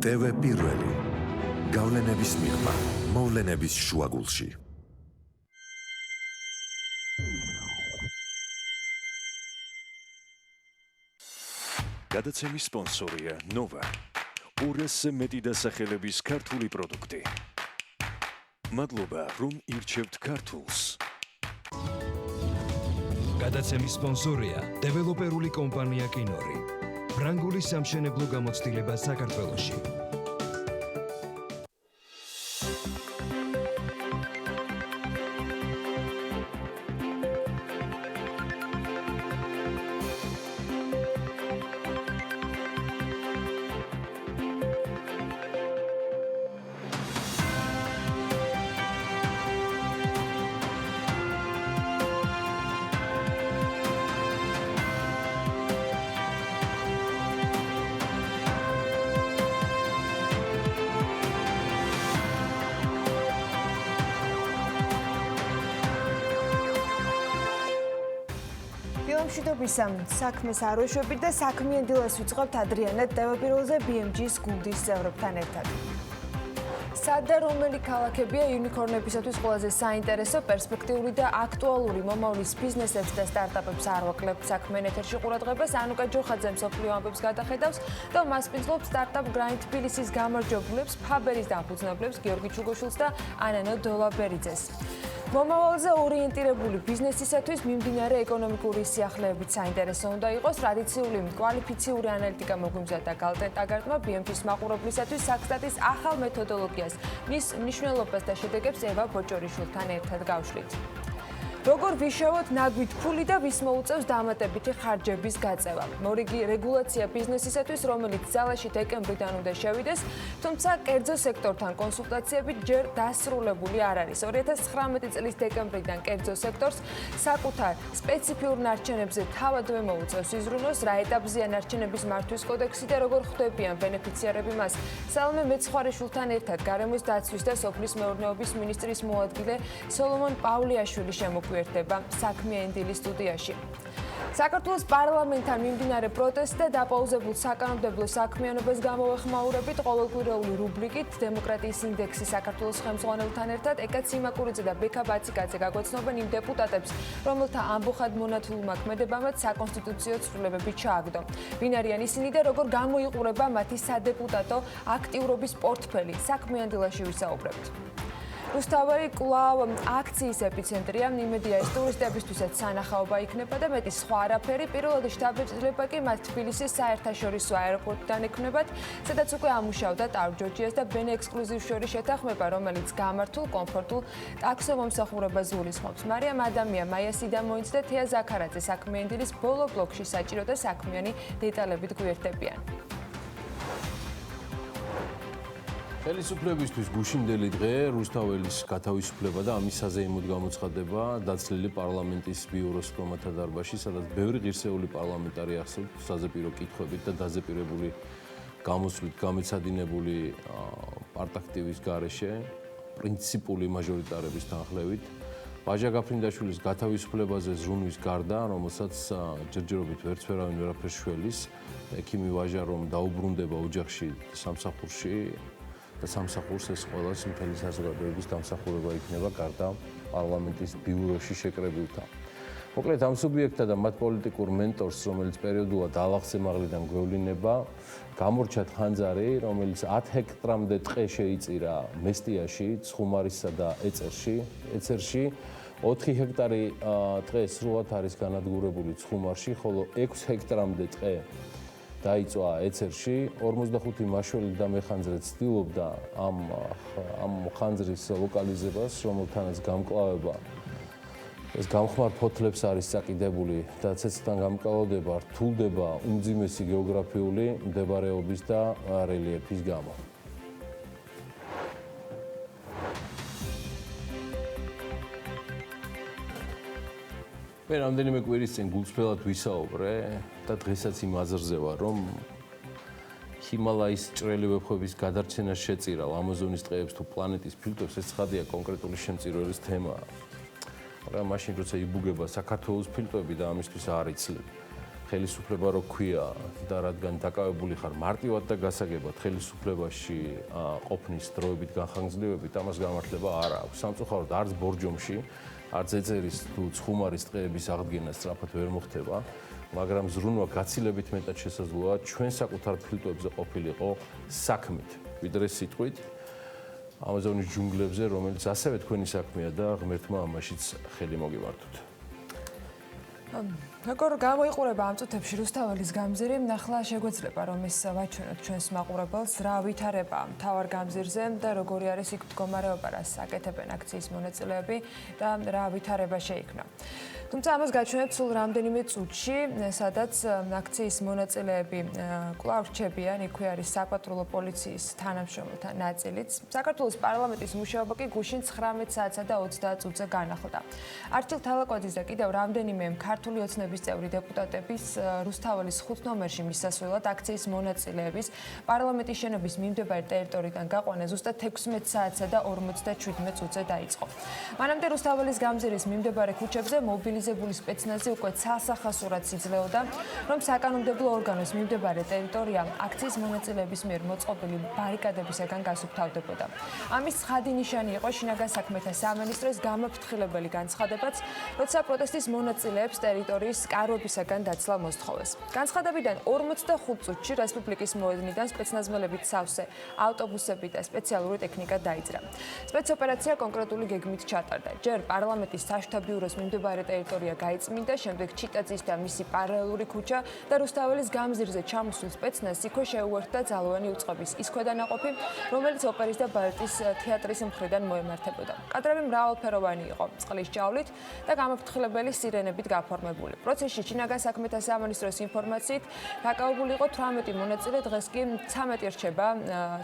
TV პირველი. გავლენების მიღმა, მოვლენების შუაგულში. გადაცემის სპონსორია Nova. 200-ზე მეტი დასახელების ქართული პროდუქტი. მადლობა, რომ ირჩევთ ქართულს. გადაცემის სპონსორია დეველოპერული კომპანია კინორი. ფრანგული სამშენებლო გამოცდილება საქართველოში. მშვიდობისა საქმეს არ ვეშვებით და საქმიან დილას ვიწყებთ ადრიანად TV-ზე BMG-ის გუნდის წევრებთან ერთად. სად და რომელი ქალაქებია იუნიკორნებისათვის ყველაზე საინტერესო, პერსპექტიული და აქტუალური მომავლის ბიზნესებს და სტარტაპებს არ ვაკლებთ საქმიან ეთერში ყურადღებას. ანუკა ჯოხაძე მსოფლიო ამბებს გადახედავს და მას პინძლობს სტარტაპ გრაინდ თბილისის გამარჯვებულებს, ფაბერის დამფუძნებლებს გიორგი ჩუგოშვილს და ანანო დოლაბერიძეს. მომავალზე ორიენტირებული ბიზნესისათვის მიმდინარე ეკონომიკური სიახლეებით საინტერესო უნდა იყოს. ტრადიციული კვალიფიციური ანალიტიკა მოგვიმზადა გალტენ ტაგარტმა BMG-ის მაყურებლისათვის საქსტატის ახალ მეთოდოლოგიას, მის მნიშვნელობას და შედეგებს ევა ბოჭორიშვილთან ერთად გავშლით. როგორ ვიშოვოთ ნაგვით ფული და ვის მოუწევს დამატებითი ხარჯების გაწევა. მორიგი რეგულაცია ბიზნესისათვის, რომელიც ძალაში დეკემბრიდან უნდა შევიდეს, თუმცა კერძო სექტორთან კონსულტაციები ჯერ დასრულებული არ არის. 2019 წლის დეკემბრიდან კერძო სექტორს საკუთარ სპეციფიურ ნარჩენებზე თავადვე მოუწევს იზრუნოს, რა ეტაპზეა ნარჩენების მართვის კოდექსი და როგორ ხვდებიან ბენეფიციარები მას. სალომე მეცხვარეშვილთან ერთად გარემოს დაცვის და სოფლის მეურნეობის მინისტრის მოადგილე სოლომონ პავლიაშვილი ერთება საქმიანი დილის სტუდიაში. საქართველოს პარლამენტთან მიმდინარე პროტესტ და დაპაუზებულ საკანონმდებლო საქმიანობას გამოვეხმაურებით ყოველკვირეული რუბრიკით დემოკრატიის ინდექსი საქართველოს ხელმძღვანელთან ერთად ეკა ციმაკურიძე და ბექა ბაციკაძე გაგვაცნობენ იმ დეპუტატებს, რომელთა ამბოხად მონათულმა ქმედებამაც საკონსტიტუციო ცვლილებები ჩააგდო. ვინ არიან ისინი და როგორ გამოიყურება მათი სადეპუტატო აქტიურობის პორტფელი? საქმიან დილაში ვისაუბრებთ. რუსთაველი კვლავ აქციის ეპიცენტრია. იმედია ის ტურისტებისთვისაც სანახაობა იქნება და მეტი სხვა არაფერი. პირველად შტაბ-ბიძგება კი მათ თბილისის საერთაშორისო აეროპორტიდან ექნებათ, სადაც უკვე ამუშავდა ტავრ-ჯორჯიას და ბენ ექსკლუზივ შორის შეთანხმება, რომელიც გამართულ, კომფორტულ ტაქსომომსახურებას გულისხმობს. მარიამ ადამია, მაია სიდამოინც და თეა ზაქარაძე საქმიანი დილის ბოლო ბლოკში საჭირო და საქმიანი დეტალებით გვერდებიან. ხელისუფლებისთვის გუშინდელი დღე რუსთაველის გათავისუფლება და ამის საზეიმოდ გამოცხადება დაცლილი პარლამენტის ბიუროს ჰქონათა დარბაზში, სადაც ბევრი ღირსეული პარლამენტარი ახსოვთ საზეპირო კითხვებით და დაზეპირებული გამოსვლით გამეცადინებული პარტაქტივის გარეშე, პრინციპული მაჟორიტარების თანხლებით. ვაჟა გაფრინდაშვილის გათავისუფლებაზე ზრუნვის გარდა, რომელსაც ჯერჯერობით ვერცვერავინ ვერაფერს შველის, ექიმი ვაჟა რომ დაუბრუნდება ოჯახში სამსახურში და სამსახურს ეს ყველას მთელი საზოგადოების დამსახურება იქნება გარდა პარლამენტის ბიუროში შეკრებილთა. მოკლედ ამ სუბიექტთა და მათ პოლიტიკურ მენტორს, რომელიც პერიოდულად ალაღსემაღლიდან გვევლინება, გამორჩა ხანძარი, რომელიც 10 ჰექტრამდე ტყე შეიწირა მესტიაში, ცხუმარისა და ეცერში, 4 ჰექტარი ტყე სრულად არის განადგურებული ცხუმარში, ხოლო 6 ჰექტრამდე ტყე დაიწვა ეცერში. 45 მაშველი და მეხანძრე ცდილობდა ამ ხანძრის ლოკალიზებას, რომელთანაც გამკლავება ეს გამხმარ ფოთლებს არის წაკიდებული და ცეცხლთან გამკლავდება რთულდება უმძიმესი გეოგრაფიული მდებარეობის და რელიეფის გამო. მე რამდენიმე კვირის წინ გულწრფელად ვისაუბრე და დღესაც იმ აზრზე ვარ, რომ ჰიმალაის ჭრელი ვეფხვების გადარჩენას შეწირავ ამაზონის ტყეებს თუ პლანეტის ფილტვებს, ეს ცხადია კონკრეტული შემწირველის თემაა. მაგრამ მაშინ როცა იბუგება საქართველოს ფილტვები და ამისთვის არ იცლებ. ხელისუფლება რო ქვია და რადგან დაკავებული ხარ მარტივად და გასაგებად ხელისუფლებაში ყოფნის დროებით განხანგრძლივებით, ამას გამართლება არ აქვს. სამწუხაროდ არც ბორჯომში, არც ეწერის თუ ცხუმარის ტყეების აღდგენა სწრაფად ვერ მოხდება, მაგრამ ზრუნვა გაცილებით მეტად შესაძლოა ჩვენ საკუთარ ფილტვებზე ყოფილიყო საქმით, ვიდრე სიტყვით. ამაზონის ჯუნგლებზე, რომელიც ასევე თქვენი საქმეა და ღმერთმა ამაშიც ხელი მოგივართოთ. როგორ გამოიყურება ამ წუთებში რუსთაველის გამზირი, ახლა შეგვეძლება რომ ის ვაჩვენოთ ჩვენს მაყურებელს, რა ვითარება მთავარ გამზირზე და როგორი არის იქ მდგომარეობა, რას აკეთებენ აქციის მონაწილეები და რა ვითარება შეიქმნა. თუმცა ამას გაჩვენებთ სულ რამდენიმე წუთში, სადაც აქციის მონაწილეები კვლავ რჩებიან, იქვე არის საპატრულო პოლიციის თანამშრომელთა ნაწილიც. საქართველოს პარლამენტის მუშაობა კი გუშინ 19 საათსა და 30 წუთზე განახლდა. არჩილ თალაკვაძის და კიდევ რამდენიმე ქართული ოცნების წევრი დეპუტატების რუსთაველის 5 ნომერში მისასვლელად აქციის მონაწილეების პარლამენტის შენობის მიმდებარე ტერიტორიიდან გაყვანა ზუსტად 16 საათსა და 57 წუთზე დაიწყო. მანამდე რუსთაველის გამზირის მიმდებარე ქუჩებზე მობილიზებული სპეცნაზი უკვე ცალსახასურად იძლეოდა, რომ საკანონმდებლო ორგანოს მიმდებარე ტერიტორია აქციის მონაწილეების მიერ მოწყობილი ბარიკადებისაგან გასუფთავდებოდა. ამის ცხადი ნიშანი იყო შინაგან საქმეთა სამინისტროს გამაფრთხილებელი განცხადებაც, როცა პროტესტის მონაწილეებს ტერიტორიის კარვებისაგან დაცლა მოსთხოვეს. განცხადებიდან 45 წუთში რესპუბლიკის მოედნიდან სპეცნაზმელებით სავსე ავტობუსები და სპეციალური ტექნიკა დაიძრა. სპეცოპერაცია კონკრეტული გეგმით ჩატარდა. ჯერ პარლამენტის საშტო ბიუროს მიმდებარე ტერიტორია გაიწმინდა, შემდეგ ჩიტაძის და მისი პარალელური ქუჩა და რუსთაველის გამზირზე ჩამოსულ სპეცნაზს იქვე შეუერთდა ძალოვანი უწყების ის ქვედანაყოფი, რომელიც ოპერის და ბალეტის თეატრის მხრიდან მოემართებოდა. კადრები მრავალფეროვანი იყო, წყლის ჭავლით და გამაფრთხილებელი სირენებით გაფორმებული. პროცესში შინაგან საქმეთა სამინისტროს ინფორმაციით დაკავებული იყო 18 მონაწილე, დღეს კი 13 რჩება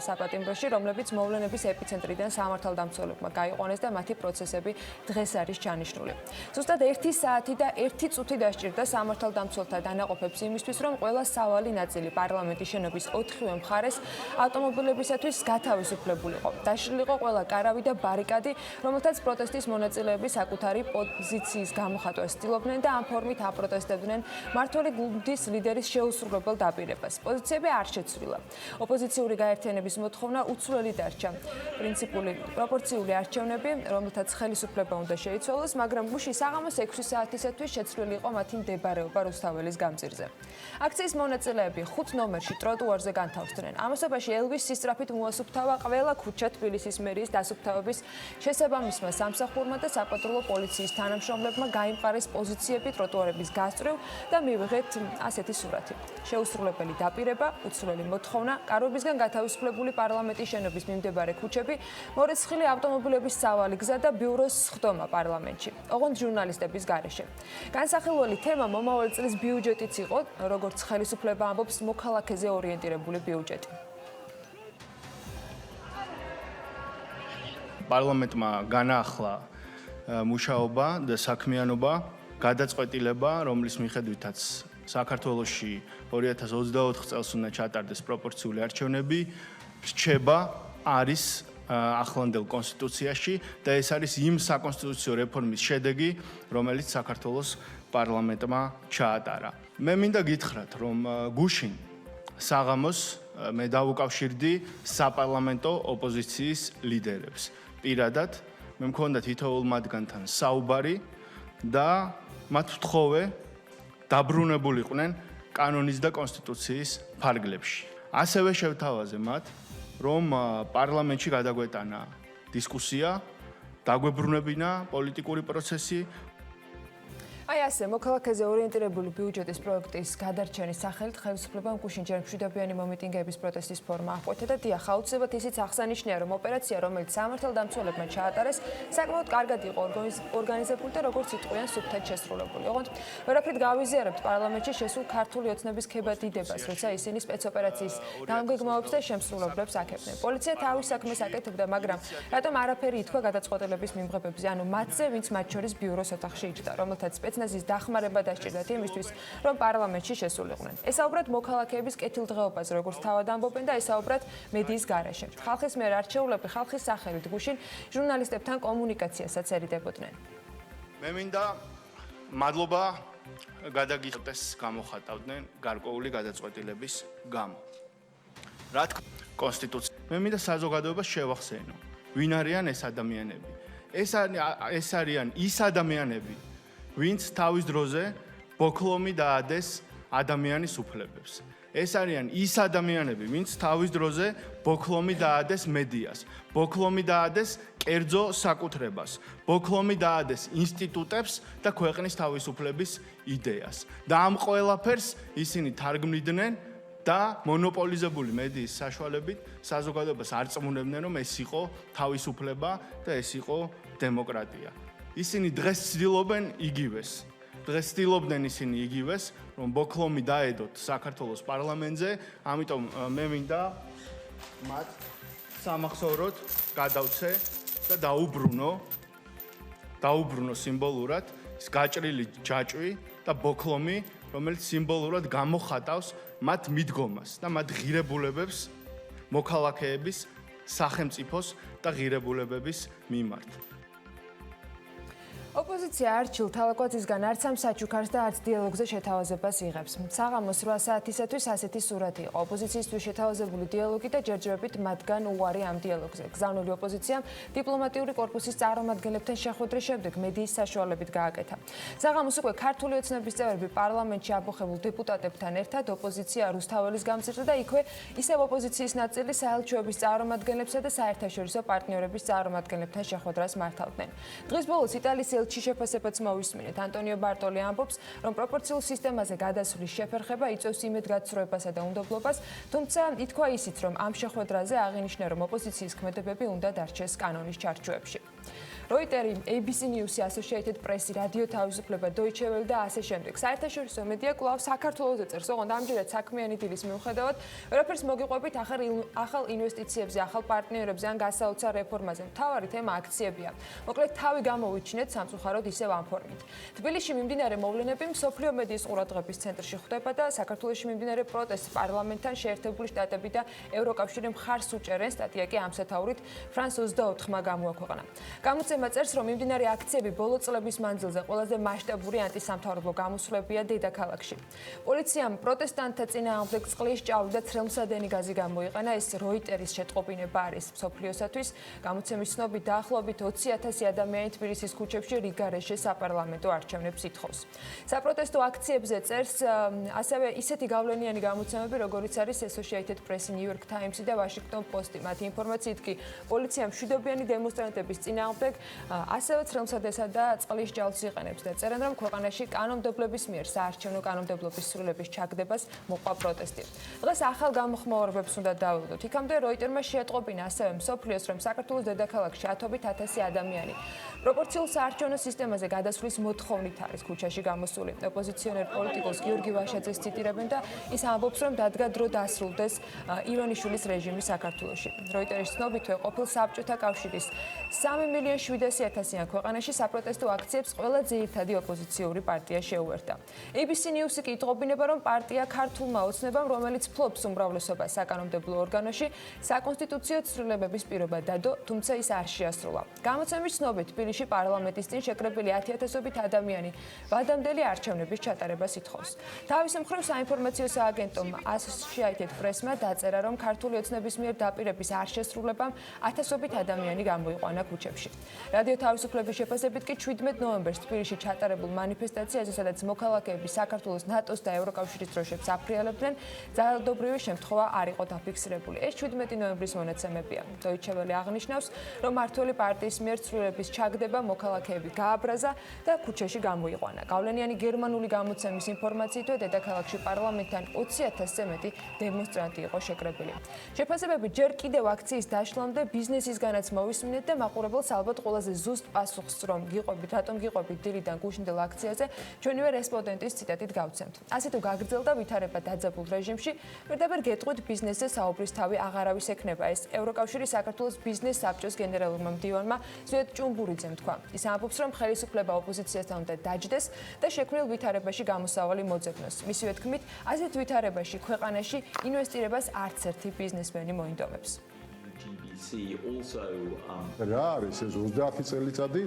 საპატიმროში, რომლებიც მოვლენების ეპიცენტრიდან სამართალდამცველებმა გაიყვანეს და მათი პროცესები დღეს არის ჩანიშნული. ზუსტად 1 საათი და 1 წუთი დასჭირდა სამართალდამცველთა დანაყოფებს იმისთვის, რომ ყველა სავალი ნაწილი პარლამენტის შენობის 4-ვე მხარეს ავტომობილებისათვის გათავისუფლებულიყო. დაშლილიყო ყველა კარავი და ბარიკადი, რომელთაც პროტესტის მონაწილეები საკუთარი პოზიციის გამოხატვას ცდილობდნენ და ამ ფორმით აპროტესტებდნენ მმართველი გუნდის ლიდერის შეუსრულებელ დაპირებას. პოზიციები არ შეცვლილა. ოპოზიციური გაერთიანების მოთხოვნა უცვლელი დარჩა. პრინციპული პროპორციული არჩევნები, რომელთაც ხელისუფლება უნდა შეიცვალოს, მაგრამ გუშინ საღამოს 6 საათისათვის შეცვლილი იყო მათი მდებარეობა რუსთაველის გამზირზე. აქციის მონაწილეები 5 ნომერში ტროტუარზე განთავსდნენ. ამასობაში ელვის სისწრაფით მოასუფთავა ყველა ქუჩა თბილისის მერიის დასუფთავების შესაბამისმა სამსახურმა და საპატრულო პოლიციის თანამშრომლებმა გაიმყარეს პოზიციები ტროტუარების გასწვრივ და მივიღეთ ასეთი სურათი. შეუსრულებელი დაპირება, უცვლელი მოთხოვნა, კარვებისგან გათავისუფლებული პარლამენტის შენობის მიმდებარე ქუჩები, მორეცხილი ავტომობილების სავალი გზა და ბიუროს სხდომა პარლამენტში. ოღონდ ჟურნალისტების გარეშე. განსახილველი თემა მომავალი წლის ბიუჯეტიც იყო, როგორც ხელისუფლება ამბობს, მოქალაქეზე ორიენტირებული ბიუჯეტი. პარლამენტმა განაახლა მუშაობა და საქმიანობა, გადაწყვეტილება, რომლის მიხედვითაც საქართველოში 2024 წელს უნდა ჩატარდეს პროპორციული არჩევნები, რჩება არის ახლანდელ კონსტიტუციაში და ეს არის იმ საკონსტიტუციო რეფორმის შედეგი, რომელიც საქართველოს პარლამენტმა ჩაატარა. მე მინდა გითხრათ, რომ გუშინ საღამოს მე დავუკავშირდი საპარლამენტო ოპოზიციის ლიდერებს. პირადად მე მქონდა თითოეულ მათგანთან საუბარი და მათ ვთხოვე დაბრუნებულიყვნენ კანონის და კონსტიტუციის ფარგლებში. ასევე შევთავაზე მათ, რომ პარლამენტში გადაგვეტანა დისკუსია, დაგვებრუნებინა პოლიტიკური პროცესი. აი ასე, მოქალაქეზე ორიენტირებული ბიუჯეტის პროექტის გადარჩენის სახელით ხელისუფლებამ გუშინ ჯერ მშვიდობიანი მომიტინგეების პროტესტის ფორმა აღკვეთა და დიახ, აუცილებლად ისიც აღსანიშნია, რომ ოპერაცია, რომელიც სამართალდამცველებმა ჩაატარეს, საკმაოდ კარგად იყო ორგანიზებული და როგორც იტყვიან, სუფთად შესრულებული. ოღონდ ვერაფრით გავიზიარებთ პარლამენტში შესულ ქართული ოცნების ქებადიდებას, როცა ისინი სპეცოპერაციის დამგეგმავებს და შემსრულებლებს აკეთებდნენ. პოლიცია თავის საქმეს აკეთებდა, მაგრამ რატომ არაფერი ითქვა გადაწყვეტილების მიმღებებზე, ანუ მათზე, ვინც მათ შორის ბიუროს ოთახში იჯდა, რომელთაც სპეცნაზის დახმარება დასჭირდათ იმისთვის, რომ პარლამენტში შესულიყვნენ. ესაუბრათ მოქალაქეების კეთილდღეობაზე, როგორც თავად ამბობენ და ესაუბრათ მედიის გარეშე. ხალხის მიერ არჩეულები ხალხის სახელით გუშინ ჟურნალისტებთან კომუნიკაციასაც ერიდებოდნენ. მე მინდა მადლობა გადაგიწყვეტეს გამოხატავდნენ გარკვეული გადაწყვეტილების გამო. რა თქმა უნდა, კონსტიტუცია მე მინდა საზოგადოებას შევახსენო, ვინ არიან ეს ადამიანები. ეს არიან ის ადამიანები, ვინც თავის დროზე ბოქლომი დაადეს ადამიანის უფლებებს. ეს არიან ის ადამიანები, ვინც თავის დროზე ბოქლომი დაადეს მედიას, ბოქლომი დაადეს კერძო საკუთრებას, ბოქლომი დაადეს ინსტიტუტებს და ქვეყნის თავისუფლების იდეას. და ამ ყველაფერს ისინი თარგმნიდნენ და მონოპოლიზებული მედიის საშუალებით საზოგადოებას არწმუნებდნენ, რომ ეს იყო თავისუფლება და ეს იყო დემოკრატია. ისინი დღეს ცდილობენ იგივეს. დღეს ცდილობდნენ ისინი იგივეს, რომ ბოქლომი დაედოთ საქართველოს პარლამენტზე, ამიტომ მე მინდა მათ სამახსოვროდ გადავცე და დაუბრუნო სიმბოლურად ის გაჭრილი ჯაჭვი და ბოქლომი, რომელიც სიმბოლურად გამოხატავს მათ მიდგომას და მათ ღირებულებებს მოქალაქეების, სახელმწიფოს და ღირებულებების მიმართ. ოპოზიცია არჩილ თალაკვაცისგან არც ამ საჩუქარს და არც დიალოგზე შეთავაზებას იღებს. საღამოს 8 საათისათვის ასეთი სურათი იყო. ოპოზიციისთვის შეთავაზებული დიალოგი და ჯერჯერობით მათგან უარი ამ დიალოგზე. გზავნილი ოპოზიციამ დიპლომატიური კორპუსის წარმომადგენლებთან შეხვედრის შემდეგ მედიის საშუალებით გააკეთა. საღამოს უკვე ქართული ოცნების წევრები პარლამენტში აბოხებულ დეპუტატებთან ერთად ოპოზიცია რუსთაველის გამზირდა და იქვე ისევ ოპოზიციის ნაწილი საელჩოების წარმომადგენლებსა და საერთაშორისო პარტნიორების წარმომადგენლებთან შეხვედრას მართავდნენ. დღის ბოლოს იტალიის ელჩი შეფასებაც მოვისმინეთ. ანტონიო ბარტოლი ამბობს, რომ პროპორციულ სისტემაზე გადასვლის შეფერხება იწვევს იმედგაცრუებასა და უნდობლობას, თუმცა ითქვა ისიც, რომ ამ შეხვედრაზე აღინიშნა, რომ ოპოზიციის ქმედებები უნდა დარჩეს კანონის ჩარჩოებში. Reuteri, ABC News, Associated Press, რადიო თავისუფლება, Deutsche Welle და ასე შემდეგ. საერთაშორისო მედია კვლავ საქართველოს წერს, ოღონდ ამჯერად საქმიანი დილის მიუხედავად, ვერაფერს მოგიყვებით ახალ ინვესტიციებზე, ახალ პარტნიორებზე ან გასაოცარ რეფორმაზე. მთავარი თემა აქციებია. მოკლედ თავი გამოვიჩინეთ სამწუხაროდ ისევ ამ ფორმით. თბილისში მიმდინარე მოვლენები მსოფლიო მედიის ყურადღების ცენტრში ხვდება და საქართველოში მიმდინარე პროტესტს პარლამენტთან შეერთებული შტატები და ევროკავშირი მხარს უჭერენ. სტატია კი ამ სათაურით France 24-მა გამოაქვეყნა. გამოცემა წერს, რომ მიმდინარე აქციები ბოლო წლების მანძილზე ყველაზე მასშტაბური ანტისამთავრობო გამოსვლებია დედაქალაქში. პოლიციამ პროტესტანტთა წინააღმდეგ წყლის ჭავლი და ცრემლსადენი გაზი გამოიყენა. ეს Reuteris შეტყობინება არის მსოფლიოსათვის. გამოცემის ცნობით დაახლოებით 20,000 ადამიანი თბილისის ქუჩებში რიგარეშე საპარლამენტო არჩევნებს ითხოვს. საპროტესტო აქციებზე წერს ასევე ისეთი გავლენიანი გამოცემები, როგორიც არის Associated Press, New York Times და Washington Post. მათი ინფორმაციით კი პოლიციამ მშვიდობიანი დემონსტრანტების წინააღმდეგ ასევე ცრემლსადენსა და წყლის ჭავლს იყენებს და წერენ, რომ ქვეყანაში კანონმდებლობის მიერ საარჩევნო კანონმდებლობის სრულების ჩაგდებას მოყვა პროტესტი. დღეს ახალ გამოხმაურებებს უნდა დავუვადოთ. იქამდე Reuterმა შეატყობინა ასევე მსოფლიოს, რომ საქართველოს დედაქალაქში ათობით 1000 ადამიანი პროპორციულ საარჩევნო სისტემაზე გადასვლის მოთხოვნით არის ქუჩაში გამოსული. ოპოზიციონერ პოლიტიკოს გიორგი ვაშაძეს ციტირებენ და ის ამბობს, რომ დადგა დრო დასრულდეს ირონიშვილის რეჟიმი საქართველოში. Reuteris ცნობითვე ყოფილ საბჭოთა კავშირის 3,700,000-იან ქვეყანაში საპროტესტო აქციებს ყველა ძირითადი ოპოზიციური პარტია შეუერთდა. ABC News-ი კი იტყობინება, რომ პარტია ქართულმა ოცნებამ, რომელიც ფლობს უმრავლესობას საკანონმდებლო ორგანოში, საკონსტიტუციო ცვლილებების პირობა დადო, თუმცა ის არ შეასრულა. გამოცემის ცნობით, თბილისში პარლამენტის წინ შეკრებილი 10,000-ობით ადამიანი ვადამდელი არჩევნების ჩატარებას ითხოვს. თავის მხრივ საინფორმაციო სააგენტომ Associated Press-მა დაწერა, რომ ქართული ოცნების მიერ დაპირების არ შესრულებამ 1000-ობით ადამიანი გამოიყვანა ქუჩებში. რადიო თავისუფლების შეფასებით კი 17 ნოემბერს თბილისში ჩატარებულ მანიფესტაციაზე, სადაც მოქალაქეები საქართველოს ნატოს და ევროკავშირის დროშებს აფრიალებდნენ, ძალადობრივი შემთხვევა არ იყო დაფიქსირებული. ეს 17 ნოემბრის მონაცემებია. Deutsche Welle აღნიშნავს, რომ მართველი პარტიის მიერ ცვლილების ჩაგდება მოქალაქეები გააბრაზა და ქუჩაში გამოიყვანა. გავლენიანი გერმანული გამოცემის ინფორმაციითვე დედაქალაქში პარლამენტთან 20,000-ზე მეტი დემონსტრანტი იყო შეკრებილი. შეფასებები ჯერ კიდევ აქციის დაშლამდე ბიზნესისგანაც მოვისმინეთ და მაყურებელს ალბათ ყველაზე ზუსტ პასუხს, რომ გიყვებით, რატომ გიყვებით დილიდან გუშინდელ აქციაზე, ჩვენივე რესპონდენტის ციტატით გავცემთ. ასე თუ გაგრძელდა ვითარება დაძაბულ რეჟიმში, პირდაპირ გეტყვით ბიზნესზე საუბრის თავი აღარავის ექნება. ეს ევროკავშირის საქართველოს ბიზნეს საბჭოს გენერალურმა მდივანმა ზვიად ჭუმბურიძემ თქვა. ის ამბობს, რომ ხელისუფლება ოპოზიციასთან უნდა დაჯდეს და შექმნილ ვითარებაში გამოსავალი მოძებნოს. მისივე თქმით, ასეთ ვითარებაში ქვეყანაში ინვესტირებას არც ერთი ბიზნესმენი მოინდომებს. რა არის ეს 30 წელიწადი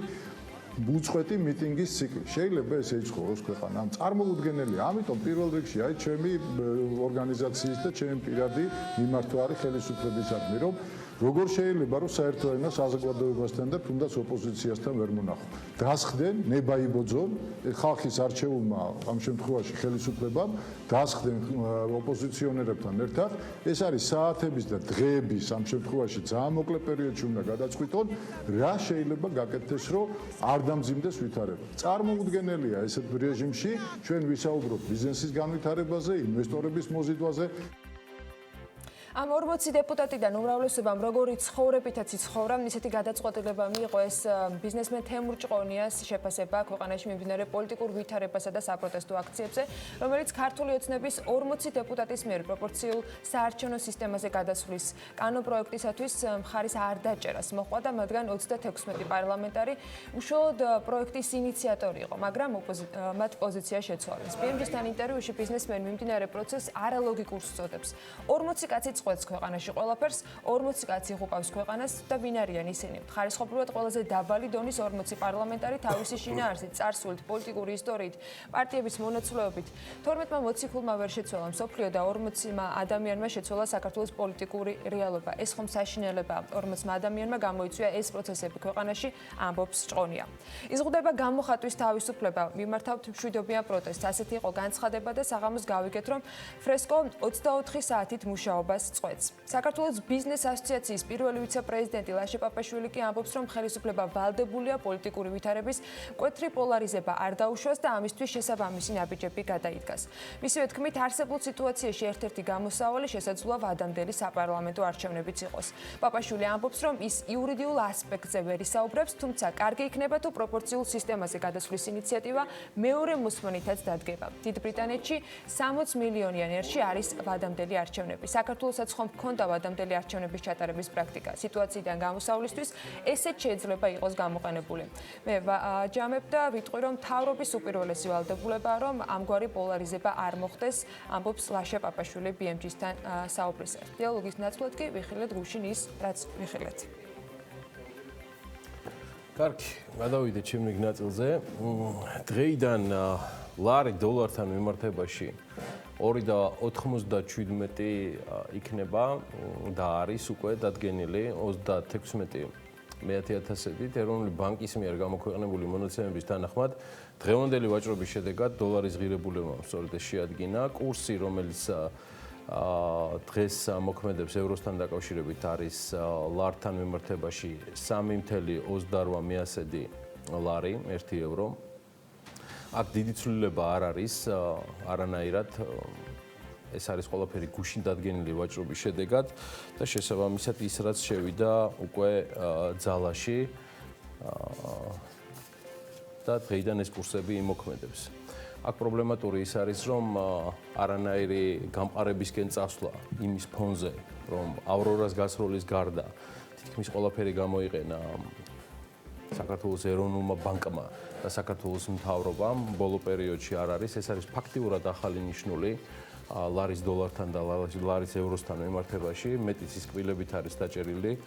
უწყვეტი მიტინგის ციკლი. შეიძლება ეს ეცხოვროს ქვეყანა. წარმოუდგენელია. ამიტომ პირველ რიგში აი ჩემი ორგანიზაციის და ჩემი პირადი მიმართვა არის ხელისუფლებისადმი, რომ როგორ შეიძლება რომ საერთო ენას საზოგადოებასთან და თუნდაც ოპოზიციასთან ვერ მონახო. დასხდნენ ნებაიბოძონ ხალხის არჩეულმა ამ შემთხვევაში ხელისუფლებამ დასხდნენ ოპოზიციონერებთან ერთად. ეს არის საათების და დღეების ამ შემთხვევაში ძალიან მოკლე პერიოდში უნდა გადაწყვიტონ, რა შეიძლება გაკეთდეს, რომ არ დამძიმდეს ვითარება. წარმოუდგენელია ესეთ რეჟიმში ჩვენ ვისაუბრობთ ბიზნესის განვითარებაზე, ინვესტორების მოზიდვაზე. ამ 40 დეპუტატიდან უმრავლესობამ როგორი ცხოვრებითაც იცხოვრა, ისეთი გადაწყვეტილება მიიღო ეს ბიზნესმენ თემურ ჭყონიას შეფასება ქვეყანაში მიმდინარე პოლიტიკურ ვითარებასა და საპროტესტო აქციებზე, რომელიც ქართული ოცნების 40 დეპუტატის მიერ პროპორციულ საარჩევნო სისტემაზე გადასვლის კანონპროექტისათვის მხარის არ დაჭერას მოჰყვა და მათგან 36 პარლამენტარი უშუალოდ პროექტის ინიციატორი იყო, მაგრამ მათ პოზიცია შეცვალეს. BMG-თან ინტერვიუში ბიზნესმენი მიმდინარე პროცესს არალოგიკურს უწოდებს. 40 კაცი წყვეტს ქვეყანაში ყველაფერს, 40 კაცი იღუპავს ქვეყანას და ვინ არიან ისინი? ხარისხობრივად ყველაზე დაბალი დონის 40 პარლამენტარი თავისი შინაარსით, წარსულით, პოლიტიკური ისტორიით, პარტიების მონაცვლეობით 12-მა მოციქულმა ვერ შეცვალა მსოფლიო და 40-მა ადამიანმა შეცვალა საქართველოს პოლიტიკური რეალობა. ეს ხომ საშინელებაა. 40-მა ადამიანმა გამოიწვია ეს პროცესები ქვეყანაში, ამბობს ჭყონია. იზღუდება გამოხატვის თავისუფლება, მიმართავთ მშვიდობიან პროტესტს. ასეთი იყო განცხადება და საღამოს გავიგეთ, რომ ფრესკო 24 საათით მუშაობას წყვეტს. საქართველოს ბიზნეს ასოციაციის პირველი ვიცე-პრეზიდენტი ლაშე პაპაშვილი კი ამბობს, რომ ხელისუფლება ვალდებულია პოლიტიკური ვითარების მკვეთრი პოლარიზება არ დაუშვას და ამისთვის შესაბამისი ნაბიჯები გადაიდგას. მისივე თქმით, არსებულ სიტუაციაში ერთ-ერთი გამოსავალი შესაძლოა ვადამდელი საპარლამენტო არჩევნებიც იყოს. პაპაშვილი ამბობს, რომ ის იურიდიულ ასპექტზე ვერ ისაუბრებს, თუმცა კარგი იქნება თუ პროპორციულ სისტემაზე გადასვლის ინიციატივა მეორე მოსმენითაც დადგება. დიდ ბრიტანეთში 60 მილიონიან ერში არის ვადამდელი არჩევნები. საქართველოსაც ხომ ჰქონდა ვადამდელი არჩევნების ჩატარების პრაქტიკა. სიტუაციიდან გამოსავლისთვის ესეც შეიძლება იყოს გამოყენებული. მე ჯამებ და ვიტყვი, რომ მთავრობის უპირველესი ვალდებულებაა, რომ ამგვარი პოლარიზება არ მოხდეს, ამბობს ლაშე პაპაშვილი BMG-სთან საუბრისას. დიალოგის ნაცვლად კი ვიხილეთ გუშინ ის, რაც ვიხილეთ. კარგი, გადავიდეთ შემდგომ ნაწილზე. დღეიდან ლარი დოლართან მიმართებაში 2.97 იქნება და არის უკვე დადგენილი 36,000-ით ეროვნული ბანკის მიერ გამოქვეყნებული მონაცემების თანახმად დღევანდელი ვაჭრობის შედეგად დოლარის ღირებულებამ სწორედ შეადგინა კურსი, რომელიც დღეს მოქმედებს ევროსთან დაკავშირებით არის ლართან მიმართებაში 3.28 ლარი 1 ევრო. აქ დიდი ცვლილება არ არის არანაირად ეს არის ყველაფერი გუშინ დადგენილი ვაჭრობის შედეგად და შესაბამისად ის რაც შევიდა უკვე ძალაში და დღეიდან ეს კურსები იმოქმედებს. აქ პრობლემატური ის არის, რომ არანაირი გამყარებისკენ წასვლა იმის ფონზე, რომ ავრორას გასროლის გარდა თითქმის ყველაფერი გამოიყენა საქართველოს ეროვნულმა ბანკმა და საქართველოს მთავრობამ ბოლო პერიოდში არ არის. ეს არის ფაქტიურად ახალი ნიშნული ლარის დოლართან და ლარის ევროსთან მიმართებაში. მეტიც ის კბილებით არის დაჭერილი,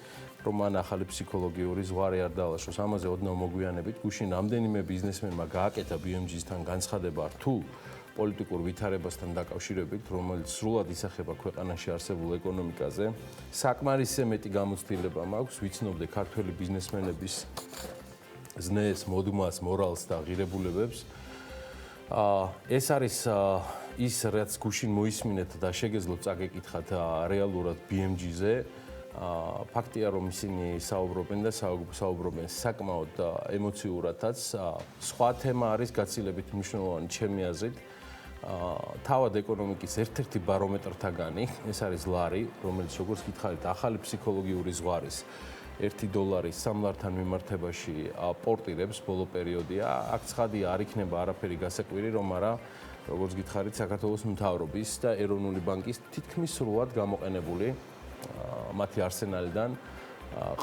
რომ მან ახალი ფსიქოლოგიური ზღვარი არ დაალაშოს. ამაზე ოდნავ მოგვიანებით გუშინ რამდენიმე ბიზნესმენმა გააკეთა BMG-სთან განცხადება რთულ პოლიტიკურ ვითარებასთან დაკავშირებით, რომელიც სრულად ისახება ქვეყანაში არსებულ ეკონომიკაზე. საკმარისზე მეტი გამოცდილება მაქვს, ვიცნობდე ქართველი ბიზნესმენების ზნეს, მოდმას, მორალს და ღირებულებებს. ეს არის ის, რაც გუშინ მოისმინეთ და შეგეძლოთ წაგეკითხათ რეალურად BMG-ზე. ფაქტია, რომ ისინი საუბრობენ და საუბრობენ საკმაოდ ემოციურადაც. სხვა თემა არის გაცილებით მნიშვნელოვანი ჩემი აზრით. თავად ეკონომიკის ერთ-ერთი ბარომეტრთაგანი, ეს არის ლარი, რომელიც როგორც გითხარით, ახალი ფსიქოლოგიური ზღვარის 1 დოლარი 3 ლართან მიმართებაში პორტირებს ბოლო პერიოდია. აქ ცხადია არ იქნება არაფერი გასაკვირი, რომ არა, როგორც გითხარით, საქართველოს მთავრობის და ეროვნული ბანკის თითქმის სრულად გამოყენებული მათი არსენალიდან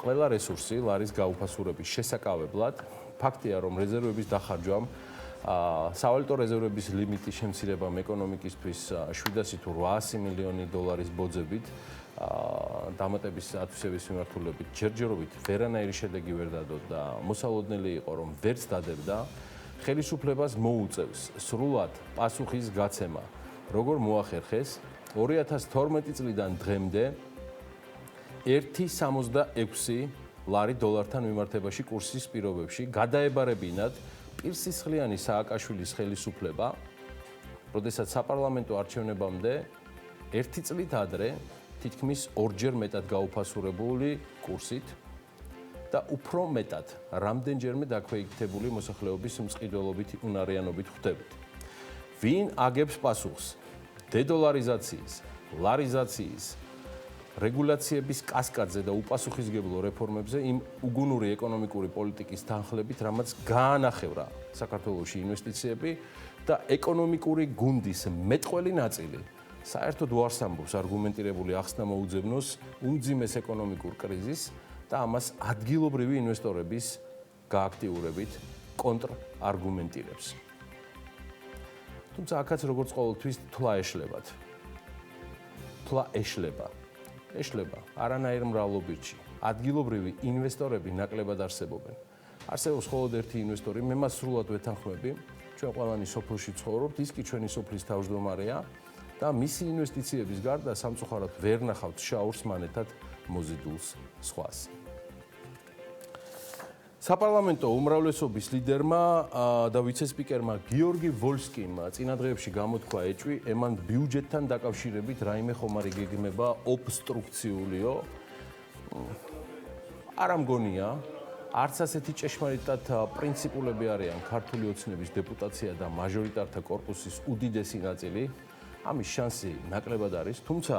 ყველა რესურსი ლარის გაუფასურების შესაკავებლად. ფაქტია, რომ რეზერვების დახარჯვამ სავალუტო რეზერვების ლიმიტის შემცირებამ ეკონომიკისთვის 700 თუ 800 მილიონი დოლარის ბოძებით დამატების ათვისების მიმართულებით ჯერჯერობით ვერანაირი შედეგი ვერ დადო და მოსალოდნელი იყო რომ ვერც დადებდა ხელისუფლებას მოუწევს სრულად პასუხის გაცემა როგორ მოახერხეს 2012 წლიდან დღემდე 1.66 ლარი დოლართან მიმართებაში კურსის პირობებში გადაებარებინათ პირსისხლიანი სააკაშვილის ხელისუფლება როდესაც საპარლამენტო არჩევნებამდე 1 წლით ადრე თითქმის ორჯერ მეტად გაუფასურებული კურსით და უფრო მეტად რამდენჯერმე დაქვეითებული მოსახლეობის მწყიდველობითი უნარიანობით ხვდებით. ვინ აგებს პასუხს დედოლარიზაციის, ლარიზაციის, რეგულაციების კასკადზე და უპასუხისმგებლო რეფორმებზე იმ უგუნური ეკონომიკური პოლიტიკის თანხლებით, რამაც გაანახევრა საქართველოში ინვესტიციები და ეკონომიკური გუნდის მეტყველი ნაწილი საერთოდ უარს ამბობს არგუმენტირებული ახსნა მოუძებნოს უმძიმეს ეკონომიკურ კრიზისს და ამას ადგილობრივი ინვესტორების გააქტიურებით კონტრარგუმენტირებს. თუმცა აქაც როგორც ყოველთვის თვლა ეშლებათ. თვლა ეშლება არანაირ მრავლობირჩი. ადგილობრივი ინვესტორები ნაკლებად არსებობენ. არსებობს მხოლოდ ერთი ინვესტორი, მე მას სრულად ვეთანხმები. ჩვენ ყველანი სოფელში ცხოვრობთ, ის კი ჩვენი სოფლის თავმჯდომარეა და მისი ინვესტიციების გარდა სამწუხაროდ ვერ ნახავთ შაურს მანეთად მოზიდულს სხვას. საპარლამენტო უმრავლესობის ლიდერმა და ვიცე-სპიკერმა გიორგი ვოლსკიმ წინა დღეებში გამოთქვა ეჭვი ემან ბიუჯეტთან დაკავშირებით რაიმე ხომარი გეგმება ობსტრუქციულიო. არ ამგონია, არც ასეთი ჭეშმარიტად პრინციპულები არიან ქართული ოცნების დეპუტაცია და მაჟორიტართა კორპუსის უდიდესი ნაწილი. ამის შანსი ნაკლებად არის, თუმცა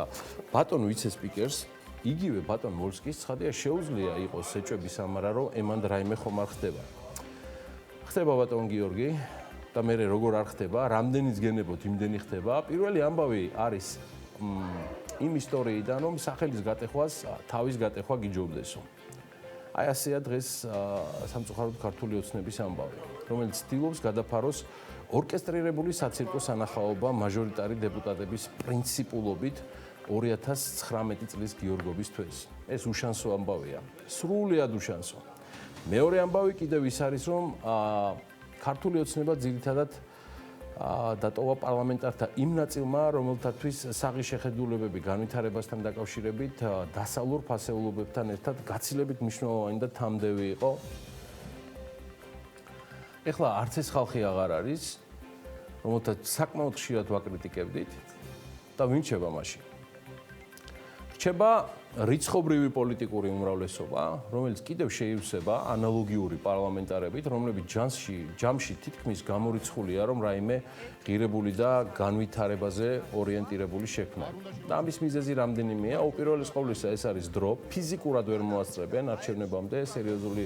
ბატონ ვიცე-სპიკერს იგივე ბატონ ვოლსკის ცხადია შეუძლია იყოს ეჭვების ამარა რომ ემან რაიმე ხომ არ ხდება. ხდება ბატონ გიორგი და მე როგორ არ ხდება, რამდენიც გენებოთ იმდენი ხდება. პირველი ამბავი არის იმ ისტორიიდან რომ სახელის გატეხვას თავის გატეხვა გიჯობდესო. აი ასეა დღეს სამწუხაროდ ქართული ოცნების ამბავი, რომელიც ცდილობს გადაფაროს ორკესტრირებული საცირკო სანახაობა მაჟორიტარი დეპუტატების პრინციპულობით 2019 წლის გიორგობის თვეს. ეს უშანსო ამბავია, სრულიად უშანსო. მეორე ამბავი კიდევ ის არის, რომ ქართული ოცნება ძირითადად დატოვა პარლამენტართა იმ ნაწილმა, რომელთათვის საღი შეხედულებები განვითარებასთან დაკავშირებით დასავლურ ფასეულობებთან ერთად გაცილებით მნიშვნელოვანი და თამდევი იყო. ეხლა არც ეს ხალხი აღარ არის, რომელთაც საკმაოდ ხშირად ვაკრიტიკებდით და ვინ რჩება მაშინ? რჩება რიცხობრივი პოლიტიკური უმრავლესობა, რომელიც კიდევ შეივსება ანალოგიური პარლამენტარებით, რომლებიც ჯამში თითქმის გამორიცხულია, რომ რაიმე ღირებული და განვითარებაზე ორიენტირებული შექმნა. და ამის მიზეზი რამდენიმეა, უპირველეს ყოვლისა ეს არის დრო, ფიზიკურად ვერ მოასწრებენ არჩევნებამდე სერიოზული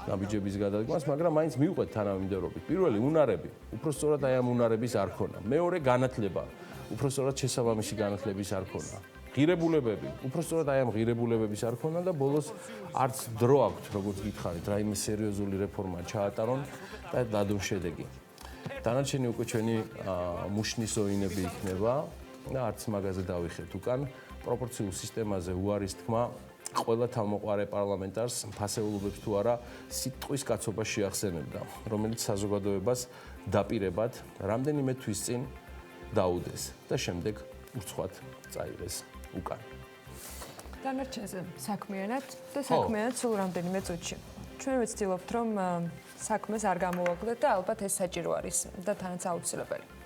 ნაბიჯების გადადგმას, მაგრამ მაინც მიუყვეთ თანამიმდევრობით. პირველი უნარები, უпростоრად აი ამ უნარების არ ქონა. მეორე განათლება, უпростоრად შესაბამისი განათლების არ ქონა. ღირებულებები, უпростоრად აი ამ ღირებულებების არ ქონა და ბოლოს არც დრო აქვთ, როგორც გითხარით, რაიმე სერიოზული რეფორმა ჩაატარონ და დადონ შედეგი. დანარჩენი უკვე ჩვენი მუშნის ოვინები იქნება და არც მაგაზე დავიხეთ უკან. პროპორციულ სისტემაზე უარის თქმა ყველა თავმოყარე პარლამენტარს ფასეულობებს თუ არა სიტყვის კაცობა შეახსენებდა, რომელიც საზოგადოებას დაპირებად რამდენიმე თვის წინ დაუდეს და შემდეგ ურცხვად წაიღეს უკან. დანარჩენზე საქმიანად და საქმიანად სულ რამდენიმე წუთში. ჩვენ ვცდილობთ რომ საქმეს არ გამოვაკლოთ და ალბათ ეს საჭირო არის და თანაც აუცილებელი.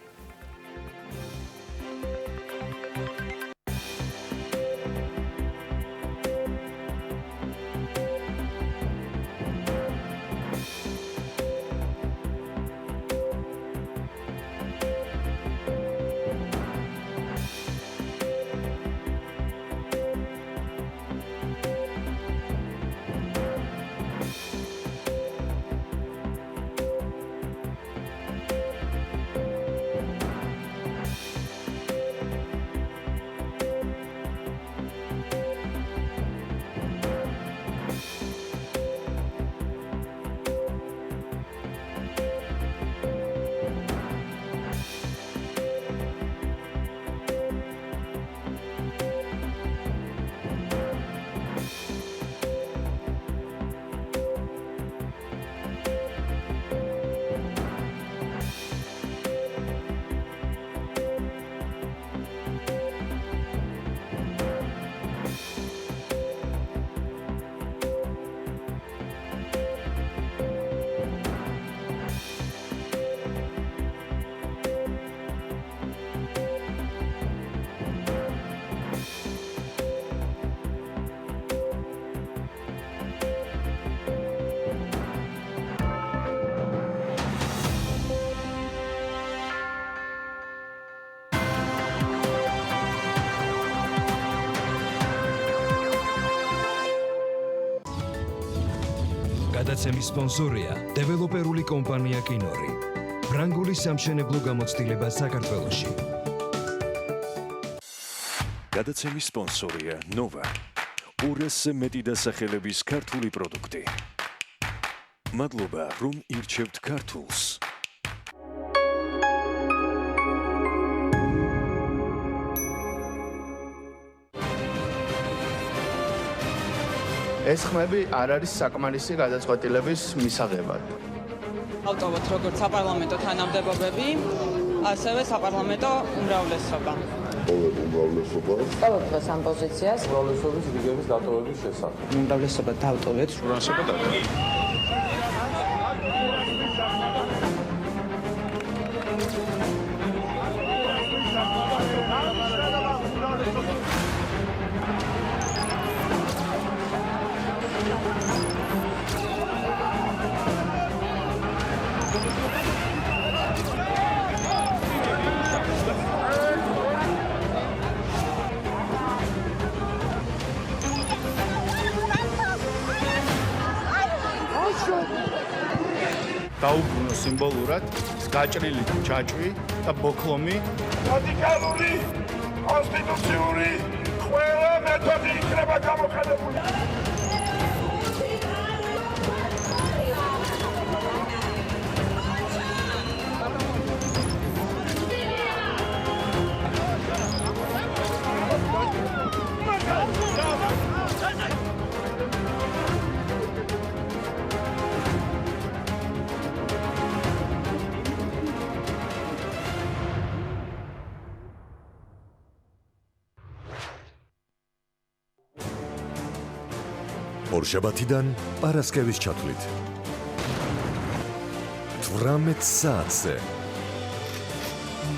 გადაცემის სპონსორია დეველოპერული კომპანია კინორი. ფრანგული სამშენებლო გამოცდილება საქართველოში. გადაცემის სპონსორია ნოვა. ურესზე მეტი დასახელების ქართული პროდუქტი. მადლობა, რომ ირჩევთ ქართულს. ეს ხმები არ არის საკმარისი გადაწყვეტილების მისაღებად. ავტოვოთ როგორც საპარლამენტო თანამდებობები, ასევე საპარლამენტო უმრავლესობა. ყოველ დღეს ამ პოზიციას უმრავლესობის რიგების დატოვების შესახებ. უმრავლესობა დავტოვეთ. დაუბრუნო სიმბოლურად გაჭრილი ჯაჭვი და ბოქლომი. რადიკალური კონსტიტუციური ყველა მეთოდი იქნება გამოყენებული. ორშაბათიდან პარასკევის ჩათვლით 18 საათზე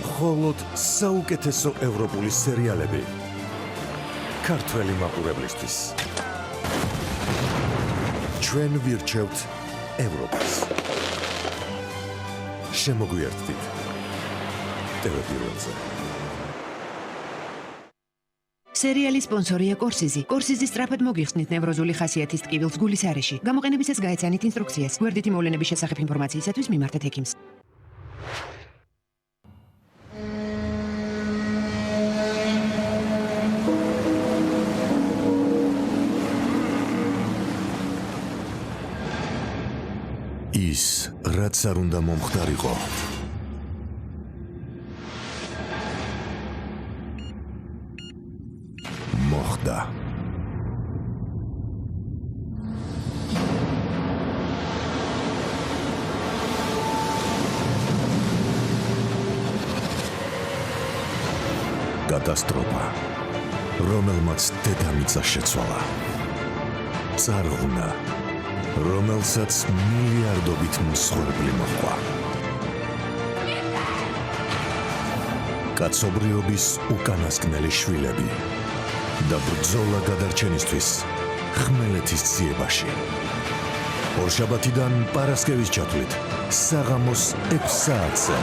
მხოლოდ საუკეთესო ევროპული სერიალები ქართველი მაყურებლისთვის. ჩვენ ვირჩევთ ევროპას. შემოგვიერთდით TV პირველზე. სერიალის სპონსორია კორსიზი. კორსიზი სწრაფად მოგიხსნით ნევროზული ხასიათის ტკივილს გულის არეში. გამოყენებისას გაეცანით ინსტრუქციას. გვერდითი მოვლენების შესახებ ინფორმაციისათვის მიმართეთ ექიმს. ის, რაც არ უნდა მომხდარიყო. მოხდა. კატასტროფა, რომელმაც დედამიწა შეცვალა. წარღვნა, რომელსაც მილიარდობით მსხვერპლი მოჰყვა. კაცობრიობის უკანასკნელი შვილები და ბრძოლა გადარჩენისთვის ხმელეთის ძიებაში. ორშაბათიდან პარასკევის ჩათვლით საღამოს 6 საათზე.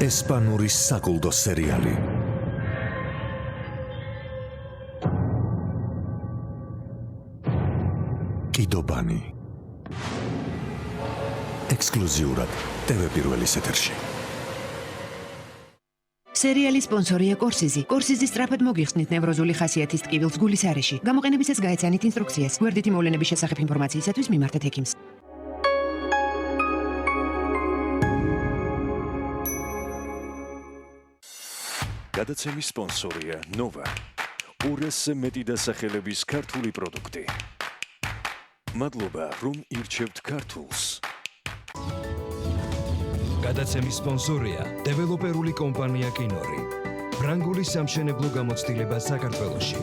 ესპანური საკულტო სერიალი. კიდობანი. ექსკლუზიურად TV პირველის ეთერში. სერიალის სპონსორია კორსიზი. კორსიზი სწრაფად მოგიხსნით ნევროზული ხასიათის ტკივილს გულის არეში. გამოყენებისას გაეცანით ინსტრუქციას. გვერდითი მოვლენების შესახებ ინფორმაციისათვის მიმართეთ ექიმს. გადაცემის სპონსორია ნოვა. ურესზე მეტი დასახელების ქართული პროდუქტი. მადლობა, რომ ირჩევთ ქართულს. გადაცემის სპონსორია დეველოპერული კომპანია კინორი. ფრანგული სამშენებლო გამოცდილება საქართველოში.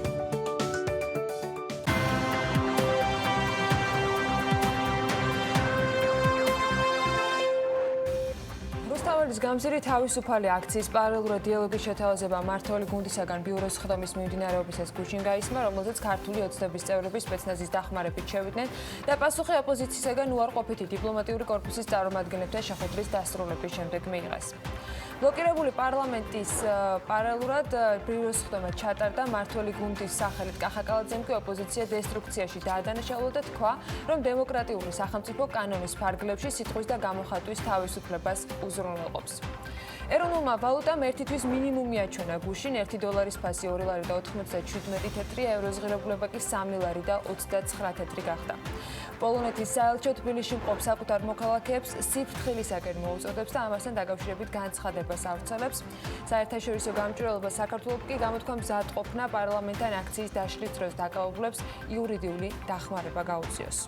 რუსთაველის გამზირი თავისუფალი აქციის პარალელურად დიალოგის შეთავაზება მმართველი გუნდისაგან ბიუროს ხდომის მიმდინარეობისას გუშინ გაისმა, რომელზეც ქართული ოცნების წევრები სპეცნაზის დახმარებით შევიდნენ და პასუხი ოპოზიციისაგან უარყოფითი დიპლომატიური კორპუსის წარმომადგენლებთან შეხვედრის დასრულების შემდეგ მიიღეს. ბლოკირებული პარლამენტის პარალელურად ბიუროს ხდომა ჩატარდა მართველი გუნდის სახელით კახაკალაძემ კი ოპოზიცია დესტრუქციაში დაადანაშაულა და თქვა, რომ დემოკრატიული სახელმწიფო კანონის ფარგლებში სიტყვის და გამოხატვის თავისუფლებას უზრუნველყოფს. ეროვნულმა ვალუტამ ერთი თვის მინიმუმი აჩვენა გუშინ 1 დოლარის ფასი 2 ლარი და 97 თეთრია, ევროს ღირებულება კი 3 ლარი და 29 თეთრი გახდა. პოლონეთის საელჩო თბილისში მყოფ საკუთარ მოქალაქეებს სიფრთხილისაკენ მოუწოდებს და ამასთან დაკავშირებით განცხადებას ავრცელებს. საერთაშორისო გამჭვირვალობა საქართველოს კი გამოთქვა მზად ყოფნა პარლამენტთან აქციის დაშლის დროს დაკავებულებს იურიდიული დახმარება გაუწიოს.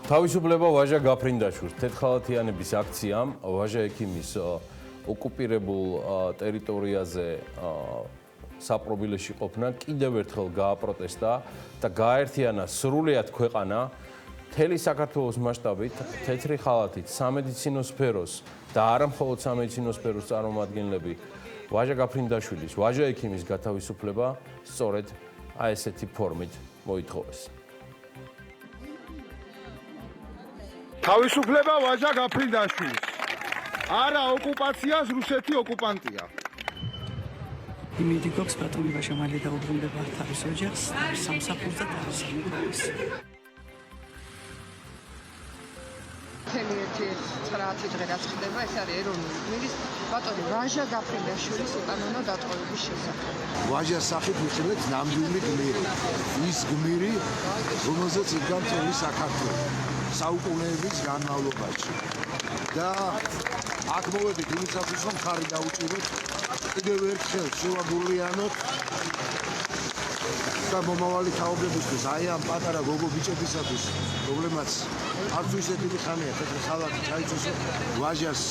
თავისუფლება ვაჟა გაფრინდაშვილს თეთრხალათიანების აქციამ ვაჟა ექიმის ოკუპირებულ ტერიტორიაზე საპრობილეში ყოფნა კიდევ ერთხელ გააპროტესტა და გააერთიანა სრულიად ქვეყანა მთელი საქართველოს მასშტაბით თეთრი ხალათით სამედიცინო სფეროს და არა მხოლოდ სამედიცინო სფეროს წარმომადგენლები ვაჟა გაფრინდაშვილის ვაჟა ექიმის გათავისუფლება სწორედ აი ესეთი ფორმით მოითხოვეს. თავისუფლება ვაჟა გაფრინდაშვილს. არა ოკუპაციას რუსეთი ოკუპანტია. იმედი გვაქვს ბატონი ვაჟა მალე დაუბრუნდება თავის ოჯახს, სამსახურს და თავის სამუშაოს. თემიერთი 9 დღე რაც ხდება, ეს არის ეროვნული გმირის ბატონი ვაჟა გაფრინდაშვილის უკანონო დატოვების შესახებ. ვაჟას სახით უწოდეთ ნამდვილი გმირი. ის გმირი, რომელზეც იდგა მთელი საქართველო. საუკუნეების განმავლობაში და აქ მოვედით იმისათვის რომ ხარი დაუჭიროთ კიდევ ერთხელ შევაგულიანოთ და მომავალი თაობებისთვის აი ამ პატარა გოგო ბიჭებისათვის პრობლემაც არც ისეთი ხანია თეთრი ხალათი ჩაიცვისო ვაჟას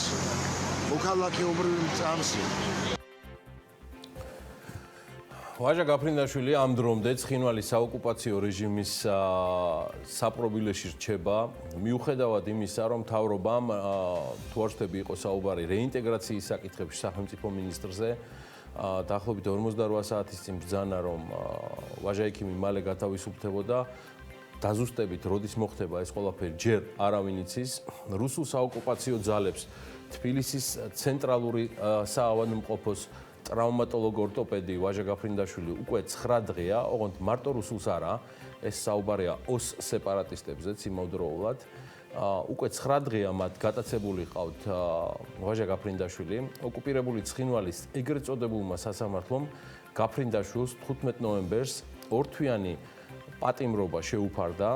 მოქალაქეობრივი წამსი. ვაჟა გაფრინდაშვილი ამ დრომდე ცხინვალის საოკუპაციო რეჟიმის საპრობილეში რჩება მიუხედავად იმისა რომ მთავრობამ თუ არ ვშთები იყო საუბარი რეინტეგრაციის საკითხებში სახელმწიფო მინისტრზე დაახლოებით 48 საათის წინ ბრძანა რომ ვაჟა ექიმი მალე გათავისუფლდებოდა დაზუსტებით როდის მოხდება ეს ყველაფერი ჯერ არავინ იცის რუსულ საოკუპაციო ძალებს თბილისის ცენტრალური საავადმყოფოს ტრავმატოლოგ ორტოპედი ვაჟა გაფრინდაშვილი უკვე 9 დღეა, ოღონდ მარტო რუსულს არა, ეს საუბარია ოს სეპარატისტებზეც იმავდროულად. უკვე 9 დღეა მათ გატაცებული ყავთ ვაჟა გაფრინდაშვილი, ოკუპირებული ცხინვალის ეგრეთ წოდებულმა სასამართლომ გაფრინდაშვილს 15 ნოემბერს ორთვიანი პატიმრობა შეუფარდა.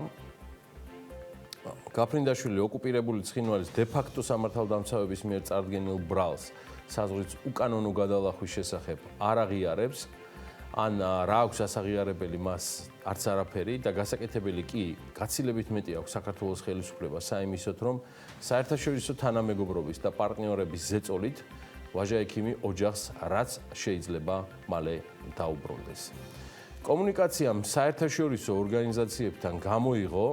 გაფრინდაშვილი ოკუპირებული ცხინვალის დე-ფაქტო სამართალდამცავების მიერ წარდგენილ ბრალს საზღვრით უკანონო გადალახვის შესახებ არ აღიარებს, ან რა აქვს ასაღიარებელი მას არც არაფერი და გასაკეთებელი კი გაცილებით მეტი აქვს საქართველოს ხელისუფლება საიმისოთ, რომ საერთაშორისო თანამეგობრობის და პარტნიორების ზეწოლით ვაჟა ექიმი ოჯახს რაც შეიძლება მალე დაუბრუნდეს. კომუნიკაციამ საერთაშორისო ორგანიზაციებთან გამოიღო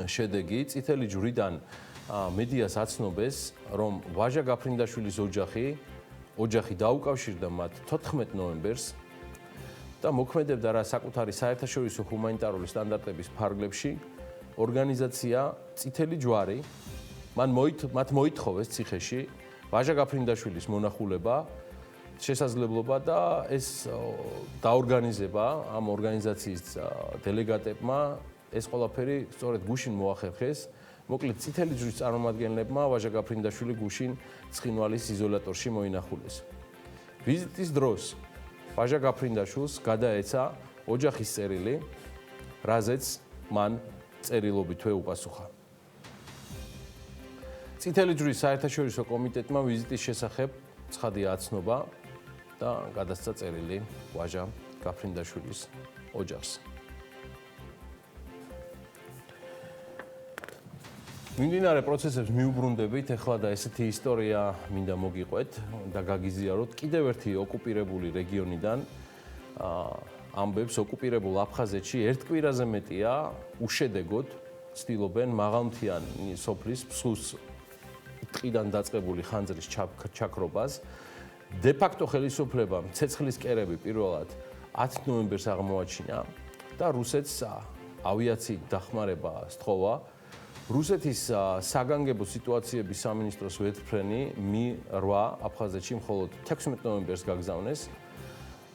შედეგი წითელი ჯვრიდან მედიას აცნობეს, რომ ვაჟა გაფრინდაშვილის ოჯახი დაუკავშირდა მათ 14 ნოემბერს და მოქმედებდა რა საკუთარი საერთაშორისო ჰუმანიტარული სტანდარტების ფარგლებში ორგანიზაცია წითელი ჯვარი მათ მოითხოვეს ციხეში ვაჟა გაფრინდაშვილის მონახულება შესაძლებლობა და ეს დაორგანიზება ამ ორგანიზაციის დელეგატებმა ეს ყველაფერი სწორედ გუშინ მოახერხეს. მოკლედ წითელი ჯვრის წარმომადგენლებმა ვაჟა გაფრინდაშვილი გუშინ ცხინვალის იზოლატორში მოინახულეს. ვიზიტის დროს ვაჟა გაფრინდაშვილს გადაეცა ოჯახის წერილი, რაზეც მან წერილობითვე უპასუხა. წითელი ჯვრის საერთაშორისო კომიტეტმა ვიზიტის შესახებ ცხადია აცნობა და გადასცა წერილი ვაჟა გაფრინდაშვილის ოჯახს. მიმდინარე პროცესებს მიუბრუნდებით, ეხლა და ესეთი ისტორია მინდა მოგიყვეთ და გაგიზიაროთ კიდევ ერთი ოკუპირებული რეგიონიდან ამბებს ოკუპირებულ აფხაზეთში ერთ კვირაზე მეტია უშედეგოდ ცდილობენ მაღალმთიანი სოფლის ფსუს ტყიდან დაწყებული ხანძრის ჩაქრობას. დე-ფაქტო ხელისუფლებამ ცეცხლის კერები პირველად 10 ნოემბერს აღმოაჩინა და რუსეთს ავიაციით დახმარება სთხოვა რუსეთის საგანგებო სიტუაციების სამინისტროს ვეთფრენი Mi-8 აფხაზეთში მხოლოდ 16 ნოემბერს გაგზავნეს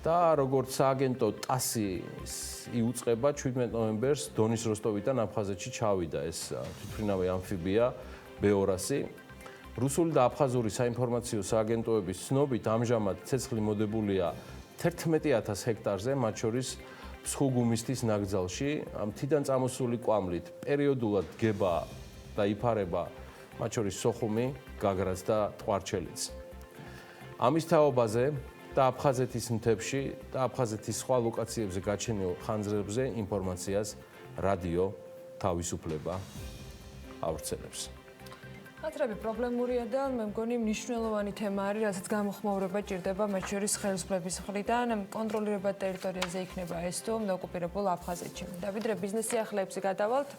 და როგორც სააგენტო TASS-ის იუწყება 17 ნოემბერს დონის როსტოვიდან აფხაზეთში ჩავიდა ეს თვითმფრინავი ამფიბია B200. რუსული და აფხაზური საინფორმაციო სააგენტოების ცნობით ამჟამად ცეცხლი მოდებულია 11000 ჰექტარზე, მათ შორის მსხუგუმისტის ნაკრძალში. მთიდან წამოსული კვამლით პერიოდულად დგება და იფარება მათ შორის სოხუმი, გაგრაც და ტყვარჩელიც. ამის თაობაზე და აფხაზეთის მთებში და აფხაზეთის სხვა ლოკაციებზე გაჩენილ ხანძრებზე ინფორმაციას რადიო თავისუფლება ავრცელებს. ხათრები პრობლემურია და მე მგონი მნიშვნელოვანი თემა არის, რასაც გამოხმაურება ჭირდება მათ შორის ხელისუფლების მხრიდან, კონტროლირება ტერიტორიაზე იქნება ეს თუ ოკუპირებულ აფხაზეთში. და ვიდრე ბიზნეს სიახლეებში გადავალთ,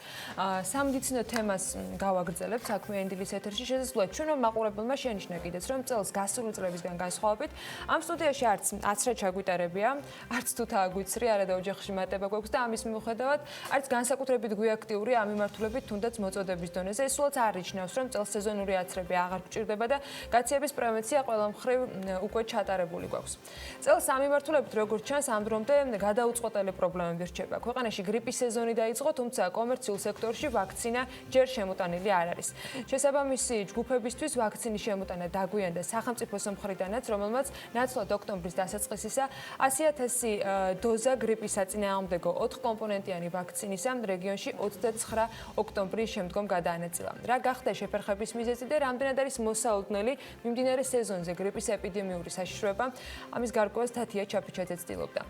სამედიცინო თემას გავაგრძელებთ საქმიანი დილის ეთერში. შესაძლოა ჩვენო მაყურებელმა შენიშნა კიდეც, რომ წელს გასული წლებისგან განსხვავებით, ამ სტუდიაში არც აცრა ჩაგვიტარებია, არც თუ თაგვიცრი, არა და ოჯახში მატება გვაქვს და ამის მიუხედავად, არც განსაკუთრებით გვიაქტიური ამ მიმართულებით თუნდაც მოწოდების დონეზე. ეს სულაც არ ნიშნავს, რომ წელს სეზონური აცრები აღარ გჭირდება და გაცეების პრევენცია ყველა მხრივ უკვე ჩატარებული გვაქვს. წელს ამ მიმართულებით როგორც ჩანს, ამ დრომდე გადაუწყვეტელი პრობლემები რჩება. ქვეყანაში გრიპის სეზონი დაიწყო, თუმცა კომერციულ სექტორში ვაქცინა ჯერ შემოტანილი არ არის. შესაბამისი ჯგუფებისთვის ვაქცინის შემოტანა დაგვიანდა სახელმწიფოს მხრიდანაც, რომელმაც ნაცვლად ოქტომბრის დასაწყისისა 100,000 დოზა გრიპის საწინააღმდეგო 4 კომპონენტიანი ვაქცინისა რეგიონში 29 ოქტომბრის შემდგომ გადაანაწილა. რა გახდა შეფერხების მიზეზი და რამდენად არის მოსაოდნელი მიმდინარე სეზონზე გრიპის ეპიდემიური საშიშროება, ამის გარკვევას თათია ჩაფიჩაძე ცდილობდა.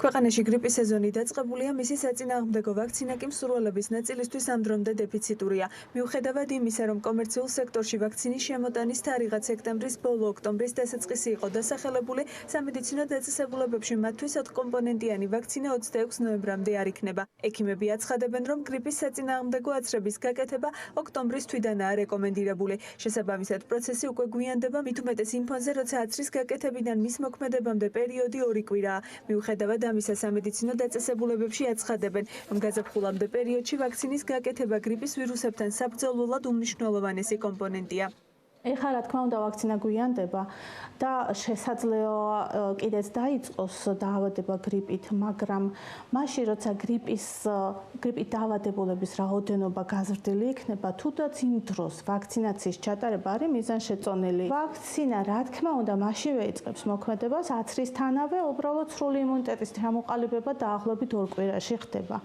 ქვეყანაში გრიპის სეზონი დაწყებულია, მისი საწინააღმდეგო ვაქცინა კი მსურველების ნაწილისთვის ამ დრომდე დეფიციტურია. მიუხედავად იმისა, რომ კომერციულ სექტორში ვაქცინის შემოტანის თარიღად სექტემბრის ბოლო ოქტომბრის დასაწყისი იყო დასახელებული, სამედიცინო დაწესებულებებში მათთვის 4 კომპონენტიანი ვაქცინა 26 ნოემბრამდე არ იქნება. ექიმები აცხადებენ, რომ გრიპის საწინააღმდეგო აცრების გაკეთება ოქტომბრის თვიდანაა რეკომენდირებული. შესაბამისად, პროცესი უკვე გვიანდება, მით უმეტეს იმ ფონზე, როცა აცრის გაკეთებიდან მის მოქმედებამდე პერიოდი 2 კვირაა. მიუხედავად ამისა, სამედიცინო დაწესებულებებში აცხადებენ, რომ გაზაფხულამდე პერიოდში ვაქცინის გაკეთება გრიპის ვირუსებთან საბრძოლველად უმნიშვნელოვანესი კომპონენტია. ეხლა რა თქმა უნდა ვაქცინა გვიანდება და შესაძლოა კიდეც დაიწყოს დაავადება გრიპით, მაგრამ მაშინ როცა გრიპით დაავადებულების რაოდენობა გაზრდილი იქნება, თუნდაც იმ დროს ვაქცინაციის ჩატარება არის მიზანშეწონილი. ვაქცინა რა თქმა უნდა მაშინვე იწყებს მოქმედებას, აცრისთანავე უბრალოდ სრული იმუნიტეტის ჩამოყალიბება დაახლოებით 2 კვირაში ხდება.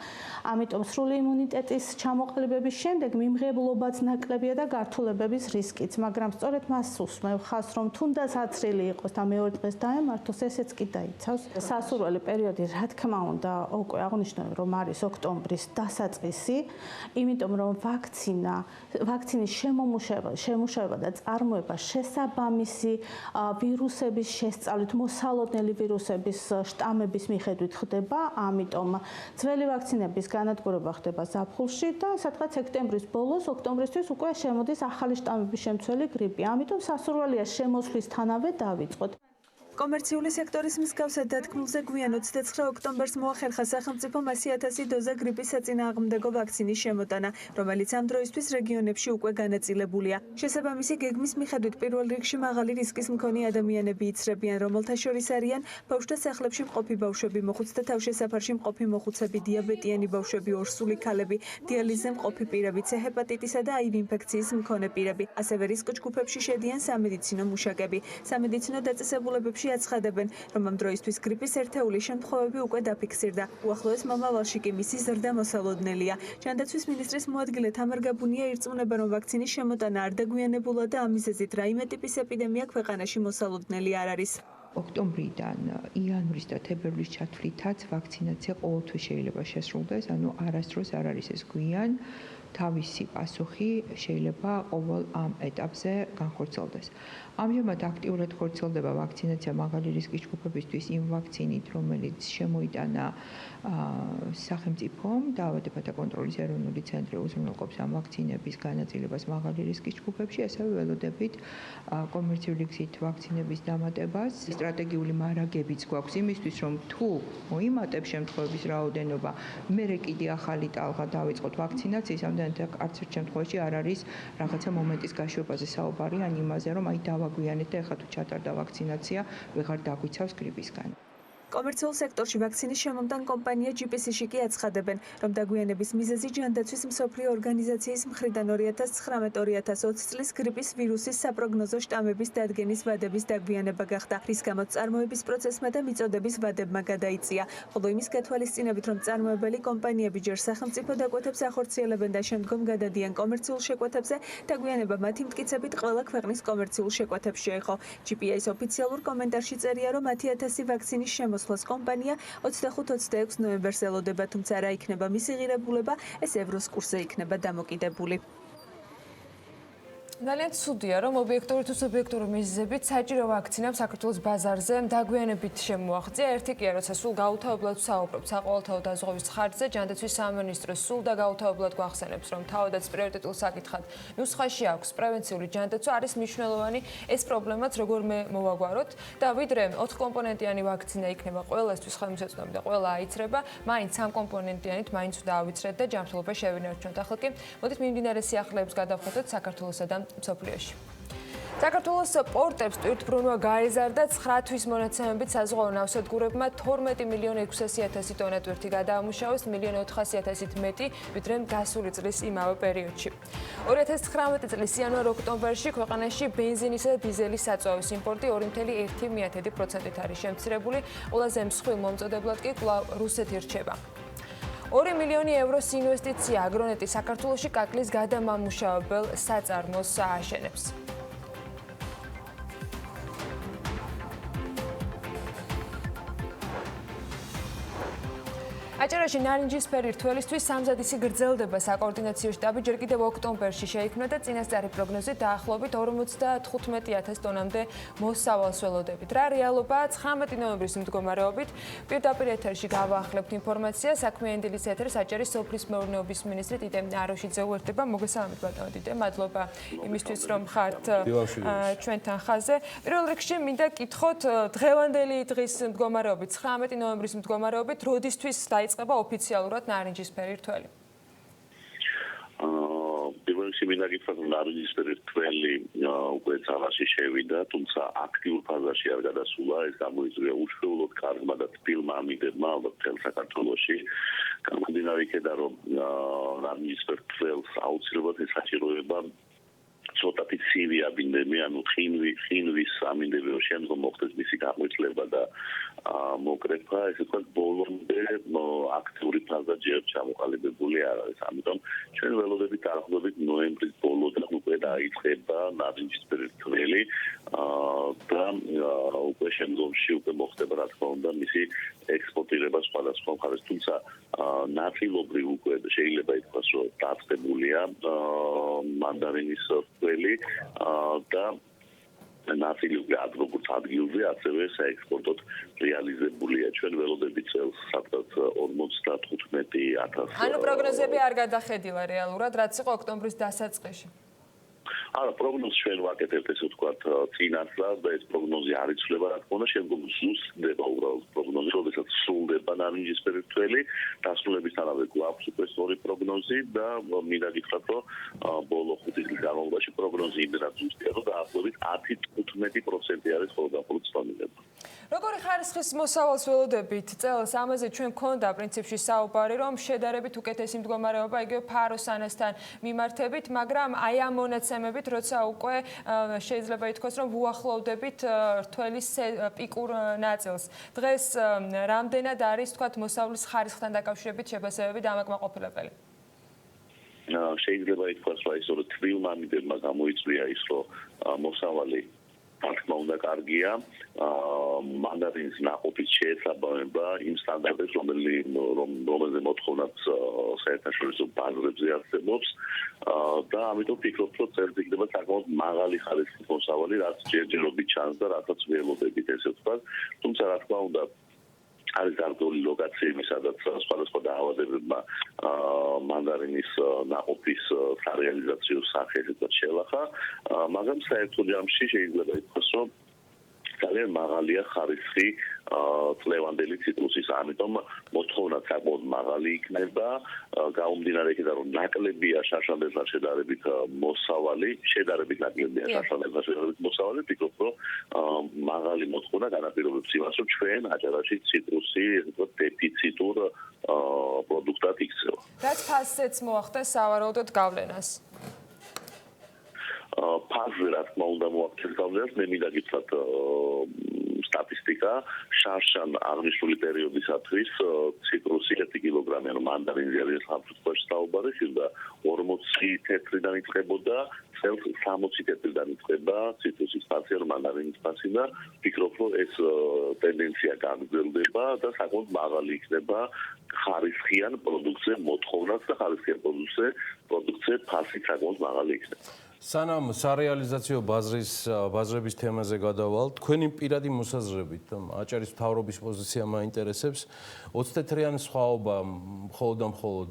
ამიტომ სრული იმუნიტეტის ჩამოყალიბების შემდეგ მიმღებლობაც ნაკლებია და გართულებების რისკიც, მაგრამ სწორედ მას უსმევ ხას, რომ თუნდაც აცრილი იყოს და მეორე დღეს დაემართოს, ესეც კი დაიცავს. სასურველი პერიოდი, რა თქმა უნდა, უკვე აღნიშნავ, რომ არის ოქტომბრის დასაწყისი, იმიტომ რომ ვაქცინის შემუშავება და წარმოება შესაბამისი ვირუსების შესწავლით, მოსალოდნელი ვირუსების შტამების მიხედვით ხდება, ამიტომ ძველი ვაქცინების განადგურება ხდება ზაფხულში და სადღაც სექტემბრის ბოლოს, ოქტომბრისთვის უკვე შემოდის ახალი შტამების შემცველი გრიპი. ამიტომ სასურველია შემოსვლისთანავე დავიწყოთ. კომერციული სექტორის მსგავსად დათქმულზე გვიან 29 ოქტომბერს მოახერხა სახელმწიფომ 100,000 დოზა გრიპის საწინააღმდეგო ვაქცინის შემოტანა, რომელიც ამ დროისთვის რეგიონებში უკვე განაწილებულია. შესაბამისი გეგმის მიხედვით პირველ რიგში მაღალი რისკის მქონე ადამიანები იცრებიან, რომელთა შორის არიან ბავშვთა სახლებში მყოფი ბავშვები, მოხუცთა თავშესაფარში მყოფი მოხუცები, დიაბეტიანი ბავშვები, ორსული ქალები, დიალიზზე მყოფი პირები, C ჰეპატიტისა და HIV ინფექციის მქონე პირები. ასევე რისკ ჯგუფებში შედიან სამედიცინო მუშაკები. სამედიცინო დაწესებულებებში აცხადებენ, რომ ამ დროისთვის გრიპის ერთეული შემთხვევები უკვე დაფიქსირდა. უახლოეს მომავალში კი მისი ზრდა მოსალოდნელია. ჯანდაცვის მინისტრის მოადგილე თამარ გაბუნია ირწმუნება, რომ ვაქცინის შემოტანა არ დაგვიანებულა და ამ მიზეზით რაიმე ტიპის ეპიდემია ქვეყანაში მოსალოდნელი არ არის. ოქტომბრიდან იანვრის და თებერვლის ჩათვლითაც ვაქცინაცია ყოველთვის შეიძლება შესრულდეს, ანუ არასდროს არ არის ეს გვიან თავისი პასუხი შეიძლება ყოველ ამ ეტაპზე განხორციელდეს. ამჟამად აქტიურად ხორციელდება ვაქცინაცია მაღალი რისკის ჯგუფებისთვის იმ ვაქცინით, რომელიც შემოიტანა სახელმწიფომ დაავადებათა კონტროლის ეროვნული ცენტრი უზრუნველყოფს ამ ვაქცინების განაწილებას მაღალი რისკის ჯგუფებში, ასევე ველოდებით კომერციული გზით ვაქცინების დამატებას. სტრატეგიული მარაგებიც გვაქვს იმისთვის, რომ თუ მოიმატებს შემთხვევების რაოდენობა, მერე კიდე ახალი ტალღა დავიწყოთ ვაქცინაციის, ამდენად არც ერთ შემთხვევაში არ არის რაღაცა მომენტის გაშვებაზე საუბარი, ან იმაზე, რომ აი დავაგვიანეთ და ეხლა თუ ჩატარდა ვაქცინაცია, ვეღარ დაგვიცავს გრიპისგან. კომერციულ სექტორში ვაქცინის შემომტან კომპანია GPC-ში კი აცხადებენ, რომ დაგვიანების მიზეზი ჯანდაცვის მსოფლიო ორგანიზაციის მხრიდან 2019-2020 წლის გრიპის ვირუსის საპროგნოზო შტამების დადგენის ვადების დაგვიანება გახდა, რის გამოც წარმოების პროცესმა და მიწოდების ვადებმა გადაიწია. ხოლო იმის გათვალისწინებით, რომ წარმოებელი კომპანიები ჯერ სახელმწიფო დაკვეთებს ახორციელებენ და შემდგომ გადადიან კომერციულ შეკვეთებზე, დაგვიანება მათი მტკიცებით ყველა ქვეყნის კომერციულ შეკვეთებს შეეხო. GPI-ის ოფიციალურ კომენტარში წერია, რომ 10,000 ვაქცინის შემოსვლას კომპანია 25-26 ნოემბერს ელოდება, თუმცა რა იქნება მისი ღირებულება, ეს ევროს კურსზე იქნება დამოკიდებული. ძალიან ცუდია, რომ ობიექტური თუ სუბიექტური მიზეზებით საჭირო ვაქცინა საქართველოს ბაზარზე დაგვიანებით შემოაღწია. ერთი კი როცა სულ გაუთავებლად ვსაუბრობთ საყოველთაო დაზღვევის ხარჯზე, ჯანდაცვის სამინისტრო სულ და გაუთავებლად გვახსენებს, რომ თავადაც პრიორიტეტულ საკითხად ნუსხაში აქვს პრევენციული ჯანდაცვა, არის მნიშვნელოვანი ეს პრობლემაც როგორმე მოვაგვაროთ და ვიდრე 4 კომპონენტიანი ვაქცინა იქნება ყველასთვის ხელმისაწვდომი და ყველა აიცრება, მაინც 3 კომპონენტიანით მაინც უნდა ავიცრეთ და ჯანმრთელობა შევინარჩუნოთ. ახლა კი მოდით მიმდინარე სიახლეებს გადავხატოთ საქართველოსა და მსოფლიოში. საქართველოს პორტებს ტვირთბრუნვა გაეზარდა 9 თვის მონაცემებით საზღვაო ნავსადგურებმა 12,600,000 ტონა ტვირთი გადაამუშავეს, 1,400,000-ით მეტი, ვიდრე გასული წლის იმავე პერიოდში. 2019 წლის იანვარ-ოქტომბერში ქვეყანაში ბენზინისა და დიზელის საწვავის იმპორტი 2,1% არის შემცირებული, ყველაზე მსხვილ მომწოდებლად კი კვლავ რუსეთი რჩება. 2 მილიონი ევროს ინვესტიცია აგრონეტი საქართველოში კაკლის გადამამუშავებელ საწარმოს ააშენებს. აჭარაში ნარინჯისფერი რთველისთვის სამზადისი გრძელდება. საკოორდინაციო შტაბი ჯერ კიდევ ოქტომბერში შეიქმნა და წინასწარი პროგნოზით დაახლოებით 55,000 ტონამდე მოსავალს ველოდებით. რა რეალობაა 19 ნოემბრის მდგომარეობით? პირდაპირ ეთერში გავაახლებთ ინფორმაციას. საქმიანი დილის ეთერს აჭარის სოფლის მეურნეობის მინისტრი ტიტე აროშიძე უერთდება. მოგესალმებით ბატონო ტიტე, მადლობა იმისთვის რომ ხართ ჩვენთან ხაზზე. პირველ რიგში მინდა გკითხოთ დღევანდელი დღის მდგომარეობით, 19 ნოემბრის მდგომარეობით, როდისთვის დაიწყება ოფიციალურად ნარინჯისფერი რთველი? პირველ რიგში მინდა გითხრათ, რომ ნარინჯისფერი რთველი უკვე ძალაში შევიდა, თუმცა აქტიურ ფაზაში არ გადასულა. ეს გამოიწვია უშუალოდ კარგმა და თბილმა ამინდებმა ალბათ მთელ საქართველოში. გამომდინარე იქედან, რომ ნარინჯისფერ რთველს აუცილებლად ესაჭიროება ცოტათი ცივი ამინდები, ანუ ხინვის ამინდები, რომ შემდგომ მოხდეს მისი გამოიწლება და მოკრეფა, ესე ვთქვათ, ბოლომდე აქტიური ფაზა ჯერ ჩამოყალიბებული არ არის. ამიტომ ჩვენ ველოდებით დაახლოებით ნოემბრის ბოლოდან უკვე დაიწყება ნარინჯისფერი რთველი და უკვე შემდგომში უკვე მოხდება, რა თქმა უნდა, მისი ექსპორტირება სხვადასხვა მხარეს. თუმცა ნაწილობრივ უკვე შეიძლება ითქვას, რომ დაწყებულია მანდარინის რთველი და ნაწილი უკვე როგორც ადგილზე, ასევე საექსპორტოდ რეალიზებულია. ჩვენ ველოდებით წელს სადღაც 55,000. ანუ პროგნოზები არ გადახედილა რეალურად, რაც იყო ოქტომბრის დასაწყისში. არა, პროგნოზს ჩვენ ვაკეთებთ, ესე ვთქვათ, წინასწარ და ეს პროგნოზი არ იცვლება, რა თქმა უნდა, შემდგომ სუსტდება უბრალოდ პროგნოზი, როდესაც სრულდება ნარინჯისფერი რთველი, დასრულებისთანავე გვაქვს უკვე სწორი პროგნოზი და მინდა გითხრათ, რომ ბოლო 5 წლის განმავლობაში პროგნოზი იმდენად ზუსტია, რომ დაახლოებით 10-15% არის ხოლმე ცვლილება. როგორი ხარისხის მოსავალს ველოდებით წელს? ამაზე ჩვენ გქონდა პრინციპში საუბარი, რომ შედარებით უკეთესი მდგომარეობა იგივე ფაროსანასთან მიმართებით, მაგრამ აი ამ მონაცემებით, როცა უკვე შეიძლება ითქვას, რომ უახლოვდებით რთველის პიკურ ნაწილს. დღეს რამდენად არის თქვათ მოსავლის ხარისხთან დაკავშირებით შეფასებები დამაკმაყოფილებელი? შეიძლება ითქვას, რომ ის ორი თბილმა ამინდებმა გამოიწვია ის, რომ მოსავალი რა თქმა უნდა კარგია მანდარინის ნაყოფის შეესაბამება იმ სტანდარტებს, რომელზე მოთხოვნაც საერთაშორისო ბაზრებზე არსებობს და ამიტომ ვფიქრობ, რომ წერტი იქნება საკმაოდ მაღალი ხარისხის მოსავალი, რაც ჯერჯერობით ჩანს და რასაც ველოდებით ესე ვთქვათ. თუმცა რა თქმა უნდა არის გარკვეული ლოკაციები, სადაც სხვადასხვა დაავადებებმა მანდარინის ნაყოფის სარეალიზაციო სახე შეელახა, მაგრამ საერთო ჯამში შეიძლება ითქვას, რომ ძალიან მაღალია ხარისხი წლევანდელი ციტრუსის, ამიტომ მოთხოვნა საკმაოდ მაღალი იქნება, გამომდინარე იქიდან, რომ ნაკლებია შარშამბელთან შედარებით მოსავალი, ვფიქრობ, რომ მაღალი მოთხოვნა განაპირობებს იმას, რომ ჩვენ აჭარაში ციტრუსი დეფიციტურ პროდუქტად იქცევა. რაც ფასზეც მოახდენს სავარაუდოდ გავლენას. ფასზე რა თქმა უნდა მოახდენს გავლენას, მე მინდა გითხრათ სტატისტიკა, შარშან აღნიშნული პერიოდისათვის ციტრუსი 1 კილოგრამი, ანუ მანდარინზე არის საფრთხეში საუბარი, შეიძლება 40 თეთრიდან იწყებოდა, წელს 60 თეთრიდან იწყება ციტრუსის ფასი, ანუ მანდარინის ფასი და ვფიქრობ, რომ ეს ტენდენცია გაგრძელდება და საკმაოდ მაღალი იქნება ხარისხიან პროდუქტზე მოთხოვნაც და ხარისხიან პროდუქტზე ფასი საკმაოდ მაღალი იქნება. სანამ სარეალიზაციო ბაზრების თემაზე გადავალთ, თქვენი პირადი მოსაზრებით, აჭარის მთავრობის პოზიცია მაინტერესებს. 20 თეთრიანი სხვაობა მხოლოდ და მხოლოდ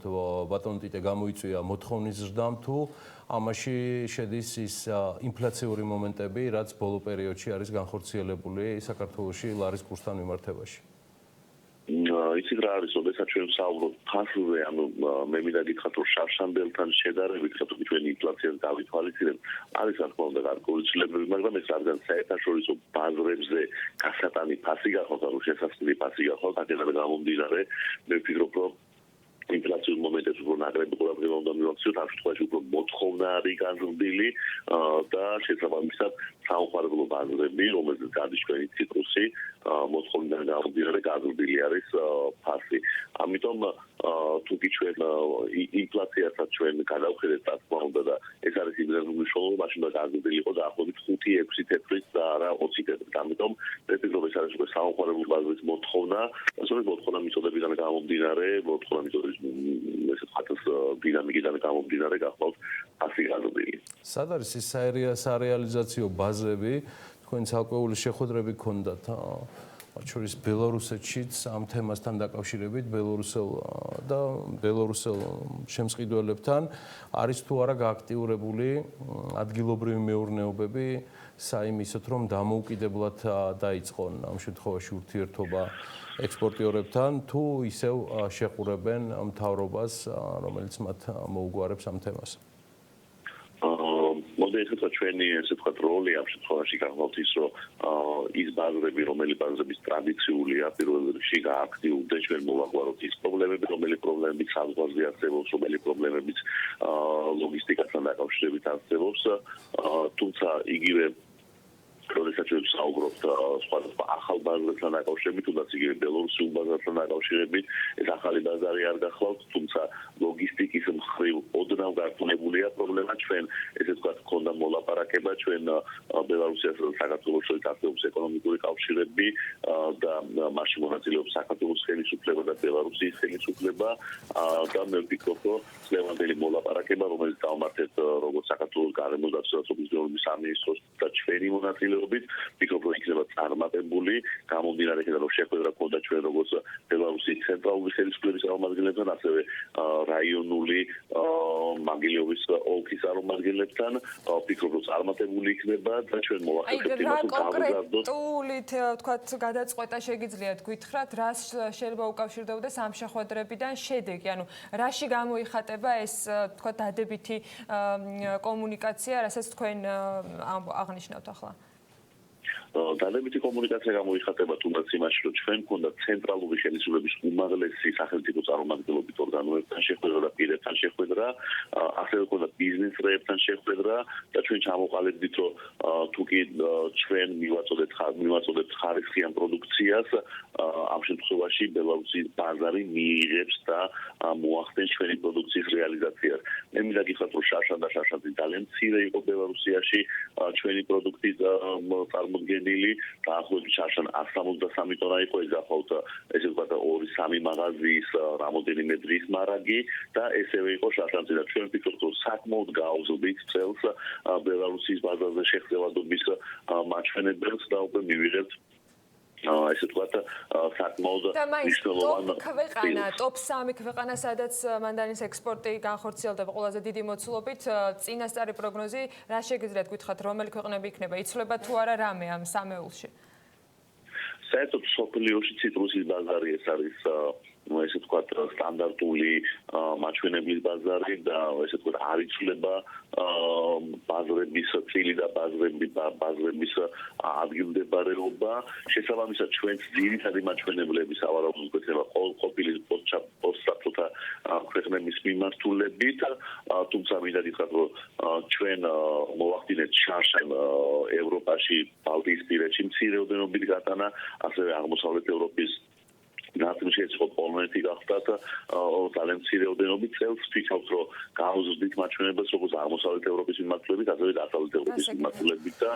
ბატონ ტიტე გამოიწვია მოთხოვნის ზრდამ თუ ამაში შედის ის ინფლაციური მომენტები, რაც ბოლო პერიოდში არის განხორციელებული საქართველოში ლარის კურსთან მიმართებაში. იცით რა არის, როდესაც ჩვენ ვსაუბრობ ფასზე, ანუ მე მინდა გითხრათ, რომ შარშამბელთან შედარებით, რადგან ჩვენ ინფლაციას გავითვალისწინებთ, არის რა თქმა უნდა გარკვეული ცვლილებები, მაგრამ ეს რადგან საერთაშორისო ბაზრებზე გასატანი ფასი გახავთ, ანუ შესაძლებელი ფასი გახავთ, აქედან გამომდინარე, მე ვფიქრობ, რომ ინფლაციურ მომენტებში უფრო ნაკლები ყურადღება უნდა მივაქციოთ, ამ შემთხვევაში უფრო მოთხოვნა არის გაზრდილი და შესაბამისად საუხარებლო ბაზრები, რომელზეც გადის ჩვენი ციტრუსი, მოთხოვნიდან გამომდინარე გაზრდილი არის ფასი. ამიტომ თუკი ჩვენ ინფლაციასაც ჩვენ გადავხედეთ, რა თქმა უნდა და ეს არის იმდენად მნიშვნელოვანი, მაშინ უნდა გაზრდილი იყოს დაახლოებით 5-6 თეთრით და არა 20 თეთრით. ამიტომ მე ვფიქრობ, ეს არის უკვე საუხარებლო ბაზრის მოთხოვნა, ასევე მოთხოვნა მიწოდებიდან გამომდინარე, მოთხოვნა მიწოდების ესე ვთქვათ დინამიკიდან გამომდინარე გახლავთ ფასი გაზრდილი. სად არის ეს სარეალიზაციო ბაზრები? თქვენ ცალკეული შეხვედრები გქონდათ მათ შორის ბელორუსეთშიც ამ თემასთან დაკავშირებით ბელორუსელ შემსყიდველებთან არის თუ არა გააქტიურებული ადგილობრივი მეურნეობები საიმისოთ რომ დამოუკიდებლად დაიწყონ ამ შემთხვევაში ურთიერთობა ექსპორტიორებთან თუ ისევ შეყურებენ მთავრობას რომელიც მათ მოუგვარებს ამ თემას. მოდესა ჩვენი ესე ვთქვათ როლი ამ შემთხვევაში გახავთ ის რომ ის ბაზრები რომელი ბაზრების ტრადიციულია პირველ რიგში გააქტიურდეს ჩვენ მოვაგვაროთ ის პრობლემები რომელი პრობლემებიც საზღვარზე არსებობს რომელი პრობლემებიც ლოგისტიკასთან დაკავშირებით არსებობს თუმცა იგივე როდესაც ჩვენ საუბრობთ სხვადასხვა ახალ ბაზრებთან დაკავშირებით, თუნდაც იგივე ბელორუსულ ბაზართან დაკავშირებით, ეს ახალი ბაზარი არ გახლავთ, თუმცა ლოგისტიკის მხრივ ოდნავ გართულებულია პრობლემა ჩვენ, ესე ვთქვათ, ქონდა მოლაპარაკება ჩვენ ბელორუსიასა და საქართველოს შორის არსებობს ეკონომიკური კავშირები და მასში მონაწილეობს საქართველოს ხელისუფლება და ბელორუსიის ხელისუფლება და მე ვფიქრობ, რომ წლევანდელი მოლაპარაკება, რომელიც დავმართეთ როგორც საქართველოს გარემოს და სოციალურ სამინისტროს და ჩვენი მონაწილეობით ვფიქრობ, რომ იქნება წარმატებული, გამომდინარე იქიდან, რომ შეხვედრა ჰქონდა ჩვენ როგორც ბელორუსის ცენტრალური ხელისუფლების წარმომადგენლებთან, ასევე რაიონული მაგილიოვის ოლქის წარმომადგენლებთან, ვფიქრობ, რომ წარმატებული იქნება და ჩვენ მოვახერხებთ იმას, რომ გავზარდოთ. ტულით, თქვათ, გადაწყვეტა შეგიძლიათ გითხრათ, რას შეიძლება უკავშირდებოდეს ამ შეხვედრებიდან შედეგი, ანუ რაში გამოიხატება ეს, თქვათ, დადებითი კომუნიკაცია, რასაც თქვენ აღნიშნავთ ახლა? დადებითი კომუნიკაცია გამოიხატება თუნდაც იმაში, რომ ჩვენ გვქონდა ცენტრალური ხელისუფლების უმაღლესი სახელმწიფო წარმომადგენლობით ორგანოებთან შეხვედრა და პირებთან შეხვედრა, ასევე გვქონდა ბიზნეს რეებთან შეხვედრა და ჩვენ ჩამოყალიბდით, რომ თუკი ჩვენ მივაწოდებთ ხარისხიან პროდუქციას, ამ შემთხვევაში ბელორუსის ბაზარი მიიღებს და მოახდენს ჩვენი პროდუქციის რეალიზაციას. მე მინდა გითხრათ, რომ შარშან ძალიან მცირე იყო ბელორუსიაში ჩვენი პროდუქტის წარმოდგენა წარდგენილი, დაახლოებით შარშან 173 ტონა იყო, ეს გახავთ ესე ვთქვათ 2-3 მაღაზიის რამოდენიმე დღის მარაგი და ესევე იყო შარშანზე და ჩვენ ვფიქრობთ, რომ საკმაოდ გაავზრდით წელს ბელარუსის ბაზარზე შეღწევადობის მაჩვენებელს და უკვე მივიღებთ ესე ვთქვათ საკმაოდ მნიშვნელოვანი ქვეყანა, ტოპ 3 ქვეყანა, სადაც მანდარის ექსპორტი განხორციელდება ყველაზე დიდი მოცულობით, წინასწარი პროგნოზი, რა შეგიძლიათ გითხრათ, რომელი ქვეყნები იქნება, იცვლება თუ არა რამე ამ სამეულში? საერთოდ სოფლიოში ციტრუსის ბაზარი ეს არის ესე ვთქვათ სტანდარტული მაჩვენებლის ბაზარი და ესე ვთქვათ არ იცვლება ბაზრების წილი და ბაზრების ადგილმდებარეობა. შესაბამისად ჩვენს ძირითადი მაჩვენებლები სავარაუდოდ გვექნება ყოფილი პოსტსტრატუთა ქვეყნების მიმართულებით, თუმცა მინდა გითხრათ, რომ ჩვენ მოვახდინეთ შარშან ევროპაში, ბალტიისპირეთში მცირე ოდენობით გატანა, ასევე აღმოსავლეთ ევროპის ნაწილში იყო პოლონეთი გახდათ ძალიან მცირე ოდენობით წელს ვფიქრობთ, რომ გაავზრდით მაჩვენებელს როგორც აღმოსავლეთ ევროპის მიმართულებით, ასევე დასავლეთ ევროპის მიმართულებით და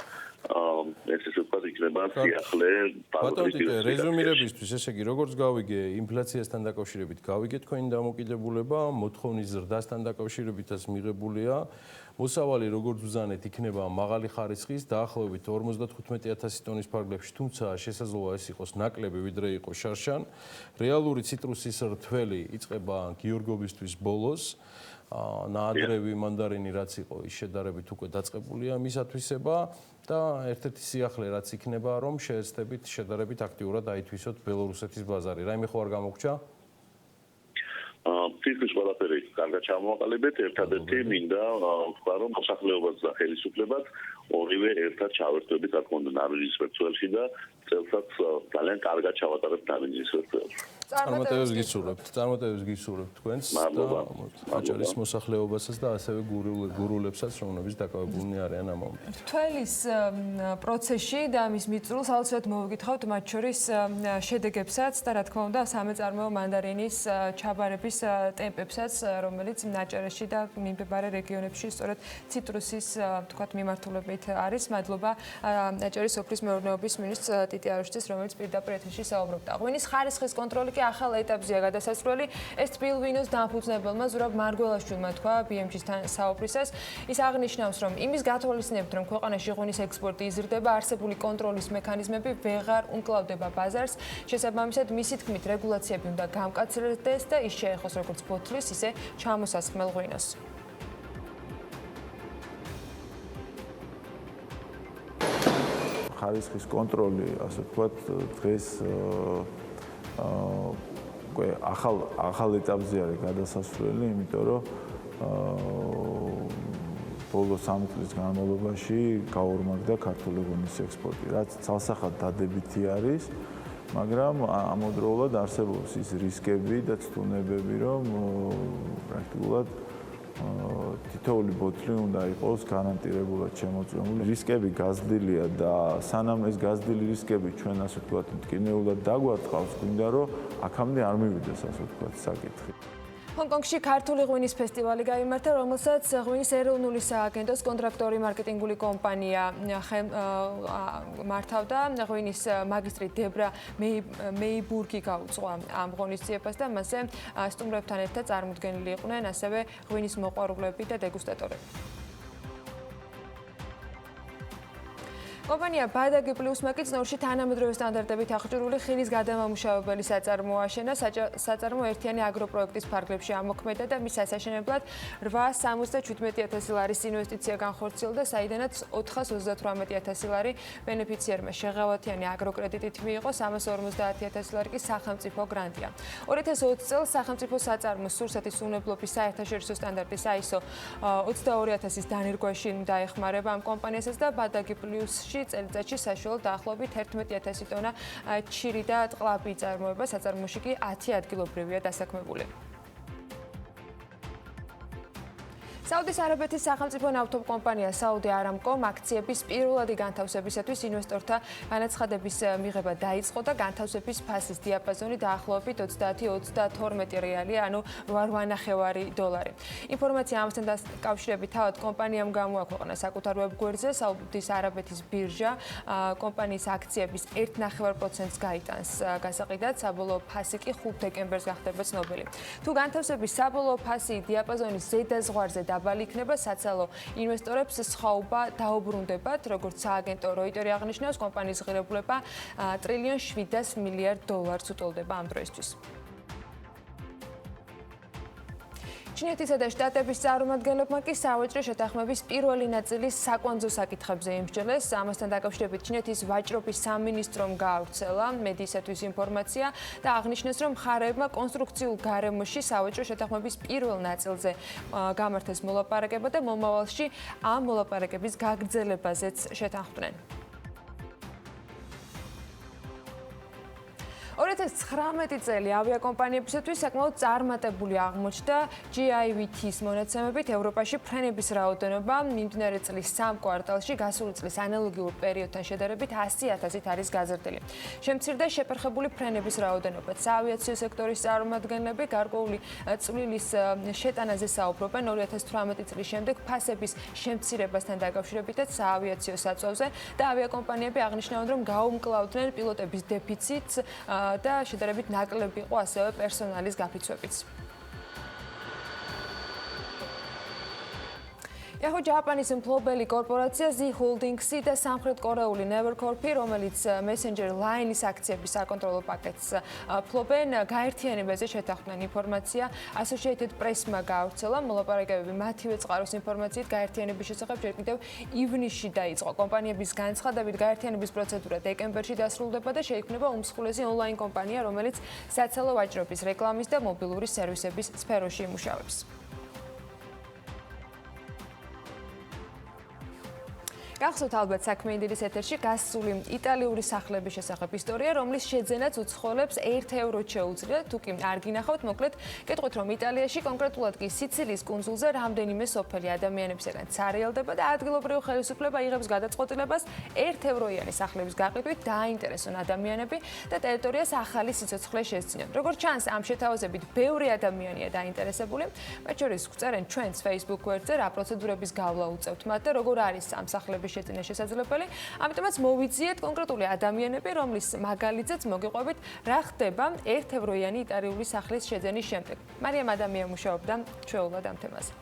ეს ესე ვთქვათ იქნება სიახლე ბატონო რეზუმირებისთვის, ესე იგი, როგორც გავიგე, ინფლაციასთან დაკავშირებით გავიგე თქვენი დამოკიდებულება, მოთხოვნის ზრდასთან დაკავშირებითაც მიღებულია. მოსავალი როგორც ვზანეთ იქნება მაღალი ხარისხის დაახლოებით 55,000 ტონის ფარგლებში, თუმცა შესაძლოა ეს იყოს ნაკლები ვიდრე იყო შარშან. რეალური ციტრუსის რთველი იწყება გიორგობისთვის ბოლოს. ნაადრევი მანდარინი რაც იყო, ის შედარებით უკვე დაწყებულია მის ათვისება და ერთ-ერთი სიახლე რაც იქნება, რომ შეეცდებით შედარებით აქტიურად აითვისოთ ბელორუსეთის ბაზარი. რაიმე ხო არ გამოგჩა? ფიქრის ყველაფერი კარგად ჩამოვაყალიბეთ, ერთადერთი მინდა ვთქვა, რომ მოსახლეობაც და ხელისუფლებაც ორივე ერთად ჩავერთვებით, რა თქმა უნდა, ნაბიჯის ვერცხელში და წელსაც ძალიან კარგად ჩავატარებთ ნაბიჯის ვერცხელში. წარმატებებს გისურვებთ თქვენს და აჭარის მოსახლეობასაც და ასევე გურულებსაც, რომლებიც დაკავებულნი არიან ამ მომენტში. თვალის პროცესში და მის მიწურულს აუცილებლად მოვიკითხავთ მათ შორის შედეგებსაც და რა თქმა უნდა სამეწარმოო მანდარინის ჩაბარების ტემპებსაც, რომელიც აჭარაში და მიმდებარე რეგიონებში სწორედ ციტრუსის თქვათ მიმართულებით არის. მადლობა აჭარის სოფლის მეურნეობის მინისტრ ტიტი არუშტის, რომელიც პირდაპირ ეთერში საუბრობდა. ღვინის ხარისხის კონტროლი კი ახალ ეტაპზეა გადასასვლელი. ეს თბილვინოს დამფუძნებელმა ზურაბ მარგველაშვილმა თქვა BMG-თან საუბრისას. ის აღნიშნავს, რომ იმის გათვალისწინებით, რომ ქვეყანაში ღვინის ექსპორტი იზრდება, არსებული კონტროლის მექანიზმები ვეღარ უმკლავდება ბაზარს. შესაბამისად, მისი თქმით, რეგულაციები უნდა გამკაცრდეს და ის შეეხოს როგორც ბოთლის, ისე ჩამოსასხმელ ღვინოს. ხარისხის კონტროლი, ასე ვთქვათ, დღეს ახალ ეტაპზე არის გადასასვლელი, იმიტომ რომ ბოლო 3 წლის განმავლობაში გაორმაგდა ქართული ღვინის ექსპორტი, რაც ცალსახად დადებითი არის, მაგრამ ამავდროულად არსებობს ის რისკები და ცდუნებები, რომ პრაქტიკულად თითოეული ბოთლი უნდა იყოს გარანტირებულად შემოწმებული. რისკები გაზრდილია და სანამ ეს გაზრდილი რისკები ჩვენ ასე ვთქვათ მტკივნეულად დაგვარტყავს, გვინდა რომ აქამდე არ მივიდეს ასე ვთქვათ საკითხი. ჰონკონგში ქართული ღვინის ფესტივალი გაიმართა, რომელსაც ღვინის ეროვნული სააგენტოს კონტრაქტორი მარკეტინგული კომპანია მართავდა. ღვინის მაგისტრი დებრა მეიბურგი გაუძღვა ამ ღონისძიებას და მასზე სტუმრებთან ერთად წარმოდგენილი იყვნენ ასევე ღვინის მოყვარულები და დეგუსტატორები. კომპანია ბადაგი პლუსმა კი წნორში თანამედროვე სტანდარტებით აღჭურვილი ხილის გადამამუშავებელი საწარმოო აშენა. საწარმოო ერთიანი აგროპროექტის ფარგლებში ამოქმედა და მის ასაშენებლად 877,000 ლარის ინვესტიცია განხორციელდა, საიდანაც 438,000 ლარი ბენეფიციერმა შეღავათიანი აგროკრედიტით მიიღო, 350,000 ლარი კი სახელმწიფო გრანტია. 2020 წელს სახელმწიფო საწარმოს სურსათის უნებლობის საერთაშორისო სტანდარტის ISO 22000-ის დანერგვაში დაეხმარება ამ კომპანიასაც და ბადაგი პლუსში წელიწადში საშუალოდ დაახლოებით 11,000 ტონა ჩირი და ტყლაპი იწარმოება, საწარმოში კი 10 ადგილობრივია დასაქმებული. საუდის არაბეთის სახელმწიფო ნავთობ კომპანია საუდი არამკომ აქციების პირველადი განთავსებისათვის ინვესტორთა განაცხადების მიღება დაიწყო და განთავსების ფასის დიაპაზონი დაახლოებით 30-32 რეალია, ანუ $8.5. ინფორმაცია ამასთან დაკავშირებით თავად კომპანიამ გამოაქვეყნა საკუთარ ვებგვერდზე. საუდის არაბეთის ბირჟა კომპანიის აქციების 1.5%-ს გაიტანს გასაყიდად, საბოლოო ფასი კი 5 დეკემბერს გახდება ცნობილი. თუ განთავსების საბოლოო ფასი დიაპაზონის ზედა ზღვარზე დაბალი იქნება, საცალო ინვესტორებს სხვაობა დაუბრუნდებათ, როგორც სააგენტო როიტერი აღნიშნავს, კომპანიის ღირებულება $1.7 მილიარდ უტოლდება ამ დროისთვის. ჩინეთისა და შტატების წარმომადგენლებმა კი სავაჭრო შეთანხმების პირველი ნაწილის საკონძო საკითხებზე იმსჯელეს. ამასთან დაკავშირებით ჩინეთის ვაჭრობის სამინისტრომ გაავრცელა მედიისათვის ინფორმაცია და აღნიშნეს, რომ მხარეებმა კონსტრუქციულ გარემოში სავაჭრო შეთანხმების პირველ ნაწილზე გამართეს მოლაპარაკება და მომავალში ამ მოლაპარაკების გაგრძელებაზეც შეთანხმდნენ. 2019 წელი ავიაკომპანიებისათვის საკმაოდ წარმატებული აღმოჩნდა GIVT-ის მონაცემებით. ევროპაში ფრენების რაოდენობა მიმდინარე წლის 3 კვარტალში გასული წლის ანალოგიურ პერიოდთან შედარებით 100,000-ით არის გაზრდილი. შემცირდა შეფერხებული ფრენების რაოდენობაც. საავიაციო სექტორის წარმომადგენლები გარკვეული წვლილის შეტანაზე საუბრობენ 2018 წლის შემდეგ ფასების შემცირებასთან დაკავშირებითაც საავიაციო საწვავზე და ავიაკომპანიები აღნიშნავენ, რომ გაუმკლავდნენ პილოტების დეფიციტს და შედარებით ნაკლები იყო ასევე პერსონალის გაფიცვებიც. Yahoo Japanis მფლობელი კორპორაცია Z Holdings და სამხრეთ კორეული Nevercorp, რომელიც Messenger Line-ის აქციების საკონტროლო პაკეტს ფლობენ, გაერთიანებაზე შეთანხმდნენ. ინფორმაცია Associated Press-მა გაავრცელა. მოლაპარაკებები მათივე წყაროს ინფორმაციით გაერთიანების შესახებ ჯერ კიდევ ივნისში დაიწყო. კომპანიების განცხადებით გაერთიანების პროცედურა დეკემბერში დასრულდება და შეიქმნება უმსხვილესი ონლაინ კომპანია, რომელიც საცალო ვაჭრობის, რეკლამის და მობილური სერვისების სფეროში იმუშავებს. გახსოვთ ალბათ საქმე ინდირის ეთერში გასული იტალიური სახლების შესახებ ისტორია, რომლის შეძენაც უცხოელებს €1 შეუძლიათ. თუ კი არ გინახავთ, მოკლედ კეთყვით, რომ იტალიაში, კონკრეტულად კი სიცილიის კუნძულზე რამდენიმე სოფელი ადამიანებისგან ცარიელდება და ადგილობრივი ხელისუფლება იღებს გადაწყვეტილებას €1-იანი სახლების გაყიდვით დააინტერესონ ადამიანები და ტერიტორიას ახალი სიცოცხლე შესძინონ. როგორც ჩანს, ამ შეთავაზებით ბევრი ადამიანია დაინტერესებული. მათ შორის გვწერენ ჩვენს Facebook გვერდზე, რა პროცედურების გავლა უწევთ მათ და როგორ არის ამ სახლების შეძენა შესაძლებელი. ამიტომაც მოვიძიეთ კონკრეტული ადამიანები, რომლის მაგალითზეც მოგიყვებით, რა ხდება €1-იანი იტალიური სახლის შეძენის შემდეგ. მარიამ ადამია მუშაობდა ჩვეულად ამ თემაზე.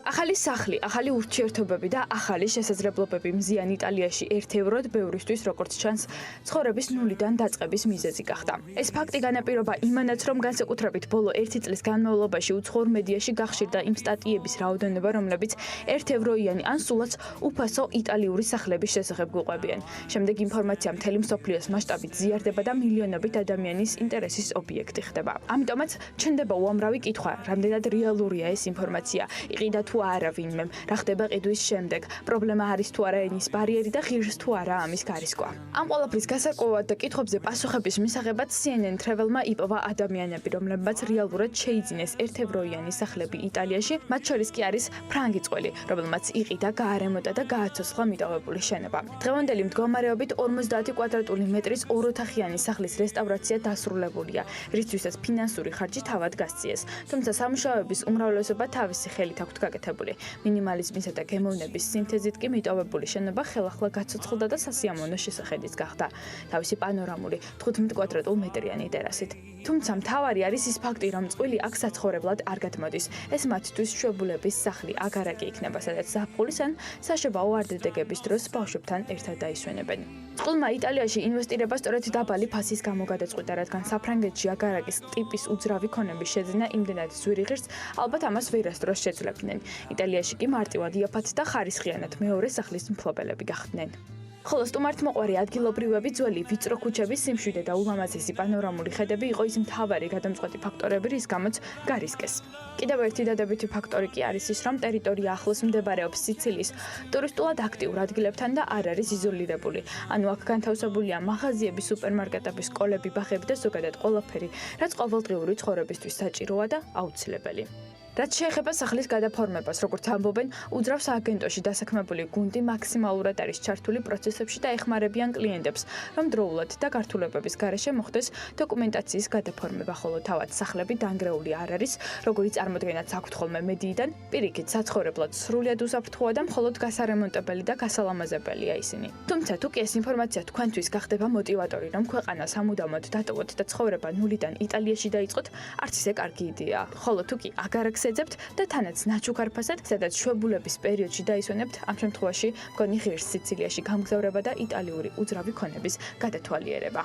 ახალი სახლი, ახალი ურთიერთობები და ახალი შესაძლებლობები მზიან იტალიაში €1 ბევრისთვის, როგორც ჩანს, ცხოვრების ნულიდან დაწყების მიზეზი გახდა. ეს ფაქტი განაპირობა იმანაც, რომ განსაკუთრებით ბოლო 1 წლის განმავლობაში უცხოურ მედიაში გახშირდა იმ სტატიების რაოდენობა, რომლებიც €1-იანი ან სულაც უფასო იტალიური სახლების შესახებ გვიყვებიან. შემდეგ ინფორმაცია მთელი მსოფლიოს მასშტაბით ზიარდება და მილიონობით ადამიანის ინტერესის ობიექტი ხდება. ამიტომაც ჩნდება უამრავი კითხვა, რამდენად რეალურია ეს ინფორმაცია, იყიდა თუ არა ვინმემ, რა ხდება ყიდვის შემდეგ, პრობლემა არის თუ არა ენის ბარიერი და ღირს თუ არა ამის გარისკვა. ამ ყველაფრის გასარკვევად და კითხვებზე პასუხების მისაღებად CNN Travel-მა იპოვა ადამიანები, რომლებმაც რეალურად შეიძინეს €1-იანი სახლები იტალიაში, მათ შორის კი არის ფრანგი წყვილი, რომელმაც იყიდა, გაარემონტა და გააცოცხლა მიტოვებული შენობა. დღევანდელი მდგომარეობით 50 კვადრატული მეტრის ოროთახიანი სახლის რესტავრაცია დასრულებულია, რისთვისაც ფინანსური ხარჯი თავად გასციეს. თუმცა სამუშაოების უმრავლესობა თავისი ხელით აქვთ გაკეთებული. მინიმალიზმისა და გემოვნების სინთეზით კი მიტოვებული შენობა ხელახლა გაცოცხლდა და სასიამოვნო შესახედიც გახდა. თავისი პანორამული 15 კვადრატულ მეტრიანი ტერასით. თუმცა მთავარი არის ის ფაქტი, რომ წყვილი აქ საცხოვრებლად არ გადმოდის. ეს მათთვის მშობლების სახლი აგარაკი იქნება, სადაც ზაფხულის ან საშობაო არდედეგების დროს ბავშვებთან ერთად დაისვენებენ. წყვილმა იტალიაში ინვესტირება სწორედ დაბალი ფასის გამო გადაწყვიტა, რადგან საფრანგეთში აგარაკის ტიპის უძრავი ქონების შეძენა იმდენად ძვირი ღირს, ალბათ ამას ვერასდროს შეძლებდნენ. იტალიაში კი მარტივად იაფად და ხარისხიანად მეორე სახლის მფლობელები გახდნენ. ხოლო სტუმართმოყვარე ადგილობრივები ძველი ვიწრო ქუჩების სიმშვიდე და ულამაზესი პანორამული ხედები იყო ის მთავარი გადამწყვეტი ფაქტორები, რის გამოც გარისკეს. კიდევ ერთი დადებითი ფაქტორი კი არის ის, რომ ტერიტორია ახლოს მდებარეობს სიცილიის ტურისტულად აქტიურ ადგილებთან და არ არის იზოლირებული. ანუ აქ განთავსებულია მაღაზიები, სუპერმარკეტები, სკოლები, ბაღები და ზოგადად ყველაფერი, რაც ყოველდღიური ცხოვრებისთვის საჭიროა და აუცილებელი. რაც შეეხება სახლის გადაფორმებას, როგორც ამბობენ, უძრავ სააგენტოში დასაქმებული გუნდი მაქსიმალურად არის ჩართული პროცესებში და ეხმარებიან კლიენტებს, რომ დროულად და გართულებების გარეშე მოხდეს დოკუმენტაციის გადაფორმება, ხოლო თავად სახლები დანგრეული არ არის, როგორიც წარმოდგენაც აქვთ ხოლმე მედიიდან, პირიქით საცხოვრებლად სრულიად უსაფრთხოა და მხოლოდ გასარემონტებელი და გასალამაზებელია ისინი. თუმცა თუ კი ეს ინფორმაცია თქვენთვის გახდება მოტივატორი, რომ ქვეყანა სამუდამოდ დატოვოთ და ცხოვრება ნულიდან იტალიაში დაიწყოთ, არც ისე კარგი იდეაა. ხოლო თუ კი აგარაკს ეძებთ და თანაც ნაჩუქარ ფასად, სადაც შვებულების პერიოდში დაისვენებთ, ამ შემთხვევაში მგონი ღირს სიცილიაში გამგზავრება და იტალიური უძრავი ქონების გადათვალიერება.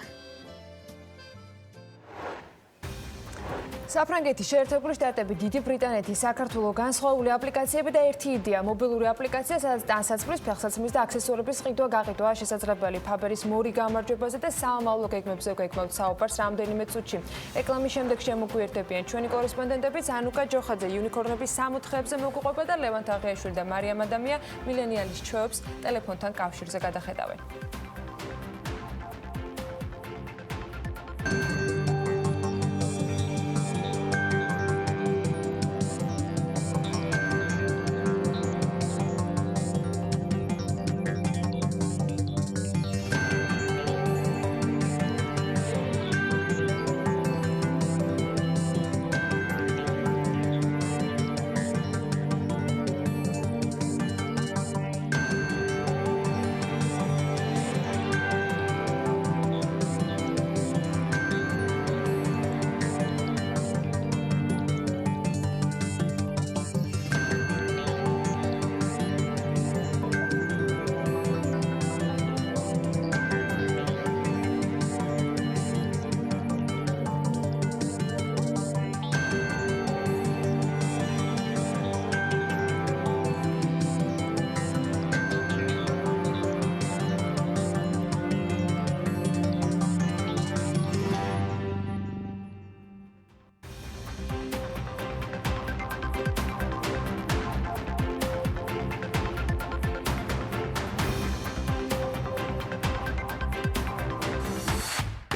საფრანგეთის შეერთებული შტატები, დიდი ბრიტანეთი, საქართველოს განსხვავებული აპლიკაციები და ერთი იდეა მობილური აპლიკაცია, სადაც ტანსაცმლის, ფეხსაცმლის და აქსესუარების ყიდვა-გაყიდვა შესაძლებელი. ფაბერის მორი გამარჯვებაზე და საომავლო გეგმებზე გეგმავთ საუბარს რამდენიმე წუთში. რეკლამის შემდეგ შემოგვიერთებიან ჩვენი კორესპონდენტებიც ანუკა ჯოხაძე იუნიკორნების სამოთხეებზე მოგუყვება და ლევან თაღიაშვილი და მარიამ ადამია მილენიალის ჩვევებს ტელეფონთან კავშირზე გადახედავენ.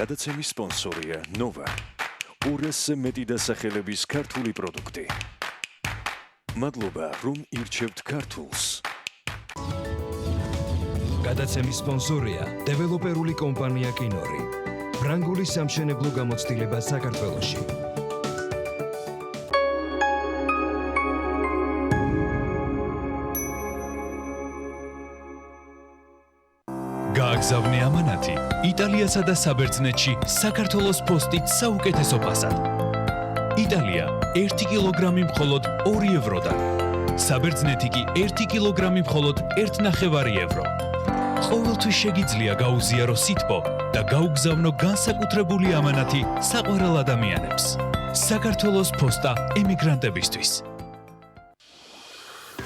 გადაცემის სპონსორია ნოვა. ურესზე მეტი დასახელების ქართული პროდუქტი. მადლობა, რომ ირჩევთ ქართულს. გადაცემის სპონსორია დეველოპერული კომპანია კინორი. ფრანგული სამშენებლო გამოცდილება საქართველოში. გააგზავნე ამანათი იტალიასა და საბერძნეთში საქართველოს პოსტით საუკეთესო ფასად. იტალია 1 კილოგრამი მხოლოდ 2 ევროდან. საბერძნეთი კი 1 კილოგრამი მხოლოდ 1.5 евро. ყოველთვის შეგიძლია გაუზიარო სითბო და გაუგზავნო განსაკუთრებული ამანათი საყვარელ ადამიანებს. საქართველოს პოსტა ემიგრანტებისთვის.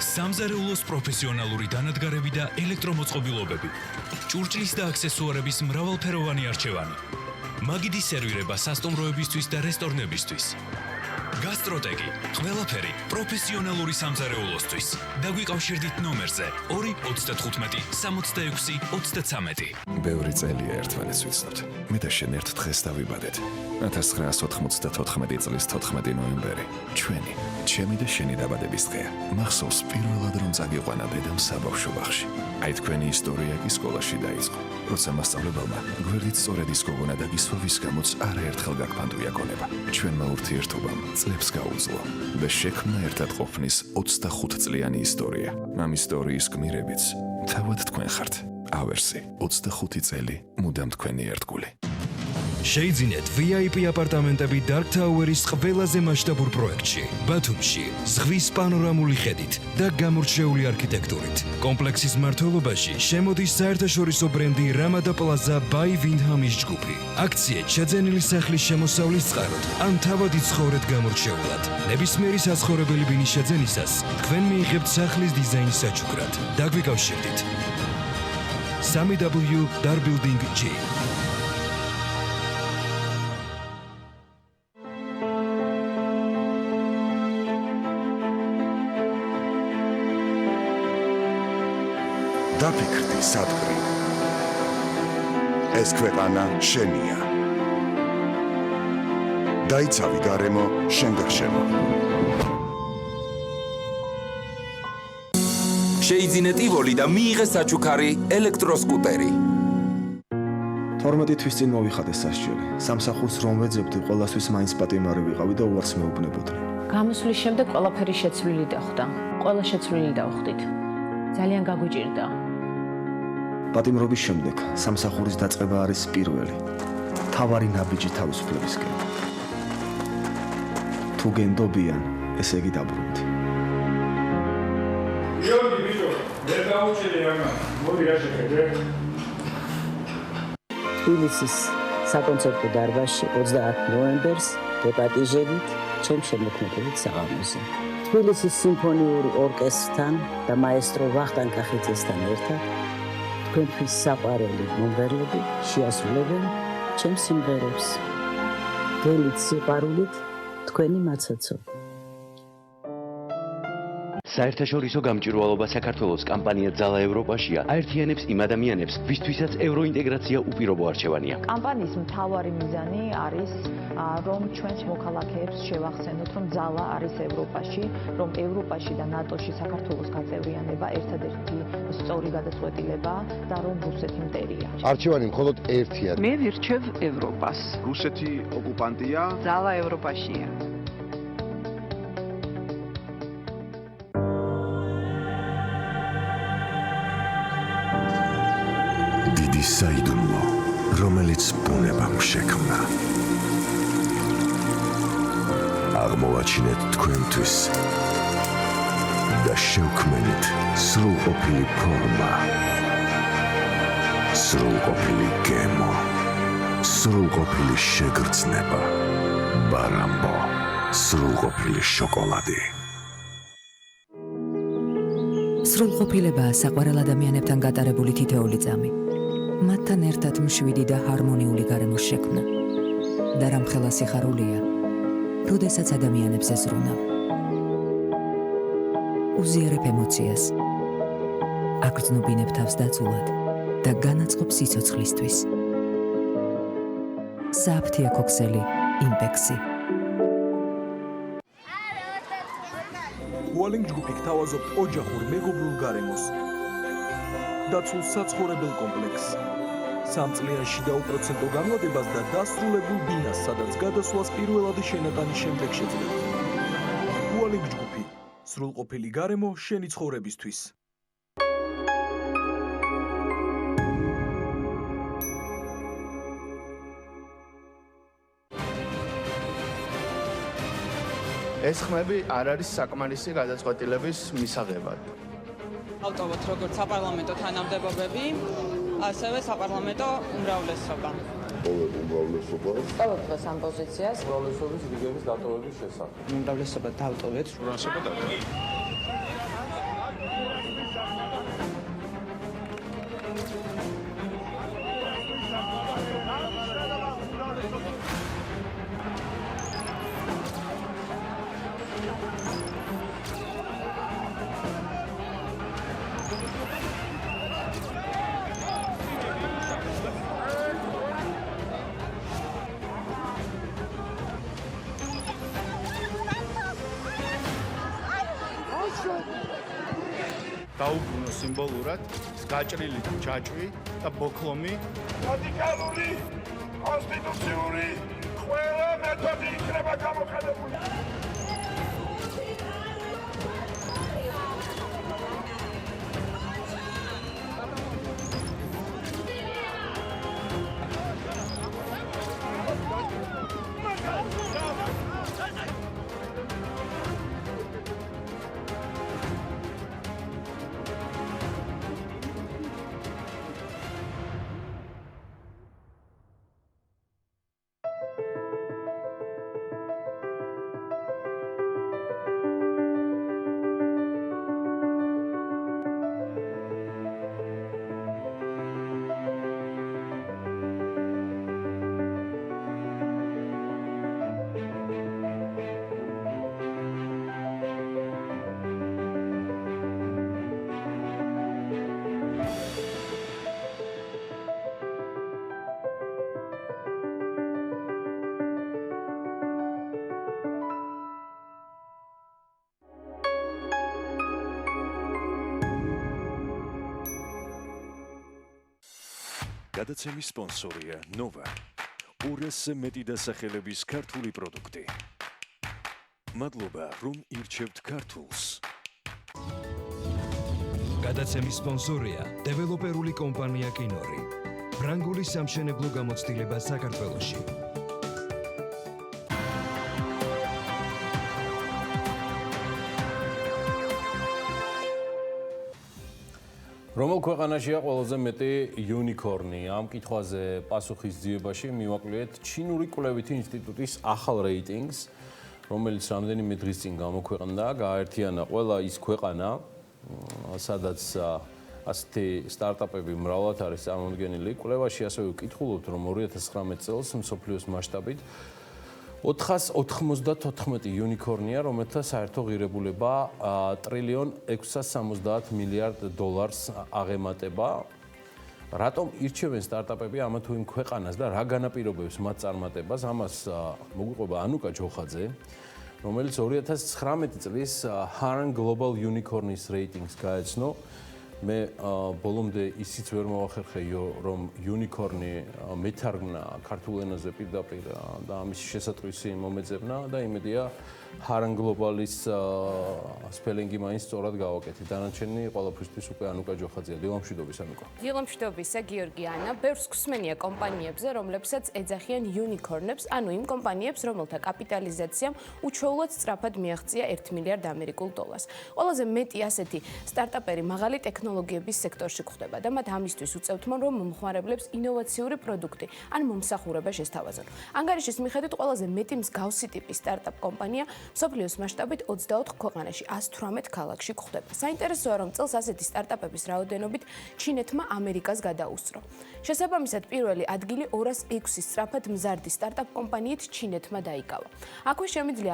სამზარეულოს პროფესიონალური დანადგარები და ელექტრომოწყობილობები. ჭურჭლის და აქსესუარების მრავალფეროვანი არჩევანი. მაგიდის სერვირება სასტუმროებისთვის და რესტორნებისთვის. გასტროტეკი, ყველაფერი პროფესიონალური სამზარეულოსთვის. დაგვიკავშირდით ნომერზე 295 66 33. ბევრი წელია ერთმანეთს ვიცნობთ. მე და შენ ერთ დღეს დავიბადეთ. 1994 წლის 14 ნოემბერი. ჩემი და შენი დაბადების დღეა. მახსოვს პირველად რომ წაგიყვანა დედამ საბავშვო ბაღში. აი თქვენი ისტორია კი სკოლაში დაიწყო. როცა მასწავლებელმა გვერდით სწორედ ის გოგონა დაგისვა, ვის გამოც არაერთხელ გაგფანტვია გონება. ჩვენმა ურთიერთობამ წლებს გაუძლო და შექმნა ერთად ყოფნის 25 წლიანი ისტორია. ამ ისტორიის გმირებიც თავად თქვენ ხართ. ავერსი 25 წელი მუდამ თქვენი ერთგული. შეიძინეთ VIP აპარტამენტები Dark Tower-ის ყველაზე მასშტაბურ პროექტში, ბათუმში, ზღვის პანორამული ხედით და გამორჩეული არქიტექტურით. კომპლექსის მმართველობაში შემოდის საერთაშორისო ბრენდი Ramada Plaza by Windham-ის ჯგუფი. აქციეთ შეძენილი სახლის შემოსავლის წყაროდ, ან თავადი ცხოვრეთ გამორჩეულად. ნებისმიერი საცხოვრებელი ბინის შეძენისას თქვენ მიიღებთ სახლის დიზაინის საჩუქრად. დაგვიკავშირდით 3W Darbuilding G. დაფიქრდი სადგრი ეს ქვეყანა შენია დაიცავი გარემო შენ გარშემო შეიძინე ტივოლი და მიიღე საჩუქარი ელექტროსკუტერი 12 თვის წინ მოვიხადე სასჯელი სამსახურს რომ ვეძებდი ყველასთვის მაინც პატიმარი ვიყავი და უარს მეუბნებოდნენ გამოსვლის შემდეგ ყველაფერი შეცვლილი დახვდა ყველა შეცვლილი დავხვდით ძალიან გაგვიჭირდა პატიმრობის შემდეგ სამსახურის დაწყება არის პირველი თავარი ნაბიჯი თავისუფლებისკენ თუ გენდობიან ესე იგი დაბრუნდი გიორგი ბიჭო მე დავუჭირე ამას მოდი რა შეხედე თბილისის საკონცერტო დარბაზში 30 ნოემბერს დეპატიჟებით ჩემ შემოქმედებით საღამოზე თბილისის სიმფონიური ორკესტრთან და მაესტრო ვახტანგ კახიძესთან ერთად თქვენთვის საყვარელი მომღერლები შეასრულებენ ჩემ სიმღერებს გელით სიყვარულით თქვენი მაცაცო საერთაშორისო გამჭვირვალობა საქართველოს კამპანია ძალა ევროპაშია აერთიანებს იმ ადამიანებს, ვისთვისაც ევროინტეგრაცია უპირობო არჩევანია. კამპანიის მთავარი მიზანი არის, რომ ჩვენს მოქალაქეებს შევახსენოთ, რომ ძალა არის ევროპაში, რომ ევროპაში და ნატოში საქართველოს გაწევრიანება ერთადერთი სწორი გადაწყვეტილება და რომ რუსეთი მტერია. არჩევანი მხოლოდ ერთია. მე ვირჩევ ევროპას. რუსეთი ოკუპანტია. ძალა ევროპაშია. დიდი საიდუმლო, რომელიც ბუნებამ შექმნა. აღმოვაჩინეთ თქვენთვის და შევქმნით სრულყოფილი ფორმა, სრულყოფილი გემო, სრულყოფილი შეგრძნება, ბარამბო, სრულყოფილი შოკოლადი. სრულყოფილებაა საყვარელ ადამიანებთან გატარებული თითოეული წამი. მათთან ერთად მშვიდი და ჰარმონიული გარემოს შექმნა. და რამხელა სიხარულია, როდესაც ადამიანებს ეზრუნავ. უზიარებ ემოციას. აგრძნობინებ თავს დაცულად და განაწყობ სიცოცხლისთვის. სააფთია ქოქსელი იმპექსი. უალინგ ჯგუფი გთავაზობთ ოჯახურ მეგობრულ გარემოს. დაცულ საცხოვრებელ კომპლექსს. სამწლიანში და უპროცენტო განლაგებას და დასრულებულ ბინას, სადაც გადასვლას პირველადი შენატანის შემდეგ შეძლებთ. უალინგ ჯგუფი. სრულყოფილი გარემო შენი ცხოვრებისთვის. ეს ხმები არ არის საკმარისი გადაწყვეტილების მისაღებად. ავტოვოთ როგორც საპარლამენტო თანამდებობები, ასევე საპარლამენტო უმრავლესობა. უმრავლესობა. ავტოვოთ დღეს ამ პოზიციას. უმრავლესობის რიგების დატოვების შესახებ. უმრავლესობა დავტოვეთ. უმრავლესობა დატოვეთ. დაუბრუნო სიმბოლურად გაჭრილი ჯაჭვი და ბოქლომი. რადიკალური კონსტიტუციური ყველა მეთოდი იქნება გამოყენებული. გადაცემის სპონსორია ნოვა. 200-ზე მეტი დასახელების ქართული პროდუქტი. მადლობა, რომ ირჩევთ ქართულს. გადაცემის სპონსორია დეველოპერული კომპანია კინორი. ფრანგული სამშენებლო გამოცდილება საქართველოში. რომელ ქვეყანაშია ყველაზე მეტი იუნიკორნი? ამ კითხვაზე პასუხის ძიებაში მივაკლიეთ ჩინური კვლევითი ინსტიტუტის ახალ რეიტინგს, რომელიც რამდენიმე დღის წინ გამოქვეყნდა, გააერთიანა ყველა ის ქვეყანა, სადაც ასეთი სტარტაპები მრავლად არის წარმოდგენილი. კვლევაში ასევე ვკითხულობთ, რომ 2019 წელს მსოფლიოს მასშტაბით 494 იუნიკორნია, რომელთა საერთო ღირებულება $1,670 მილიარდ აღემატება. რატომ ირჩევენ სტარტაპები ამა თუ იმ ქვეყანას და რა განაპირობებს მათ წარმატებას? ამას მოგვიყვება ანუკა ჯოხაძე, რომელიც 2019 წლის Hurun Global Unicorns რეიტინგს გაეცნო. მე ბოლომდე ისიც ვერ მოვახერხე, რომ იუნიკორნი მეთარგმნა ქართულ ენაზე პირდაპირ და ამის შესატყვისი მომეძებნა და იმედია Hurun Global-ის სპელინგი მაინც სწორად გავაკეთე. დანარჩენი ყველაფრისთვის უკვე ანუკა ჯოხაძეა. დილამშვიდობის ანუკა. დილამშვიდობისა გიორგი ანა. ბევრს გვსმენია კომპანიებზე, რომლებსაც ეძახიან იუნიკორნებს, ანუ იმ კომპანიებს, რომელთა კაპიტალიზაციამ უჩვეულოდ სწრაფად მიაღწია $1 მილიარდ. ყველაზე მეტი ასეთი სტარტაპები მაღალი ტექნოლოგიების სექტორში გვხვდება და მათ ამისთვის უწევთ, რომ მომხმარებლებს ინოვაციური პროდუქტი ან მომსახურება შესთავაზონ. ანგარიშის მიხედვით ყველაზე მეტი მსგავსი ტიპის სტარტაპ კომპანია მსოფლიოს მასშტაბით 24 ქვეყანაში 118 ქალაქში გვხვდება. საინტერესოა, რომ წელს ასეთი სტარტაპების რაოდენობით ჩინეთმა ამერიკას გადაუსწრო. შესაბამისად, პირველი ადგილი 206 სწრაფად მზარდი სტარტაპ კომპანიით ჩინეთმა დაიკავა. აქვე შემიძლია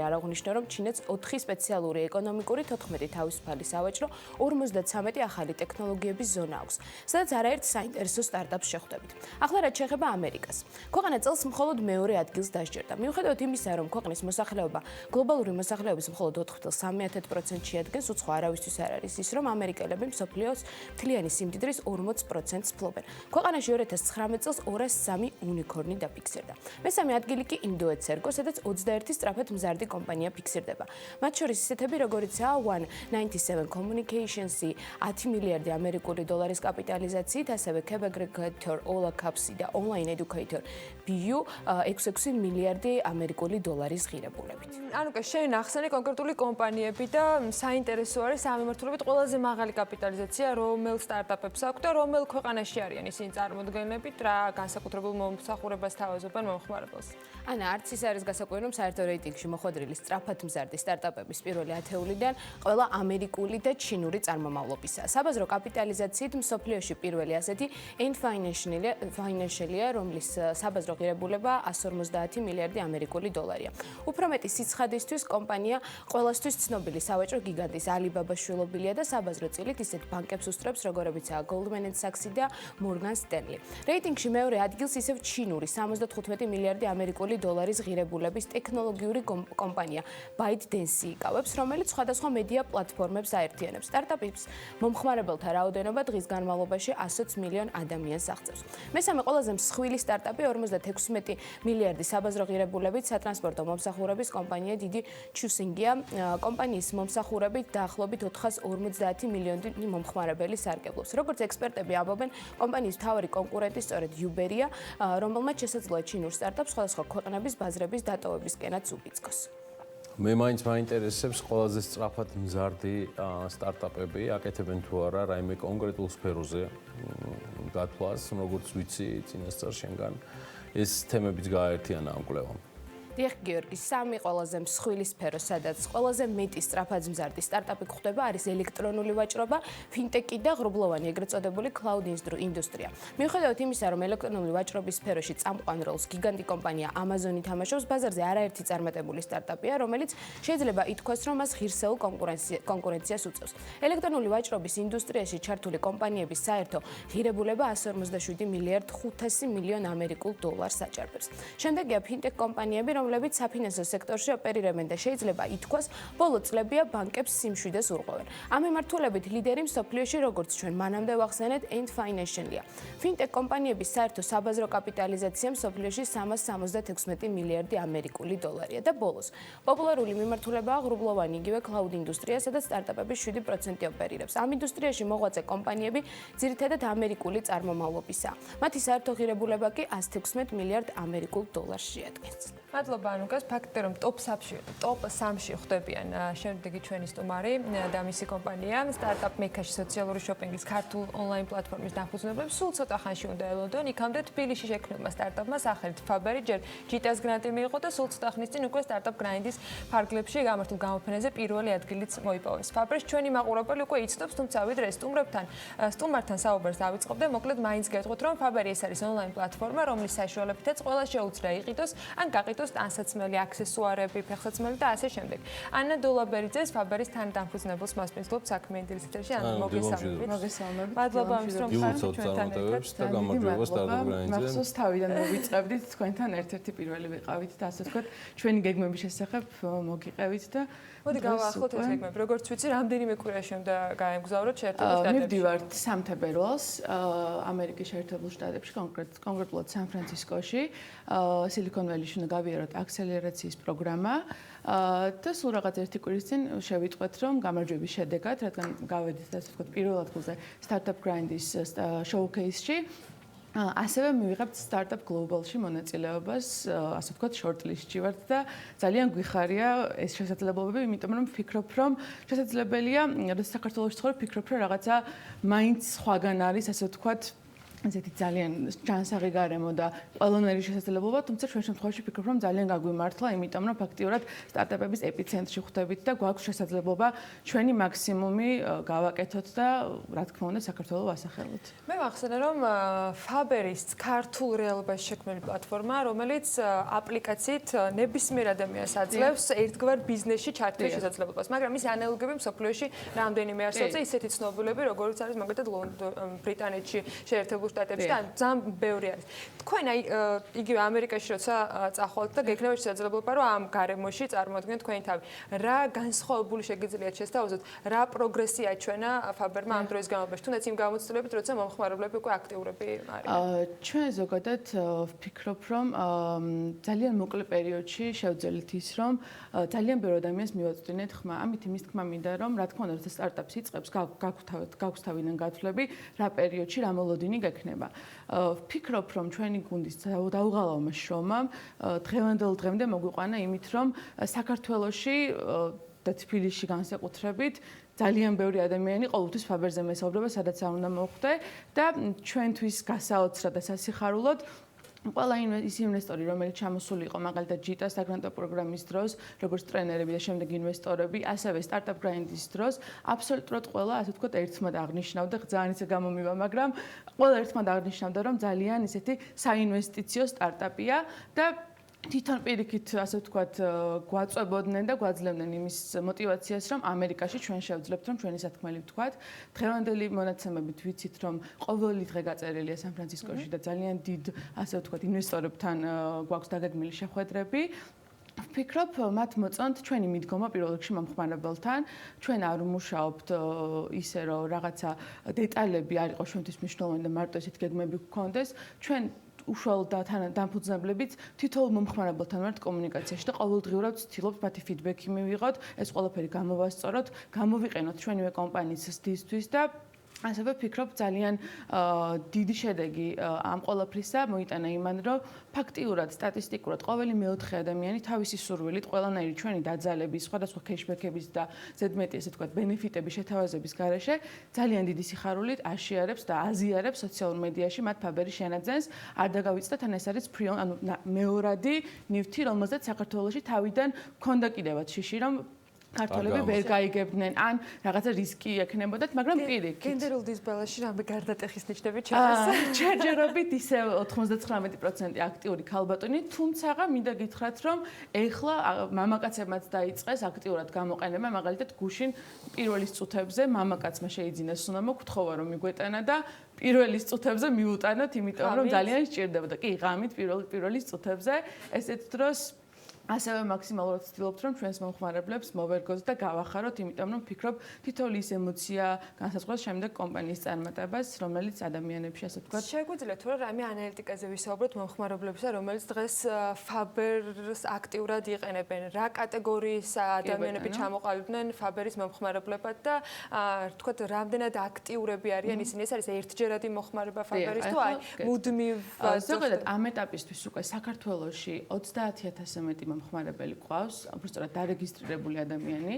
არ აღვნიშნო, რომ ჩინეთს 4 სპეციალური ეკონომიკური, 14 თავისუფალი სავაჭრო, 53 ახალი ტექნოლოგიების ზონა აქვს, სადაც არაერთ საინტერესო სტარტაპს შეხვდებით. ახლა რაც შეეხება ამერიკას. ქვეყანა წელს მხოლოდ მეორე ადგილს დასჯერდა. მიუხედავად იმისა, რომ ქვეყნის მოსახლეობა გლობალური მოსახლეობის მხოლოდ 4.3% შეადგენს, უცხო არავისთვის არ არის ის, რომ ამერიკელები მსოფლიოს მთლიანი სიმდიდრის 40%-ს ფლობენ. ქვეყანაში 2019 წელს 203 უნიკორნი დაფიქსირდა. მესამე ადგილი კი ინდოეთს ერგო, სადაც 21 სწრაფად მზარდი კომპანია ფიქსირდება. მათ შორის ისეთები, როგორიცაა 197 Communications-ი 10 მილიარდი ამერიკული დოლარის კაპიტალიზაციით, ასევე Cab Aggregator, Ola Cabs და Online Educator BU 66 მილიარდი ამერიკული დოლარის ღირებულებით. ანუკა, შენ ახსენე კონკრეტული კომპანიები და საინტერესო არის ამ მიმართულებით ყველაზე მაღალი კაპიტალიზაცია რომელ სტარტაპებს აქვს და რომელ ქვეყანაში არიან ისინი წარმოდგენებით, რა განსაკუთრებულ მომსახურებას თავაზობენ მომხმარებელს. ანა, არც ის არის გასაკვირი, რომ საერთო რეიტინგში მოხვედრილი სწრაფად მზარდი სტარტაპების პირველი 10-იდან ყველა ამერიკული და ჩინური წარმომავლობისაა. საბაზრო კაპიტალიზაციით მსოფლიოში პირველი ასეთი Ant Financial-ია, რომლის საბაზრო ღირებულება 150 მილიარდი ამერიკული დოლარია. უფრო მეტი სიცხადისთვის კომპანია ყველასთვის ცნობილი სავაჭრო გიგანტის Alibaba შვილობილია და საბაზრო წილით ისეთ ბანკებს უსწრებს, როგორებიცაა Goldman Sachs და Morgan Stanley. რეიტინგში მეორე ადგილს ისევ ჩინური 75 მილიარდი ამერიკული დოლარის ღირებულების ტექნოლოგიური კომპანია ByteDance იკავებს, რომელიც სხვადასხვა მედია პლატფორმებს აერთიანებს. სტარტაპის მომხმარებელთა რაოდენობა დღის განმავლობაში 120 მილიონ ადამიანს აღწევს. მესამე ყველაზე მსხვილი სტარტაპი 56 მილიარდი საბაზრო ღირებულებით სატრანსპორტო მომსახურების კომპანია დიდი Chuxing-ია. კომპანიის მომსახურებით დაახლოებით 450 მილიონი მომხმარებელი სარგებლობს. როგორც ექსპერტები ამბობენ, კომპანიის მთავარი კონკურენტი სწორედ Uber-ია, რომელმაც შესაძლოა ჩინურ სტარტაპს სხვადასხვა ქვეყნების ბაზრების დატოვებისკენაც უბიძგოს. მე მაინც მაინტერესებს ყველაზე სწრაფად მზარდი სტარტაპები, აკეთებენ თუ არა რაიმე კონკრეტულ სფეროზე გათვლას, როგორც ვიცი წინასწარ შენგან ეს თემებიც გააერთიანა ამ კვლევამ. დიახ, გიორგი, სამი ყველაზე მსხვილი სფერო, სადაც ყველაზე მეტი სწრაფად მზარდი სტარტაპი გვხვდება, არის ელექტრონული ვაჭრობა, ფინტეკი და ღრუბლოვანი ეგრეთ წოდებული cloud ინდუსტრია. მიუხედავად იმისა, რომ ელექტრონული ვაჭრობის სფეროში წამყვან როლს გიგანტი კომპანია Amazon-ი თამაშობს, ბაზარზე არაერთი წარმატებული სტარტაპია, რომელიც შეიძლება ითქვას, რომ მას ღირსეულ კონკურენციას უწევს. ელექტრონული ვაჭრობის ინდუსტრიაში ჩართული კომპანიების საერთო ღირებულება 157 მილიარდ 500 მილიონ ამერიკულ დოლარს აჭარბებს. შემდეგია ფინტეკ კომპანიები, რომლებიც საფინანსო სექტორში ოპერირებენ და შეიძლება ითქვას, ბოლო წლებია ბანკებს სიმშვიდეს ურღვევენ. ამ მიმართულებით ლიდერი მსოფლიოში, როგორც ჩვენ მანამდე ვახსენეთ, Ant Financial-ია. ფინტექ კომპანიების საერთო საბაზრო კაპიტალიზაცია მსოფლიოში 376 მილიარდი ამერიკული დოლარია და ბოლოს პოპულარული მიმართულებაა ღრუბლოვანი იგივე cloud ინდუსტრია, სადაც სტარტაპები 7% ოპერირებს. ამ ინდუსტრიაში მოღვაწე კომპანიები ძირითადად ამერიკული წარმომავლობისაა. მათი საერთო ღირებულება კი 116 მილიარდ ამერიკულ დოლარს შეადგენს. მადლობა ანუკას, ფაქტია რომ top 3-ში ხვდებიან შემდეგი ჩვენი სტუმარი და მისი კომპანია Startup Mecca-ში სოციალური შოპინგის ქართულ ონლაინ პლატფორმის დაფუძნებლებს სულ ცოტა ხანში უნდა ელოდონ. იქამდე თბილისში შექმნილმა სტარტაპმა სახელით Faberi ჯერ GTA's გრანტი მიიღო და სულ ცოტა ხნის წინ უკვე Startup Grind-ის ფარგლებში გამართულ გამოფენაზე პირველი ადგილიც მოიპოვეს. Faberi-ს ჩვენი მაყურებელი უკვე იცნობს, თუმცა ვიდრე სტუმართან საუბარს დავიწყებ და მოკლედ მაინც გეტყვით, რომ Faberi ეს არის ონლაინ პლატფორმა, რომლის საშუალებითაც ყველა შეუძლია იყიდოს ან გაყიდოს ტანსაცმელი, აქსესუარები, ფეხსაცმელი და ასე შემდეგ. ანა დოლაბერიძეს Faberi-ს თანადამფუძნებელს მასპინძლობ საქმიანი დილის ან მოგესალმებით. მადლობა ამის რომ ხართ ჩვენთან ერთად და გამარჯვება Startup Grind-ზე. მახსოვს თავიდან მოვიწყებდით თქვენთან ერთ-ერთი პირველი ვიყავით და ასე ვთქვათ, ჩვენი გეგმების შესახებ მოგიყევით და მოდი გავაახლოთ ეს გეგმები. როგორც ვიცი, რამდენიმე კვირაში უნდა გაემგზავროთ შეერთებულ შტატებში. მივდივართ სამთებერვალს ამერიკის შეერთებულ შტატებში, კონკრეტულად სან-ფრანცისკოში, Silicon Valley-ში უნდა გავიაროთ აქსელერაციის პროგრამა და სულ რაღაც ერთი კვირის წინ შევიტყვეთ, რომ გამარჯვების შედეგად, რადგან გავედით ასე ვთქვათ, პირველ ადგილზე Startup Grind-ის showcase-ში, ასევე მივიღებთ Startup Global-ში მონაწილეობას, ასე ვთქვათ, shortlist-ში ვართ და ძალიან გვიხარია ეს შესაძლებლობები, იმიტომ რომ ვფიქრობ, რომ შესაძლებელია, რადგან საქართველოში ცხოვრობ, ვფიქრობ, რომ რაღაცა მაინც სხვაგან არის, ასე ვთქვათ, ესეთი ძალიან ჯანსაღი გარემო და ყველანაირი შესაძლებლობა, თუმცა ჩვენ შემთხვევაში ვფიქრობ, რომ ძალიან გაგვიმართლა, იმიტომ რომ ფაქტიურად სტარტაპების ეპიცენტრში ხვდებით და გვაქვს შესაძლებლობა ჩვენი მაქსიმუმი გავაკეთოთ და რა თქმა უნდა საქართველოს ვასახელოთ. მე ვახსენე, რომ Faberi-ს ქართულ რეალობაში შექმნილი პლატფორმა, რომელიც აპლიკაციით ნებისმიერ ადამიანს აძლევს ერთგვარ ბიზნესში ჩართვის შესაძლებლობას, მაგრამ ის ანალოგები მსოფლიოში რამდენიმე არსებობს და ისეთი ცნობილები, როგორც არის მაგალითად ბრიტანეთში შეერთებულ შტატებში და ძალიან ბევრი არის. თქვენ აი იგივე ამერიკაში როცა წახვალთ და გექნება შესაძლებლობა რომ ამ გარემოში წარმოადგენთ თქვენი თავი. რა განსხვავებული შეგიძლიათ შესთავაზოთ, რა პროგრესია აჩვენა Faberi-მა ამ დროის განმავლობაში, თუნდაც იმ გამოცდილებით, როცა მომხმარებლები უკვე აქტიურები არიან. ჩვენ ზოგადად ვფიქრობ, რომ ძალიან მოკლე პერიოდში შევძელით ის, რომ ძალიან ბევრი ადამიანს მივაწვდინეთ ხმა. ამით იმის თქმა მინდა, რომ რა თქმა უნდა, როცა სტარტაპს იწყებს, გაგვს თავიდან გათვლები, რა პერიოდში რა მოლოდინი გექნება. ვფიქრობ, რომ ჩვენი გუნდის დაუღალავმა შრომამ დღევანდელ დღემდე მოგვიყვანა იმით, რომ საქართველოში და თბილისში განსაკუთრებით ძალიან ბევრი ადამიანი ყოველთვის Faberi-ზე მესაუბრება, სადაც არ უნდა მოხვდე და ჩვენთვის გასაოცრად და სასიხარულოდ ყველა ის ინვესტორი, რომელიც ჩამოსული იყო მაგალითად GTA's საგრანტო პროგრამის დროს, როგორც ტრენერები და შემდეგ ინვესტორები, ასევე Startup Grind-ის დროს, აბსოლუტურად ყველა, ასე ვთქვათ, ერთმანეთს აღნიშნავდა, ძალიან ისე გამომივა, მაგრამ ყველა ერთმანეთს აღნიშნავდა, რომ ძალიან ისეთი საინვესტიციო სტარტაპია და თვითონ პირიქით, ასე ვთქვათ, გვაწვებოდნენ და გვაძლევდნენ იმის мотиваციას, რომ ამერიკაში ჩვენ შევძლებთ, რომ ჩვენი სათქმელი ვთქვათ. დღევანდელი მონაცემებით ვიცით, რომ ყოველი დღე გაწერილია სან-ფრანცისკოში და ძალიან დიდ, ასე ვთქვათ, ინვესტორებთან გვაქვს დაგეგმილი შეხვედრები. ვფიქრობ, მათ მოწონთ ჩვენი მიდგომა პირველ რიგში მომხმარებელთან. ჩვენ არ ვმუშაობთ ისე, რომ რაღაცა დეტალები არ იყოს ჩვენთვის მნიშვნელოვანი და მარტო ესეთ გეგმები გქონდეს. ჩვენ უშუალოდ დამფუძნებლებით თითოეულ მომხმარებელთან ვართ კომუნიკაციაში და ყოველდღიურად ვცდილობთ მათი ფიდბექი მივიღოთ, ეს ყველაფერი გამოვასწოროთ, გამოვიყენოთ ჩვენივე კომპანიის ზრდისთვის და ასევე ვფიქრობ ძალიან დიდი შედეგი ამ ყველაფრისა მოიტანა იმან, რომ ფაქტიურად, სტატისტიკურად ყოველი მეოთხე ადამიანი თავისი სურვილით ყველანაირი ჩვენი დაძალების, სხვადასხვა cashback-ების და ზედმეტი ესე ვთქვათ ბენეფიტების შეთავაზების გარეშე ძალიან დიდი სიხარულით აშიარებს და აზიარებს სოციალურ მედიაში მათ Faberi-ს შენაძენს. არ დაგავიწყდეთ, ან ეს არის ანუ მეორადი ნივთი, რომელზეც საქართველოში თავიდან ქონდა კიდევაც შიში, რომ ქართველები ვერ გაიგებდნენ, ან რაღაცა რისკი ექნებოდათ, მაგრამ პირიქით. გენდერულ დისბალანსში რამე გარდატეხის ნიშნები ჩაეს. ჯერჯერობით ისე 99% აქტიური ქალბატონი, თუმცა მინდა გითხრათ, რომ ეხლა მამაკაცებმაც დაიწყეს აქტიურად გამოყენება, მაგალითად გუშინ პირველის წუთებზე მამაკაცმა შეიძინეს, უნდა მოგთხოვა რომ მიგვეტანა და პირველის წუთებზე მიუტანოთ, იმიტომ რომ ძალიან სჭირდებოდა. კი, ღამით პირველის წუთებზე, ესეთ დროს ასევე მაქსიმალურად ვცდილობთ, რომ ჩვენს მომხმარებლებს მოვერგოთ და გავახაროთ, იმიტომ რომ ვფიქრობ, თითოეული ის ემოცია განსაზღვრავს შემდეგ კომპანიის წარმატებას, რომელიც ადამიანებში, ასე ვთქვათ, შეგვიძლია თუ რა რამე ანალიტიკაზე ვისაუბროთ მომხმარებლებისა, რომელიც დღეს Faber-ს აქტიურად იყენებენ, რა კატეგორიის ადამიანები ჩამოყალიბდნენ Faber-ის მომხმარებლებად და ვთქვათ, რამდენად აქტიურები არიან ისინი, ეს არის ერთჯერადი მოხმარება Faber-ის თუ აი მუდმივ ზოგადად ამ ეტაპისთვის უკვე საქართველოში 30000-ზე მეტი მომხმარებელი ყავს, უბრალოდ დარეგისტრირებული ადამიანი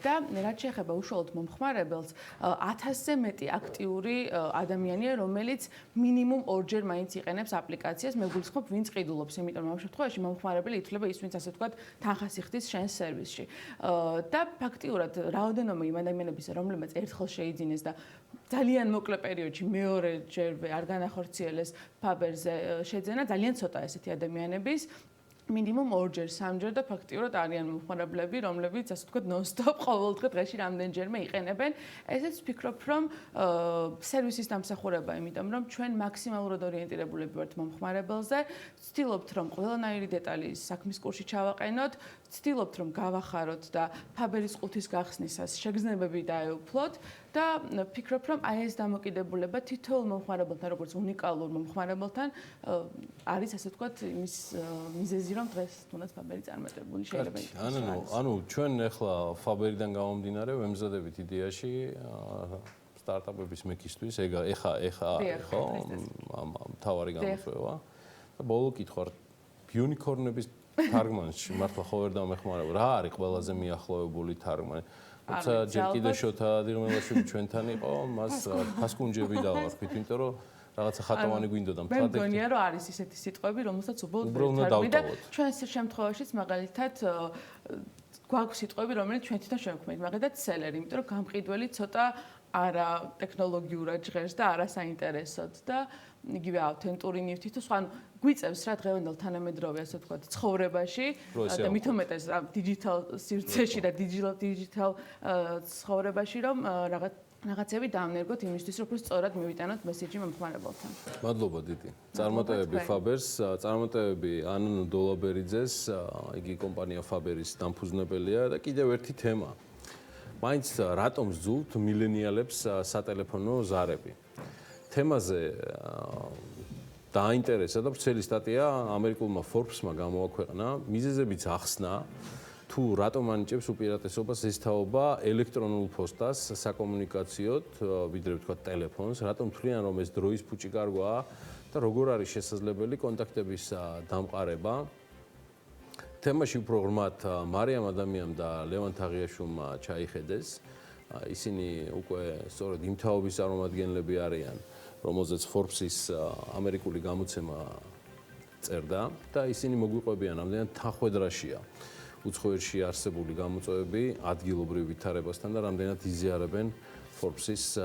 და რაც შეეხება უშუალოდ მომხმარებელს, 1000-ზე მეტი აქტიური ადამიანია, რომელიც მინიმუმ ორჯერ მაინც იყენებს აპლიკაციას. მე გულისხმობ, ვინც ყიდულობს, იმიტომ რომ ამ შემთხვევაში მომხმარებელი ითვლება ის, ვინც ასე ვთქვათ, თანხას იხდის შენს სერვისში. და ფაქტიურად რაოდენობა იმ ადამიანების, რომლებიც ერთხელ შეიძინეს და ძალიან მოკლე პერიოდში მეორეჯერვე არ განახორციელეს Faber-ზე შეძენა, ძალიან ცოტა ესეთი ადამიანების. მინიმუმ ორჯერ, სამჯერ და ფაქტიურად არიან მომხმარებლები, რომლებიც ასე ვთქვათ, ნონ-სტოპ ყოველდღე დღეში რამდენჯერმე იყენებენ. ესეც ვფიქრობ, რომ სერვისის დამსახურება, იმიტომ რომ ჩვენ მაქსიმალურად ორიენტირებულები ვართ მომხმარებელზე, ვცდილობთ, რომ ყველანაირი დეტალი საქმის კურსში ჩავაყენოთ, ვცდილობთ, რომ გავახაროთ და Faber-ის ყუთის გახსნისას შეგრძნებები დაეუფლოთ და ვფიქრობ, რომ აი ეს დამოკიდებულება თითოეულ მომხმარებელთან, როგორც უნიკალურ მომხმარებელთან, არის ასე ვთქვათ, იმის მიზეზი, რომ დღეს თუნდაც Faber-ი წარმატებული შეიძლება იყოს. ანუ ჩვენ ახლა Faber-დან გამომდინარე ვემზადებით იდეაში სტარტაპების მექისთვის, ეხა ხო, მთავარი გამოწვევა. და ბოლო კითხვა, unicorn-ების თარგმანში მართლა ხო ვერ დამეხმარება, რა არის ყველაზე მიახლოებული თარგმანი? თუმცა ჯერ კიდე შოთა დიღმელაშვილი ჩვენთან იყო, მას ფასკუნჯები დავარქვით, იმიტომ რომ რაღაცა ხატოვანი გვინდოდა მე მგონია რომ არის ისეთი სიტყვები, რომელსაც უბრალოდ თარგმნი და ჩვენს შემთხვევაშიც მაგალითად გვაქვს სიტყვები, რომელიც ჩვენ თვითონ შევქმნით, მაგალითად სელერი, იმიტომ რომ გამყიდველი ცოტა არა ტექნოლოგიურად ჟღერს და არა საინტერესოდ და იგივე ავთენტური ნივთი თუ სხვა გვიწევს რა დღევანდელ თანამედროვე ასე ვთქვათ ცხოვრებაში და მით უმეტეს დიჯიტალ სივრცეში და დიჯიტალ ცხოვრებაში რომ რაღაცები დავნერგოთ იმისთვის რომ სწორად მივიტანოთ მესიჯი მომხმარებელთან. მადლობა დიდი. წარმატებები Faber-ს, წარმატებები ანანუ დოლაბერიძეს, იგი კომპანია Faber-ის დამფუძნებელია და კიდევ ერთი თემა. მაინც რატომ ზულთ მილენიალებს სატელეფონო ზარები? თემაზე დაინტერესა და ვრცელი სტატია ამერიკულმა Forbes-მა გამოაქვეყნა, მიზეზებიც ახსნა თუ რატომ ანიჭებს უპირატესობას ეს თაობა ელექტრონულ პოსტას საკომუნიკაციოდ, ვიდრე ვთქვათ ტელეფონს, რატომ თვლიან რომ ეს დროის ფუჭი კარგვაა და როგორ არის შესაძლებელი კონტაქტების დამყარება. თემაში უფრო ღრმად მარიამ ადამიანმა და ლევან თაღიაშვილმა ჩაიხედეს. ისინი უკვე სწორედ იმ თაობის წარმომადგენლები არიან, რომელზეც Forbes-ის ამერიკული გამოცემა წერდა და ისინი მოგვიყვებიან რამდენად თანხმედრაშია უცხოეთში არსებული გამოწვევები ადგილობრივ ვითარებასთან და რამდენად იზიარებენ Forbes-ის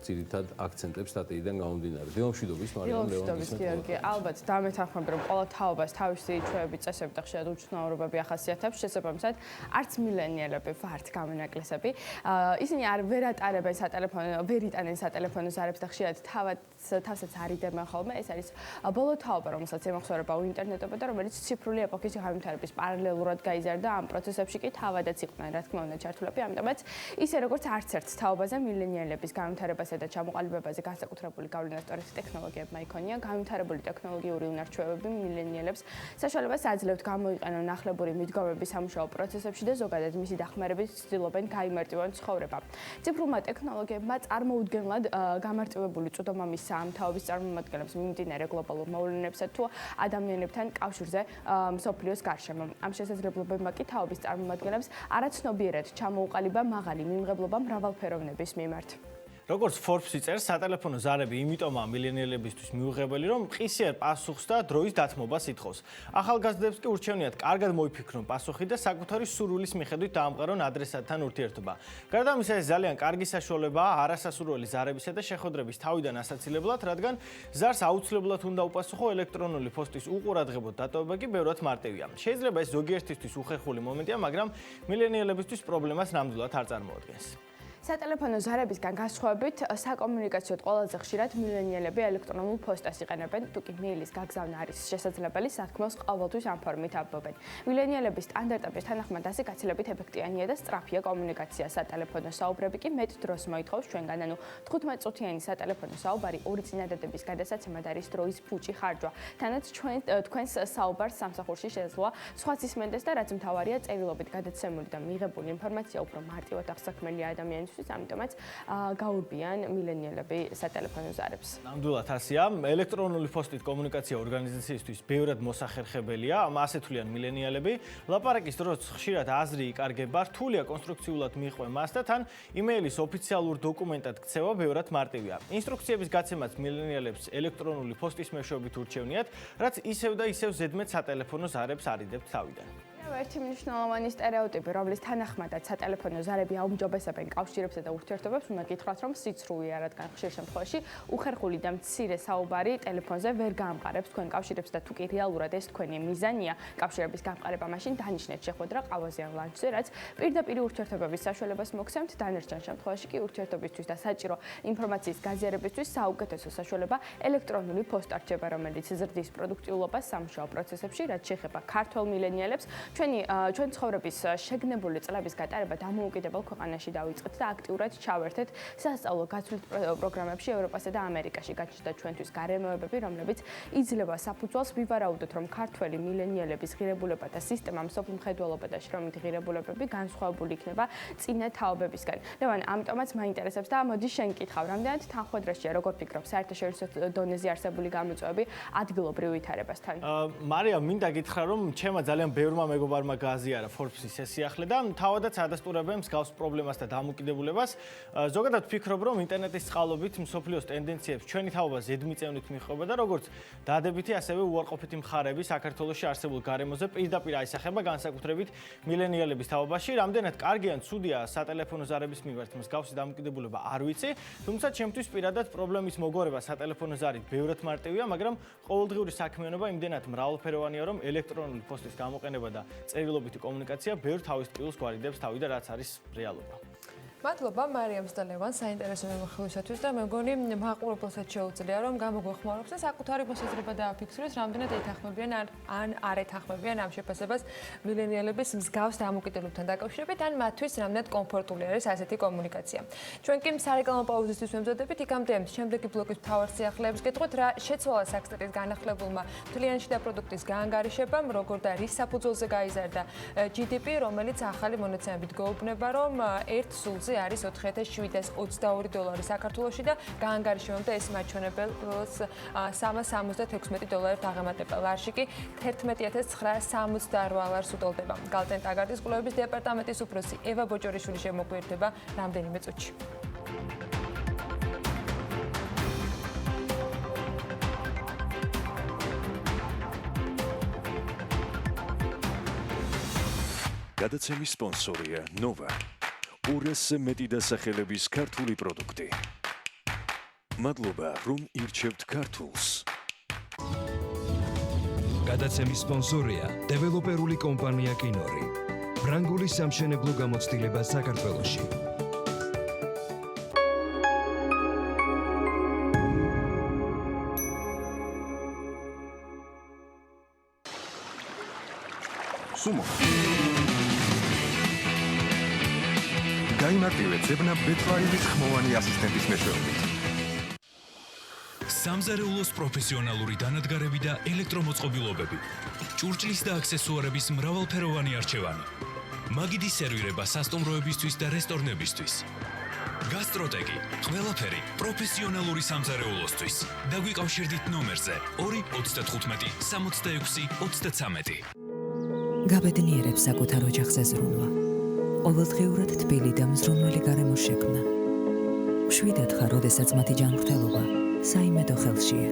ძირითად აქცენტებს სტატიიდან გამომდინარე. დილომშვიდობის მარიამ ლევანის გიორგი, ალბათ დამეთანხმები რომ ყველა თაობას თავისი ჩვევები, წესები და ხშირად უჩვეულობები ახასიათებს, შესაბამისად არც მილენიალები ვართ გამონაკლისები. ისინი ვერ ატარებენ სატელეფონო, ვერ იტანენ სატელეფონო ზარებს და ხშირად თავსაც არიდებენ ხოლმე. ეს არის ბოლო თაობა, რომელსაც ემახსოვრება ინტერნეტობა და რომელიც ციფრული ეპოქის განვითარების პარალელურად გაიზარდა. ამ პროცესებში კი თავადაც იყვნენ, რა თქმა უნდა, ჩართულები, ამიტომაც ისე როგორც არც ერთ თაობაზე მილენიალების განვითარებასა და ჩამოყალიბებაზე განსაკუთრებული გავლენა სწორედ ტექნოლოგიებმა იქონია. განვითარებული ტექნოლოგიური უნარჩვევები მილენიალებს საშუალებას აძლევთ გამოიყენონ ახლებური მიდგომები სამუშაო პროცესებში და ზოგადად მისი დახმარებით ცდილობენ გაიმარტივონ ცხოვრება. ციფრულმა ტექნოლოგიებმა წარმოუდგენლად გამარტივებული წვდომა მისცა ამ თაობის წარმომადგენლებს მიმდინარე გლობალურ მოვლენებსა თუ ადამიანებთან კავშირზე მსოფლიოს გარშემო. ამ შესაძლებლობებმა კი თაობის წარმომადგენლებს არაცნობიერად ჩამოუყალიბა მაღალი მიმღებლობა მრავალფეროვნების მიმართ. როგორც Forbes-ი წერს, სატელეფონო ზარები იმიტომაა მილენიალებისთვის მიუღებელი, რომ ყისიერ პასუხს და დროის დათმობას ითხოვს. ახალგაზრდებს კი ურჩევნიათ კარგად მოიფიქრონ პასუხი და საკუთარი სურვილის მიხედვით დაამყარონ ადრესატთან ურთიერთობა. გარდა ამისა, ეს ძალიან კარგი საშუალებაა არასასურველი ზარებისა და შეხვედრების თავიდან ასაცილებლად, რადგან ზარს აუცილებლად უნდა უპასუხო ელექტრონული პოსტის უყურადღებო დატოვება კი ბევრად მარტივია. შეიძლება ეს ზოგიერთისთვის უხერხული მომენტია, მაგრამ მილენიალებისთვის პრობლემას ნამდვილად არ წარმოადგენს. სატელეფონო ზარებისგან განსხვავებით, საკომუნიკაციოდ ყველაზე ხშირად მილენიალები ელექტრონულ ფოსტას იყენებენ, თუკი მეილის გაგზავნა არის შესაძლებელი, სათქმელს ყოველთვის ამ ფორმით ამბობენ. მილენიალების სტანდარტების თანახმად ასე გაცილებით ეფექტიანია და სწრაფია კომუნიკაცია. სატელეფონო საუბრები კი მეტ დროს მოითხოვს ჩვენგან, ანუ 15 წუთიანი სატელეფონო საუბარი ორი წინადადების გადასაცემად არის დროის ფუჭი ხარჯვა. თანაც თქვენს საუბარს სამსახურში შეეძლოა სხვა სისმენდეს და რაც მთავარია, წერილობით გადაცემული და მიღებული ინფორმაცია უფრო მარტივად აღსაქმელია ადამიანის ამიტომაც გაურბიან მილენიალები სატელეფონო ზარებს. ნამდვილად ასეა. ელექტრონული პოსტით კომუნიკაცია ორგანიზაციისთვის ბევრად მოსახერხებელია, ასე თვლიან მილენიალები. ლაპარაკის დროს ხშირად აზრი იკარგება, რთულია კონსტრუქციულად მიყვე მას და თან იმეილის ოფიციალურ დოკუმენტად ქცევა ბევრად მარტივია. ინსტრუქციების გაცემაც მილენიალებს ელექტრონული პოსტის მეშვეობით ურჩევნიათ, რაც ისევ და ისევ ზედმეტ სატელეფონო ზარებს არიდებთ თავიდან. ერთი მნიშვნელოვანი სტერეოტიპი, რომლის თანახმადაც სატელეფონო ზარები აუმჯობესებენ კავშირებსა და ურთიერთობებს, უნდა გითხრათ, რომ სიცრუეა, რადგან ხშირ შემთხვევაში უხერხული და მცირე საუბარი ტელეფონზე ვერ გაამყარებს თქვენ კავშირებს და თუკი რეალურად ეს თქვენი მიზანია, კავშირების გამყარება, მაშინ დანიშნეთ შეხვედრა ყავაზე ან ლანჩზე, რაც პირდაპირ ურთიერთობების საშუალებას მოგცემთ, დანარჩენ შემთხვევაში კი ურთიერთობისთვის და საჭირო ინფორმაციის გაზიარებისთვის საუკეთესო საშუალება ელექტრონული პოსტა რჩება, რომელიც ზრდის პროდუქტიულობას სამუშაო პროცესებში, რაც შეეხება ქართველ მილენიალებს. ჩვენ ცხოვრების შეგნებული წლების გატარება დამოუკიდებელ ქვეყანაში დავიწყეთ და აქტიურად ჩავერთეთ სასწავლო გაცვლით პროგრამებში ევროპასა და ამერიკაში. გაჩნდა ჩვენთვის გარემოებები, რომლებიც იძლევა საფუძველს ვივარაუდოთ, რომ ქართველი მილენიალების ღირებულება და სისტემა, მსოფლმხედველობა და შრომითი ღირებულებები განსხვავებული იქნება წინა თაობებისგან. ლევან, ამიტომაც მაინტერესებს და მოდი შენ კითხავ, რამდენად თანხმდროშია, როგორ ფიქრობ, საერთაშორისო დონეზე არსებული გამოწვევები ადგილობრივ ვითარებასთან? მარია, მინდა გითხრა, რომ ჩემმა ძალიან ბევრმა მეგობარმა გააზიარა Forbes-ის ეს სიახლე და თავადაც ადასტურებენ მსგავს პრობლემას და დამოკიდებულებას. ზოგადად ვფიქრობ, რომ ინტერნეტის წყალობით მსოფლიოს ტენდენციებს ჩვენი თაობა ზედმიწევნით მიჰყვება და როგორც დადებითი, ასევე უარყოფითი მხარეები საქართველოში არსებულ გარემოზე პირდაპირ აისახება განსაკუთრებით მილენიალების თაობაში. რამდენად კარგი ან ცუდია სატელეფონო ზარების მიმართ მსგავსი დამოკიდებულება არ ვიცი, თუმცა ჩემთვის პირადად პრობლემის მოგვარება სატელეფონო ზარით ბევრად მარტივია, მაგრამ ყოველდღიური საქმიანობა იმდენად მრავალფეროვანია, რომ ელექტრონული პოსტის გამოყენება და წერილობითი კომუნიკაცია ბევრ თავის ტკივილს გვარიდებს თავიდან, რაც არის რეალობა. მადლობა მარიამს და ლევანს საინტერესო მიმოხილვისათვის და მეგონი მაყურებელსაც შეუძლია რომ გამოგვეხმაროს და საკუთარი მოსაზრება დააფიქსიროს, რამდენად ეთანხმებიან ან არ ეთანხმებიან ამ შეფასებას მილენიალების მსგავს დამოკიდებულებთან დაკავშირებით, ან მათთვის რამდენად კომფორტული არის ასეთი კომუნიკაცია. ჩვენ კი სარეკლამო პაუზისთვის ვემზადებით, იქამდე შემდეგი ბლოკის მთავარ სიახლეებს გეტყვით, რა შეცვალა საქსტრის განახლებულმა მთლიანი შიდა პროდუქტის გაანგარიშებამ, როგორ და რის საფუძველზე გაიზარდა GDP, რომელიც ახალი მონაცემებით გვეუბნება, რომ ერთ სულზე არის $4,722 საქართველოში და გაანგარიშებამდე ეს მაჩვენებელს $376 აღემატება. ლარში კი $11,968 უტოლდება. გალტენ ტაგარდის კვლევების დეპარტამენტის უფროსი ევა ბოჭორიშვილი შემოგვიერთდება რამდენიმე წუთში. გადაცემის სპონსორია Nova. 200-ზე მეტი დასახელების ქართული პროდუქტი. მადლობა, რომ ირჩევთ ქართულს. გადაცემის სპონსორია დეველოპერული კომპანია კინორი. ფრანგული სამშენებლო გამოცდილება საქართველოში. Sumo. გაიმარტივეთ ზებნა ბეთლაივის ხმოვანი ასისტენტის მეშვეობით. სამზარეულოს პროფესიონალური დანადგარები და ელექტრომოწყობილობები. ჭურჭლის და აქსესუარების მრავალფეროვანი არჩევანი. მაგიდის სერვირება სასტუმროებისთვის და რესტორნებისთვის. გასტროტეკი, ყველაფერი პროფესიონალური სამზარეულოსთვის. დაგვიკავშირდით ნომერზე 295 66 33. გაბედნიერებს საკუთარ ოჯახზე ზრუნვა. ყოველდღიურად თბილი და მზრუნველი გარემოს შექმნა. მშვიდად ხარ, როდესაც მათი ჯანმრთელობა საიმედო ხელშია.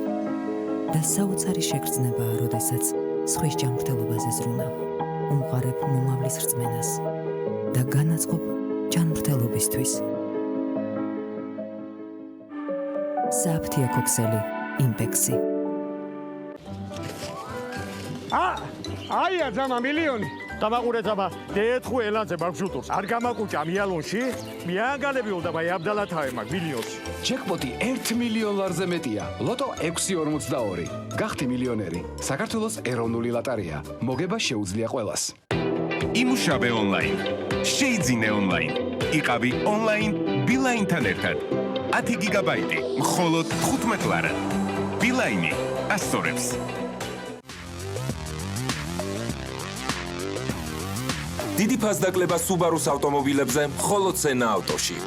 და საოცარი შეგრძნებაა, როდესაც სხვის ჯანმრთელობაზე ზრუნავ, უმყარებ მომავლის რწმენას და განაწყობ ჯანმრთელობისთვის. საფთიაქო ქსელი იმპექსი. აია ძამა მილიონი. დამაყურებდა დეთხუ ელანზე მარშრუტს. არ გამაკუჭა მიალონში, მიანგალებიო და ბაი აბდალათაემა ვილნიუსში. ჯეკპოტი 1 მილიონ ლარზე მეტია. ლოტო 642. გახდი მილიონერი. საქართველოს ეროვნული ლოტარია. მოგება შეუძლია ყველას. იმუშავე ონლაინ. შეიძინე ონლაინ. იყავი ონლაინ ბილაინთან ერთად. 10 გიგაბაიტი, მხოლოდ 15 ლარად. ბილაინი ასწორებს. დიდი ფასდაკლება Subaru-s ავტომობილებზე მხოლოდ სენა ავტოში.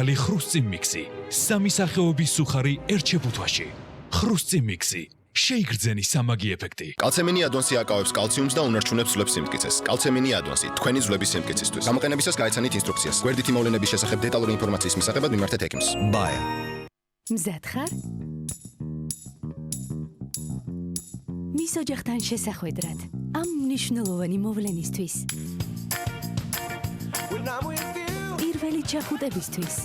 ახალი ხრუსწინ მიქსი. სამი სახეობის სუხარი ერთ შეფუთვაში. ხრუსწინ მიქსი. შეიგრძენი სამაგი ეფექტი. კალცემინი ადონსი აკავებს კალციუმს და უნარჩუნებს ძვლების სიმტკიცეს. კალცემინი ადონსი თქვენი ძვლების სიმტკიცისთვის. გამოყენებისას გაეცანით ინსტრუქციას. გვერდითი მოვლენების შესახებ დეტალური ინფორმაციის მისაღებად მიმართეთ ექიმს. ბაია. მზად ხარ? მის ოჯახთან შესახვედრად. ამ მნიშვნელოვანი მოვლენისთვის. პირველი ჩახუტებისთვის.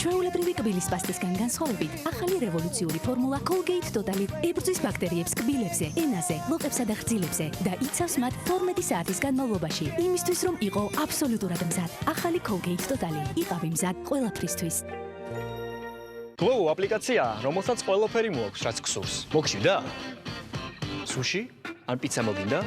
ჩვეულებრივი კბილის პასტისგან განსხვავებით, ახალი რევოლუციური ფორმულა Colgate Total ებრძვის ბაქტერიებს კბილებზე, ენაზე, ლოყებსა და ღრძილებზე და იცავს მათ 12 საათის განმავლობაში, იმისთვის რომ იყო აბსოლუტურად მზად. ახალი Colgate Total იყავი მზად ყველაფრისთვის. Glovo აპლიკაციაა, რომელსაც ყველაფერი მოაქვს, რაც გსურს. მოგშვიდა? სუში? ან პიცა მოგინდა?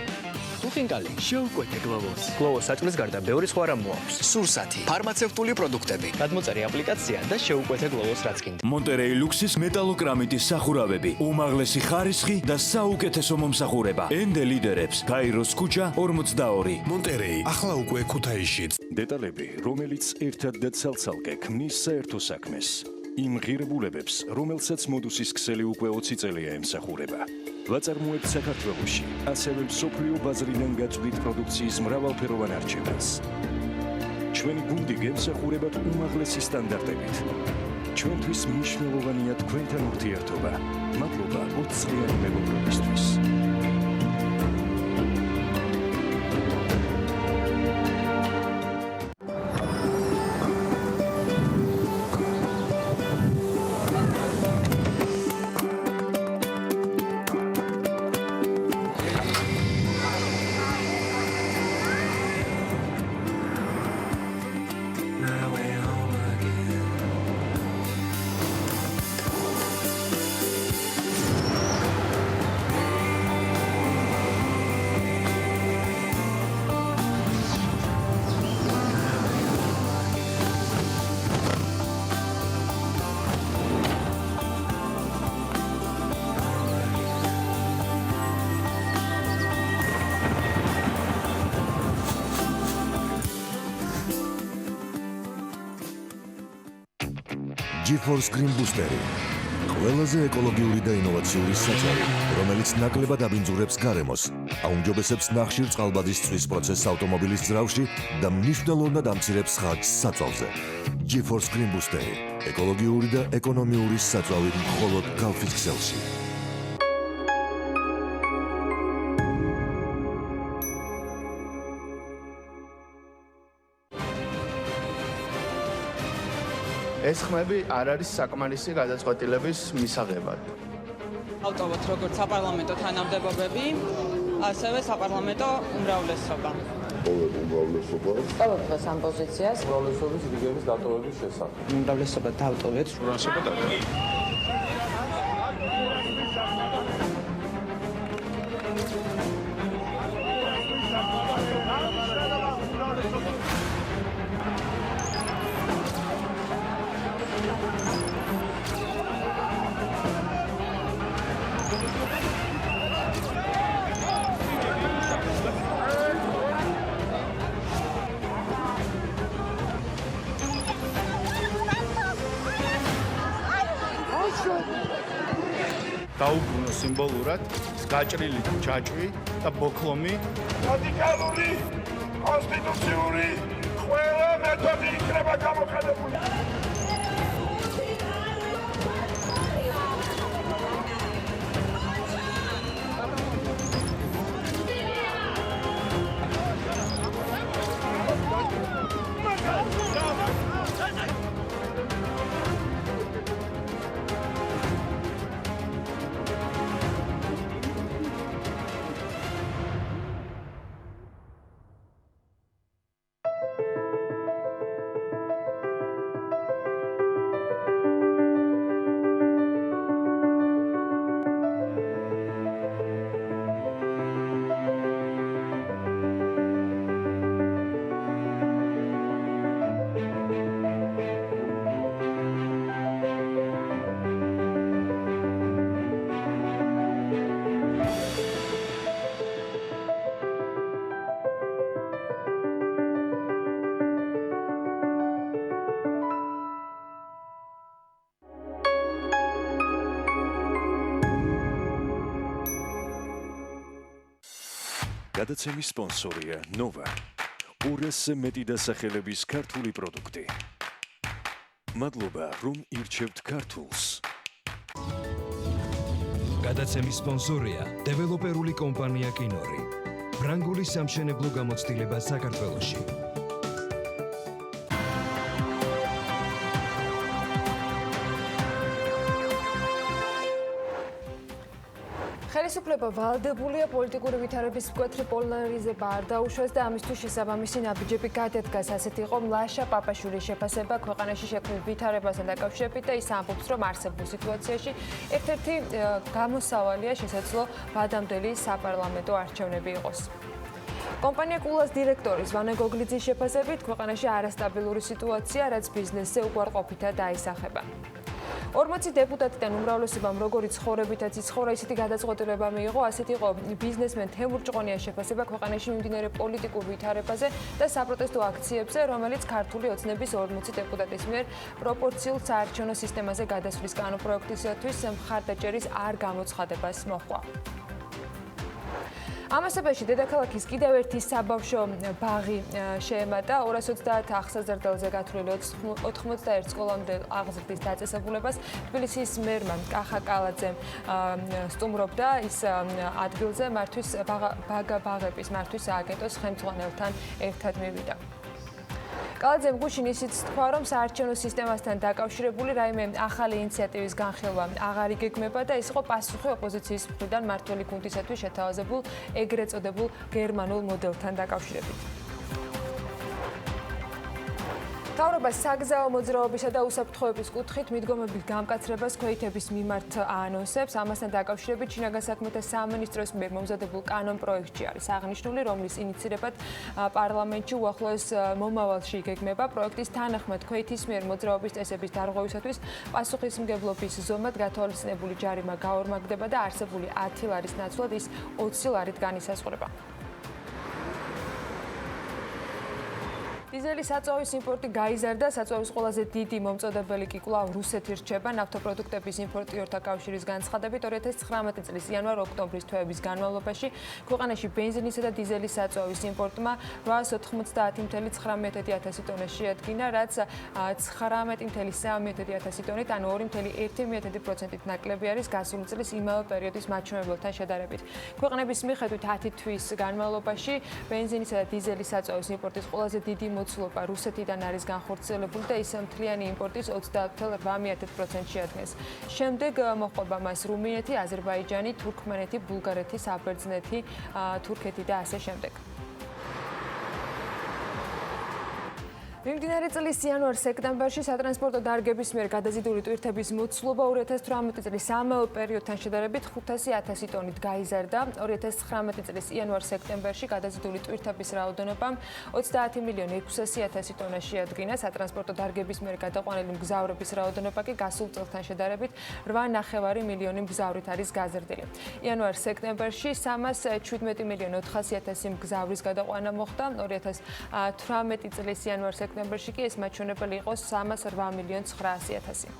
ხინკალი, შევკვეთე Glovo-ს. Glovo-ს საჭმლის გარდა ბევრი სხვა რამ მოაქვს. სურსათი, ფარმაცევტული პროდუქტები. გადმოწერი აპლიკაცია და შევკვეთე Glovo-ს რაც გინდა. Monterey Luxis მეტალოკრამიტის სახურავები, უმაღლესი ხარისხი და საუკეთესო მომსახურება. ენდე ლიდერებს, გაიროს ქუჩა 42. Monterey, ახლა უკვე ქუთაისშიც. დეტალები, რომელიც ერთად და ცალ-ცალკე ქმნის საერთო საქმეს. იმ ღირებულებებს, რომელსაც მოდუსის ქსელი უკვე 20 წელია ემსახურება. ვაწარმოებთ საქართველოში, ასევე მსოფლიო ბაზრიდან გაწვდით პროდუქციის მრავალფეროვან არჩევანს. ჩვენი გუნდი გემსახურებათ უმაღლესი სტანდარტებით. ჩვენთვის მნიშვნელოვანია თქვენთან ურთიერთობა. მადლობა 20 წლიანი მეგობრობისთვის. GeForce Green Booster. ყველაზე ეკოლოგიური და ინოვაციური საწვავი, რომელიც ნაკლებად აბინძურებს გარემოს, აუმჯობესებს ნახშირ წყალბადის წვის პროცესს ავტომობილის ძრავში და მნიშვნელოვნად ამცირებს ხარჯს საწვავზე. GeForce Green Booster. ეკოლოგიური და ეკონომიური საწვავი მხოლოდ Galfis ქსელში. ეს ხმები არ არის საკმარისი გადაწყვეტილების მისაღებად. ავტობოთ როგორც საპარლამენტო თანამდებობები, ასევე საპარლამენტო უმრავლესობა. უმრავლესობა. სწავლობთ ამ პოზიციას. უმრავლესობის რიგების დატოვების შესახებ. უმრავლესობა დავტოვეთ. უმრავლესობა დავტოვეთ. დაუბრუნო სიმბოლურად გაჭრილი ჯაჭვი და ბოქლომი. რადიკალური კონსტიტუციური ყველა მეთოდი იქნება გამოყენებული. გადაცემის სპონსორია ნოვა. 200-ზე მეტი დასახელების ქართული პროდუქტი. მადლობა, რომ ირჩევთ ქართულს. გადაცემის სპონსორია დეველოპერული კომპანია კინორი. ფრანგული სამშენებლო გამოცდილება საქართველოში. ხელისუფლება ვალდებულია პოლიტიკური ვითარების მკვეთრი პოლარიზება არ დაუშვეს და ამისთვის შესაბამისი ნაბიჯები გადადგას. ასეთ იყო მლაშა პაპაშვილის შეფასება ქვეყანაში შექმნილ ვითარებასთან დაკავშირებით და ის ამბობს, რომ არსებულ სიტუაციაში ერთ-ერთი გამოსავალია შესაძლო ვადამდელი საპარლამენტო არჩევნები იყოს. კომპანია კულას დირექტორის ვანე გოგლიძის შეფასებით ქვეყანაში არასტაბილური სიტუაცია, რაც ბიზნესზე უარყოფითად დაისახება. 40 დეპუტატიდან უმრავლესობამ როგორი ცხოვრებითაც იცხოვრა, ისეთი გადაწყვეტილება მიიღო. ასეთ იყო ბიზნესმენ თემურ ჭყონიას შეფასება ქვეყანაში მიმდინარე პოლიტიკურ ვითარებაზე და საპროტესტო აქციებზე, რომელიც ქართული ოცნების 40 დეპუტატის მიერ პროპორციულ საარჩევნო სისტემაზე გადასვლის კანონპროექტისათვის მხარდაჭერის არ გამოცხადებას მოჰყვა. ამასობაში დედაქალაქის კიდევ ერთი საბავშვო ბაღი შეემატა 230 ახსაზრდელზე გათვლილი 91 სკოლამდე აღზრდის დაწესებულებას. თბილისის მერმა კახა კალაძემ სტუმრობდა ის ადგილზე მართვის ბაღების მართვის სააგენტოს ხელმძღვანელთან ერთად მივიდა. კალაძემ გუშინ ისიც თქვა, რომ საარჩევნო სისტემასთან დაკავშირებული რაიმე ახალი ინიციატივის განხილვა აღარ იგეგმება და ის იყო პასუხი ოპოზიციის მხრიდან მმართველი გუნდისათვის შეთავაზებულ ეგრეთ წოდებულ გერმანულ მოდელთან დაკავშირებით. მთავრობას საგზაო მოძრაობისა და უსაფრთხოების კუთხით მიდგომების გამკაცრებას ქვეითების მიმართ აანონსებს. ამასთან დაკავშირებით შინაგან საქმეთა სამინისტროს მიერ მომზადებულ კანონპროექტში არის აღნიშნული, რომლის ინიცირებად პარლამენტში უახლოეს მომავალში იგეგმება. პროექტის თანახმად ქვეითის მიერ მოძრაობის წესების დარღვევისათვის პასუხისმგებლობის ზომად გათვალისწინებული ჯარიმა გაორმაგდება და არსებული 10 ლარის ნაცვლად ის 20 ლარით განისაზღვრება. დიზელის საწვავის იმპორტი გაიზარდა, საწვავის ყველაზე დიდი მომწოდებელი კი კვლავ რუსეთი რჩება. ნავთობპროდუქტების იმპორტიორთა კავშირის განცხადებით 2019 წლის იანვარ-ოქტომბრის თვეების განმავლობაში ქვეყანაში ბენზინისა და დიზელის საწვავის იმპორტმა 850,19 ტონა შეადგინა, რაც 19,3 ტონით, ანუ 2,1% ნაკლები არის გასული წლის იმავე პერიოდის მაჩვენებელთან შედარებით. ქვეყნების მიხედვით 10 თვის განმავლობაში ბენზინისა და დიზელის საწვავის იმპორტის ყველაზე დიდი მოცულობა რუსეთიდან არის განხორციელებული და ის მთლიანი იმპორტის 30,8% შეადგენს. შემდეგ მოჰყვება მას რუმინეთი, აზერბაიჯანი, თურქმენეთი, ბულგარეთი, საბერძნეთი, თურქეთი და ასე შემდეგ. მიმდინარე წლის იანვარ-სექტემბერში სატრანსპორტო დარგების მიერ გადაზიდული ტვირთების მოცულობა 2018 წლის ამავე პერიოდთან შედარებით 500,000 ტონით გაიზარდა. 2019 წლის იანვარ-სექტემბერში გადაზიდული ტვირთების რაოდენობამ 30,600,000 ტონა შეადგინა. სატრანსპორტო დარგების მიერ გადაყვანილი მგზავრების რაოდენობა კი გასულ წელთან შედარებით 8,9 მილიონი მგზავრით არის გაზრდილი. იანვარ-სექტემბერში 317,400,000 მგზავრის გადაყვანა მოხდა. 2018 წლის იანვარ-სექტემბერში კი ეს მაჩვენებელი იყო 308,900,000.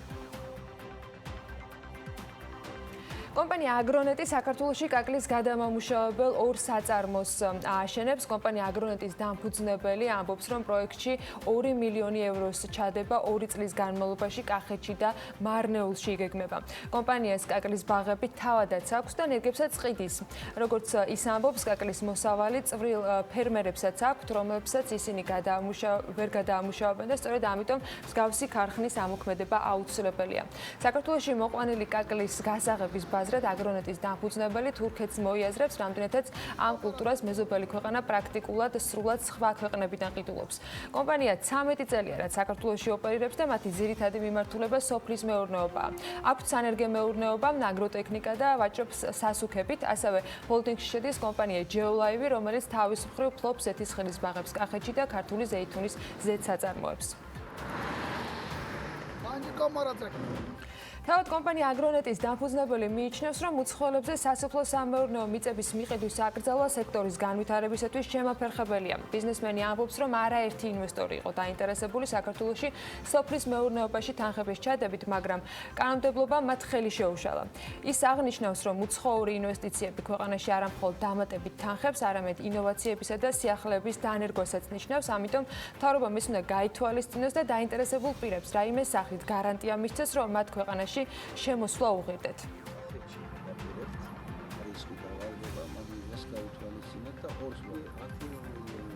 კომპანია აგრონეტი საქართველოში კაკლის გადამამუშავებელ 2 საწარმოს ააშენებს. კომპანია აგრონეტის დამფუძნებელი ამბობს, რომ პროექტში 2 მილიონი ევროს ჩადება 2 წლის განმავლობაში კახეთში და მარნეულში იგეგმება. კომპანიას კაკლის ბაღები თავადაც აქვს და ნერგებსაც ყიდის. როგორც ის ამბობს, კაკლის მოსავალი წვრილ ფერმერებსაც აქვთ, რომლებსაც ისინი ვერ გადაამუშავებენ და სწორედ ამიტომ მსგავსი ქარხნის ამოქმედება აუცილებელია. საქართველოში მოყვანილი კაკლის გასაღების აზრად აგრონეტის დამფუძნებელი თურქეთს მოიაზრებს, რამდენადაც ამ კულტურას მეზობელი ქვეყანა პრაქტიკულად სრულად სხვა ქვეყნებიდან ყიდულობს. კომპანია 13 წელია, რაც საქართველოში ოპერირებს და მათი ძირითადი მიმართულება სოფლის მეურნეობაა. აქვთ სანერგე მეურნეობა, აგროტექნიკა და ვაჭრობს სასუქებით. ასევე ჰოლდინგში შედის კომპანია ჯეოლაივი, რომელიც თავის მხრივ ფლობს ზეთისხილის ბაღებს კახეთში და ქართული ზეითუნის ზეთსაწარმოებს. თავად კომპანია აგრონეტის დამფუძნებელი მიიჩნევს, რომ უცხოელებზე სასოფლო-სამეურნეო მიწების მიყიდვის აკრძალვა სექტორის განვითარებისათვის შემაფერხებელია. ბიზნესმენი ამბობს, რომ არაერთი ინვესტორი იყო დაინტერესებული საქართველოში სოფლის მეურნეობაში თანხების ჩადებით, მაგრამ კანონმდებლობა მათ ხელი შეუშალა. ის აღნიშნავს, რომ უცხოური ინვესტიციები ქვეყანაში არა მხოლოდ დამატებით თანხებს, არამედ ინოვაციებისა და სიახლეების დანერგვასაც ნიშნავს, ამიტომ მთავრობამ ის უნდა გაითვალისწინოს და დაინტერესებულ პირებს რაიმე სახით გარანტია მისცეს, რომ მათ ქვეყანაში შემოსვლა უღირდეთ.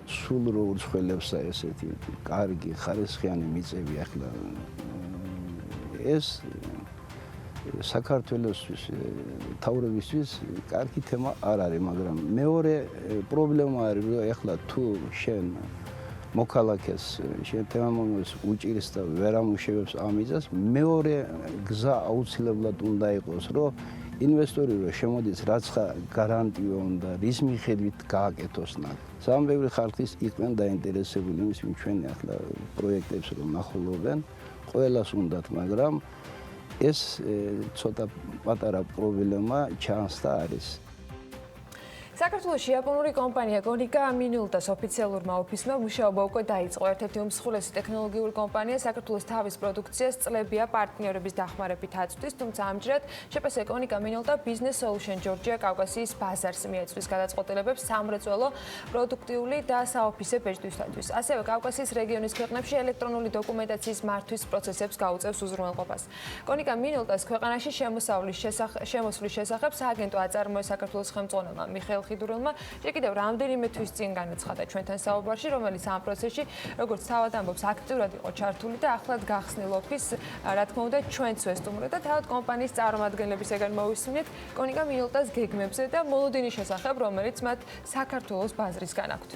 სულ რო უცხოელებსა ესეთი კარგი ხარისხიანი მიწები ახლა ეს საქართველოსთვის თავრობისთვის კარგი თემა არ არის, მაგრამ მეორე პრობლემა არის, რომ ახლა თუ შენ მოქალაქეს შენ თემამონს უჭირს და ვერ ამუშავებს ამიზას, მეორე გზა აუცილებლად უნდა იყოს, რომ ინვესტორი რო შემოდის, რაც გარანტია უნდა რის მიხედვით გააკეთოს ნაკ. სამ ბევრი ხალხის იყვნენ დაინტერესებული იმის, რომ ჩვენ ახლა პროექტებს რომ ნახულობენ, ყველას უნდათ, მაგრამ ეს ცოტა პატარა პრობლემა ჩანს და არის. საქართველოში იაპონური კომპანია Konica Minoltas ოფიციალურმა ოფისმა მუშაობა უკვე დაიწყო. ერთ-ერთი უმსხვილესი ტექნოლოგიური კომპანია საქართველოს თავის პროდუქციას წლებია პარტნიორების დახმარებით აწვდის, თუმცა ამჯერად ČPS Konica Minolta Business Solution Georgia კავკასიის ბაზარს მიეწვის გადაწყვეტილებებს სამრეწველო, პროდუქტიული და საოფისე ბეჭდვისათვის. ასევე კავკასიის რეგიონის ქვეყნებში ელექტრონული დოკუმენტაციის მართვის პროცესებს გაუწევს უზრუნველყოფას. Konica Minoltas ქვეყანაში შემოსვლის შესახებ სააგენტო აწარმოეს საქართველოს ხელმძღვანელმა მიხეილ ხიდურელმა კიდევ რამდენიმე თვის წინ განაცხადა ჩვენთან საუბარში, რომელიც ამ პროცესში, როგორც თავად ამბობს, აქტიურად იყო ჩართული და ახლად გახსნილ ოფისს, რა თქმა უნდა, ჩვენც ვესტუმრეთ და თავად კომპანიის წარმომადგენლებისგან მოვისმინეთ Konica Minoltas გეგმებზე და მოლოდინის შესახებ, რომელიც მათ საქართველოს ბაზრისგან აქვთ.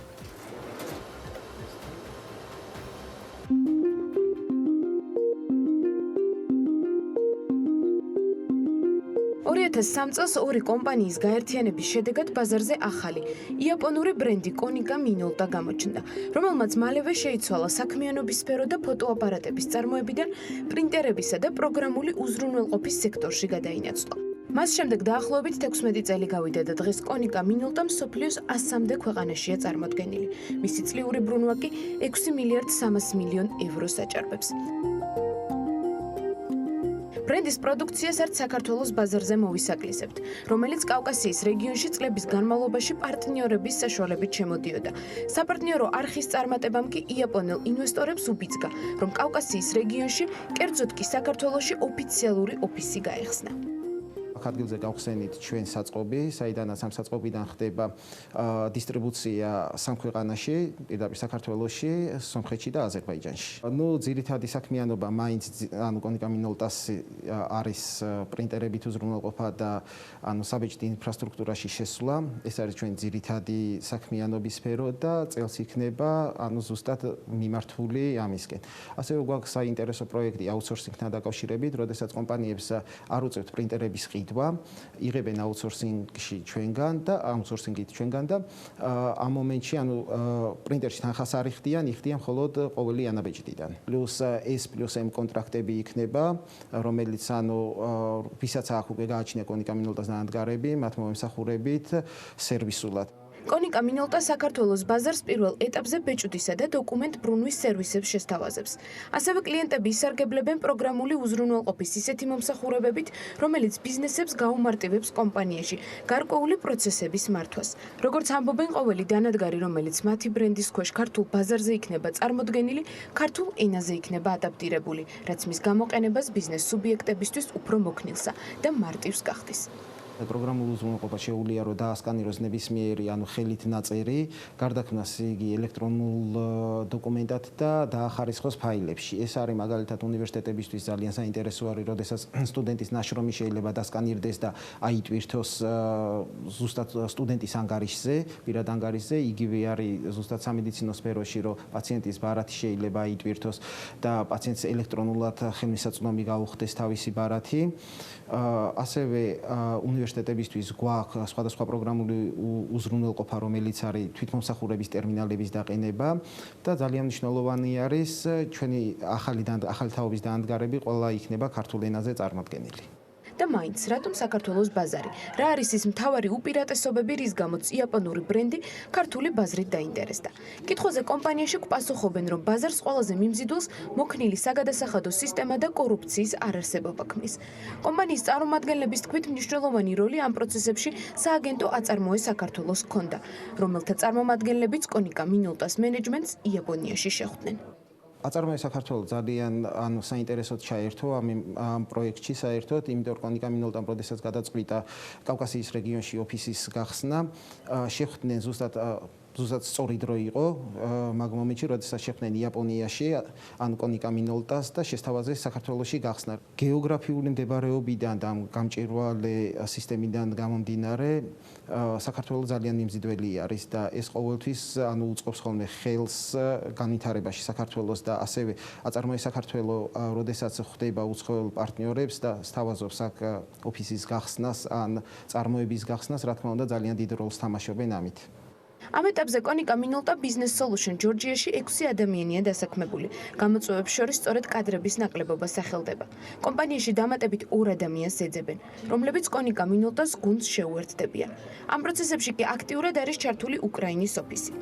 2003 წელს ორი კომპანიის გაერთიანების შედეგად ბაზარზე ახალი იაპონური ბრენდი Konica Minolta გამოჩნდა, რომელმაც მალევე შეიცვალა საქმიანობის სფერო და ფოტოაპარატების წარმოებიდან პრინტერებისა და პროგრამული უზრუნველყოფის სექტორში გადაინაცვლა. მას შემდეგ დაახლოებით 16 წელი გავიდა და დღეს Konica Minolta მსოფლიოს 100-მდე ქვეყანაშია წარმოდგენილი. მისი წლიური ბრუნვა კი 6 მილიარდ 300 მილიონ ევროს აჭარბებს. ბრენდის პროდუქციას არც საქართველოს ბაზარზე მოვისაკლისებთ, რომელიც კავკასიის რეგიონში წლების განმავლობაში პარტნიორების საშუალებით შემოდიოდა. საპარტნიორო არხის წარმატებამ კი იაპონელ ინვესტორებს უბიძგა, რომ კავკასიის რეგიონში, კერძოდ კი საქართველოში ოფიციალური ოფისი გაეხსნა. ადგილზე გავხსენით ჩვენ საწყობი, საიდანაც ამ საწყობიდან ხდება დისტრიბუცია სამ ქვეყანაში, პირდაპირ საქართველოში, სომხეთში და აზერბაიჯანში. ძირითადი საქმიანობა მაინც Konica Minoltas არის პრინტერებით უზრუნველყოფა და საბეჭდი ინფრასტრუქტურაში შესვლა. ეს არის ჩვენ ძირითადი საქმიანობის სფერო და წელს იქნება ზუსტად მიმართული ამისკენ. ასევე გვაქვს საინტერესო პროექტი აუთსორსინგთან დაკავშირებით, როდესაც კომპანიებს არ უწევთ პრინტერების ყიდვა, იღებენ აუთსორსინგში ჩვენგან და ამ მომენტში პრინტერში თანხას არ იხდიან მხოლოდ ყოველი ანაბეჭდიდან. პლუს S + M კონტრაქტები იქნება, რომელიც ვისაც აქვს უკვე გააჩნია Konica Minoltas ნაადგარები, მათ მომსახურებით სერვისულად. Konica Minolta საქართველოს ბაზარს პირველ ეტაპზე ბეჭდვისა და დოკუმენტ ბრუნვის სერვისებს შესთავაზებს. ასევე კლიენტები ისარგებლებენ პროგრამული უზრუნველყოფის ისეთი მომსახურებებით, რომელიც ბიზნესებს გაუმარტივებს კომპანიაში გარკვეული პროცესების მართვას. როგორც ამბობენ, ყოველი დანადგარი, რომელიც მათი ბრენდის ქვეშ ქართულ ბაზარზე იქნება წარმოდგენილი, ქართულ ენაზე იქნება ადაპტირებული, რაც მის გამოყენებას ბიზნეს სუბიექტებისთვის უფრო მოქნილსა და მარტივს გახდის. პროგრამულ უზრუნველყოფას შეუძლია რომ დაასკანიროს ნებისმიერი ხელით ნაწერი, გარდაქმნას იგი ელექტრონულ დოკუმენტად და დაახარისხოს ფაილებში. ეს არის მაგალითად უნივერსიტეტებისთვის ძალიან საინტერესო არის, როდესაც სტუდენტის ნაშრომი შეიძლება დასკანირდეს და აიტვირთოს ზუსტად სტუდენტის ანგარიშზე, პირად ანგარიშზე, იგივე არის ზუსტად სამედიცინო სფეროში, რომ პაციენტის ბარათი შეიძლება აიტვირთოს და პაციენტს ელექტრონულად ხელმისაწვდომი გაუხდეს თავისი ბარათი. ასევე უნივერსიტეტებისთვის გვაქვს სხვადასხვა პროგრამული უზრუნველყოფა, რომელიც არის თვითმომსახურების ტერმინალების დაყენება და ძალიან მნიშვნელოვანი არის ჩვენი ახალი თაობის დაანდგარები ყველა იქნება ქართულ ენაზე წარმოდგენილი. და მაინც რატომ საქართველოს ბაზარი? რა არის ის მთავარი უპირატესობები, რის გამოც იაპონური ბრენდი ქართული ბაზრით დაინტერესდა? კითხვაზე კომპანიაში გვპასუხობენ, რომ ბაზარს ყველაზე მიმზიდველს მოქნილი საგადასახადო სისტემა და კორუფციის არარსებობა ქმნის. კომპანიის წარმომადგენლების თქმით, მნიშვნელოვანი როლი ამ პროცესებში სააგენტო აწარმოეს საქართველოს ჰქონდა, რომელთა წარმომადგენლებიც კონიკა მინოლტას მენეჯმენტს იაპონიაში შეხვდნენ. აწარმოე საქართველოს ძალიან საინტერესოდ ჩაერთო ამ პროექტში საერთოდ, იმიტომ რომ კონიკა მინოლტამ როდესაც გადაწყვიტა კავკასიის რეგიონში ოფისის გახსნა, შეხვდნენ ზუსტად სწორი დრო იყო მაგ მომენტში, როდესაც შეხვდნენ იაპონიაში ან კონიკა მინოლტას და შესთავაზეს საქართველოში გახსნა. გეოგრაფიული მდებარეობიდან და გამჭვირვალე სისტემიდან გამომდინარე, საქართველოს ძალიან მიმზიდველი არის და ეს ყოველთვის უწყობს ხოლმე ხელს განვითარებაში საქართველოს და ასევე აწარმოე საქართველოს, როდესაც ხვდება უცხოელ პარტნიორებს და სთავაზობს აქ ოფისის გახსნას ან წარმოების გახსნას, რა თქმა უნდა, ძალიან დიდ როლს თამაშობენ ამით. ამ ეტაპზე კონიკა მინოლტა Business Solution ჯორჯიაში 6 ადამიანია დასაქმებული. გამოწვევებს შორის სწორედ კადრების ნაკლებობას სახელდება. კომპანიაში დამატებით 2 ადამიანს ეძებენ, რომლებიც კონიკა მინოლტას გუნდს შეუერთდებიან. ამ პროცესებში კი აქტიურად არის ჩართული უკრაინის ოფისი.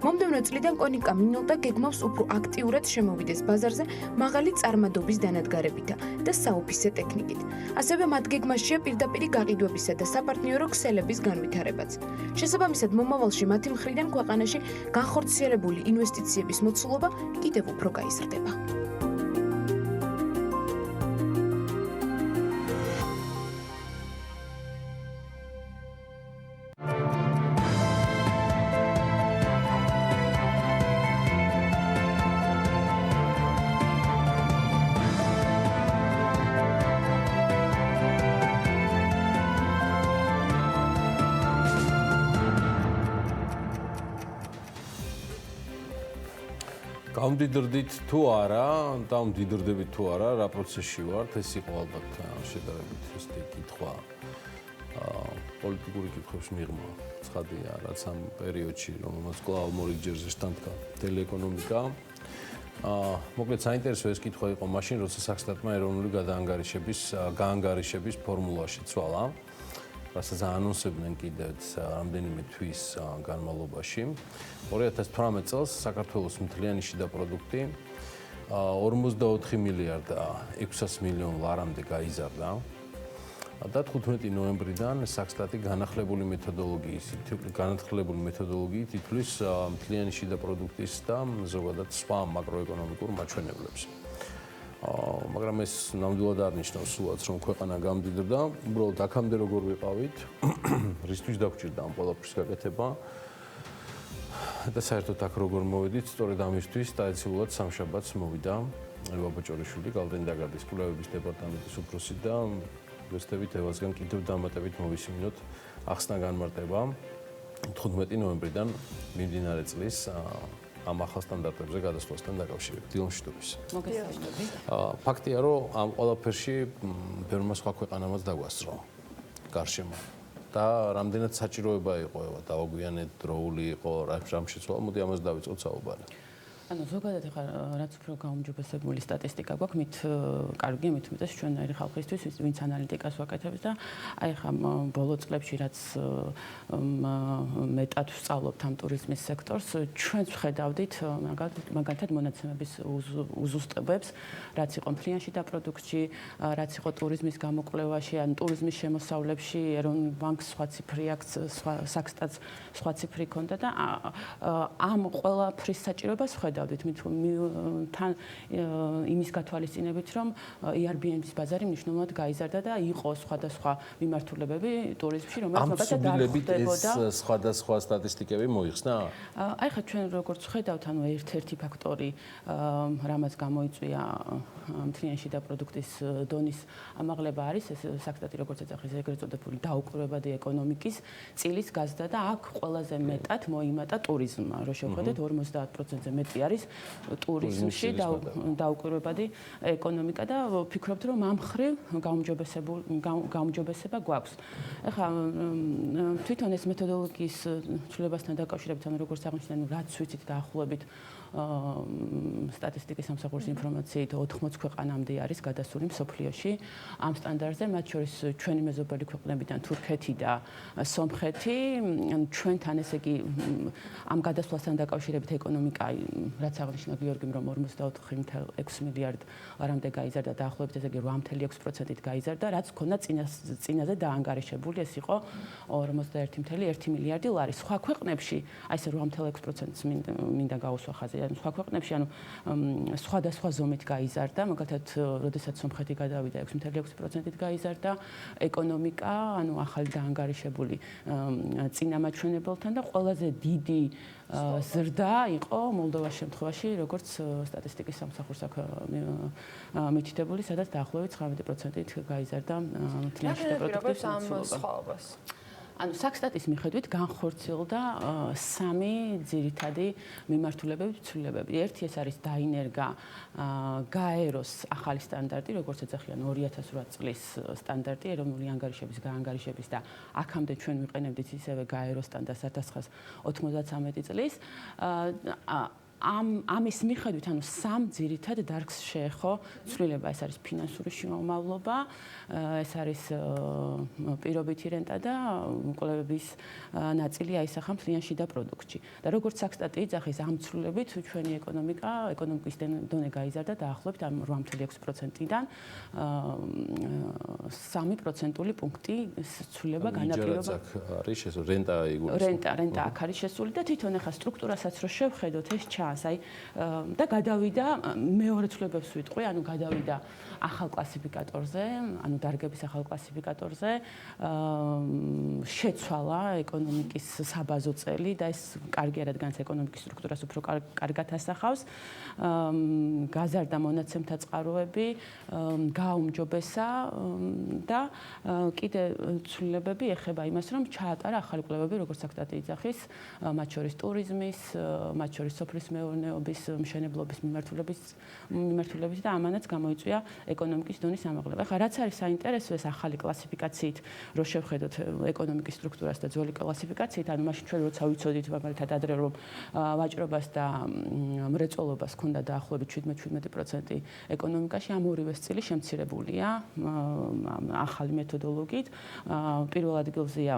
მომდევნო წლიდან კონიკა მინოლტა გეგმავს უფრო აქტიურად შემოვიდეს ბაზარზე მაღალი წარმადობის დანადგარებითა და საოფისე ტექნიკით. ასევე მათ გეგმაშია პირდაპირი გაყიდვებისა და საპარტნიორო ქსელების განვითარებაც. შესაბამისად, მომავალში მათი მხრიდან ქვეყანაში განხორციელებული ინვესტიციების მოცულობა კიდევ უფრო გაიზრდება. გამდიდრდით თუ არა, დამდიდრდებით თუ არა, რა პროცესში ვართ, ეს იყო ალბათ შედარებით ისეთი კითხვა. პოლიტიკური კითხვებს მიღმა ცხადია, რაც ამ პერიოდში, რომელმაც კვლავ მორიგჯერზე შთანთქა ტელეეკონომიკა. მოკლედ საინტერესო ეს კითხვა იყო მაშინ, როცა საქსტატმა ეროვნული გაანგარიშების ფორმულა შეცვალა. რასაც ანონსებდნენ კიდევ რამდენიმე თვის განმავლობაში. 2018 წელს საქართველოს მთლიანი შიდა პროდუქტი 44 მილიარდ 600 მილიონ ლარამდე გაიზარდა. და 15 ნოემბრიდან საქსტატი განახლებული მეთოდოლოგიით ითვლის მთლიანი შიდა პროდუქტის და ზოგადად სხვა მაკროეკონომიკურ მაჩვენებლებს. მაგრამ ეს ნამდვილად არ ნიშნავს სულაც, რომ ქვეყანა გამდიდრდა, უბრალოდ აქამდე როგორ ვიყავით, რისთვის დაგვჭირდა ამ ყველაფრის გაკეთება და საერთოდ აქ როგორ მოვედით, სწორედ ამისთვის დაეცილულად სამშაბათს მოვიდა ელვა ბოჭორიშვილი, გალდენდაგარდის კვლევების დეპარტამენტის უფროსი და ვესწრებით ევასგან კიდევ დამატებით მოვისმინოთ ახსნა განმარტება 15 ნოემბრიდან მიმდინარე წლის ამ ახალ სტანდარტებზე გადასვლასთან დაკავშირებით. დილომშვიდობის. მოგესალმებით. ფაქტია, რომ ამ ყველაფერში ბევრმა სხვა ქვეყანამაც დაგვასწრო გარშემო. და რამდენად საჭიროება იყო, დავაგვიანეთ, დროული იყო, რამ შეცვალა, მოდი ამას დავიწყოთ საუბარი. ანუ ზოგადად ახლა რაც უფრო გაუმჯობესებული სტატისტიკა გვაქვს, მით კარგია, მით უმეტეს ჩვენნაირი ხალხისთვის, ვინც ანალიტიკას ვაკეთებს და აი ხა ბოლო წლებში რაც მეტად ვსწავლობთ ამ ტურიზმის სექტორს, ჩვენც ვხედავდით მაგალითად მონაცემების უზუსტებებს, რაც იყო მთლიანში და პროდუქტში, რაც იყო ტურიზმის გამოკვლევაში, ან ტურიზმის შემოსავლებში, ეროვნულ ბანკს სხვა ციფრი აქვს, საქსტატს სხვა ციფრი ჰქონდა და ამ ყველაფრის საჭიროებას ვხედავდით თან იმის გათვალისწინებით, რომ Airbnb-ის ბაზარი მნიშვნელოვნად გაიზარდა და იყო სხვადასხვა მიმართულებები ტურიზმში, რომელიც მაგალითად დახვდებოდა. ეს სხვადასხვა სტატისტიკები მოიხსნა? აი ხა ჩვენ როგორც ვხედავთ, ანუ ერთ-ერთი ფაქტორი, რამაც გამოიწვია მთლიანში და პროდუქტის დონის ამაღლება არის ეს საქსტატი როგორც ეძახის ეგრეთ წოდებული დაუკრებადი ეკონომიკის წილის გაზრდა და აქ ყველაზე მეტად მოიმატა ტურიზმმა, რო შევხედეთ 50%-ზე მეტი არის ტურიზმში დაუკვირვებადი ეკონომიკა და ვფიქრობთ, რომ ამ მხრივ გაუმჯობესება გვაქვს. ეხლა თვითონ ეს მეთოდოლოგიის ცვლილებასთან დაკავშირებით, ანუ როგორც აღნიშნეთ, რაც ვიცით დაახლოებით სტატისტიკის სამსახურის ინფორმაციით 80 ქვეყანამდე არის გადასული მსოფლიოში ამ სტანდარტზე, მათ შორის ჩვენი მეზობელი ქვეყნებიდან თურქეთი და სომხეთი. ჩვენთან ესე იგი ამ გადასვლასთან დაკავშირებით ეკონომიკა, რაც აღნიშნა გიორგიმ, რომ 44.6 მილიარდ ლარამდე გაიზარდა, დაახლოებით ესე იგი 8.6%-ით გაიზარდა, რაც ქონდა წინაზე დაანგარიშებული, ეს იყო 41.1 მილიარდი ლარი. სხვა ქვეყნებში, აი ესე 8.6%-ს მინდა გაუსვა ხაზი, ანუ სხვა ქვეყნებში, ანუ სხვადასხვა ზომით გაიზარდა, მაგალითად, როდესაც სომხეთი გადავიდა 6.6%-ით გაიზარდა ეკონომიკა, ანუ ახალი დაანგარიშებული წინამაჩვენებელთან და ყველაზე დიდი ზრდა იყო მოლდოვას შემთხვევაში, როგორც სტატისტიკის სამსახურს აქვს მითითებული, სადაც დაახლოებით 19%-ით გაიზარდა მთლიანში და პროდუქტის მოცულობა. ანუ საქსტატის მიხედვით განხორციელდა სამი ძირითადი მიმართულებები, ცვლილებები. ერთი ეს არის დაინერგა გაეროს ახალი სტანდარტი, როგორც ეძახიან 2008 წლის სტანდარტი ეროვნული ანგარიშების, გაანგარიშების და აქამდე ჩვენ ვიყენებდით ისევე გაეროს სტანდარტს 1993 წლის. ამის მიხედვით, ანუ სამ ძირითად დარგს შეეხო ცვლილება, ეს არის ფინანსური შრომავლობა, ეს არის პირობითი რენტა და კვლევების ნაწილი აისახა მთლიანში და პროდუქტში. და როგორც საქსტატი იძახის, ამ ცვლილებით ჩვენი ეკონომიკის დონე გაიზარდა დაახლოებით 8.6%-დან 3% პუნქტი ცვლილება განაპირობა. არის ეს რენტა იგულისხმება. რენტა აქ არის შესული და თვითონ ახლა სტრუქტურასაც რო შევხედოთ, ეს აი და გადავიდა მეორე ცვლილებებს ვიტყვი, ანუ გადავიდა ახალ კლასიფიკატორზე, ანუ დარგების ახალ კლასიფიკატორზე, შეცვალა ეკონომიკის საბაზო წელი და ეს კარგია, რადგანაც ეკონომიკის სტრუქტურას უფრო კარგად ასახავს. გაზარდა მონაცემთა წყაროები, გაუმჯობესა და კიდე ცვლილებები ეხება იმას, რომ ჩაატარა ახალი კვლევები, როგორც საქსტატი იძახის, მათ შორის ტურიზმის, მათ შორის სოფლის მეურნეობის, მშენებლობის მიმართულების და ამანაც გამოიწვია ეკონომიკის დონის ამაღლება. ახლა რაც არის საინტერესო, ეს ახალი კლასიფიკაციით, რო შევხედოთ ეკონომიკის სტრუქტურას და ძველი კლასიფიკაციით, ანუ მაშინ ჩვენ როცა ვიცოდით მაგალითად ადრე რომ ვაჭრობას და მრეწველობას ჰქონდა დაახლოებით 17% ეკონომიკაში, ამ ორივეს წილი შემცირებულია ახალი მეთოდოლოგიით. პირველ ადგილზეა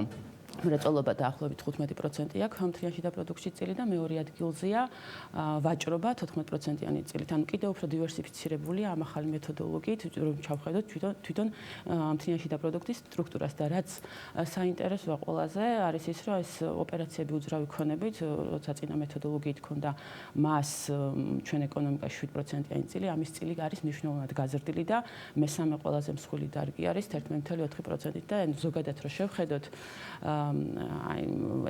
მრეწველობა დაახლოებით 15% აქვს მთლიანში და პროდუქტში წილი და მეორე ადგილზეა ვაჭრობა 14%-იანი წილით. ანუ კიდევ უფრო დივერსიფიცირებულია ამ ახალი მეთოდოლოგიით, რომ ჩავხედოთ თვითონ მთლიანში და პროდუქტის სტრუქტურას და რაც საინტერესოა ყველაზე არის ის, რომ ეს ოპერაციები უძრავი ქონებით, როცა წინა მეთოდოლოგიით ქონდა მას ჩვენ ეკონომიკაში 7%-იანი წილი, ამის წილი არის მნიშვნელოვნად გაზრდილი და მესამე ყველაზე მსხვილი დარგი არის 11.4%-ით და ზოგადად რო შევხედოთ აი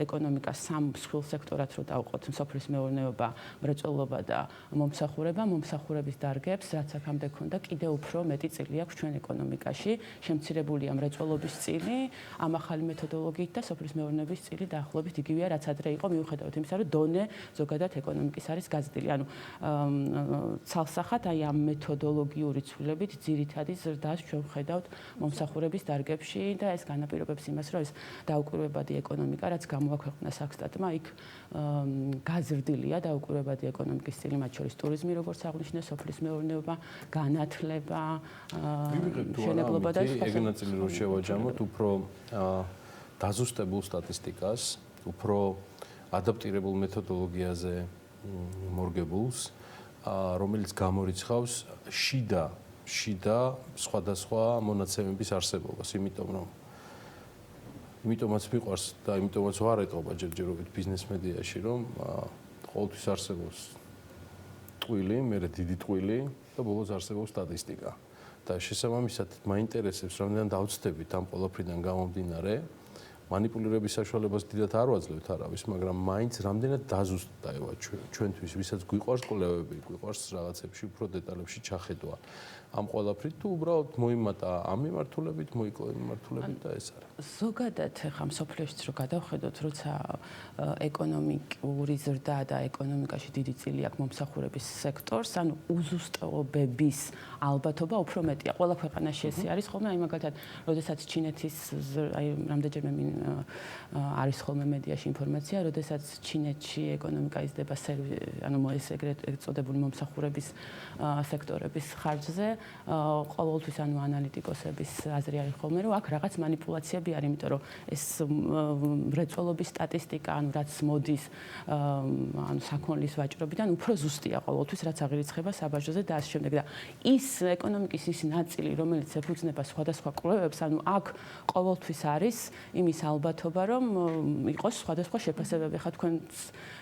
ეკონომიკა სამ მსხვილ სექტორად რო დავყოთ, სოფლის მეურნეობა, მრეწველობა და მომსახურების დარგებს, რაც აქამდე ქონდა, კიდევ უფრო მეტი წილი აქვს ჩვენ ეკონომიკაში, შემცირებულია მრეწველობის წილი, ამ ახალი მეთოდოლოგიით და სოფლის მეურნეობის წილი დაახლოებით იგივეა, რაც ადრე იყო, მიუხედავად იმისა, რომ დონე ზოგადად ეკონომიკის არის გაზრდილი. ანუ ცალსახად აი ამ მეთოდოლოგიური ცვლილებით ძირითადი ზრდას ჩვენ ვხედავთ მომსახურების დარგებში და ეს განაპირობებს იმას, რომ ეს დაუკვირვებადი ეკონომიკა, რაც გამოაქვეყნა საქსტატმა, იქ გაზრდილია დაუკვირვებადი ეკონომიკის წილი, მათ შორის ტურიზმი, როგორც აღნიშნე, სოფლის მეურნეობა, განათლება, მშენებლობა და სხვა. ეგ ნაწილი რო შევაჯამოთ, უფრო დაზუსტებულ სტატისტიკას, უფრო ადაპტირებულ მეთოდოლოგიაზე მორგებულს, რომელიც გამორიცხავს შიდა სხვადასხვა მონაცემების არსებობას, იმიტომაც მიყვარს და იმიტომაც ვარ ეტყობა ჯერჯერობით ბიზნეს მედიაში, რომ ყოველთვის არსებობს ტყვილი, მერე დიდი ტყვილი და ბოლოს არსებობს სტატისტიკა. და შესაბამისად მაინტერესებს, რამდენად დავწდებით ამ ყველაფრიდან გამომდინარე, манипულირების საშუალებას დიდად არ ვაძლევთ არავის, მაგრამ მაინც რამდენად დაზუსტდა ევა ჩვენთვის, ვისაც გვიყვარს კვლევები, გვიყვარს რაღაცებში უფრო დეტალებში ჩახედვა. ამ ყველაფრით თუ უბრალოდ მოიმატა ამ მიმართულებით, მოიკლო იმ მიმართულებით და ეს არის. ზოგადად ხა მსოფლიოშიც რო გადავხედოთ, როცა ეკონომიკური ზრდა და ეკონომიკაში დიდი წილი აქვს მომსახურების სექტორს, ანუ უზუსტობების ალბათობა უფრო მეტია. ყველა ქვეყანაში ეს არის ხოლმე, აი მაგალითად, როდესაც ჩინეთის აი რამდენჯერმე არის ხოლმე მედიაში ინფორმაცია, როდესაც ჩინეთში ეკონომიკა იზრდება ანუ ეს ეგრეთ წოდებული მომსახურების სექტორების ხარჯზე, ყოველთვის ანუ ანალიტიკოსების აზრი არის ხოლმე, რომ აქ რაღაც манипуляციები არის, იმიტომ რომ ეს მრეწველობის სტატისტიკა, ანუ რაც მოდის ანუ საქონლის ვაჭრობიდან უფრო ზუსტია ყოველთვის, რაც აღირიცხება საბაჟოზე და ასე შემდეგ და ის ეკონომიკის ის ნაწილი, რომელიც ეფუძნება სხვადასხვა კვლევებს, ანუ აქ ყოველთვის არის იმის ალბათობა, რომ იყოს სხვადასხვა შეფასებები. ხა თქვენ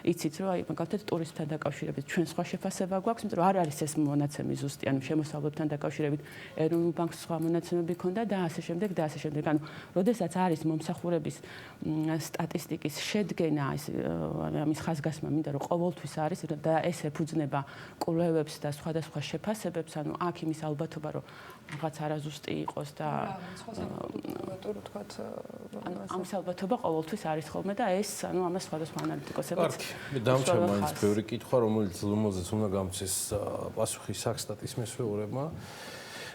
იცით, რომ აი მაგალითად ტურისტთან დაკავშირებით ჩვენ სხვა შეფასება გვაქვს, იმიტომ რომ არ არის ეს მონაცემი ზუსტი, ანუ შემოსავლებთან დაკავშირებით ეროვნულ ბანკს სხვა მონაცემები ქონდა და ასე შემდეგ და ასე შემდეგ. ანუ როდესაც არის მომსახურების სტატისტიკის შედგენა, ამის ხაზგასმა მინდა რომ ყოველთვის არის და ეს ეფუძნება კვლევებს და სხვადასხვა შეფასებებს, ანუ აქ იმის ალბათობა, რომ რაღაც არაზუსტი იყოს და ამის ალბათობა ყოველთვის არის ხოლმე და ეს ანუ ამას სხვადასხვა ანალიტიკოსებიც დამჩა მაინც ბევრი კითხვა, რომელზეც უნდა გამწეს პასუხი საქსტატის მესვეურებმა.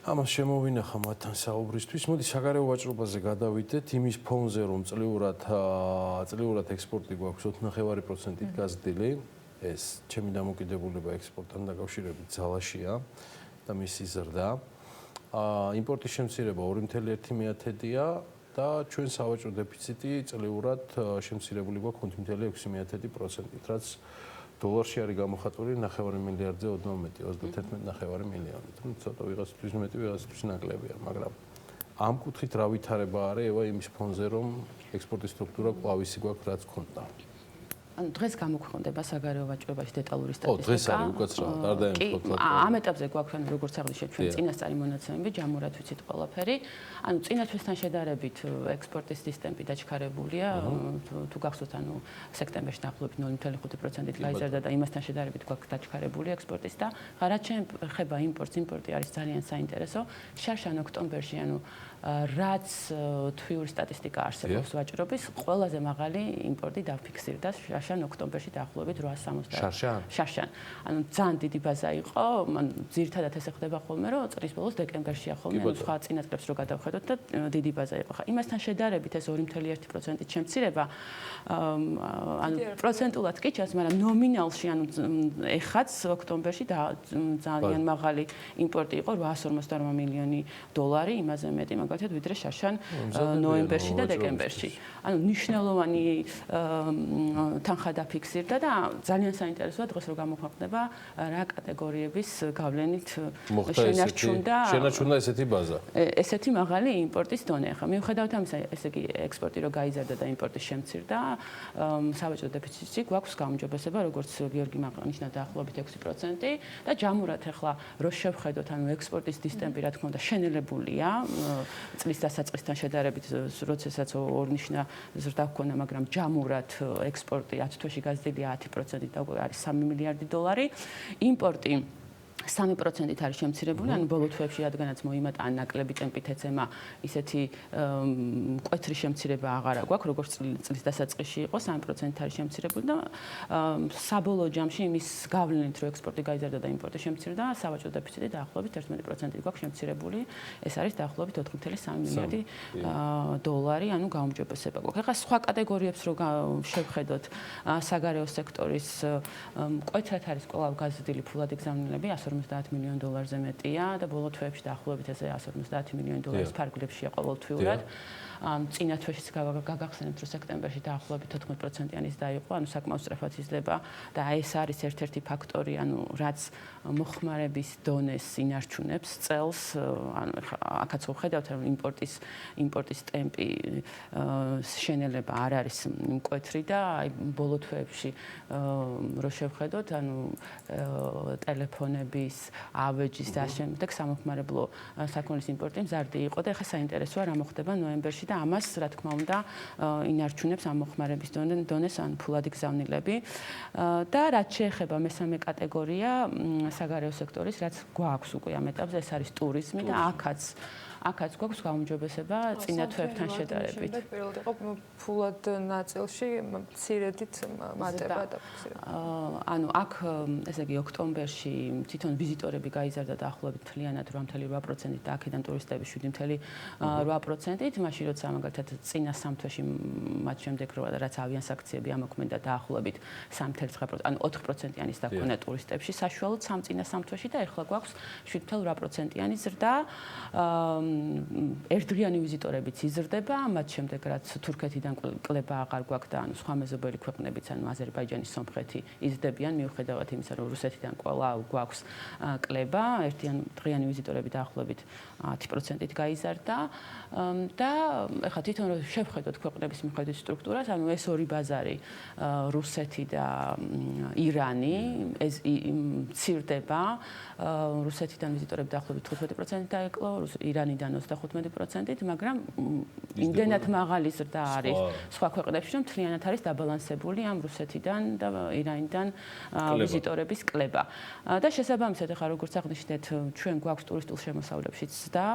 ამას შემოვინახა მათთან საუბრისთვის. მოდი საგარეო ვაჭრობაზე გადავიდეთ იმის ფონზე, რომ წლიურად ექსპორტი გვაქვს 4.5%-ით გაზრდილი. ეს ჩემი დამოკიდებულება ექსპორტთან დაკავშირებით ძალაშია და მისი ზრდა. იმპორტის შემცირება 2.1%-ია და ჩვენ სავაჭრო დეფიციტი წლიურად შემცირებული გვაქვს 5.6%-ით, რაც დოლარში არის გამოხატული 9.5 მილიარდზე ოდნავ მეტი, 31.5 მილიონი. თუ ცოტა ვიღაცისთვის მეტი, ვიღაცისთვის ნაკლებია, მაგრამ ამ კუთხით რა ვითარება არის ევა იმის ფონზე, რომ ექსპორტის სტრუქტურა კვლავ ისი გვაქვს, რაც ქონდა. ანუ დღეს გამოქვეყნდება საგარეო ვაჭრობაში დეტალური სტატისტიკა. დღეს არის უკაცრავად, არ დაემთხვა. ამ ეტაპზე გვაქვს ანუ როგორც აღნიშნეთ ჩვენ წინასწარი მონაცემები, ჯამურად ვიცით ყველაფერი. ანუ წინათვისთან შედარებით ექსპორტის ტემპი დაჩქარებულია. თუ გახსოვთ, ანუ სექტემბერში დაახლოებით 0.5%-ით გაიზარდა და იმასთან შედარებით გვაქვს დაჩქარებული ექსპორტის და რაც შეეხება იმპორტს, იმპორტი არის ძალიან საინტერესო. შარშან ოქტომბერში, ანუ რაც თვიური სტატისტიკა არსებობს ვაჭრობის, ყველაზე მაღალი იმპორტი დაფიქსირდა შარშან ოქტომბერში დაახლოებით 860. შარშან. ანუ ძალიან დიდი ბაზა იყო, ანუ ძირითადად ესე ხდება ხოლმე, რომ წლის ბოლოს დეკემბერშია ხოლმე, ანუ სხვა წინა წლებს რო გადავხედოთ და დიდი ბაზა იყო. ხა იმასთან შედარებით ეს 2.1%-ით შემცირება, ანუ პროცენტულად კი ჩანს, მაგრამ ნომინალში, ანუ ეხაც ოქტომბერში ძალიან მაღალი იმპორტი იყო 858 მილიონი დოლარი, იმაზე მეტი მაგალითად ვიდრე შარშან ნოემბერში და დეკემბერში. ანუ მნიშვნელოვანი თანხა დაფიქსირდა და ძალიან საინტერესოა დღეს რო გამოქვეყნდება რა კატეგორიების გავლენით შენარჩუნდა ესეთი ბაზა. ესეთი მაღალი იმპორტის დონე. ხა მიუხედავად ამისა, ესე იგი ექსპორტი რო გაიზარდა და იმპორტი შემცირდა, სავაჭრო დეფიციტი გვაქვს გაუმჯობესება, როგორც გიორგი აღნიშნა დაახლოებით 6% და ჯამურად ახლა რო შევხედოთ, ანუ ექსპორტის დისტემპი რა თქმა უნდა შენელებულია წლის დასაწყისთან შედარებით, როდესაც ორნიშნა ზრდა ჰქონდა, მაგრამ ჯამურად ექსპორტი 10 თვეში გაზრდილია 10%-ით და არის 3 მილიარდი დოლარი. იმპორტი 3%-ით არის შემცირებული, ანუ ბოლო თვეებში რადგანაც მოიმატა ნაკლები ტემპით ეცემა, ისეთი მკვეთრი შემცირება აღარა გვაქვს, როგორც წლის დასაწყისში იყო, 3%-ით არის შემცირებული და საბოლოო ჯამში იმის გავლენით, რომ ექსპორტი გაიზარდა და იმპორტი შემცირდა, სავაჭრო დეფიციტი დაახლოებით 11%-ით გვაქვს შემცირებული. ეს არის დაახლოებით 4.3 მილიარდი დოლარი, ანუ გაუმჯობესება გვაქვს. ახლა სხვა კატეგორიებს რო შევხედოთ, საგარეო სექტორის მკვეთრად არის კვლავ გაზრდილი ფულადი გზავნილები 150 მილიონ დოლარზე მეტია და ბოლო თვეებში დაახლოებით ესე 150 მილიონი დოლარის ფარგლებშია ყოველთვიურად. წინა თვეშიც გაგახსენებთ, რომ სექტემბერში დაახლოებით 14%-იანი ზრდა იყო, ანუ საკმაოდ სწრაფად იზრდება და ეს არის ერთ-ერთი ფაქტორი, ანუ რაც მოხმარების დონეს ინარჩუნებს წელს, ანუ აქაც ვხედავთ, რომ იმპორტის ტემპი შენელება არ არის მკვეთრი და აი ბოლო თვეებში რო შევხედოთ, ანუ ტელეფონები კვების, ავეჯის და შემდეგ სამოხმარებლო საქონლის იმპორტი მზარდი იყო და ეხლა საინტერესოა რა მოხდება ნოემბერში და ამას რა თქმა უნდა ინარჩუნებს ამოხმარების დონეს ან ფულადი გზავნილები და რაც შეეხება მესამე კატეგორია საგარეო სექტორის რაც გვაქვს უკვე ამ ეტაპზე ეს არის ტურიზმი და აქაც გვაქვს გაუმჯობესება წინა თვეებთან შედარებით. პირველად იყო ფულად ნაწილში მცირედით მატება და ანუ აქ ესე იგი ოქტომბერში თვითონ ვიზიტორები გაიზარდა დაახლოებით მთლიანად 8.8%-ით და აქედან ტურისტები 7.8%-ით, მაშინ როცა მაგალითად წინა სამთვეში მათ შემდეგ რაც ავიასაქციები ამოქმედა დაახლოებით 3.9%, ანუ 4%-იანი ზრდა ჰქონდა ტურისტებში საშუალოდ წინა სამთვეში და ეხლა გვაქვს 7.8%-იანი ზრდა. ერთდღიანი ვიზიტორებიც იზრდება, მათ შემდეგ რაც თურქეთიდან კლება აღარ გვაქვს და ანუ სხვა მეზობელი ქვეყნებიც, ანუ აზერბაიჯანი, სომხეთი იზრდებიან მიუხედავად იმისა, რომ რუსეთიდან ყველა გვაქვს კლება, ერთდღიანი ვიზიტორები დაახლოებით 10%-ით გაიზარდა და ეხლა თვითონ რომ შევხედოთ ქვეყნების მიხედვით სტრუქტურას, ანუ ეს ორი ბაზარი, რუსეთი და ირანი, ეს მცირდება, რუსეთიდან ვიზიტორები დაახლოებით 15%-ით დაეკლო, ირანიდან 35%-ით, მაგრამ იმდენად მაღალი ზრდა არის სხვა ქვეყნებში, რომ მთლიანად არის დაბალანსებული ამ რუსეთიდან და ირანიდან ვიზიტორების კლება. და შესაბამისად, ახლა როგორც აღნიშნეთ, ჩვენ გვაქვს ტურისტულ შემოსავლებშიც და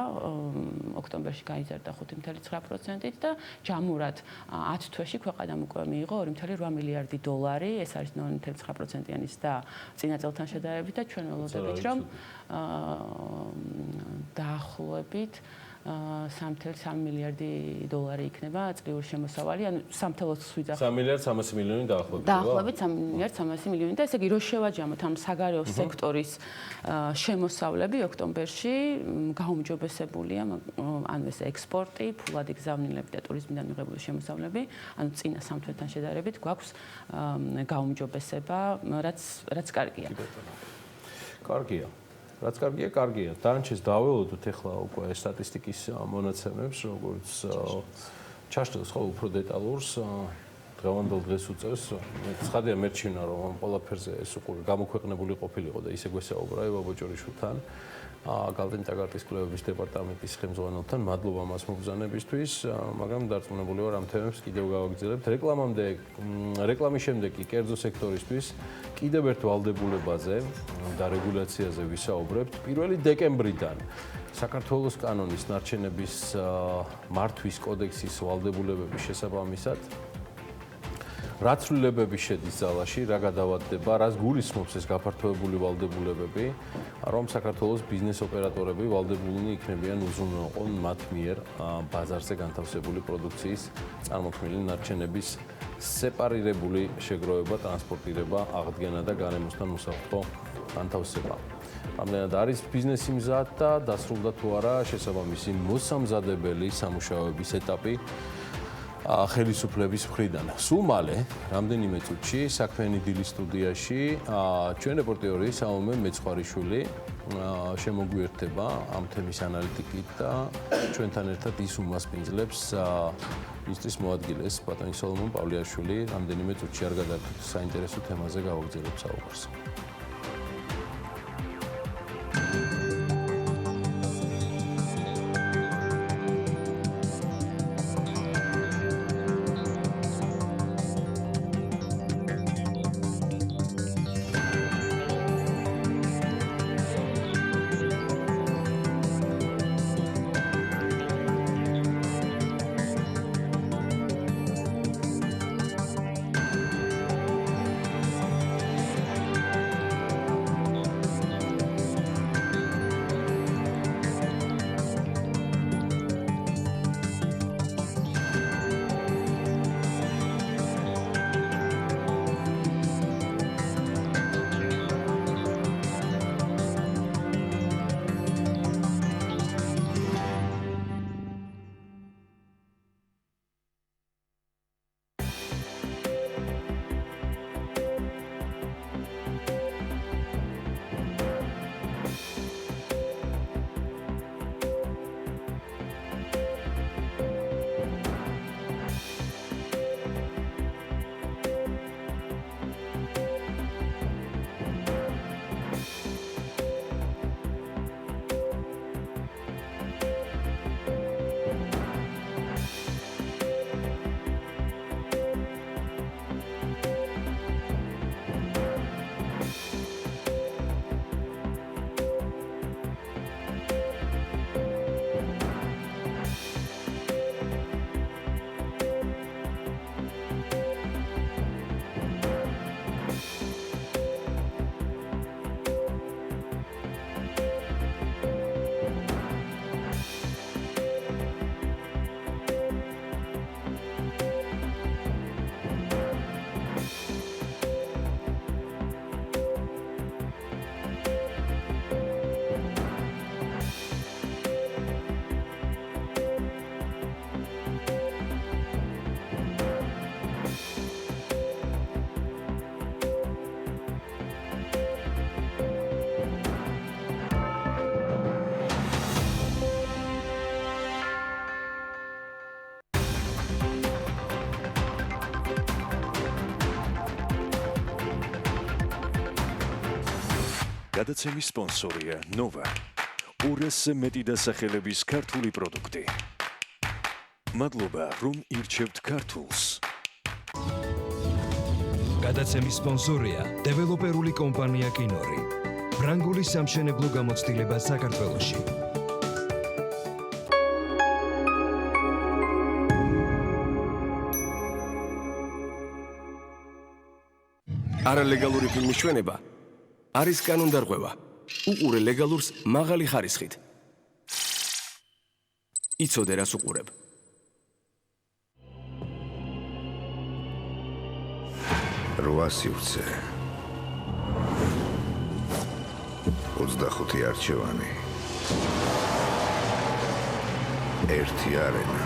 ოქტომბერში გაიზარდა 5.9%-ით და ჯამურად 10 თვეში ქვეყანამ უკვე მიიღო 2.8 მილიარდი $, ეს არის 0.9%-იანი ზრდა წინა წელთან შედარებით და ჩვენ ველოდებით, რომ დაახლოებით 3.3 მილიარდი $, იქნება წლიური შემოსავალი, ანუ 3.7 3 მილიარდ 300 მილიონი დაახლოებით. დაახლოებით 3 მილიარდ 300 მილიონი და ესე იგი რო შევაჯამოთ ამ საგარეო სექტორის შემოსავლები ოქტომბერში გაუმჯობესებულია, ანუ ეს ექსპორტი, ფულადი გზავნილები და ტურიზმიდან მიღებული შემოსავლები, ანუ წინა სამთვეთან შედარებით გვაქვს გაუმჯობესება, რაც კარგია. კარგია. რაც კარგია. დანარჩენს დაველოდოთ ახლა უკვე სტატისტიკის მონაცემებს, როგორც ჩაშტოს ხო უფრო დეტალურს დღევანდელ დღეს უწევს. ცხადია მერჩივნა რომ ამ ყველაფერზე ეს უკვე გამოქვეყნებული ყოფილიყო და ისე გვესაუბრა ევა ბოჭორიშვილთან, გალდენ ტაგარტის კვლევების დეპარტამენტის ხელმძღვანელთან. მადლობა მას მოგზაურობისთვის, მაგრამ დარწმუნებული ვარ ამ თემებს კიდევ გავაგრძელებთ. რეკლამის შემდეგ კი კერძო სექტორისთვის კიდევ ერთ ვალდებულებაზე და რეგულაციაზე ვისაუბრებთ. 1 დეკემბრიდან საქართველოს კანონის ნარჩენების მართვის კოდექსის ვალდებულებების შესაბამისად რა ცვლილებები შედის ძალაში, რა გადავადდება, რას გულისხმობს ეს გაფართოებული ვალდებულებები, რომ საქართველოს ბიზნეს ოპერატორები ვალდებულნი იქნებიან უზრუნველყონ მათ მიერ ბაზარზე განთავსებული პროდუქციის წარმოქმნილი ნარჩენების სეპარირებული შეგროვება, ტრანსპორტირება, აღდგენა და გარემოსთან უსაფრთხო განთავსება. რამდენად არის ბიზნესი მზად და დასრულდა თუ არა შესაბამისი მოსამზადებელი სამუშაოების ეტაპი ხელისუფლების მხრიდან. სულ მალე, რამდენიმე წუთში საქმიანი დილის სტუდიაში ჩვენ რეპორტიორი სალომე მეცხვარიშვილი შემოგვიერთება ამ თემის ანალიტიკით და ჩვენთან ერთად ის უმასპინძლებს მინისტრის მოადგილეს ბატონი სოლომონ პავლიაშვილი. რამდენიმე წუთში არ გადაგვიდეთ საინტერესო თემაზე გავაგრძელებთ საუბარს. გადაცემის სპონსორია Nova. 200-ზე მეტი დასახელების ქართული პროდუქტი. მადლობა, რომ ირჩევთ ქართულს. გადაცემის სპონსორია დეველოპერული კომპანია კინორი. ფრანგული სამშენებლო გამოცდილება საქართველოში. არალეგალური ფილმის ჩვენება არის კანონდარღვევა. უყურე ლეგალურს მაღალი ხარისხით. იცოდე რას უყურებ. რვა სივრცე 25 არჩევანი ერთი არენა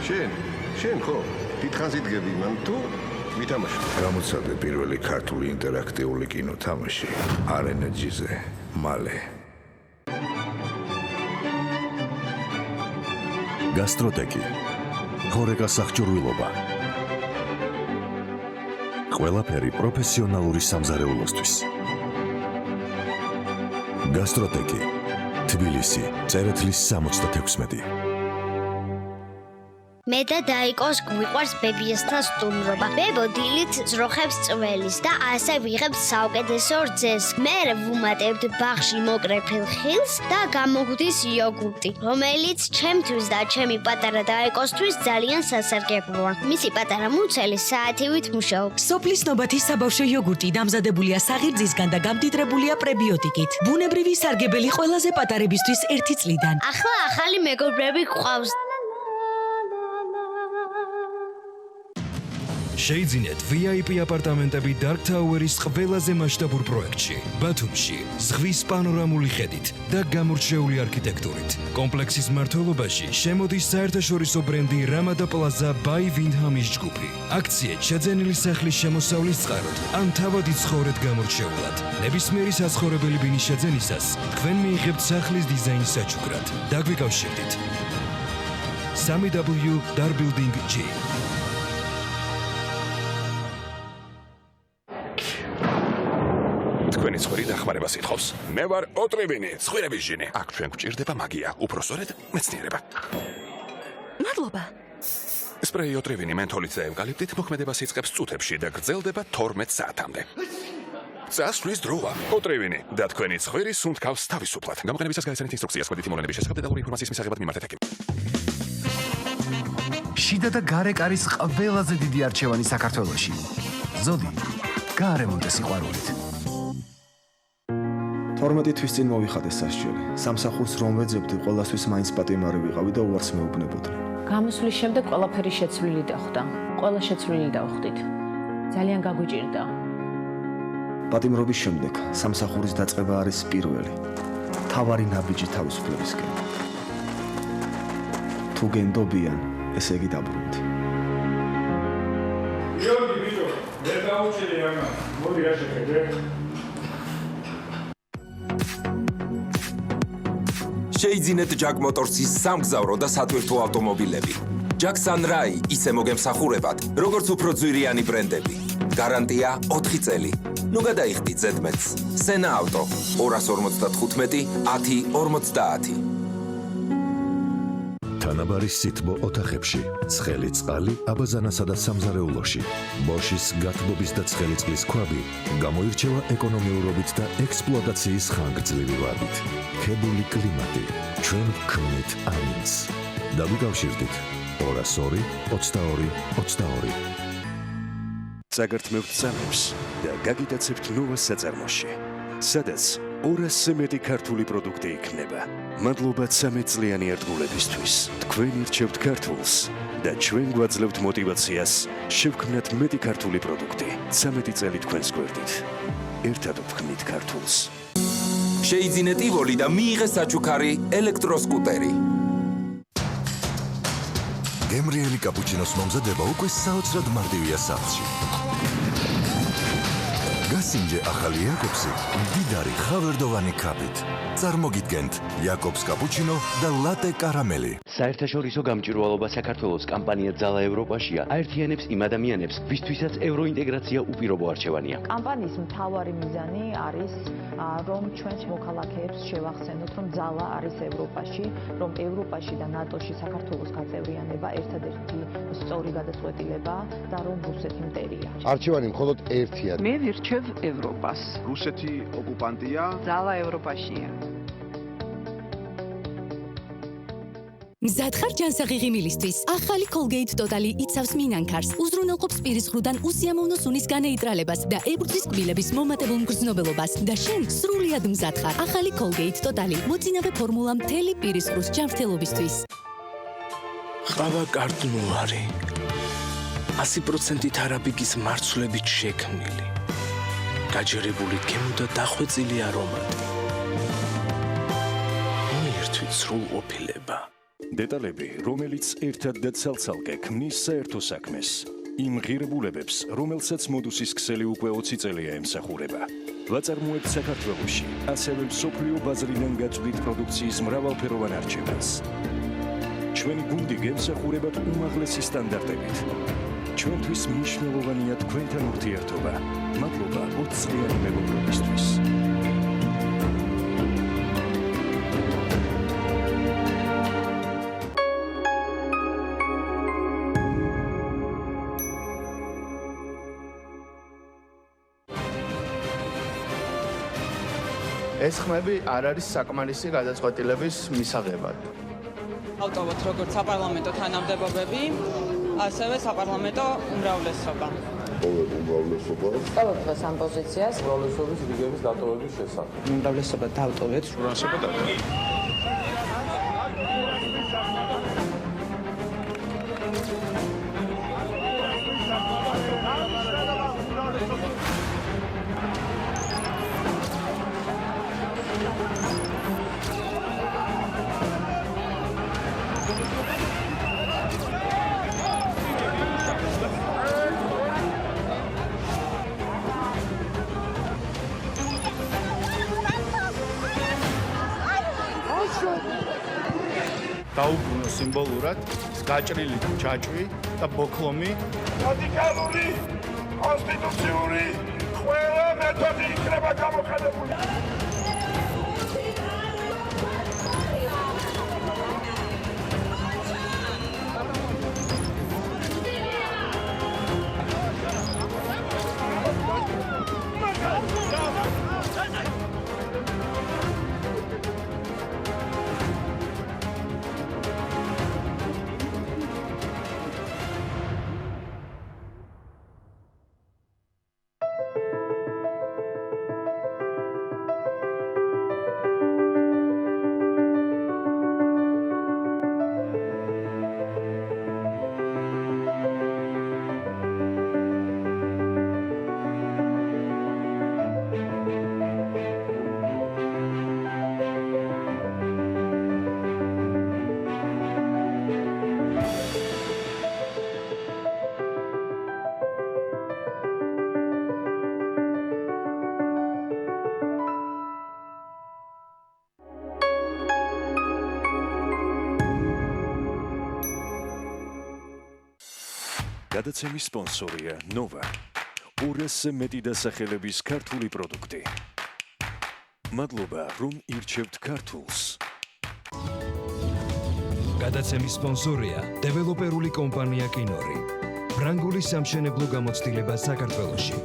შენ ხო დიდხანს იდგები მან თუ ვითამაშო გამოცადე პირველი ქართული ინტერაქტიული კინო თამაში RNG-ზე მალე გასტროტეკი ხორეკა სახჭურვილობა ყველაფერი პროფესიონალური სამზარეულოსთვის გასტროტეკი თბილისი წერეთლის 66 მე და დაიკოს გვიყვარს ბებიასთან სტუმრობა. ბებო დილით ძროხებს წველის და ასე ვიღებს საუკეთესო რძეს. მერე ვუმატებთ ბაღში მოკრეფილ ხილს და გამოგვდის იოგურტი, რომელიც ჩემთვის და ჩემი პატარა დაიკოსთვის ძალიან სასარგებლოა. მისი პატარა მუცელი საათივით მუშაობს. სოფლის ნობათის საბავშვო იოგურტი დამზადებულია საღირძისგან და გამდიდრებულია პრებიოტიკით. ბუნებრივი სარგებელი ყველაზე პატარებისთვის 1 წლიდან. ახლა ახალი მეგობრები გვყავს. შეიძინეთ VIP აპარტამენტები Dark Tower-ის ყველაზე მასშტაბურ პროექტში, ბათუმში, ზღვის პანორამული ხედით და გამორჩეული არქიტექტურით. კომპლექსის მმართველობაში შემოდის საერთაშორისო ბრენდი Ramada Plaza by Windham-ის ჯგუფი. აქციეთ შეძენილი სახლის შემოსავლის წყაროდ, ან თავად იცხოვრეთ გამორჩეულად. ნებისმიერი საცხოვრებელი ბინის შეძენისას თქვენ მიიღებთ სახლის დიზაინს საჩუქრად. დაგვიკავშირდით. 3W Dar Building G. თქვენი ცხვრი დახმარებას ითხოვს. მე ვარ ოტრევინი, ცხვრების ჟინი. აქ ჩვენ გვჭირდება მაგია, უფრო სწორედ მეცნიერება. მადლობა. სპრეი ოტრევინი მენთოლით და ევკალიპტით მოქმედებას იწყებს წუთებში და გრძელდება 12 საათამდე. წასვლის დროა. ოტრევინი და თქვენი ცხვრი სუნთქავს თავისუფლად. გამოყენებისას გაიცანით ინსტრუქციას ხვედით მოვლენების შესახებ დეტალური ინფორმაციის მისაღებად მიმართეთ ექიმს. შიდა და გარე კარის ყველაზე დიდი არჩევანი საქართველოში. ზოდი, გარემონტე სიყვარულით. 12 თვის წინ მოვიხადე სასჯელი. სამსახურს რომ ვეძებდი, ყველასთვის მაინც პატიმარი ვიყავი და უარს მეუბნებოდნენ. გამოსვლის შემდეგ ყველაფერი შეცვლილი დახვდა. ყველა შეცვლილი დავხვდით. ძალიან გაგვიჭირდა. პატიმრობის შემდეგ სამსახურის დაწყება არის პირველი. თავარი ნაბიჯი თავისუფლებისკენ. თუ გენდობიან, ესე იგი დაბრუნდი. გიორგი ბიჭო, მე დაუჭირი ამა. მოდი რა შეხედე. შეიძინეთ Jack Motors-ის სამგზავრო და სატვირთო ავტომობილები. Jack Sunray ისე მოგემსახურებათ, როგორც უფრო ძვირიანი ბრენდები. გარანტია 4 წელი. ნუ გადაიხდით ზედმეტს. Sena Auto 255 10 50. თანაბარის სითბო ოთახებში, ცხელი წყალი აბაზანასა და სამზარეულოში. Bosch-ის გათბობის და ცხელი წყლის ქვაბი გამოირჩევა ეკონომიურობით და ექსპლუატაციის ხანგრძლივი ვადით. ქებული კლიმატი, ჩვენ ვქმნით ამინს. დაგვიკავშირდით 202 22 22. წაგართმევთ წამებს და გაგიტაცებთ Nova-ს საწარმოში, სადაც 200-ზე მეტი ქართული პროდუქტი იქნება. მადლობა 13 წლიანი ერთგულებისთვის. თქვენ ირჩევთ ქართულს და ჩვენ გვაძლევთ мотиваციას შევქმნათ მეტი ქართული პროდუქტი. 13 წელი თქვენს გვერდით. ერთად ვქმნით ქართულს. შეიძინეთ ივოლი და მიიღეს საჩუქარი ელექტროსკუტერი. გემრიელი კაპუჩინოს მომზადება უკვე საოცრად მარტივია სახლში. გასინჯე ახალი იაკობსი მდიდარი ხავერდოვანი ქაფით. წარმოგიდგენთ იაკობს კაპუჩინო და ლატე კარამელი. საერთაშორისო გამჭვირვალობა საქართველოს კამპანია ძალა ევროპაშია აერთიანებს იმ ადამიანებს, ვისთვისაც ევროინტეგრაცია უპირობო არჩევანია. კამპანიის მთავარი მიზანი არის, რომ ჩვენს მოქალაქეებს შევახსენოთ, რომ ძალა არის ევროპაში, რომ ევროპაში და ნატოში საქართველოს გაწევრიანება ერთადერთი სწორი გადაწყვეტილება და რომ რუსეთი მტერია. არჩევანი მხოლოდ ერთია. მე ვირჩევ ევროპას. რუსეთი ოკუპანტია. ძალა ევროპაშია. მზად ხარ ჯანსაღი ღიმილისთვის? ახალი Colgate Totally იცავს მინანქარს, უზრუნველყოფს პირის ღრუდან უსიამოვნო სუნის განეიტრალებას და ებრძვის კბილების მომატებულ მგრძნობელობას და შენ სრულიად მზად ხარ. ახალი Colgate Totally მოწინავე ფორმულა მთელი პირის ღრუს ჯანმრთელობისთვის. ყავა კარდნულარი 100% არაბიკის მარცვლებით შექმნილი, გაჯერებული გემო და დახვეწილი არომატი. მიირთვით სრულ ყოფილება. დეტალები, რომელიც ერთად და ცალ-ცალკე ქმნის საერთო საქმეს. იმ ღირებულებებს, რომელსაც მოდუსის ქსელი უკვე 20 წელია ემსახურება. ვაწარმოებთ საქართველოში, ასევე მსოფლიო ბაზრიდან გაწვდით პროდუქციის მრავალფეროვან არჩევანს. ჩვენი გუნდი გემსახურებათ უმაღლესი სტანდარტებით. ჩვენთვის მნიშვნელოვანია თქვენთან ურთიერთობა. მადლობა 20 წლიანი მეგობრობისთვის. ეს ხმები არ არის საკმარისი გადაწყვეტილების მისაღებად. ავტობოთ როგორც საპარლამენტო თანამდებობები, ასევე საპარლამენტო უმრავლესობა. უმრავლესობა. სწავლობთ დღეს ამ პოზიციას. უმრავლესობის რიგების დატოვების შესახებ. უმრავლესობა დავტოვეთ. უმრავლესობა დავტოვეთ. დაუბრუნო სიმბოლურად გაჭრილი ჯაჭვი და ბოქლომი. რადიკალური კონსტიტუციური ყველა მეთოდი იქნება გამოყენებული. გადაცემის სპონსორია Nova. 200-ზე მეტი დასახელების ქართული პროდუქტი. მადლობა, რომ ირჩევთ ქართულს. გადაცემის სპონსორია დეველოპერული კომპანია კინორი. ფრანგული სამშენებლო გამოცდილება საქართველოში.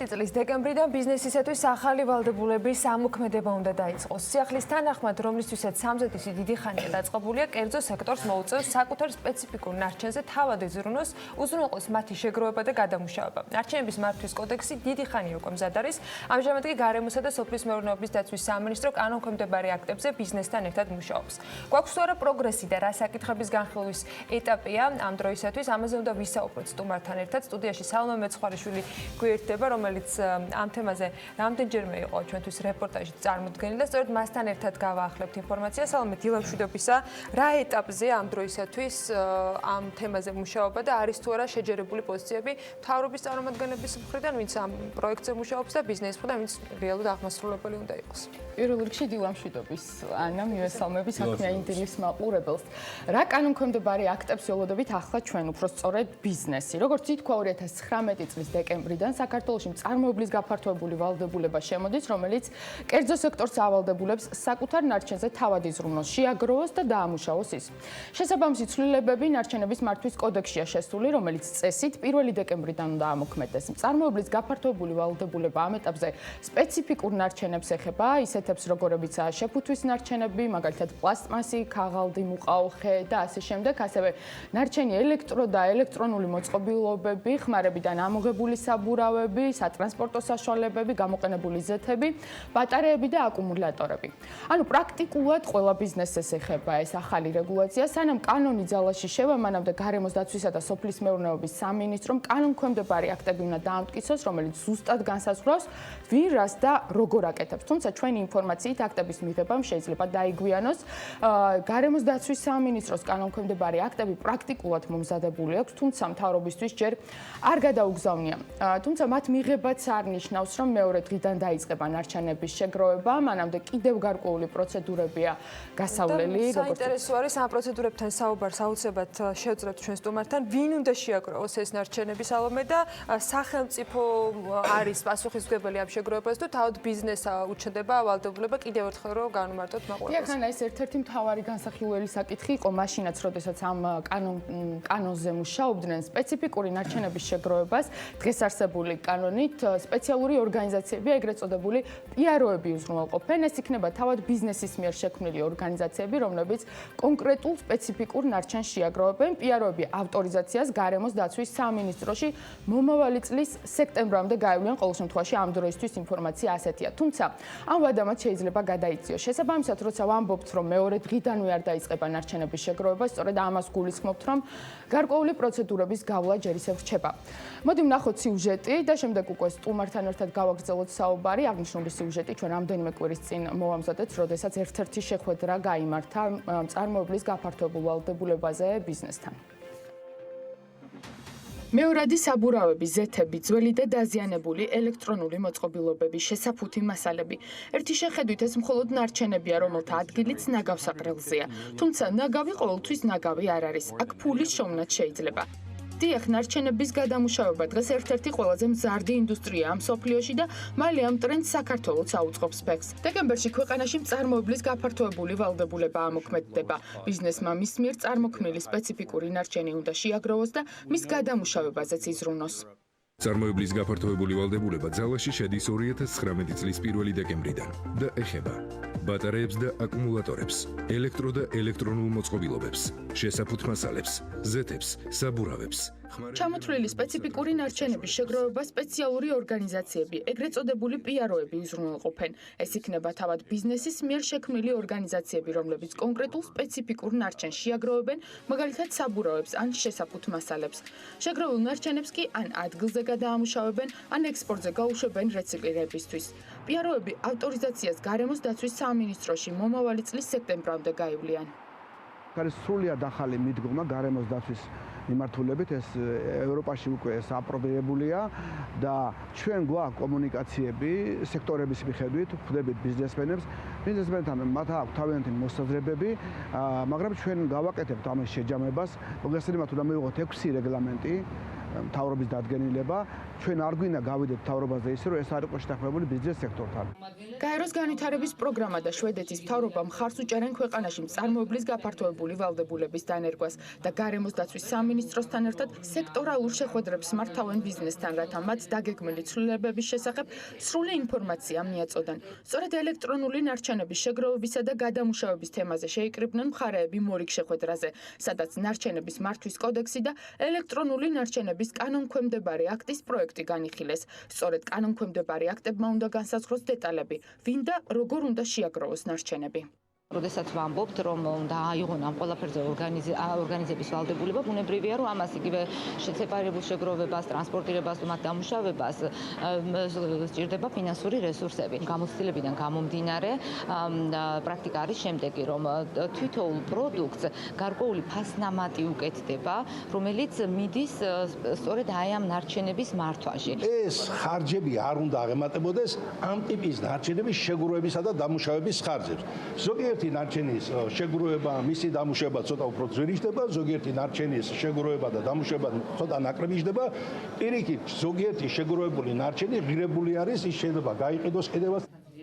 2019 წლის დეკემბრიდან ბიზნესისათვის ახალი ვალდებულების ამოქმედება უნდა დაიწყოს. სიახლის თანახმად, რომლისთვისაც სამზადისი დიდი ხანია დაწყებულია, კერძო სექტორს მოუწევს საკუთარ სპეციფიკურ ნარჩენზე თავად ეზრუნოს, უზრუნველყოს მათი შეგროვება და გადამუშავება. ნარჩენების მართვის კოდექსი დიდი ხანია უკვე მზად არის. ამჟამად კი გარემოსა და სოფლის მეურნეობის დაცვის სამინისტრო კანონქვემდებარე აქტებზე ბიზნესთან ერთად მუშაობს. გვაქვს თუ არა პროგრესი და რა საკითხების განხილვის ეტაპია ამ დროისათვის, ამაზე უნდა ვისაუბროთ სტუმართან ერთად. სტუდიაში სალმა მეცხვარიშვილი გვერდება, რომელიც ამ თემაზე რამდენჯერმე იყო ჩვენთვის რეპორტაჟით წარმოდგენილი და სწორედ მასთან ერთად გავაახლებთ ინფორმაციას. სალამი დილამშვიდობისა. რა ეტაპზე ამ დროისათვის ამ თემაზე მუშაობა და არის თუ არა შეჯერებული პოზიციები მთავრობის წარმომადგენლების მხრიდან, ვინც ამ პროექტზე მუშაობს და ბიზნესის მხრიდან, ვინც რეალურად აღმასრულებელი უნდა იყოს. პირველ რიგში დილამშვიდობის ანა მიესალმები საქმიანი დილის მაყურებელს. რა კანონქვემდებარე აქტებს ველოდებით ახლა ჩვენ უფრო სწორედ ბიზნესი. როგორც ითქვა 2019 წლის დეკემბრიდან საქართველოში წარმოებლის გაფართოებული ვალდებულება შემოდის, რომელიც კერძო სექტორს ავალდებულებს საკუთარ ნარჩენზე თავად იზრუნოს, შეაგროვოს და დაამუშავოს ის. შესაბამისი ცვლილებები ნარჩენების მართვის კოდექსშია შესული, რომელიც წესით 1 დეკემბრიდან უნდა ამოქმედდეს. წარმოებლის გაფართოებული ვალდებულება ამ ეტაპზე სპეციფიკურ ნარჩენებს ეხება, ისეთებს როგორებიცაა შეფუთვის ნარჩენები, მაგალითად პლასტმასი, ქაღალდი, მუყაოხე და ასე შემდეგ, ასევე ნარჩენი ელექტრო და ელექტრონული მოწყობილობები, ხმარებიდან ამოღებული საბურავები, სატრანსპორტო საშუალებები, გამოყენებული ზეთები, ბატარეები და აკუმულატორები. ანუ პრაქტიკულად ყველა ბიზნესს ეხება ეს ახალი რეგულაცია, სანამ კანონი ძალაში შევა, მანამდე გარემოს დაცვისა და სოფლის მეურნეობის სამინისტრომ კანონქვემდებარე აქტები უნდა დაამტკიცოს, რომელიც ზუსტად განსაზღვრავს, ვინ რას და როგორ აკეთებს. თუმცა ჩვენი ინფორმაციით აქტების მიღებამ შეიძლება დაიგვიანოს, გარემოს დაცვის სამინისტროს კანონქვემდებარე აქტები პრაქტიკულად მომზადებული აქვს, თუმცა მთავრობისთვის ჯერ არ გადაუგზავნია. თუმცა მათ მიღებაც არ ნიშნავს, რომ მეორე დღიდან დაიწყება ნარჩენების შეგროვება, მანამდე კიდევ გარკვეული პროცედურებია გასავლელი, საინტერესო არის ამ პროცედურებთან საუბარს აუცილებლად შევძლებთ ჩვენ სტუმართან, ვინ უნდა შეაგროვოს ეს ნარჩენები სალომე და სახელმწიფო არის პასუხისმგებელი ამ შეგროვებას თუ თავად ბიზნესს უჩნდება ვალდებულება კიდევ ერთხელ რომ განმარტოთ მაყურებელს. იქანა ეს ერთ-ერთი მთავარი განსახილველი საკითხი იყო მაშინაც, როდესაც ამ კანონზე მუშაობდნენ სპეციფიკური ნარჩენების შეგროვებას, დღეს არსებული კანონით სპეციალური ორგანიზაციები, ეგრეთ წოდებული პიაროები უზრუნველყოფენ. ეს იქნება თავად ბიზნესის მიერ შექმნილი ორგანიზაციები, რომლებიც კონკრეტულ სპეციფიკურ ნარჩენს შეაგროვებენ. პიაროები ავტორიზაციას გარემოს დაცვის სამინისტროში მომავალი წლის სექტემბრამდე გაივლიან. ყოველ შემთხვევაში ამ დროისთვის ინფორმაცია ასეთია. თუმცა ამ ვადამაც შეიძლება გადაიწიოს. შესაბამისად, როცა ვამბობთ, რომ მეორე დღიდანვე არ დაიწყება ნარჩენების შეგროვება, სწორედ ამას გულისხმობთ, რომ გარკვეული პროცედურების გავლა ჯერ ისევ რჩება. მოდი ვნახოთ სიუჟეტი და შემდეგ უკვე სტუმართან ერთად გავაგრძელოთ საუბარი. აღნიშნული სიუჟეტი ჩვენ რამდენიმე კვირის წინ მოვამზადეთ, როდესაც ერთ-ერთი შეხვედრა გაიმართა წარმოებლის გაფართოებულ ვალდებულებაზე ბიზნესთან. მეორადი საბურავები, ზეთები, ძველი და დაზიანებული ელექტრონული მოწყობილობები, შესაფუთი მასალები. ერთი შეხედვით ეს მხოლოდ ნარჩენებია, რომელთა ადგილიც ნაგავსაყრელზეა. თუმცა ნაგავი ყოველთვის ნაგავი არ არის. აქ ფულის შოვნაც შეიძლება. დიახ, ნარჩენების გადამუშავება დღეს ერთ-ერთი ყველაზე მზარდი ინდუსტრია ამ სოფლიოში და მალე ამ ტრენდს საქართველოც აუწყობს ფეხს. დეკემბერში ქვეყანაში წარმოებლის გაფართოებული ვალდებულება ამოქმედდება. ბიზნესმა მის მიერ წარმოქმნილი სპეციფიკური ნარჩენი უნდა შეაგროვოს და მის გადამუშავებაზეც იზრუნოს. წარმოებლის გაფართოებული ვალდებულება ძალაში შედის 2019 წლის 1 დეკემბრიდან და ეხება ბატარეებს და აკუმულატორებს, ელექტრო და ელექტრონულ მოწყობილობებს, შესაფუთ მასალებს, ზეთებს, საბურავებს. ჩამოთვლილი სპეციფიკური ნარჩენების შეგროვება სპეციალური ორგანიზაციები, ეგრეთ წოდებული პიაროები უზრუნველყოფენ. ეს იქნება თავად ბიზნესის მიერ შექმნილი ორგანიზაციები, რომლებიც კონკრეტულ სპეციფიკურ ნარჩენს შეაგროვებენ, მაგალითად საბურავებს ან შესაფუთ მასალებს. შეგროვილ ნარჩენებს კი ან ადგილზე გადაამუშავებენ, ან ექსპორტზე გაუშვებენ რეციკლირებისთვის. პიაროები ავტორიზაციას გარემოს დაცვის სამინისტროში მომავალი წლის სექტემბრამდე გაივლიან. არის სრულიად ახალი მიდგომა გარემოს დაცვის მიმართულებით, ეს ევროპაში უკვე ეს აპრობირებულია და ჩვენ გვაქვს კომუნიკაციები სექტორების მიხედვით, ვხვდებით ბიზნესმენებს, ბიზნესმენთან მათ აქვს თავიანთი მოსაზრებები, მაგრამ ჩვენ გავაკეთებთ ამის შეჯამებას. მოგესალმებით, უნდა მივიღოთ 6 რეგლამენტი მთავრობის დადგენილება. ჩვენ არ გვინდა გავიდეთ მთავრობაზე ისე, რომ ეს არ იყოს შეთანხმებული ბიზნეს სექტორთან. გაეროს განვითარების პროგრამა და შვედეთის მთავრობა მხარს უჭერენ ქვეყანაში წარმოებლის გაფართოებული ვალდებულების დანერგვას და გარემოს დაცვის სამინისტროსთან ერთად სექტორალურ შეხვედრებს მართავენ ბიზნესთან, რათა მათ დაგეგმილი ცვლილებების შესახებ სრული ინფორმაცია მიაწოდან. სწორედ ელექტრონული ნარჩენების შეგროვებისა და გადამუშავების თემაზე შეიკრიბნენ მხარეები მორიგ შეხვედრაზე, სადაც ნარჩენების მართვის კოდექსი და ელექტრონული ნარჩენების კანონქვემდებარე აქტის პროექტი განიხილეს. სწორედ კანონქვემდებარე აქტებმა უნდა განსაზღვროს დეტალები, ვინ და როგორ უნდა შეაგროვოს ნარჩენები. როდესაც ვამბობთ, რომ უნდა აიღონ ამ ყველაფერზე ორგანიზების ვალდებულება, ბუნებრივია, რომ ამას იგივე შეცეპარებულ შეგროვებას, ტრანსპორტირებას, მათ დამუშავებას სჭირდება ფინანსური რესურსები. გამოცდილებიდან გამომდინარე, პრაქტიკა არის შემდეგი, რომ თვითოულ პროდუქტს გარკვეული ფასნამატი უკეთდება, რომელიც მიდის სწორედ აი ამ ნარჩენების მართვაში. ეს ხარჯები არ უნდა აღემატებოდეს ამ ტიპის ნარჩენების შეგროვებისა და დამუშავების ხარჯებს. ზოგიერთი ნარჩენის შეგროვება, მისი დამუშავება ცოტა უფრო ძვირი ხდება, ზოგიერთი ნარჩენის შეგროვება და დამუშავება ცოტა ნაკლები ხდება. პირიქით, ზოგიერთი შეგროვებული ნარჩენი ღირებული არის, ის შეიძლება გაიყიდოს კიდევაც.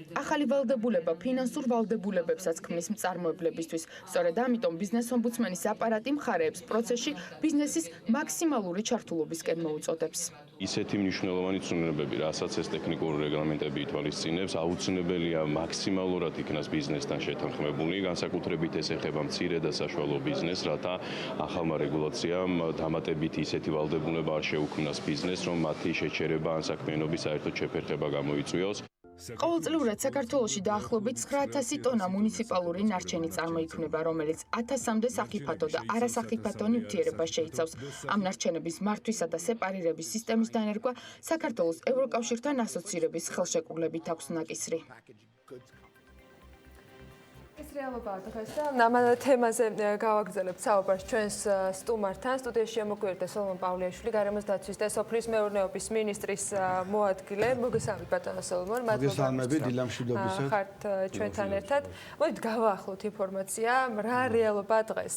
ახალი ვალდებულება ფინანსურ ვალდებულებებსაც ქმნის მწარმოებლებისთვის. სწორედ ამიტომ ბიზნეს ომბუდსმენის აპარატი მხარეებს პროცესში ბიზნესის მაქსიმალური ჩართულობისკენ მოუწოდებს. ისეთი მნიშვნელოვანი ცვლილებები, რასაც ეს ტექნიკური რეგლამენტები ითვალისწინებს, აუცილებელია მაქსიმალურად იქნას ბიზნესთან შეთანხმებული, განსაკუთრებით ეს ეხება მცირე და საშუალო ბიზნესს, რათა ახალმა რეგულაციამ დამატებით ისეთი ვალდებულება არ შეუქმნას ბიზნესს, რომ მათი შეჩერება ან საქმიანობის საერთოდ შეფერხება გამოიწვიოს. ყოველწლიურად საქართველოში დაახლოებით 9000 ტონა მუნიციპალური ნარჩენი წარმოიქმნება, რომელიც 1000-მდე სახიფათო და არასახიფათო ნივთიერებას შეიცავს. ამ ნარჩენების მართვისა და სეპარირების სისტემის დანერგვა საქართველოს ევროკავშირთან ასოცირების ხელშეკრულებით აქვს ნაკისრი. ეს რეალობაა დღეს და ამ თემაზე გავაგრძელებთ საუბარს ჩვენს სტუმართან. სტუდიაში შემოგვიერთდა სოლომონ პავლეაშვილი, გარემოს დაცვის და სოფლის მეურნეობის მინისტრის მოადგილე. მოგესალმებით ბატონო სოლომონ, მოგესალმებით, დილამშვიდობისა. ხართ ჩვენთან ერთად. მოდით გავაახლოთ ინფორმაცია, რა რეალობაა დღეს.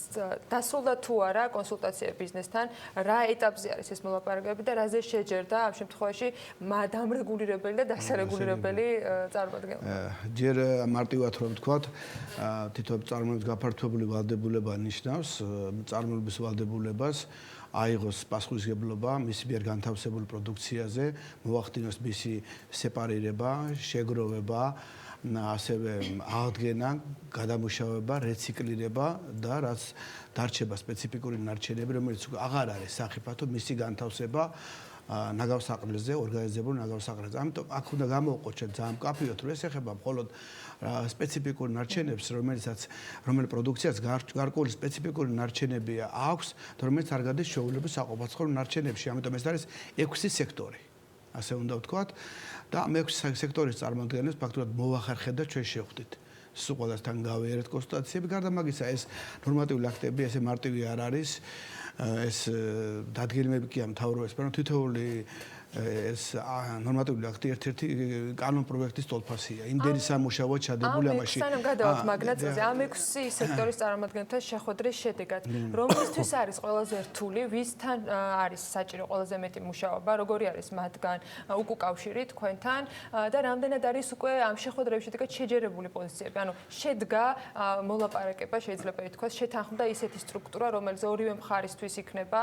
დასრულდა თუ არა კონსულტაციები ბიზნესთან, რა ეტაპზე არის ეს მოლაპარაკებები და რაზე შეჯერდა ამ შემთხვევაში დამრეგულირებელი და დასარეგულირებელი წარმოადგენლობა. ჯერ მარტივად რომ ვთქვათ, თითოეულ წარმოების გაფართოებული ვალდებულება ნიშნავს წარმოების ვალდებულებას აიღოს პასუხისმგებლობა მისი მიერ განთავსებულ პროდუქციაზე, მოახდინოს მისი სეპარირება, შეგროვება, ასევე აღდგენა, გადამუშავება, რეციკლირება და რაც დარჩება სპეციფიკური ნარჩენები, რომელიც აღარ არის სახიფათო, მისი განთავსება ნაგავსაყრელზე, ორგანიზებულ ნაგავსაყრელზე. ამიტომ აქ უნდა გამოვყოთ ჩვენ ძალიან მკაფიოდ, რომ ეს ეხება მხოლოდ სპეციფიკურ ნარჩენებს, რომელი პროდუქციაც გარკვეული სპეციფიკური ნარჩენები აქვს, რომელიც არ გადის ჩვეულებრივ საყოფაცხოვრო ნარჩენებში. ამიტომ ეს არის 6 სექტორი. ასე უნდა ვთქვათ და ამ 6 სექტორის წარმოადგენლებს ფაქტურად მოვახერხეთ და ჩვენ შევხვდით. სულ ყველასთან გავიარეთ კონსულტაციები, გარდა მაგისა ეს ნორმატიული აქტები ესე მარტივი არ არის. ეს დადგენილები კი ამ მთავრობებს, მაგრამ თითოეული ეს ნორმატიული აქტი ერთ-ერთი კანონ პროექტის ტოლფასია. იმდენი სამუშაო ჩადებული ამაში. სანამ გადავართ მაგნაცაზე, ამ 6 სექტორის წარმომადგენელთა შეხვედრის შედეგად, რომლისთვის არის ყველაზე რთული, ვისთან არის საჭირო ყველაზე მეტი მუშაობა, როგორი არის მათგან უკავშირი თქვენთან და რამდენად არის უკვე ამ შეხვედრების შედეგად შეჯერებული პოზიციები. ანუ შედგა მოლაპარაკება, შეიძლება ითქვას, შეთანხმდა ისეთი სტრუქტურა, რომელიც ორივე მხარისთვის იქნება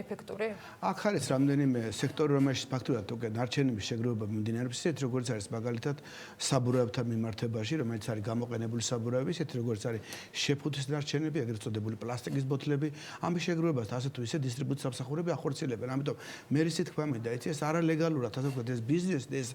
ეფექტური? აქ არის რამდენიმე სექტორი, რომელშიც ფაქტურად უკვე ნარჩენების შეგროვება მიმდინარეობს, ისეთ როგორც არის მაგალითად საბურავებთან მიმართებაში, რომელიც არის გამოყენებული საბურავები, ისეთ როგორც არის შეფუთის ნარჩენები, ეგრეთ წოდებული პლასტიკის ბოთლები, ამის შეგროვებას ასე თუ ისე დისტრიბუციის სამსახურები ახორციელებენ. ამიტომ მე ისე თქვა მინდა, ეს არალეგალურად, ასე ვთქვათ, ეს ბიზნესი, ეს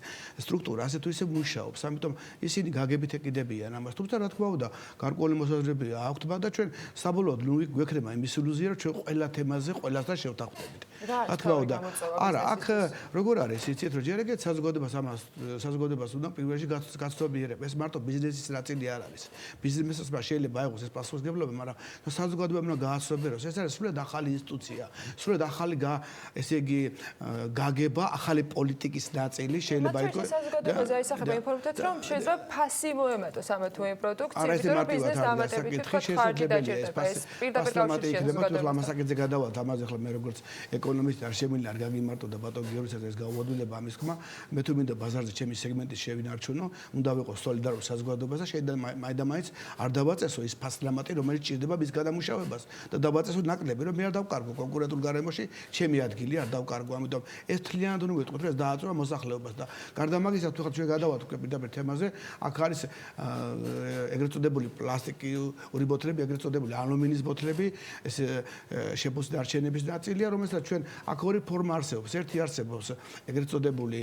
სტრუქტურა ასე თუ ისე მუშაობს. ამიტომ ისინი გაგებით ეკიდებიან ამას. თუმცა რა თქმა უნდა, გარკვეული მოსაზრებები აქვთ, მაგრამ ჩვენ საბოლოოდ გვექნება იმის ილუზია, რომ ჩვენ ყველა თემაზე ყველასთან შევთანხმდებით. რა თქმა უნდა, არა, აქ როგორ არის იცით რომ ჯერ ეგეთ საზოგადოებას უნდა პირველში გაცნობიერება. ეს მარტო ბიზნესის ნაწილი არ არის. ბიზნესს შეიძლება აიღოს ეს პასუხისმგებლობა, მაგრამ საზოგადოებამ უნდა გააცნობიეროს. ეს არის სრულად ახალი ინსტიტუცია, სრულად ახალი ესე იგი გაგება, ახალი პოლიტიკის ნაწილი შეიძლება იყოს. საზოგადოებაზე აისახება ინფორმაციაც, რომ შეიძლება ფასი მოემატოს ამა თუ იმ პროდუქციას, რომ ბიზნეს დამატებით თქვა ხარჯი დაჭერდება. ეს პირდაპირ კავშირშია საზოგადოება. ამასაკეთზე გადავალთ, ამაზე ახლა მე როგორც ეკონომისტი არ შემიძლია არ გაგიმარტო და ბატონ გიორგისაც ეს გაუადვილება ამის ხმა. მე თუ მინდა ბაზარზე ჩემი სეგმენტის შევინარჩუნო, უნდა ვიყოს სოლიდარული საზოგადოებას და შეიძლება მაინც არ დავაწესო ის ფასლამატი, რომელიც ჭირდება მის გადამუშავებას და დავაწესო ნაკლები, რომ მე არ დავკარგო კონკურენტულ გარემოში ჩემი ადგილი არ დავკარგო. ამიტომ ეს თლიანად უნდა ვიტყვით, რომ ეს დააწოვა მოსახლეობას და გარდა მაგისა თუ ხარ ჩვენ გადავართ უკვე პირდაპირ თემაზე, აქ არის ეგრეთ წოდებული პლასტიკური ბოთლები, ეგრეთ წოდებული ალუმინის ბოთლები, ეს შეფუთის ნარჩენების ნაწილია, რომელსაც ჩვენ აქ ორი ფორმა არსებობს. ერთი არსებობს არსებობს ეგრეთ წოდებული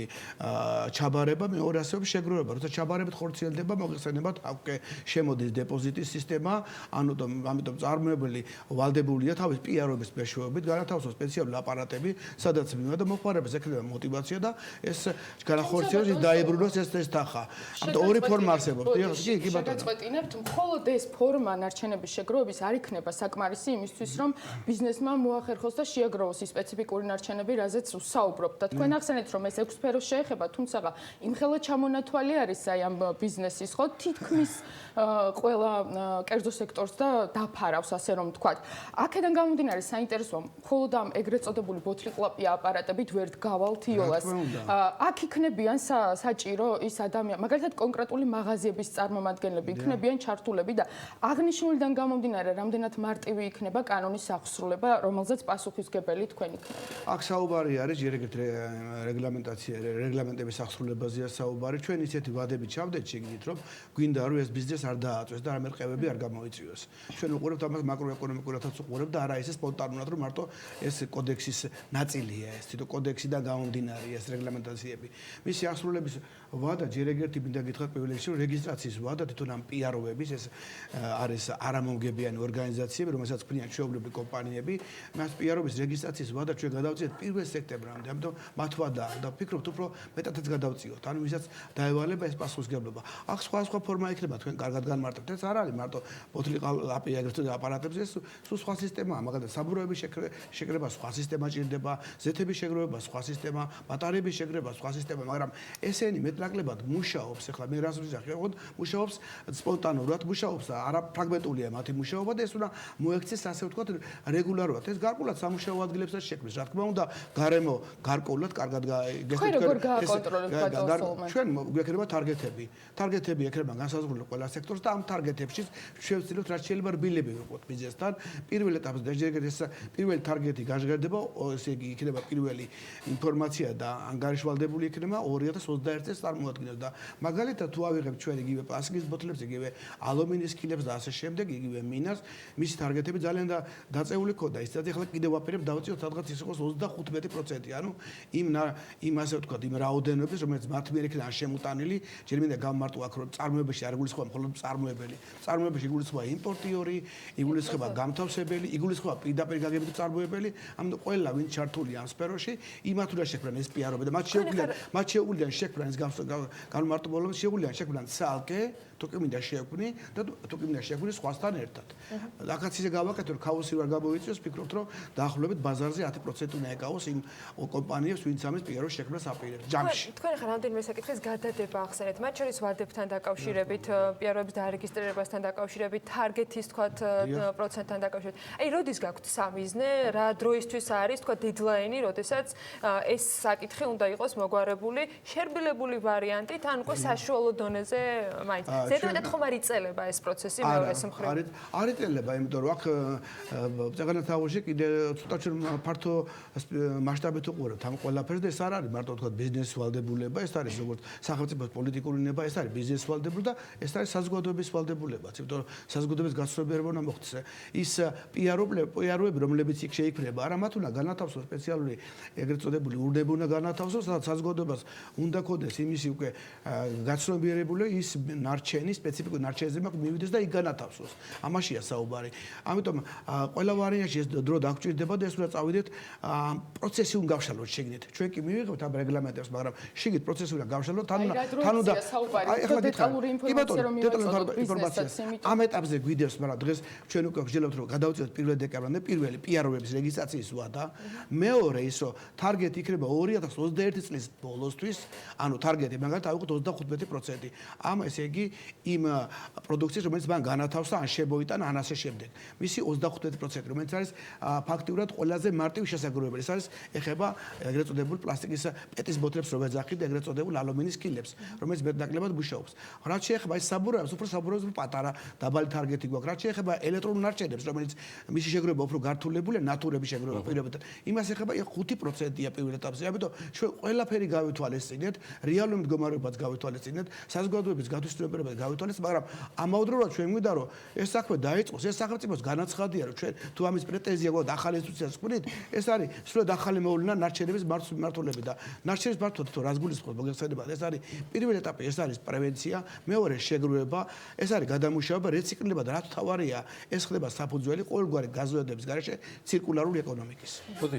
ჩაბარება, მეორე არსებობს შეგროვება. როცა ჩაბარებით ხორციელდება, მოიხსენებათ აქვე შემოდის დეპოზიტის სისტემა, ამიტომ წარმოებელი ვალდებულია თავის პიარობის მეშვეობით განათავსოს სპეციალური აპარატები, სადაც მივა და მოხმარებას ექნება мотивация და ეს განახორციელოს დაებრუნოს ეს თანხა. ამიტომ ორი ფორმა არსებობს. კი ბატონო. შეგაწყვეტინებთ, მხოლოდ ეს ფორმა ნარჩენების შეგროვების არ იქნება საკმარისი იმისთვის, რომ ბიზნესმა მოახერხოს და შეაგროვოს ის სპეციფიკური ნარჩენები, რაზეც ვსაუბრობთ. და თქვენ ახსენეთ, რომ ეს 6 სფეროს შეეხება, თუმცა იმხელა ჩამონათვალი არის აი ამ ბიზნესის, ხო, თითქმის ყველა კერძო სექტორს და დაფარავს, ასე რომ ვთქვათ. აქედან გამომდინარე, საინტერესოა, მხოლოდ ამ ეგრეთ წოდებული ბოთლიყლაპია აპარატებით ვერ გავალთ იოლას. აქ იქნებიან საჭირო ის ადამიანი, მაგალითად კონკრეტული მაღაზიების წარმომადგენლები იქნებიან ჩართულები და აღნიშნულიდან გამომდინარე, რამდენად მარტივი იქნება კანონის აღსრულება, რომელზეც პასუხისგებელი თქვენ იქნებით. აქ საუბარი არის ჯერ ეგრეთ რეგლამენტების აღსრულებაზეა საუბარი. ჩვენ ისეთი ვადები ჩავდეთ შეგიძლიათ, რომ გვინდა რომ ეს ბიზნეს არ დააწვეს და რამე რყევები არ გამოიწვიოს. ჩვენ უყურებთ ამას მაკროეკონომიკურადაც უყურებთ და არა ისე სპონტანურად, რომ მარტო ეს კოდექსის ნაწილია, ეს თვითონ კოდექსიდან გამომდინარე ეს რეგლამენტაციები. მისი აღსრულების ვადა ჯერ ეგერთი მინდა გითხრათ პირველ რიგში, რომ რეგისტრაციის ვადა თვითონ ამ პიაროვების ეს არის არამომგებიანი ორგანიზაციები, რომელსაც ქმნიან ჩვეულებრივი კომპანიები. მას პიარობის რეგისტრაციის ვადა ჩვენ გადავწიეთ 1 სექტემბრამდე. ამიტომ მათ ვადა და ვფიქრობთ უფრო მეტადაც გადავწიოთ. ანუ ვისაც დაევალება ეს პასუხისგებლობა. აქ სხვა ფორმა იქნება, თქვენ კარგად განმარტებთ. ეს არ არის მარტო ბოთლიყლაპი ეგრეთ წოდებული აპარატებზე, ეს სულ სხვა სისტემაა. მაგალითად, საბურავების შეკრება სხვა სისტემა ჭირდება, ზეთების შეგროვება სხვა სისტემა, ბატარეების შეგრება სხვა სისტემა, მაგრამ ესენი მეტნაკლებად მუშაობს. ახლა მე რას ვიზახი, ხო, მუშაობს სპონტანურად, მუშაობს და არა ფრაგმენტულია მათი მუშაობა და ეს უნდა მოექცეს, ასე ვთქვათ, რეგულარულად. ეს გარკვეულად სამუშაო ადგილებსაც შექმნის. რა თქმა უნდა, გარემო გარკვეულად კარგად თქვენ როგორ გააკონტროლებთ ბატონო? ჩვენ გვექნება ტარგეტები. ტარგეტები ექნება განსაზღვრული ყველა სექტორს და ამ ტარგეტებში შევცდილოთ რაც შეიძლება რბილები ვიყოთ ბიზნესთან. პირველ ეტაპზე ეს პირველი ტარგეტი გაჟღერდება, ესე იგი იქნება პირველი ინფორმაცია და ანგარიშვალდებული იქნება 2021 წელს წარმოადგენს და მაგალითად თუ ავიღებთ ჩვენ იგივე პლასტიკის ბოთლებს, იგივე ალუმინის ქილებს და ასე შემდეგ, იგივე მინას, მისი ტარგეტები ძალიან დაწეული ქონდა. ისედაც ახლა კიდევ ვაფერებ დავწიოთ სადღაც ის იყოს 25%. ანუ იმ ასე ვთქვათ, იმ რაოდენობის, რომელიც მათ მიერ იქნება შემოტანილი, ჯერ მინდა გამმარტო აქ რომ წარმოებაში არ იგულისხმება მხოლოდ მწარმოებელი. მწარმოებაში იგულისხმება იმპორტიორი, იგულისხმება გამთავსებელი, იგულისხმება პირდაპირ გაგებითი მწარმოებელი. ამიტომ ყველა ვინ ჩართულია ამ სფეროში, იმათ უნდა შექმნან ეს პიარობა და მათ შეუგლიან შექმნან ეს განმარტოებულობა, შეუგლიან შექმნან ცალკე, თუ კი მინდა შექმნი და თუ კი მინდა შექმნი სხვასთან ერთად. აქაც ისე გავაკეთე, რომ ქაოსი ვარ გამოიწვიოს, ფიქრობთ, რომ დაახლოებით ბაზარზე 10% უნდა ეკავოს იმ კომპანიებს, ვინც ამის პიაროს შექმნას აპირებს. ჯამში. თქვენ ახლა რამდენიმე საკითხის გადადება ახსენეთ, მათ შორის ვადებთან დაკავშირებით, პიაროების დარეგისტრირებასთან დაკავშირებით, ტარგეტის თქვათ პროცენტთან დაკავშირებით. აი, როდის გაქვთ სამიზნე, რა დროისთვის არის თქვათ დედლაინი, როდესაც ეს საკითხი უნდა იყოს მოგვარებული შერბილებული ვარიანტით, ან უკვე საშუალო დონეზე მაინც. ზედმეტად ხომ არ იწელება ეს პროცესი მეორეს მხრივ? არ იწელება, იმიტომ რომ აქ წეგანათაურში კიდე ცოტა ჩვენ ფართო მასშტაბით უყურებთ ამ ყველაფერს და ეს არ არის მარტო თქვა ბიზნესის ვალდებულება, ეს არის როგორც სახელმწიფოს პოლიტიკური ნება, ეს არის ბიზნესის ვალდებულება და ეს არის საზოგადოების ვალდებულებაც, იმიტომ რომ საზოგადოების გასწორება უნდა მოხდეს. ის პიაროები, რომლებიც იქ შეიქმნება, არა მათ უნდა განათავსოს სპეციალური ეგრეთ წოდებული ურნები უნდა განათავსოს, სადაც საზოგადოებას უნდა ქონდეს იმისი უკვე გაცნობიერებული ის ნარჩენი, სპეციფიკური ნარჩენზე მაგ მივიდეს და იქ განათავსოს. ამაშია საუბარი. ამიტომ ყველა ვარიანტში ეს დრო დაგჭირდება და ეს უნდა წავიდეთ პროცესი უნდა გავშალოთ შეგნით. ჩვენ კი მივიღებთ ამ რეგლამენტებს, მაგრამ შეგით პროცესი უნდა გავშალოთ, თან უნდა ახლა დეტალური ინფორმაცია რომ მივაწოდოთ ამ ეტაპზე გვიდევს, მაგრამ დღეს ჩვენ უკვე ვშელავთ რომ გადავწიოთ 1 დეკემბრამდე პირველი პიაროების რეგისტრაციის ვადა. მეორე ის რომ ტარგეტი იქნება 2021 წლის ბოლოსთვის, ანუ ტარგეტი მაგალითად ავიღოთ 25%. ამ ესე იგი იმ პროდუქციის რომელიც მან განათავსა ან შემოიტანა ან ასე შემდეგ. მისი 25%, რომელიც არის ფაქტიურად ყველაზე მარტივი შესაძლებლობელი. ეს არის ეხება ეგრეთ წოდებულ პლასტიკის პეტის ბოთლებს, რომ ეძახით ეგრეთ წოდებულ ალუმინის ქილებს, რომელიც მეტნაკლებად მუშაობს. რაც შეეხება ეს საბურავებს, უფრო საბურავებს პატარა დაბალი ტარგეტი გვაქვს. რაც შეეხება ელექტრონულ ნარჩენებს, რომელიც მისი შეგროვება უფრო გართულებულია, ნატურების შეგროვება პირობითად. იმას ეხება 5%-ია პირველ ეტაპზე. ამიტომ ჩვენ ყველაფერი გავითვალისწინეთ, რეალურ მდგომარეობაც გავითვალისწინეთ, საზოგადოების გათვალისწინებელებას გავითვალეს, მაგრამ ამავდროულად ჩვენ გვინდა რომ ეს საქმე დაიწყოს, ეს სახელმწიფოს განაცხადია რომ ჩვენ თუ ამის პრეტენზია გვაქვს ახალი ინსტიტუციას ვქმნით, ეს არის სრულად ახალი მოვლენა ნარჩენების მართლობები და ნარჩენის მართლობა თუ რას გულისხმობს მოგეხსენებათ, ეს არის პირველი ეტაპი, ეს არის პრევენცია, მეორე შეგროვება, ეს არის გადამუშავება, რეციკლება და რაც თავარია, ეს ხდება საფუძველი ყოველგვარი გაზრდების გარეშე ცირკულარული ეკონომიკის.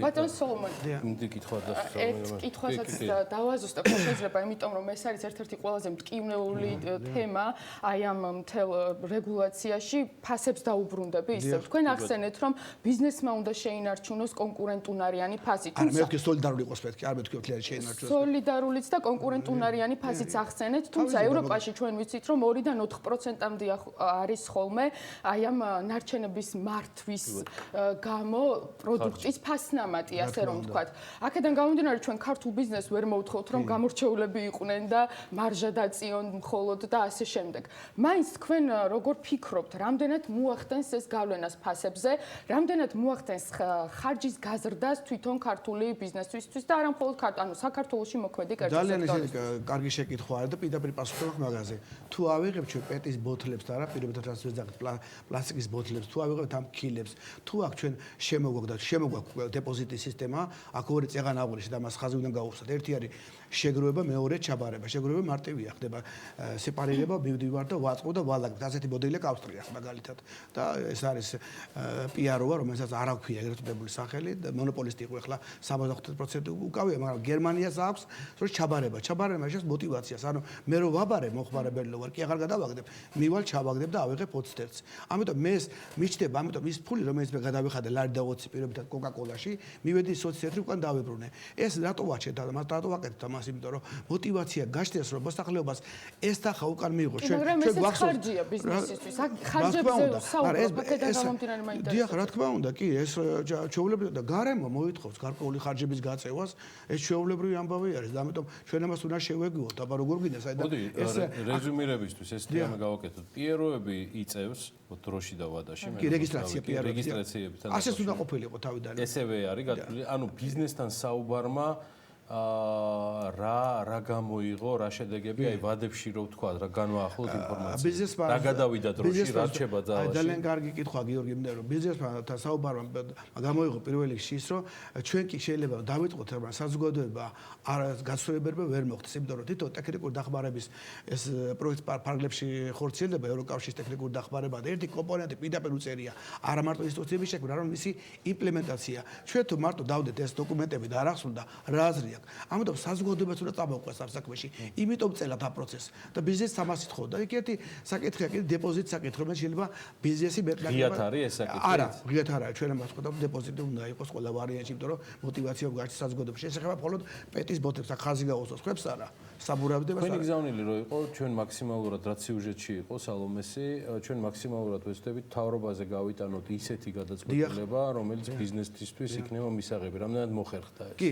ბატონ სოლომონი. მინდა კითხვა და ერთ კითხვასაც დავაზუსტებ, შეიძლება, იმიტომ რომ ეს არის ერთ-ერთი ყველაზე მტკივნეული თემა აი ამ მთელ რეგულაციაში ფასებს დაუბრუნდები ისევ. თქვენ ახსენეთ, რომ ბიზნესმა უნდა შეინარჩუნოს კონკურენტუნარიანი ფასი. არა, მე ვთქვი სოლიდარული იყოს պետք, არ მეთქვი მთლიანი შეინარჩუნოს. სოლიდარულიც და კონკურენტუნარიანი ფასიც ახსენეთ, თუმცა ევროპაში ჩვენ ვიცით, რომ 2-დან 4%-მდე არის ხოლმე აი ამ ნარჩენების მართვის გამო პროდუქტის ფასნამატი, ასე რომ ვთქვათ. აქედან გამომდინარე, ჩვენ ქართულ ბიზნესს ვერ მოვთხოვთ, რომ გამორჩეულები იყვნენ და მარჟა დაწიონ მხოლოდ და ასე შემდეგ. მაინც თქვენ როგორ ფიქრობთ, რამდენად მოახდენს ეს გავლენას ფასებზე, რამდენად მოახდენს ხარჯის გაზრდას თვითონ ქართული ბიზნესისთვის და არა მხოლოდ ანუ საქართველოში მოქმედი კერძო სექტორის. ძალიან ისეთი კარგი შეკითხვაა და პირდაპირ პასუხი მაქვს მაგაზე. თუ ავიღებთ ჩვენ პეტის ბოთლებს და არა პირობითად რაც ვეძახით პლასტიკის ბოთლებს, თუ ავიღებთ ამ ქილებს, თუ აქ ჩვენ შემოგვაქვს დეპოზიტის სისტემა, აქ ორი წეღან აღვრიში და მას ხაზი უნდა გაუხსნათ. ერთი არის შეგროვება, მეორე ჩაბარება. შეგროვება მარტივია, ხდება სეპარირება, მივდივარ და ვაწყობ და ვალაგებ. ასეთი მოდელი აქვს ავსტრიაში მაგალითად. და ეს არის პიაროვა, რომელსაც არ აქვს ეგრეთ წოდებული სახელი და მონოპოლისტი იყო ახლა 75% უკავია, მაგრამ გერმანიას აქვს, სწორედ ჩაბარება. ჩაბარება შეიძლება мотиваციას. ანუ მე რო ვაბარე მოხმარებელი ვარ, კი აღარ გადავაგდებ, მივალ ჩავაგდებ და ავიღებ 20 წელს. ამიტომ მე მიჩნდება, ამიტომ ის ფული, რომელიც მე გადავიხადე ლარი და 20 პირობითად კოკა-კოლაში, მივედი 20 ცენტრი უკან დავებრუნე. ეს რატო ვაჩეთ და რატო ვაკეთებ ამას, იმიტომ რომ мотиваცია გაჩნდეს, რომ მოსახლეობას ეს თანხა უკან მიიღოს. ჩვენ გვახსოვს ხარჯია ბიზნესისთვის. აქ ხარჯებზე საუბრობ, აქედან გამომდინარე მაინტერესებს. დიახ, რა თქმა უნდა, კი, ეს ჩვეულებრივი და გარემო მოითხოვს გარკვეული ხარჯების გაწევას, ეს ჩვეულებრივი ამბავი არის და ამიტომ ჩვენ ამას უნდა შევეგუოთ, აბა როგორ გინდა საერთოდ ეს რეზუმირებისთვის ეს თემა გავაკეთოთ. პიეროები იწევს დროში და ვადაში, კი, რეგისტრაცია პიეროები. რეგისტრაციებთან. ასეც უნდა ყოფილიყო თავიდან. ესევე არის გათვლილი, ანუ ბიზნესთან საუბარმა რა გამოიღო, რა შედეგები, აი ვადებში რო ვთქვა, რა განვაახლოთ ინფორმაცია. რა გადავიდა დროში, რა რჩება ძალაში. ძალიან კარგი კითხვა გიორგი, მინდა რომ ბიზნესთან საუბარმა გამოიღო პირველ რიგში ის, რომ ჩვენ კი შეიძლება დავიწყოთ, მაგრამ საზოგადოება გაცვლებერება ვერ მოხდეს, იმიტომ რომ თვითონ ტექნიკური დახმარების ეს პროექტ პარკლებში ხორციელდება ევროკავშირის ტექნიკური დახმარება და ერთი კომპონენტი პირდაპირ უწერია არა მარტო ინსტიტუციების შექმნა, არამედ მისი იმპლემენტაცია. ჩვენ თუ მარტო დავდეთ ეს დოკუმენტები და არ ახსოვდა რა აზრი აქვს. ამიტომ საზოგადოებაც უნდა წამოყვეს ამ საქმეში. იმიტომ წელათ ამ პროცესს და ბიზნესს ამას ითხოვდა. იქ ერთი საკითხია, კიდე დეპოზიტის საკითხი, რომელიც შეიძლება ბიზნესი მეტნაკლებად ღიათ არის ეს საკითხი? არა, ღიათ არა. ჩვენ ამას ვთქვა, დეპოზიტი უნდა იყოს ყველა ვარიანტში, იმიტომ რომ мотиваცია გაჩნდეს საზოგადოებაში. შესახება მხოლოდ პეტის ბოთლებს, აქ ხაზი გაუსვას, ხვებს არა. საბურავდება. თქვენი გზავნილი რო იყო, ჩვენ მაქსიმალურად რაც სიუჟეტში იყო სალომესი, ჩვენ მაქსიმალურად ვეცდებით თავრობაზე გავიტანოთ ისეთი გადაწყვეტილება, რომელიც ბიზნესისთვის იქნება მისაღები. რამდენად მოხერხდა ეს? კი,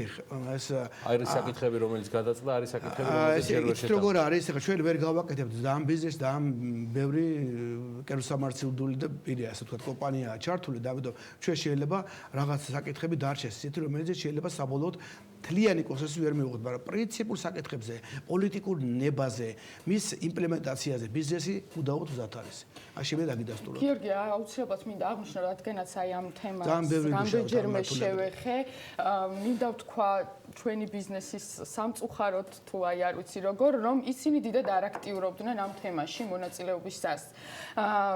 ეს არის საკითხები, რომელიც გადაწყდა, არის საკითხები, რომელიც ჯერ ვერ შეტანილია. როგორ არის, ახლა ჩვენ ვერ გავაკეთებთ და ამ ბიზნესს და ამ ბევრი კერძო-სამართლიანი და პირი, ასე ვთქვათ, კომპანიაა ჩართული და ამიტომ ჩვენ შეიძლება რაღაც საკითხები დარჩეს, ისეთი რომელიც შეიძლება საბოლოოდ თლიანი პროცესი ვერ მივიღოთ, მაგრამ პრინციპულ საკითხებზე, პოლიტიკურ ნებაზე, მის იმპლემენტაციაზე ბიზნესი უდაოდ მზად არის. აი შემდეგ დაგიდასტუროთ. გიორგი, აუცილებლად მინდა აღნიშნო, რადგანაც აი ამ თემას რამდენჯერმე შევეხე, მინდა ვთქვა ჩვენი ბიზნესის სამწუხაროდ თუ აი არ ვიცი როგორ, რომ ისინი დიდად არ აქტიურობდნენ ამ თემაში მონაწილეობისას.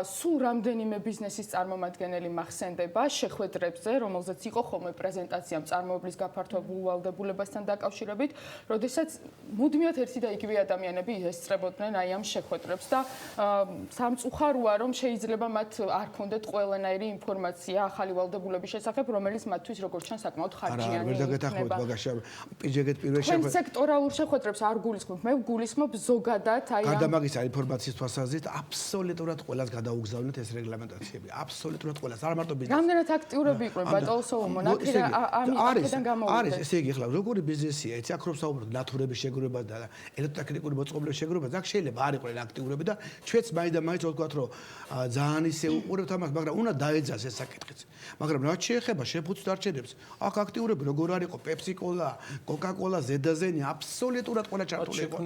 სულ რამდენიმე ბიზნესის წარმომადგენელი მახსენდება შეხვედრებზე, რომელზეც იყო ხოლმე პრეზენტაცია წარმოებლის გაფართოებულ ვალდებულებასთან დაკავშირებით, როდესაც მუდმივად ერთი და იგივე ადამიანები ესწრებოდნენ აი ამ შეხვედრებს და სამწუხაროა, რომ შეიძლება მათ არ ქონდეთ ყველანაირი ინფორმაცია ახალი ვალდებულების შესახებ, რომელიც მათთვის როგორც ჩანს საკმაოდ ხარჯიანი იქნება. არა, ვერ დაგეთანხმებთ მაგაში. პიჯეგეთ პირველ შეხვედრებს. ჩვენ სექტორალურ შეხვედრებს არ გულისხმობ. მე გულისხმობ ზოგადად აი ამ გარდა მაგისა ინფორმაციის თვალსაზრისით აბსოლუტურად ყველას გადაუგზავნეთ ეს რეგლამენტაციები. აბსოლუტურად ყველას. არ მარტო ბიზნესს. რამდენად აქტიურები იყვნენ ბატონ სოლომონ? აქედან გამოვიდეს. არის, ესე იგი, ახლა როგორი ბიზნესია, ეცი აქ რომ საუბრობთ ნატურების შეგროვება და ელექტროტექნიკური მოწყობილების შეგროვება, აქ შეიძლება არ იყოს აქტიურები და ჩვენც მაინც ვთქვათ, რომ ძალიან ისე უყურებთ ამას, მაგრამ უნდა დაეძას ეს საკითხიც. მაგრამ რაც შეეხება შეფუც დარჩენებს, აქ აქტიურები როგორ არ იყო პეპსიკოლა, კოკაკოლა, ზედაზენი აბსოლუტურად ყველა ჩართული იყო.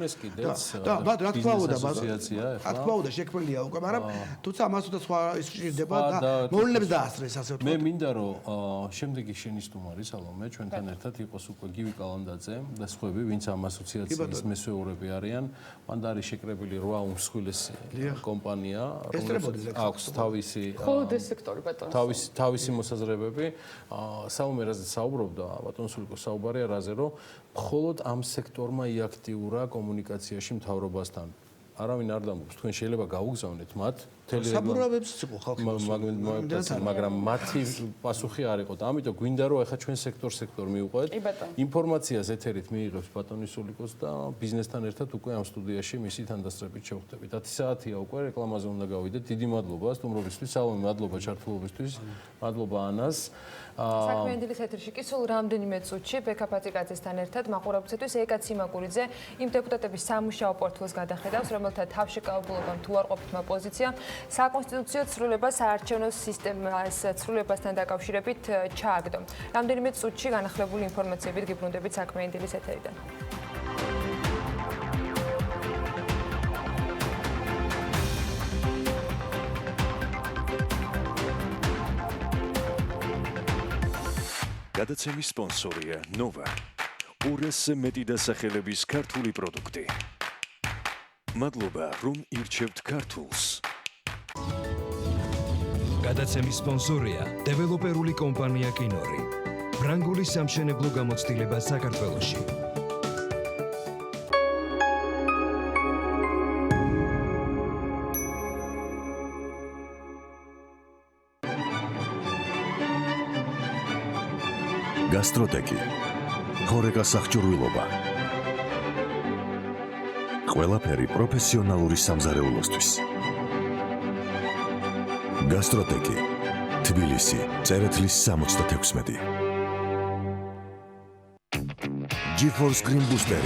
და რა თქმა უნდა, რა თქმა უნდა შექმნილია უკვე, მაგრამ თუმცა ამას უნდა სხვა ის ჭირდება და მოვლენებს დაასწრეს ასე ვთქვათ. მე მინდა რომ შემდეგი შენი სტუმარი სალომე ჩვენთან ერთად იყოს უკვე გივი კალანდაძე და სხვები, ვინც ამ ასოციაციის მესვეურები არიან. მან არის შეკრებილი 8 უმსხვილესი კომპანია, რომელსაც აქვს თავისი მხოლოდ ეს სექტორი ბატონო. თავისი მოსაზრებები. სალომე რაზე საუბრობდა, ბატონო სულიკო საუბარია რაზე, რომ მხოლოდ ამ სექტორმა იაქტიურა კომუნიკაციაში მთავრობასთან. არავინ არ დამობს, თქვენ შეიძლება გაუგზავნეთ მათ საბურავებს იყო ხალხი მაგრამ მათი პასუხი არ იყო და ამიტომ გვინდა რომ ახლა ჩვენ სექტორ მივყვეთ ინფორმაციას ეთერით მიიღებს ბატონი სულიკოს და ბიზნესთან ერთად უკვე ამ სტუდიაში მისი თანდასწრებით შევხვდებით 10 საათია უკვე რეკლამაზე უნდა გავიდეთ დიდი მადლობა სტუმრობისთვის სალომე მადლობა ჩართულობისთვის მადლობა ანას საქმე დილის ეთერში კი სულ რამდენიმე წუთში ბექაპატიკაძესთან ერთად მაყურებლისათვის ეკა ციმაგურიძე იმ დეპუტატების სამუშაო პორტფელს გადახედავს რომელთა თავშეკავებულობამ თუ არ ყოფითმა პოზიციამ საკონსტიტუციო ცვლილება საარჩევნო სისტემას ცვლილებასთან დაკავშირებით ჩააგდო. რამდენიმე წუთში განახლებული ინფორმაციებით გიბრუნდებით საქმე დილის ეთერიდან. გადაცემის სპონსორია ნოვა. 200-ზე მეტი დასახელების ქართული პროდუქტი. მადლობა, რომ ირჩევთ ქართულს. გადაცემის სპონსორია დეველოპერული კომპანია კინორი. ფრანგული სამშენებლო გამოცდილება საქართველოში. გასტროტეკი. ხორეკა სახჭურვილობა. ყველაფერი პროფესიონალური სამზარეულოსთვის. გასტროტეკი. თბილისი, წერეთლის 66. GeForce Green Booster.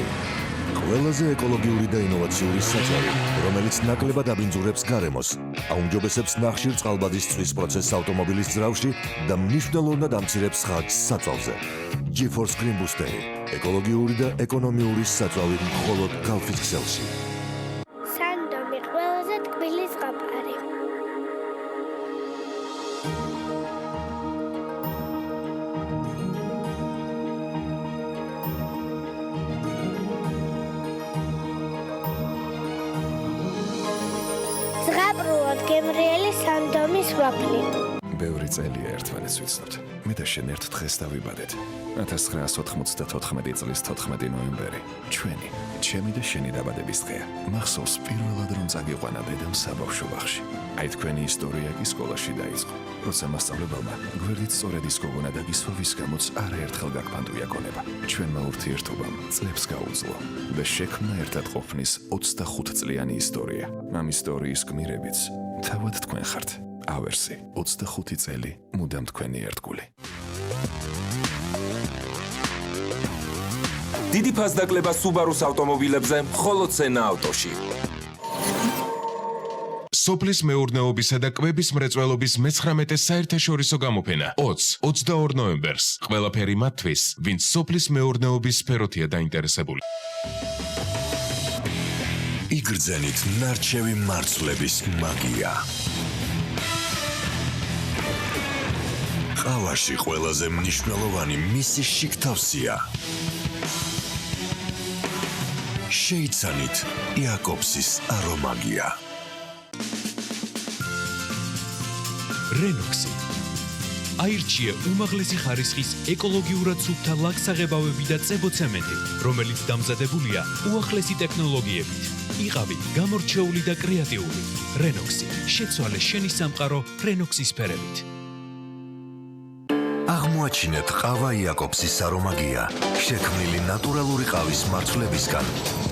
ყველაზე ეკოლოგიური და ინოვაციური საწყობი, რომელიც ნაკლებად აბინძურებს გარემოს, აუმჯობესებს ნახშირწყალბადის წვის პროცესს ავტომობილის ძრავში და მნიშვნელოვნად ამცირებს ხარჯს საწვავზე. GeForce Green Booster. ეკოლოგიური და ეკონომიური საწვავი მხოლოდ კალფის ქსელში. სანდომი ყველაზე ტკბილი ზღაპარი. ზღაპრულად გემრიელი სანდომის ვაფლი. ბევრი წელია ერთმანეთს ვიცნობთ. მე და შენ ერთ დღეს დავიბადეთ. 1994 წლის 14 ნოემბერი. ჩემი და შენი დაბადების დღეა. მახსოვს პირველად რომ წაგიყვანა დედამ საბავშვო ბაღში. აი თქვენი ისტორია კი სკოლაში დაიწყო. როცა მასწავლებელმა გვერდით სწორედ ის გოგონა დაგისვა, ვის გამოც არაერთხელ გაგფანტვია გონება. ჩვენმა ურთიერთობამ წლებს გაუძლო და შექმნა ერთად ყოფნის 25 წლიანი ისტორია. ამ ისტორიის გმირებიც თავად თქვენ ხართ. ავერსი 25 წელი მუდამ თქვენი ერთგული. დიდი ფასდაკლება Subaru-ს ავტომობილებზე მხოლოდ სენა ავტოში. სოფლის მეურნეობისა და კვების მრეწველობის მე-19 საერთაშორისო გამოფენა 20-22 ნოემბერს. ყველაფერი მათთვის, ვინც სოფლის მეურნეობის სფეროთია დაინტერესებული. იგრძენით ნარჩევი მარცვლების მაგია. ყავაში ყველაზე მნიშვნელოვანი მისი შიგთავსია. შეიცანით იაკობსის არომაგია. რენოქსი. აირჩიე უმაღლესი ხარისხის ეკოლოგიურად სუფთა ლაქსაღებავები და წებოცემენტი, რომელიც დამზადებულია უახლესი ტექნოლოგიებით. იყავი გამორჩეული და კრეატიული. რენოქსი. შეცვალე შენი სამყარო რენოქსის ფერებით. გამოაჩინეთ ყავა იაკობსის არომაგია, შექმნილი ნატურალური ყავის მარცვლებისგან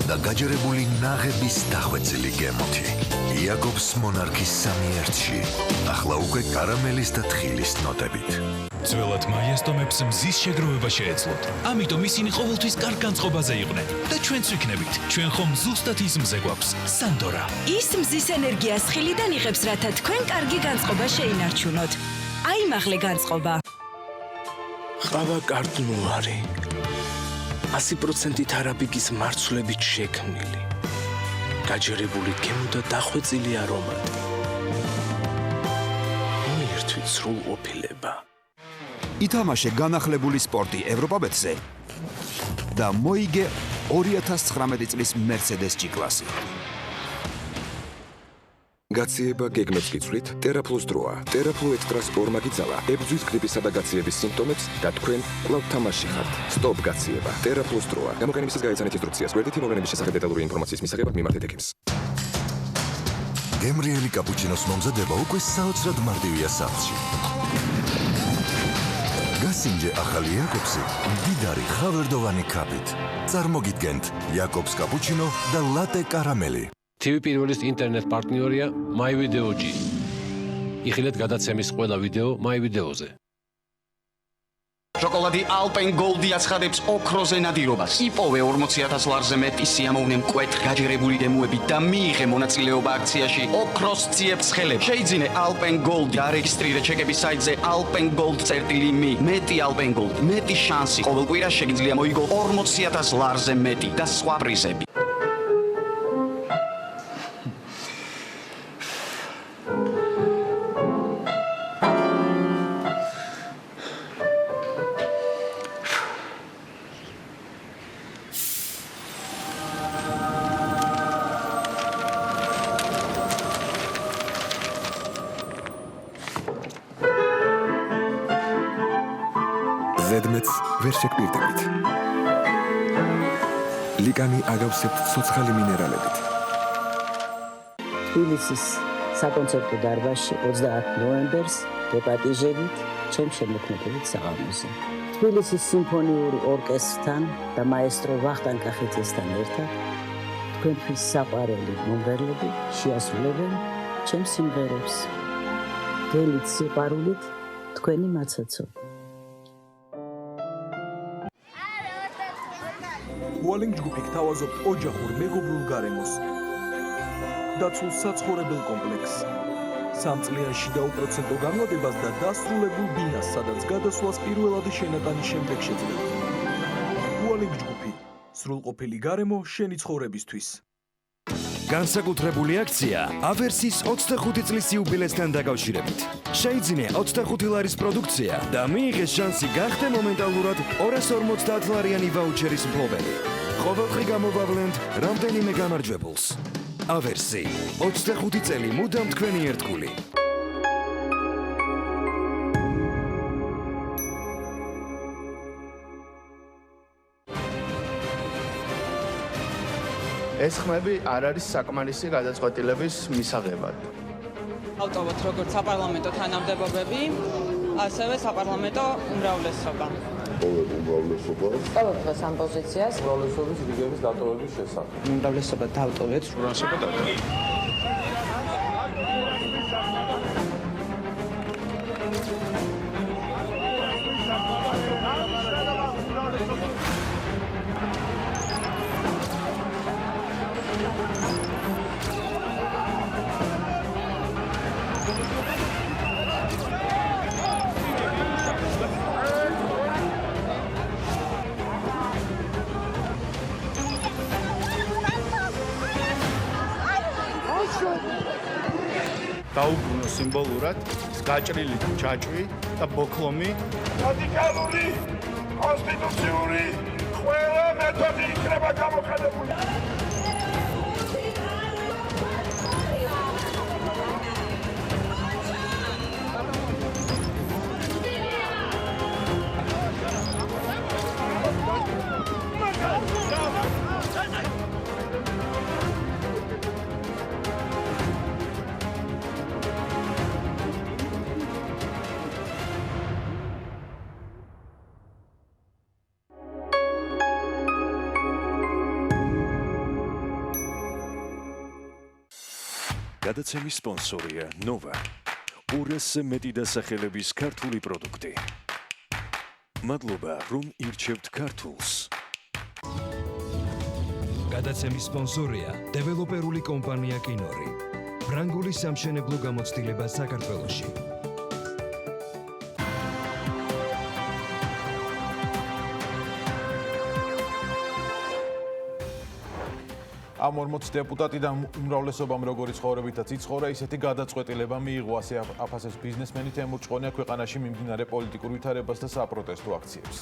და გაჯერებული ნაღების დახვეწილი გემოთი. იაკობს მონარქის 3 ერთში, ახლა უკვე კარამელის და თხილის ნოტებით. ძველად მაიასტომებს მზის შეგროვება შეეძლოთ. ამიტომ ისინი ყოველთვის კარგ განწყობაზე იყვნენ და ჩვენც ვიქნებით. ჩვენ ხომ ზუსტად ის მზე გვაქვს, სანდორა. ის მზის ენერგიას ხილიდან იღებს, რათა თქვენ კარგი განწყობა შეინარჩუნოთ. აიმაღლე განწყობა. ყავა კარდნულარი. 100% არაბიკის მარცვლებით შექმნილი. გაჯერებული გემო და დახვეწილი არომატი. მიირთვით სრულყოფილება. ითამაშე განახლებული სპორტი ევროპაბეტზე და მოიგე 2019 წლის Mercedes G-კლასი. გაციება გეგმებს გიცვლით, TerraPlus დროა. TerraPlus ექსტრას ორმაგი ძალა, ებრძვის გრიპისა და გაციების სიმპტომებს და თქვენ კვლავ თამაში ხართ. Stop გაციება. TerraPlus დროა. გამოყენებისას გაეცანით ინსტრუქციას. გვერდითი მოვლენების შესახებ დეტალური ინფორმაციის მისაღებად მიმართეთ ექიმს. გემრიელი კაპუჩინოს მომზადება უკვე საოცრად მარტივია სახლში. გასინჯე ახალი იაკობსი მდიდარი ხავერდოვანი ქაფით. წარმოგიდგენთ იაკობს კაპუჩინო და ლატე კარამელი. TV პირველის ინტერნეტ პარტნიორია MyVideoG. იხილეთ გადაცემის ყველა ვიდეო MyVideoზე. შოკოლადი Alpen Gold აცხადებს ოქროზე ნადირობას. იპოვე 40,000 ლარზე მეტი სიამოვნე მკვეთ გაჯერებული გემოები და მიიღე მონაწილეობა აქციაში ოქროს ციებს ხელებს. შეიძინე Alpen Gold და რეგისტრირე ჩეკების საიტზე alpengold.me. მეტი Alpen Gold, მეტი შანსი. ყოველ კვირას შეგიძლია მოიგო 40,000 ლარზე მეტი და სხვა პრიზები. ზედმეტს ვერ შეგპირდებით. ლიგანი აგავსებთ ცოცხალი მინერალებით. თბილისის საკონცერტო დარბაზში 30 ნოემბერს დეპატიჟებით ჩემ შემოქმედებით საღამოზე. თბილისის სიმფონიური ორკესტრთან და მაესტრო ვახტანგ კახიძესთან ერთად თქვენთვის საყვარელი მომღერლები შეასრულებენ ჩემს სიმღერებს. გელით სიყვარულით თქვენი მაცაცო. უალინგ ჯგუფი გთავაზობთ ოჯახურ მეგობრულ გარემოს. დაცულ საცხოვრებელ კომპლექსს. 3 წლიანში დაუპროცენტო განმავლობას და დასრულებულ ბინას, სადაც გადასვლას პირველადი შენატანის შემდეგ შეძლებთ. უალინგ ჯგუფი. სრულყოფილი გარემო შენი ცხოვრებისთვის. განსაკუთრებული აქცია ავერსის 25 წლის იუბილესთან დაკავშირებით. შეიძინე 25 ლარის პროდუქცია და მიიღე შანსი გახდე მომენტალურად 250 ლარიანი ვაუჩერის მფლობელი. ყოველდღე გამოვავლენთ რამდენიმე გამარჯვებულს. ავერსი 25 წელი მუდამ თქვენი ერთგული. ეს ხმები არ არის საკმარისი გადაწყვეტილების მისაღებად. ავტობოთ როგორც საპარლამენტო თანამდებობები, ასევე საპარლამენტო უმრავლესობა. ყოველ უმრავლესობას. ყოველ დღეს ამ პოზიციას უმრავლესობის რიგების დატოვების შესახებ. უმრავლესობა დავტოვეთ. უმრავლესობა დატოვეთ. დაუბრუნო სიმბოლურად გაჭრილი ჯაჭვი და ბოქლომი. რადიკალური კონსტიტუციური ყველა მეთოდი იქნება გამოყენებული. გადაცემის სპონსორია Nova. 200-ზე მეტი დასახელების ქართული პროდუქტი. მადლობა, რომ ირჩევთ ქართულს. გადაცემის სპონსორია დეველოპერული კომპანია კინორი. ფრანგული სამშენებლო გამოცდილება საქართველოში. ამ 40 დეპუტატიდან უმრავლესობამ როგორი ცხოვრებითაც იცხოვრა, ისეთი გადაწყვეტილება მიიღო ასე აფასებს ბიზნესმენი თემურ ჭყონია ქვეყანაში მიმდინარე პოლიტიკურ ვითარებას და საპროტესტო აქციებს.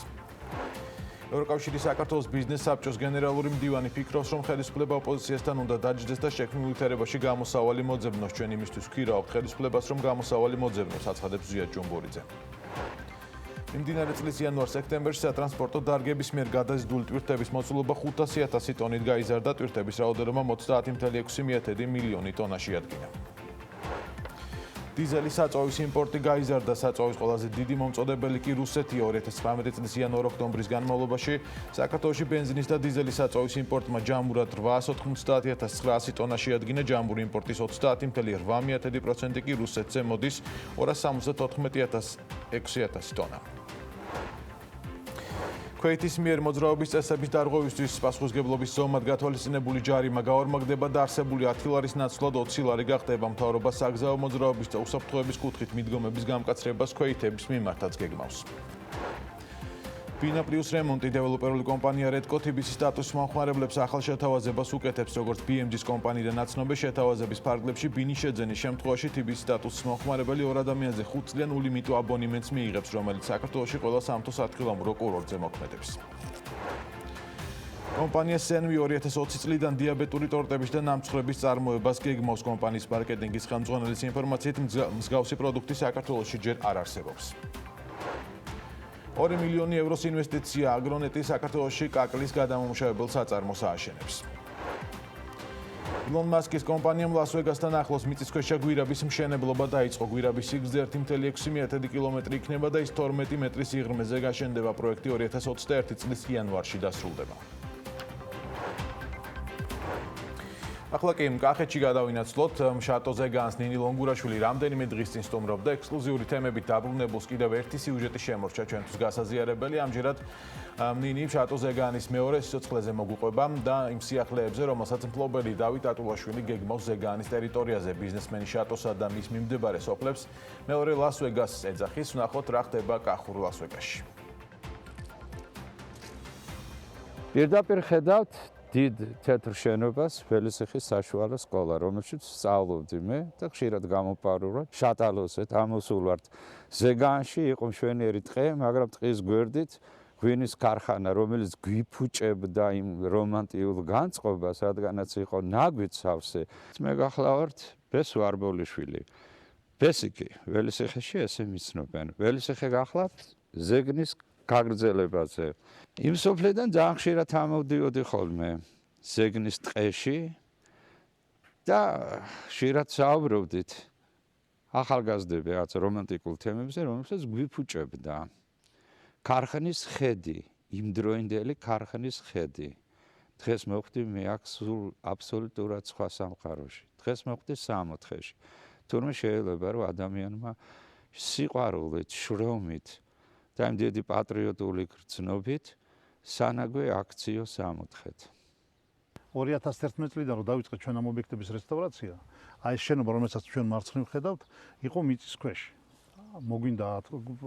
ევროკავშირის საქართველოს ბიზნეს საბჭოს გენერალური მდივანი ფიქრობს, რომ ხელისუფლება ოპოზიციასთან უნდა დაჯდეს და შექმნილ ვითარებაში გამოსავალი მოძებნოს. ჩვენ იმისთვის ვქირავთ ხელისუფლებას, რომ გამოსავალი მოძებნოს, აცხადებს ზვიად ჭუმბურიძე. მიმდინარე წლის იანვარ-სექტემბერში სატრანსპორტო დარგების მიერ გადაზიდული ტვირთების მოცულობა 500,000 ტონით გაიზარდა, ტვირთების რაოდენობა 30.6 მილიონი ტონაში ადგინა. დიზელის საწვავის იმპორტი გაიზარდა, საწვავის ყველაზე დიდი მომწოდებელი კი რუსეთია. 2019 წლის იანვარ-ოქტომბრის განმავლობაში საქართველოში ბენზინის და დიზელის საწვავის იმპორტმა ჯამურად 850,900 ტონაში ადგინა, ჯამური იმპორტის 30.8% კი რუსეთზე მოდის 274,600 ტონა. ქვეითის მიერ მოძრაობის წესების დარღვევისთვის პასუხისმგებლობის ზომად გათვალისწინებული ჯარიმა გაორმაგდება და არსებული 10 ლარის ნაცვლად 20 ლარი გახდება. მთავრობა საგზაო მოძრაობის და უსაფრთხოების კუთხით მიდგომების გამკაცრებას ქვეითების მიმართაც გეგმავს. ბინა პლუს რემონტი დეველოპერული კომპანია Redco TBC-ის სტატუსის მომხმარებლებს ახალ შეთავაზებას უკეთებს, როგორც BMG-ის კომპანიიდან აცნობე შეთავაზების ფარგლებში ბინის შეძენის შემთხვევაში TBC-ის სტატუსის მომხმარებელი 2 ადამიანზე 5 წლიან ულიმიტო აბონემენტს მიიღებს, რომელიც საქართველოში ყველა სამთო სათხილამურო კურორტზე მოქმედებს. კომპანია Senvi 2020 წლიდან დიაბეტური ტორტების და ნამცხრების წარმოებას გეგმავს. კომპანიის მარკეტინგის ხელმძღვანელის ინფორმაციით, მსგავსი პროდუქტი საქართველოში ჯერ არ არსებობს. 2 მილიონი ევროს ინვესტიცია აგრონეტი საქართველოში კაკლის გადამამუშავებელ საწარმოს ააშენებს. ილონ მასკის კომპანიამ ლას-ვეგასთან ახლოს მიწისქვეშა გვირაბის მშენებლობა დაიწყო. გვირაბის სიგრძე 1.6 კილომეტრი იქნება და ის 12 მეტრის სიღრმეზე გაშენდება. პროექტი 2021 წლის იანვარში დასრულდება. ახლა კი კახეთში გადავინაცვლოთ. შატოზე განს ნინი ლონგურაშვილი რამდენიმე დღის წინ სტუმრობდა. ექსკლუზიური თემებით დაბრუნებულს კიდევ ერთი სიუჟეტი შემორჩა ჩვენთვის გასაზიარებელი. ამჯერად ნინი შატოზე განის მეორე სიცოცხლეზე მოგვიყვება და იმ სიახლეებზე, რომელსაც მფლობელი დავით ატულაშვილი გეგმავს ზეგანის ტერიტორიაზე. ბიზნესმენი შატოსა და მის მიმდებარე სოფლებს მეორე ლას-ვეგასს ეძახის. ვნახოთ რა ხდება კახურ ლას-ვეგასში. პირდაპირ ხედავთ დიდ თეთრ შენობას, ველისიხის საშუალო სკოლა, რომელშიც სწავლობდი მე და ხშირად გამოპარურად შატალოსეთ ამოსულვართ. ზეგანში იყო მშვენიერი ტყე, მაგრამ ტყის გვერდით ღვინის ქარხანა, რომელიც გვიფუჭებდა იმ რომანტიულ განწყობას, რადგანაც იყო ნაგვით სავსე. მე გახლავართ ბესო არბოლიშვილი. ბესიკი ველისიხეში ესე მიცნობენ. ველისიხე გახლავთ ზეგნის გაგრძელებაზე. იმ სოფლიდან ძალიან ხშირად ამოვდიოდი ხოლმე ზეგნის ტყეში და ხშირად საუბრობდით ახალგაზრდები რაღაც რომანტიკულ თემებზე, რომელსაც გვიფუჭებდა. ქარხნის ხედი, იმდროინდელი ქარხნის ხედი. დღეს მოხვდი მე აქ სულ აბსოლუტურად სხვა სამყაროში. დღეს მოხვდი 64-ში. თურმე შეიძლება რომ ადამიანმა სიყვარულით, შრომით და იმ დიდი პატრიოტული გრძნობით სანაგვე აქციო 64. 2011 წლიდან რომ დაიწყეთ ჩვენ ამ ობიექტების რესტავრაცია, აი ეს შენობა, რომელსაც ჩვენ მარცხნივ ხედავთ, იყო მიწის ქვეშ. მოგვინდა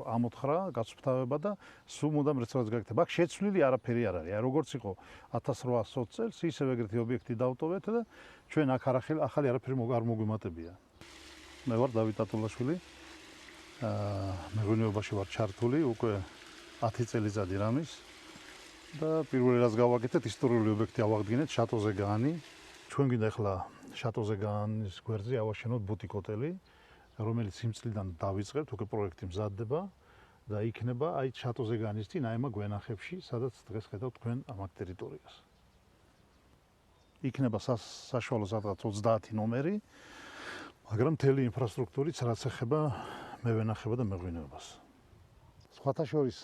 ამოთხრა, გაცვთავება და სულ მუდამ რესტავრაცია გაკეთება. აქ შეცვლილი არაფერი არ არის. აი როგორც იყო 1820 წელს, ისევ ეგრეთი ობიექტი დავტოვეთ და ჩვენ აქ ახალი არაფერი არ მოგვიმატებია. მე ვარ დავით ატულაშვილი. მეღვინეობაში ვარ ჩართული უკვე 10 წელიწადი რამის და პირველი რაც გავაკეთეთ ისტორიული ობიექტი ავაღდგინეთ შატოზე განი. ჩვენ გინდა ახლა შატოზე განის გვერდზე ავაშენოთ ბუტიკ ჰოტელი, რომელიც იმ წლიდან დავიწყებთ, უკვე პროექტი მზადდება და იქნება აი შატოზე განის წინ აი ამ გვენახებში, სადაც დღეს ხედავთ თქვენ ამ ტერიტორიას. იქნება საშუალო სადღაც 30 ნომერი, მაგრამ მთელი ინფრასტრუქტურით რაც ეხება მევენახება და მეღვინეობას. სხვათა შორის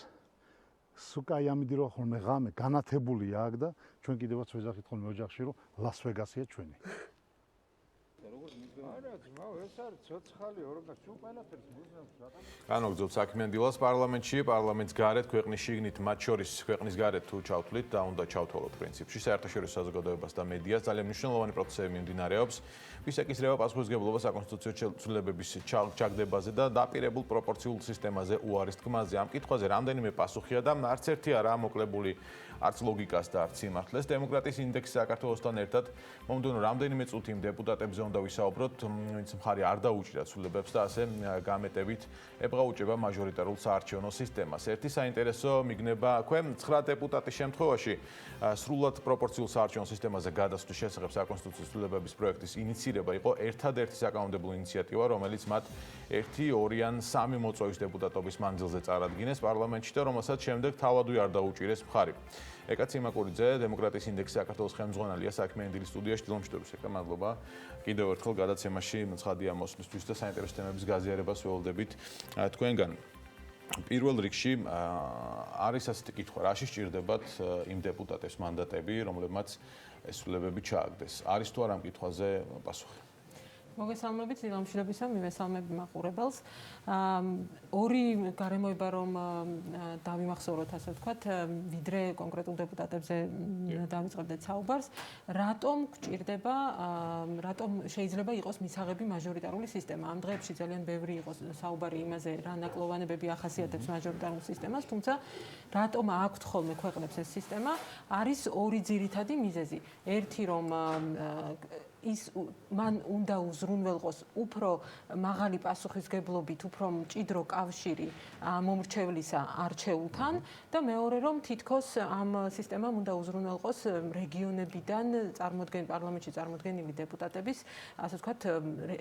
სუკაი ამიდი რო ხოლმე ღამე განათებულია აქ და ჩვენ კიდევაც ვეძახით ხოლმე ოჯახში რომ ლას-ვეგასია ჩვენი. არა, ძმაო, ეს არის ცოცხალი ორგანო, სულ ყველაფერს მუზეუმს რატომ? განვაგრძობთ საქმიან დილას პარლამენტში, პარლამენტს გარეთ, ქვეყნის შიგნით, მათ შორის ქვეყნის გარეთ თუ ჩავთვლით და უნდა ჩავთვალოთ პრინციპში საერთაშორისო საზოგადოებას და მედიას ძალიან მნიშვნელოვანი პროცესები მიმდინარეობს. ვისაკისრება პასუხისმგებლობა საკონსტიტუციო ცვლილებების ჩაგდებაზე და დაპირებულ პროპორციულ სისტემაზე უარის თქმაზე. ამ კითხვაზე რამდენიმე პასუხია და არც ერთი არაა მოკლებული არც ლოგიკას და არც სიმართლეს. დემოკრატიის ინდექსი საქართველოსთან ერთად მომდევნო რამდენიმე წუთი იმ დეპუტატებზე უნდა ვისაუბროთ, ვინც მხარი არ დაუჭირა ცვლილებებს და ასე გამეტებით ებღაუჭება მაჟორიტარულ საარჩევნო სისტემას. ერთი საინტერესო მიგნება ქვემ 9 დეპუტატის შემთხვევაში სრულად პროპორციულ საარჩევნო სისტემაზე გადასვლის შესახებ საკონსტიტუციო ცვლილებების პროექტის ინიციირება იყო ერთადერთი საკანონმდებლო ინიციატივა, რომელიც მათ 1, 2 ან 3 მოწვევის დეპუტატობის მანძილზე წარადგინეს პარლამენტში და რომელსაც შემდეგ თავადვე არ დაუჭირეს მხარი. ეკა ციმაკურიძე, დემოკრატიის ინდექსი საქართველოს ხელმძღვანელია საქმიანი დილის სტუდიაში დილომშტორის. ეკა მადლობა. კიდევ ერთხელ გადაცემაში ცხადია მოსვლისთვის და საინტერესო თემების გაზიარებას ველოდებით თქვენგან. პირველ რიგში არის ასეთი კითხვა, რაში სჭირდებათ იმ დეპუტატების მანდატები, რომლებმაც ეს ცვლილებები ჩააგდეს. არის თუ არა ამ კითხვაზე პასუხი? მოგესალმებით დილამშვიდობისა, მივესალმები მაყურებელს. ორი გარემოება რომ დავიმახსოვროთ, ასე ვთქვათ, ვიდრე კონკრეტულ დეპუტატებზე დავიწყებდეთ საუბარს, რატომ გჭირდება, რატომ შეიძლება იყოს მისაღები მაჟორიტარული სისტემა. ამ დღეებში ძალიან ბევრი იყო საუბარი იმაზე, რა ნაკლოვანებები ახასიათებს მაჟორიტარულ სისტემას, თუმცა რატომ აქვთ ხოლმე ქვეყნებს ეს სისტემა, არის ორი ძირითადი მიზეზი. ერთი რომ ის მან უნდა უზრუნველყოს უფრო მაღალი პასუხისგებლობით, უფრო მჭიდრო კავშირი მომრჩევლისა არჩეულთან და მეორე რომ თითქოს ამ სისტემამ უნდა უზრუნველყოს რეგიონებიდან პარლამენტში წარმოდგენილი დეპუტატების, ასე ვთქვათ,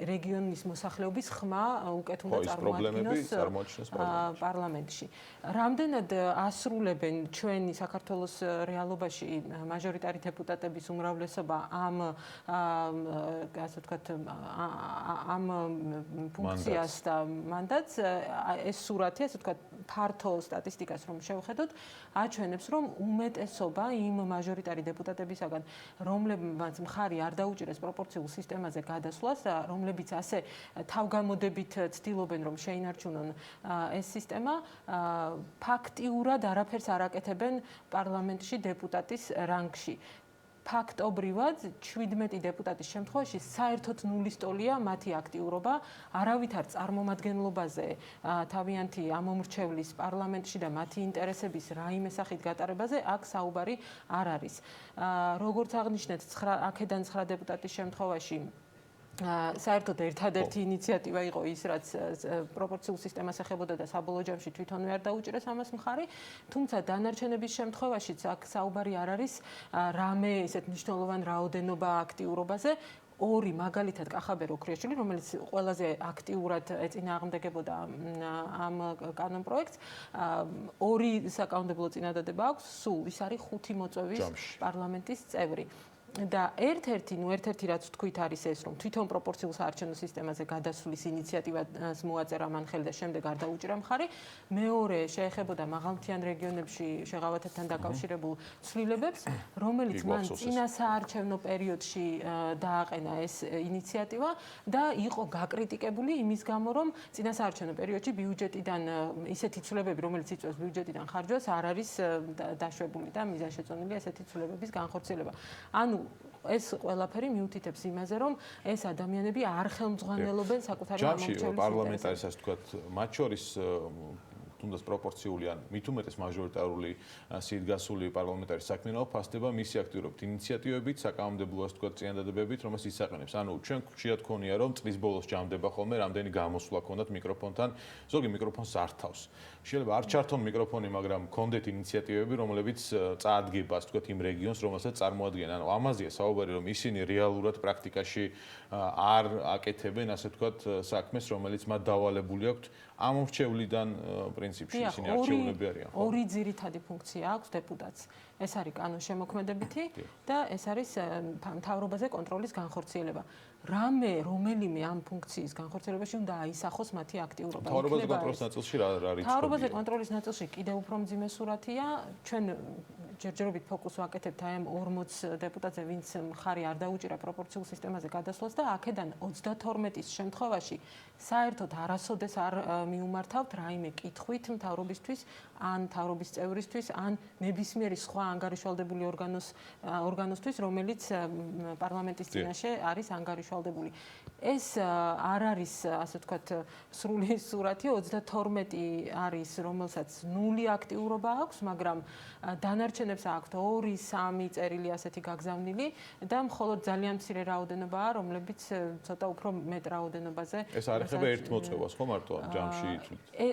რეგიონის მოსახლეობის ხმა უკეთ უნდა წარმოადგინოს პარლამენტში. რამდენად ასრულებენ ჩვენი საქართველოს რეალობაში მაჟორიტარი დეპუტატების უმრავლესობა ამ ასე ვთქვათ, ამ ფუნქციას და მანდატს, ეს სურათი, ასე ვთქვათ, ფართო სტატისტიკას რომ შევხედოთ, აჩვენებს, რომ უმეტესობა იმ მაჟორიტარი დეპუტატებისაგან, რომლებმაც მხარი არ დაუჭირეს პროპორციულ სისტემაზე გადასვლას და რომლებიც ასე თავგამოდებით ცდილობენ, რომ შეინარჩუნონ ეს სისტემა, ფაქტიურად არაფერს არ აკეთებენ პარლამენტში დეპუტატის რანგში. ფაქტობრივად 17 დეპუტატის შემთხვევაში საერთოდ ნულის ტოლია მათი აქტიურობა, არავითარ წარმომადგენლობაზე თავიანთი ამომრჩევლის პარლამენტში და მათი ინტერესების რაიმე სახით გატარებაზე აქ საუბარი არ არის. როგორც აღნიშნეთ, აქედან 9 დეპუტატის შემთხვევაში საერთოდ ერთადერთი ინიციატივა იყო ის, რაც პროპორციულ სისტემას ეხებოდა და საბოლოო ჯამში თვითონვე არ დაუჭირეს ამას მხარი, თუმცა დანარჩენების შემთხვევაშიც აქ საუბარი არ არის რამე ისეთ მნიშვნელოვან რაოდენობა აქტიურობაზე. ორი მაგალითად კახაბერ ოქრიაშვილი, რომელიც ყველაზე აქტიურად ეწინააღმდეგებოდა ამ კანონპროექტს, ორი საკანონმდებლო წინადადება აქვს, სულ ის არის 5 მოწვევის პარლამენტის წევრი. და ერთ-ერთი რაც თქვით არის ეს, რომ თვითონ პროპორციულ საარჩევნო სისტემაზე გადასვლის ინიციატივას მოაწერა მან ხელი და შემდეგ არ დაუჭირა მხარი. მეორე შეეხებოდა მაღალმთიან რეგიონებში შეღავათებთან დაკავშირებულ ცვლილებებს, რომელიც მან წინა საარჩევნო პერიოდში დააყენა ეს ინიციატივა და იყო გაკრიტიკებული იმის გამო, რომ წინა საარჩევნო პერიოდში ბიუჯეტიდან ისეთი ცვლილებები, რომელიც იწვევს ბიუჯეტიდან ხარჯვას, არ არის დაშვებული და მიზანშეწონილია ესეთი ცვლილებების განხორციელება. ანუ ეს ყველაფერი მიუთითებს იმაზე, რომ ეს ადამიანები არ ხელმძღვანელობენ საკუთარი ამომრჩევლის პარლამენტარის, ასე ვთქვათ, მათ შორის თუნდაც პროპორციული ან მით უმეტეს მაჟორიტარული სიდგასული პარლამენტარის საქმიანობა ფასდება მისი აქტიურობით, ინიციატივებით, საკანონმდებლო, ასე ვთქვათ, წინადადებებით, რომელსაც ისაყენებს. ანუ ჩვენ ხშირად გქონია, რომ წლის ბოლოს ჯამდება ხოლმე რამდენი გამოსვლა ქონდათ მიკროფონთან, ზოგი მიკროფონს არ თავს. შეიძლება არ ჩართონ მიკროფონი, მაგრამ ქონდეთ ინიციატივები, რომლებიც წაადგება, ასე ვთქვათ, იმ რეგიონს, რომელსაც წარმოადგენენ. ანუ ამაზეა საუბარი, რომ ისინი რეალურად პრაქტიკაში არ აკეთებენ, ასე ვთქვათ, საქმეს, რომელიც მათ დავალებული აქვთ ამომრჩევლიდან პრინციპში ისინი არჩეულები არიან. ორი ძირითადი ფუნქცია აქვს დეპუტატს. ეს არის კანონშემოქმედებითი და ეს არის მთავრობაზე კონტროლის განხორციელება. რომელიმე ამ ფუნქციის განხორციელებაში უნდა აისახოს მათი აქტიურობა. მთავრობაზე კონტროლის ნაწილში რა რიცხვია? მთავრობაზე კონტროლის ნაწილში კიდევ უფრო მძიმე სურათია. ჩვენ ჯერჯერობით ფოკუსს ვაკეთებთ აი ამ 40 დეპუტატზე, ვინც მხარი არ დაუჭირა პროპორციულ სისტემაზე გადასვლას და აქედან 32-ის შემთხვევაში საერთოდ არასოდეს არ მიუმართავთ რაიმე კითხვით მთავრობისთვის ან მთავრობის წევრისთვის ან ნებისმიერი სხვა ანგარიშვალდებული ორგანოსთვის, რომელიც პარლამენტის წინაშე არის ანგარიშვალდებული. ეს არ არის, ასე ვთქვათ, სრული სურათი, 32 არის, რომელსაც 0 აქტიურობა აქვს, მაგრამ დანარჩენებს აქვთ 2-3 წერილი ასეთი გაგზავნილი და მხოლოდ ძალიან მცირე რაოდენობაა, რომლებიც ცოტა უფრო მეტ რაოდენობაზე. ეს არ ეხება ერთ მოწვევას, ხო მარტო ამ ჯამში?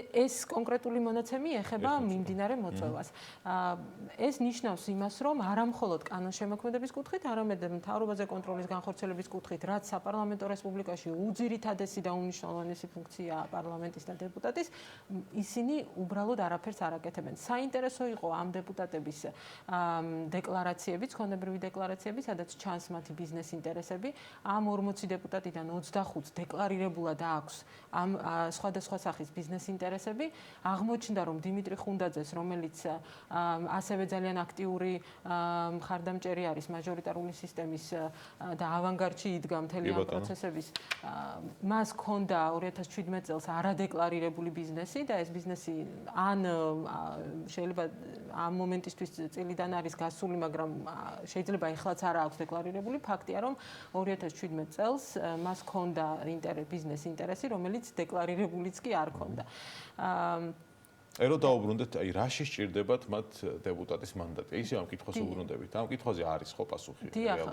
ეს კონკრეტული მონაცემი ეხება მიმდინარე მოწვევას. ეს ნიშნავს იმას, რომ არა მხოლოდ კანონშემოქმედების კუთხით, არამედ მთავრობაზე კონტროლის განხორციელების კუთხით, რაც საპარლამენტო რესპუბლიკაში უძირითადესი და უმნიშვნელოვანესი ფუნქციაა პარლამენტის და დეპუტატის, ისინი უბრალოდ არაფერს არ აკეთებენ. საინტერესო იყო ამ დეპუტატების დეკლარაციები, ცქონებრივი დეკლარაციები, სადაც ჩანს მათი ბიზნეს ინტერესები. ამ 40 დეპუტატიდან 25-ს დეკლარირებულად აქვს ამ სხვადასხვა სახის ბიზნეს ინტერესები. აღმოჩნდა, რომ დიმიტრი ხუნდაძეს, რომელიც ასევე ძალიან აქტიური მხარდამჭერი არის მაჟორიტარული სისტემის და ავანგარდში იდგა მთელი ამ პროცესების, მას ჰქონდა 2017 წელს არადეკლარირებული ბიზნესი და ეს ბიზნესი ან შეიძლება ამ მომენტისთვის წილიდან არის გასული, მაგრამ შეიძლება ეხლაც არა აქვს დეკლარირებული. ფაქტია, რომ 2017 წელს მას ჰქონდა ბიზნეს ინტერესი, რომელიც დეკლარირებულიც კი არ ჰქონდა. ერო დაუბრუნდეთ, აი რა შეჭირდებათ მათ დეპუტატის მანდატი? ისე ამ კითხვას უბრუნდებით. ამ კითხვაზე არის ხო პასუხი? დიახ,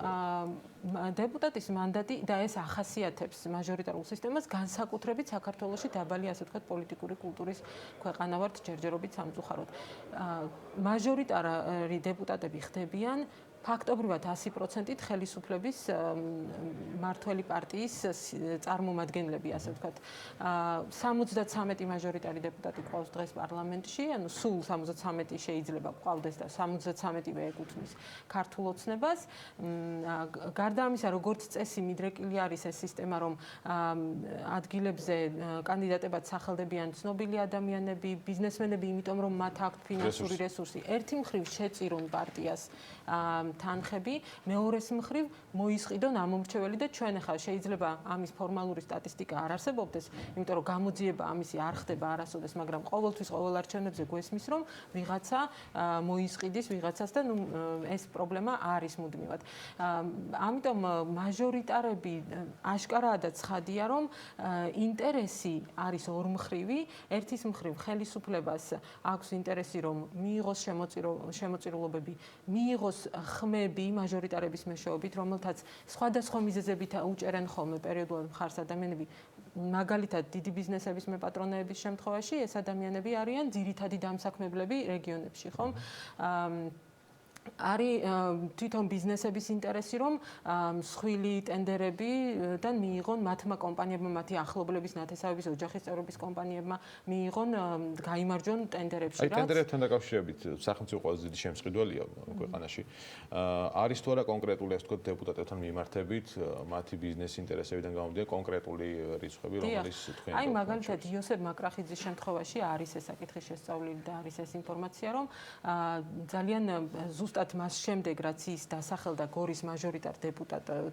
დეპუტატის მანდატი და ეს ახასიათებს მაჟორიტარულ სისტემას, განსაკუთრებით საქართველოში დაბალი, ასე ვთქვათ, პოლიტიკური კულტურის ქვეყანა ვართ ჯერჯერობით სამწუხაროდ. მაჟორიტარი დეპუტატები ხდებიან ფაქტობრივად 100%-ით ხელისუფლების მართველი პარტიის წარმომადგენლები, ასე ვთქვათ. 73 მაჟორიტარი დეპუტატი ყავს დღეს პარლამენტში, ანუ სულ 73 შეიძლება ყავდეს და 73-ვე ეკუთვნის ქართულ ოცნებას. გარდა ამისა, როგორც წესი მიდრეკილი არის ეს სისტემა, რომ ადგილებზე კანდიდატებად სახელდებიან ცნობილი ადამიანები, ბიზნესმენები, იმიტომ რომ მათ აქვთ ფინანსური რესურსი. ერთი მხრივ შეწირონ პარტიას თანხები, მეორეს მხრივ მოისყიდონ ამომრჩეველი და ჩვენ ახლა შეიძლება ამის ფორმალური სტატისტიკა არ არსებობდეს, იმიტომ რომ გამოძიება ამისი არ ხდება არასოდეს, მაგრამ ყოველთვის ყოველ არჩევნებზე გვესმის, რომ ვიღაცა მოისყიდის ვიღაცას და ეს პრობლემა არის მუდმივად. ამიტომ მაჟორიტარები აშკარაადაც ცხადია, რომ ინტერესი არის ორმხრივი, ერთის მხრივ ხელისუფლებას აქვს ინტერესი, რომ მიიღოს შემოწირულობები, მიიღოს ხმები მაჟორიტარების მეშვეობით, რომელთაც სხვადასხვა მიზეზებით უჭერენ ხოლმე პერიოდულად მხარს ადამიანები, მაგალითად დიდი ბიზნესების მეპატრონეების შემთხვევაში ეს ადამიანები არიან ძირითადი დამსაქმებლები რეგიონებში, ხომ? არის თვითონ ბიზნესების ინტერესი, რომ მსხვილი ტენდერებიდან მიიღონ მათმა კომპანიებმა, მათი ახლობლების, ნათესავების, ოჯახის წევრების კომპანიებმა მიიღონ, გაიმარჯვონ ტენდერებში. აი ტენდერებთან დაკავშირებით სახელმწიფო ყველაზე დიდი შემსყიდველია ქვეყანაში. არის თუ არა კონკრეტული, ასე ვთქვათ, დეპუტატებთან მიმართებით მათი ბიზნეს ინტერესებიდან გამომდინარე კონკრეტული რიცხვები, რომელიც თქვენ აი მაგალითად იოსებ მაკრახიძის შემთხვევაში არის ეს საკითხი შესწავლილი და არის ეს ინფორმაცია, რომ ძალიან ზუსტად მას შემდეგ, რაც ის დასახელდა გორის მაჟორიტარ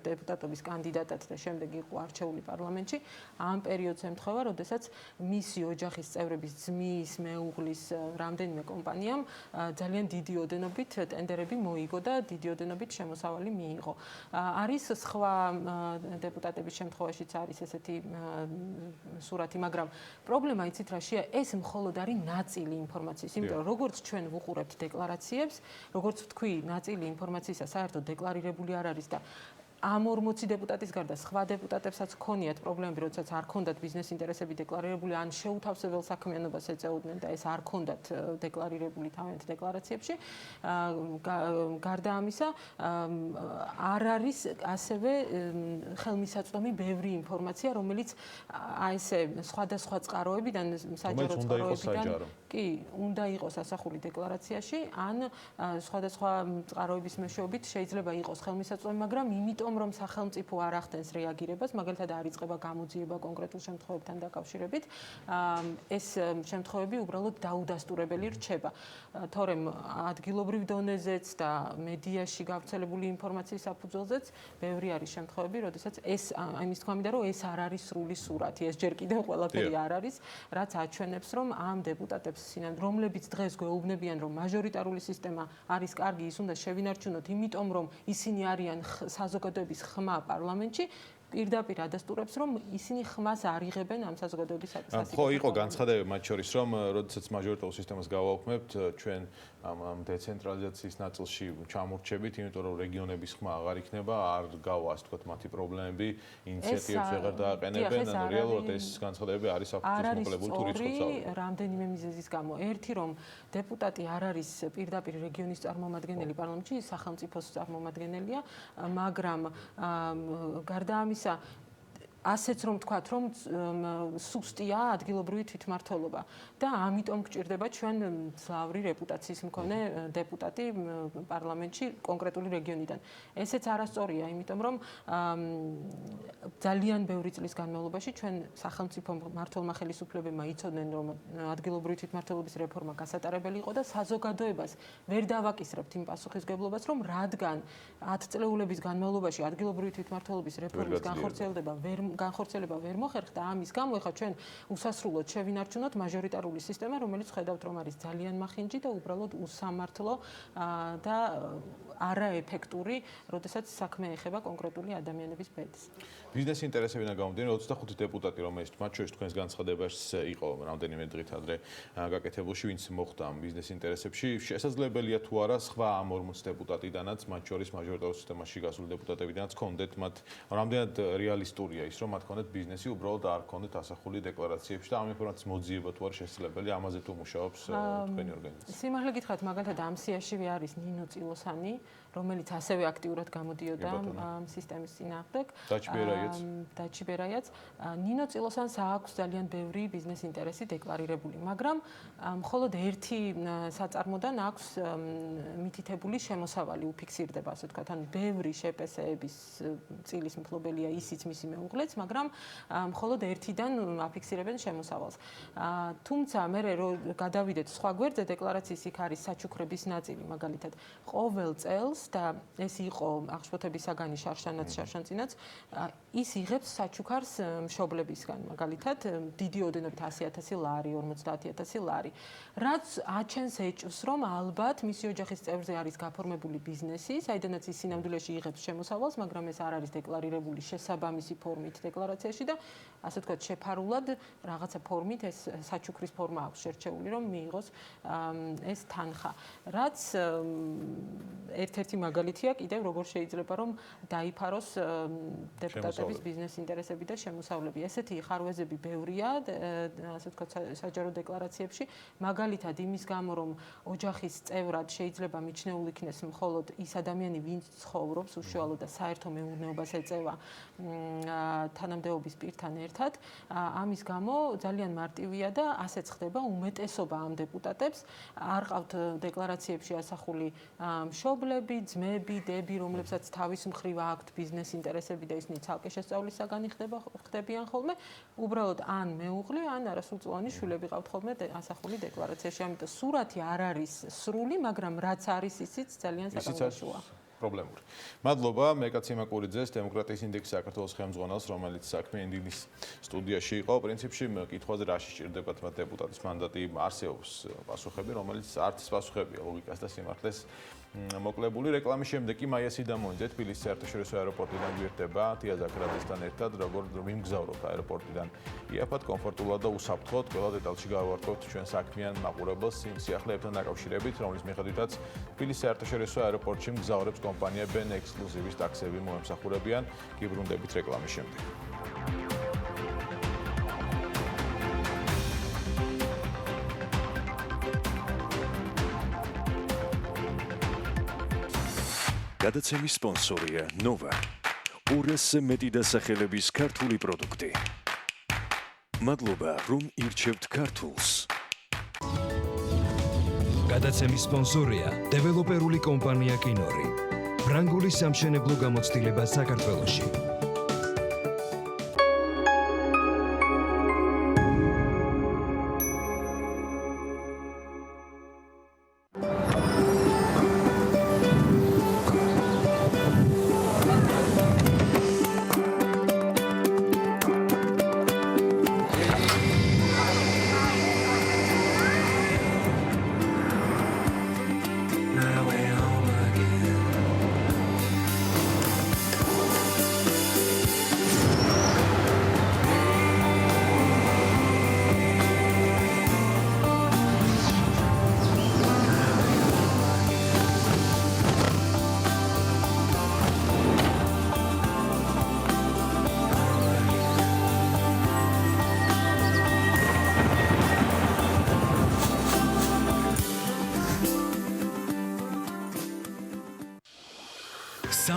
დეპუტატობის კანდიდატად და შემდეგ იყო არჩეული პარლამენტში, ამ პერიოდს ემთხვევა, როდესაც მისი ოჯახის წევრების ძმის, მეუღლის რამდენიმე კომპანიამ ძალიან დიდი ოდენობით ტენდერები მოიგო და დიდი ოდენობით შემოსავალი მიიღო. არის სხვა დეპუტატების შემთხვევაშიც არის ესეთი სურათი, მაგრამ პრობლემა იცით რაშია, ეს მხოლოდ არის ნაწილი ინფორმაციის, იმიტომ რომ როგორც ჩვენ ვუყურებთ დეკლარაციებს, როგორც თქვი, ნაწილი ინფორმაციისა საერთოდ დეკლარირებული არ არის და ამ 40 დეპუტატის გარდა სხვა დეპუტატებსაც ჰქონიათ პრობლემები, როდესაც არ ჰქონდათ ბიზნეს ინტერესები დეკლარირებული, ან შეუთავსებელ საქმიანობას ეწეოდნენ და ეს არ ჰქონდათ დეკლარირებული თავიანთ დეკლარაციებში. გარდა ამისა, არ არის ასევე ხელმისაწვდომი ბევრი ინფორმაცია, რომელიც აი ესე სხვადასხვა წყაროებიდან, საჯარო წყაროებიდან კი, უნდა იყოს ასახული დეკლარაციაში, ან სხვადასხვა წყაროების მეშვეობით შეიძლება იყოს ხელმისაწვდომი, მაგრამ იმიტომ იმიტომ რომ სახელმწიფო არ ახდენს რეაგირებას, მაგალითად არ იწყება გამოძიება კონკრეტულ შემთხვევებთან დაკავშირებით, ეს შემთხვევები უბრალოდ დაუდასტურებელი რჩება. თორემ ადგილობრივ დონეზეც და მედიაში გავრცელებული ინფორმაციის საფუძველზეც ბევრი არის შემთხვევები, როდესაც ეს იმის თქვა მინდა, რომ ეს არ არის სრული სურათი, ეს ჯერ კიდევ ყველაფერი არ არის, რაც აჩვენებს, რომ ამ დეპუტატებს რომლებიც დღეს გვეუბნებიან, რომ მაჟორიტარული სისტემა არის კარგი, ის უნდა შევინარჩუნოთ, იმიტომ რომ ისინი არიან საზოგადოების ხმა პარლამენტში, პირდაპირ ადასტურებს, რომ ისინი ხმას არ იღებენ ამ საზოგადოების სასიკეთო. ხო, იყო განცხადებები მათ შორის, რომ როდესაც მაჟორიტარულ სისტემას გავაუქმებთ, ჩვენ ამ დეცენტრალიზაციის ნაწილში ჩამორჩებით, იმიტომ რომ რეგიონების ხმა აღარ იქნება, არ გავა, ასე ვთქვათ, მათი პრობლემები, ინიციატივებს აღარ დააყენებენ, ანუ რეალურად ეს განცხადებები არის საფუძვლის მოკლებული თუ რიცხობ ზავი. რამდენიმე მიზეზის გამო. ერთი რომ დეპუტატი არ არის პირდაპირ რეგიონის წარმომადგენელი პარლამენტში, სახელმწიფოს წარმომადგენელია, მაგრამ გარდა ამისა ასეც რომ თქვათ, რომ სუსტია ადგილობრივი თვითმმართველობა და ამიტომ გჭირდება ჩვენ მძლავრი რეპუტაციის მქონე დეპუტატი პარლამენტში კონკრეტული რეგიონიდან. ესეც არასწორია, იმიტომ რომ ძალიან ბევრი წლის განმავლობაში ჩვენ სახელმწიფო მმართველმა ხელისუფლებებმა იცოდნენ, რომ ადგილობრივი თვითმმართველობის რეფორმა გასატარებელი იყო და საზოგადოებას ვერ დავაკისრებთ იმ პასუხისგებლობას, რომ რადგან 10 წლეულების განმავლობაში ადგილობრივი თვითმმართველობის რეფორმის განხორციელება ვერ მოხერხდა, ამის გამო ეხლა ჩვენ უსასრულოდ შევინარჩუნოთ მაჟორიტარული სისტემა, რომელიც ხედავთ, რომ არის ძალიან მახინჯი და უბრალოდ უსამართლო და არაეფექტური, როდესაც საქმე ეხება კონკრეტული ადამიანების ბედს. ბიზნეს ინტერესებიდან გამომდინარე 25 დეპუტატი, რომელიც მათ შორის თქვენს განცხადებას იყო რამდენიმე დღით ადრე გაკეთებულში, ვინც მოხვდა ამ ბიზნეს ინტერესებში, შესაძლებელია თუ არა სხვა ამ 40 დეპუტატიდანაც, მათ შორის მაჟორიტარულ სისტემაში გასული დეპუტატებიდანაც ქონდეთ მათ რამდენად რეალისტურია ის, რომ მათ ქონდეთ ბიზნესი, უბრალოდ არ ქონდეთ ასახული დეკლარაციებში და ამ ინფორმაციის მოძიება თუ არ შესაძლებელი, ამაზე თუ მუშაობს თქვენი ორგანიზაცია. სიმართლე გითხრათ, მაგალითად ამ სიაშივე არის ნინო წილოსანი, რომელიც ასევე აქტიურად გამოდიოდა ამ სისტემის წინააღმდეგ. დაჩიბერაიაც. ნინო წილოსანს აქვს ძალიან ბევრი ბიზნეს ინტერესი დეკლარირებული, მაგრამ მხოლოდ ერთი საწარმოდან აქვს მითითებული შემოსავალი, უფიქსირდება, ასე ვთქვათ, ანუ ბევრი შეპესეების წილის მფლობელია ისიც მისი მეუღლეც, მაგრამ მხოლოდ ერთიდან აფიქსირებენ შემოსავალს. თუმცა მე რომ გადავიდეთ სხვა გვერდზე, დეკლარაციის იქ არის საჩუქრების ნაწილი, მაგალითად, ყოველ წელს და ეს იყო აღშფოთების საგანი შარშანწინაც, ის იღებს საჩუქარს მშობლებისგან, მაგალითად, დიდი ოდენობით 100,000 ლარი, 50,000 ლარი, რაც აჩენს ეჭვს, რომ ალბათ მისი ოჯახის წევრზე არის გაფორმებული ბიზნესი, საიდანაც ის სინამდვილეში იღებს შემოსავალს, მაგრამ ეს არ არის დეკლარირებული შესაბამისი ფორმით დეკლარაციაში და ასე ვთქვათ, შეფარულად რაღაცა ფორმით ეს საჩუქრის ფორმა აქვს შერჩეული, რომ მიიღოს ეს თანხა. რაც ერთ-ერთი მაგალითია კიდევ როგორ შეიძლება რომ დაიფაროს დეპუტატების ბიზნეს ინტერესები და შემოსავლები. ესეთი ხარვეზები ბევრია, ასე ვთქვათ, საჯარო დეკლარაციებში, მაგალითად იმის გამო, რომ ოჯახის წევრად შეიძლება მიჩნეულ იქნეს მხოლოდ ის ადამიანი, ვინც ცხოვრობს უშუალოდ და საერთო მეურნეობას ეწევა თანამდებობის პირთან ერთად, ამის გამო ძალიან მარტივია და ასეც ხდება უმეტესობა ამ დეპუტატებს არ ყავთ დეკლარაციებში ასახული მშობლები, ძმები, დები, რომლებსაც თავის მხრივ აქვთ ბიზნეს ინტერესები და ისინი ცალკე შესწავლის საგანი ხდებიან ხოლმე, უბრალოდ ან მეუღლე, ან არასრულწლოვანი შვილები ყავთ ხოლმე ასახული დეკლარაციაში. ამიტომ სურათი არ არის სრული, მაგრამ რაც არის ისიც ძალიან საკმაოა. პრობლემური. მადლობა მეკაცი მაკურიძეს, დემოკრატიის ინდექსის საქართველოს ხელმძღვანელს, რომელიც საქმე ინდინის სტუდიაში იყო. პრინციპში კითხვაზე რა შეჭირდებათ მათ დეპუტატის მანდატი, არსებობს პასუხები, რომელიც არც პასუხებია ლოგიკას და სიმართლეს მოკლებული. რეკლამის შემდეგ კი მაია სიდამონიძე თბილისის საერთაშორისო აეროპორტიდან გვერდება თია ზაქრაძესთან ერთად, როგორ მიმგზავროთ აეროპორტიდან იაფად, კომფორტულად და უსაფრთხოდ. ყველა დეტალში გავუართოვთ ჩვენ საქმიან მაყურებელს იმ სიახლეებთან დაკავშირებით, რომლის მიხედვითაც თბილისის საერთაშორისო აეროპორტში მგზავრებს კომპანია Ben ექსკლუზივის ტაქსები მოემსახურებიან. გიბრუნდებით რეკლამის შემდეგ. გადაცემის სპონსორია Nova. 200-ზე მეტი დასახელების ქართული პროდუქტი. მადლობა, რომ ირჩევთ ქართულს. გადაცემის სპონსორია დეველოპერული კომპანია კინორი. ფრანგული სამშენებლო გამოცდილება საქართველოში.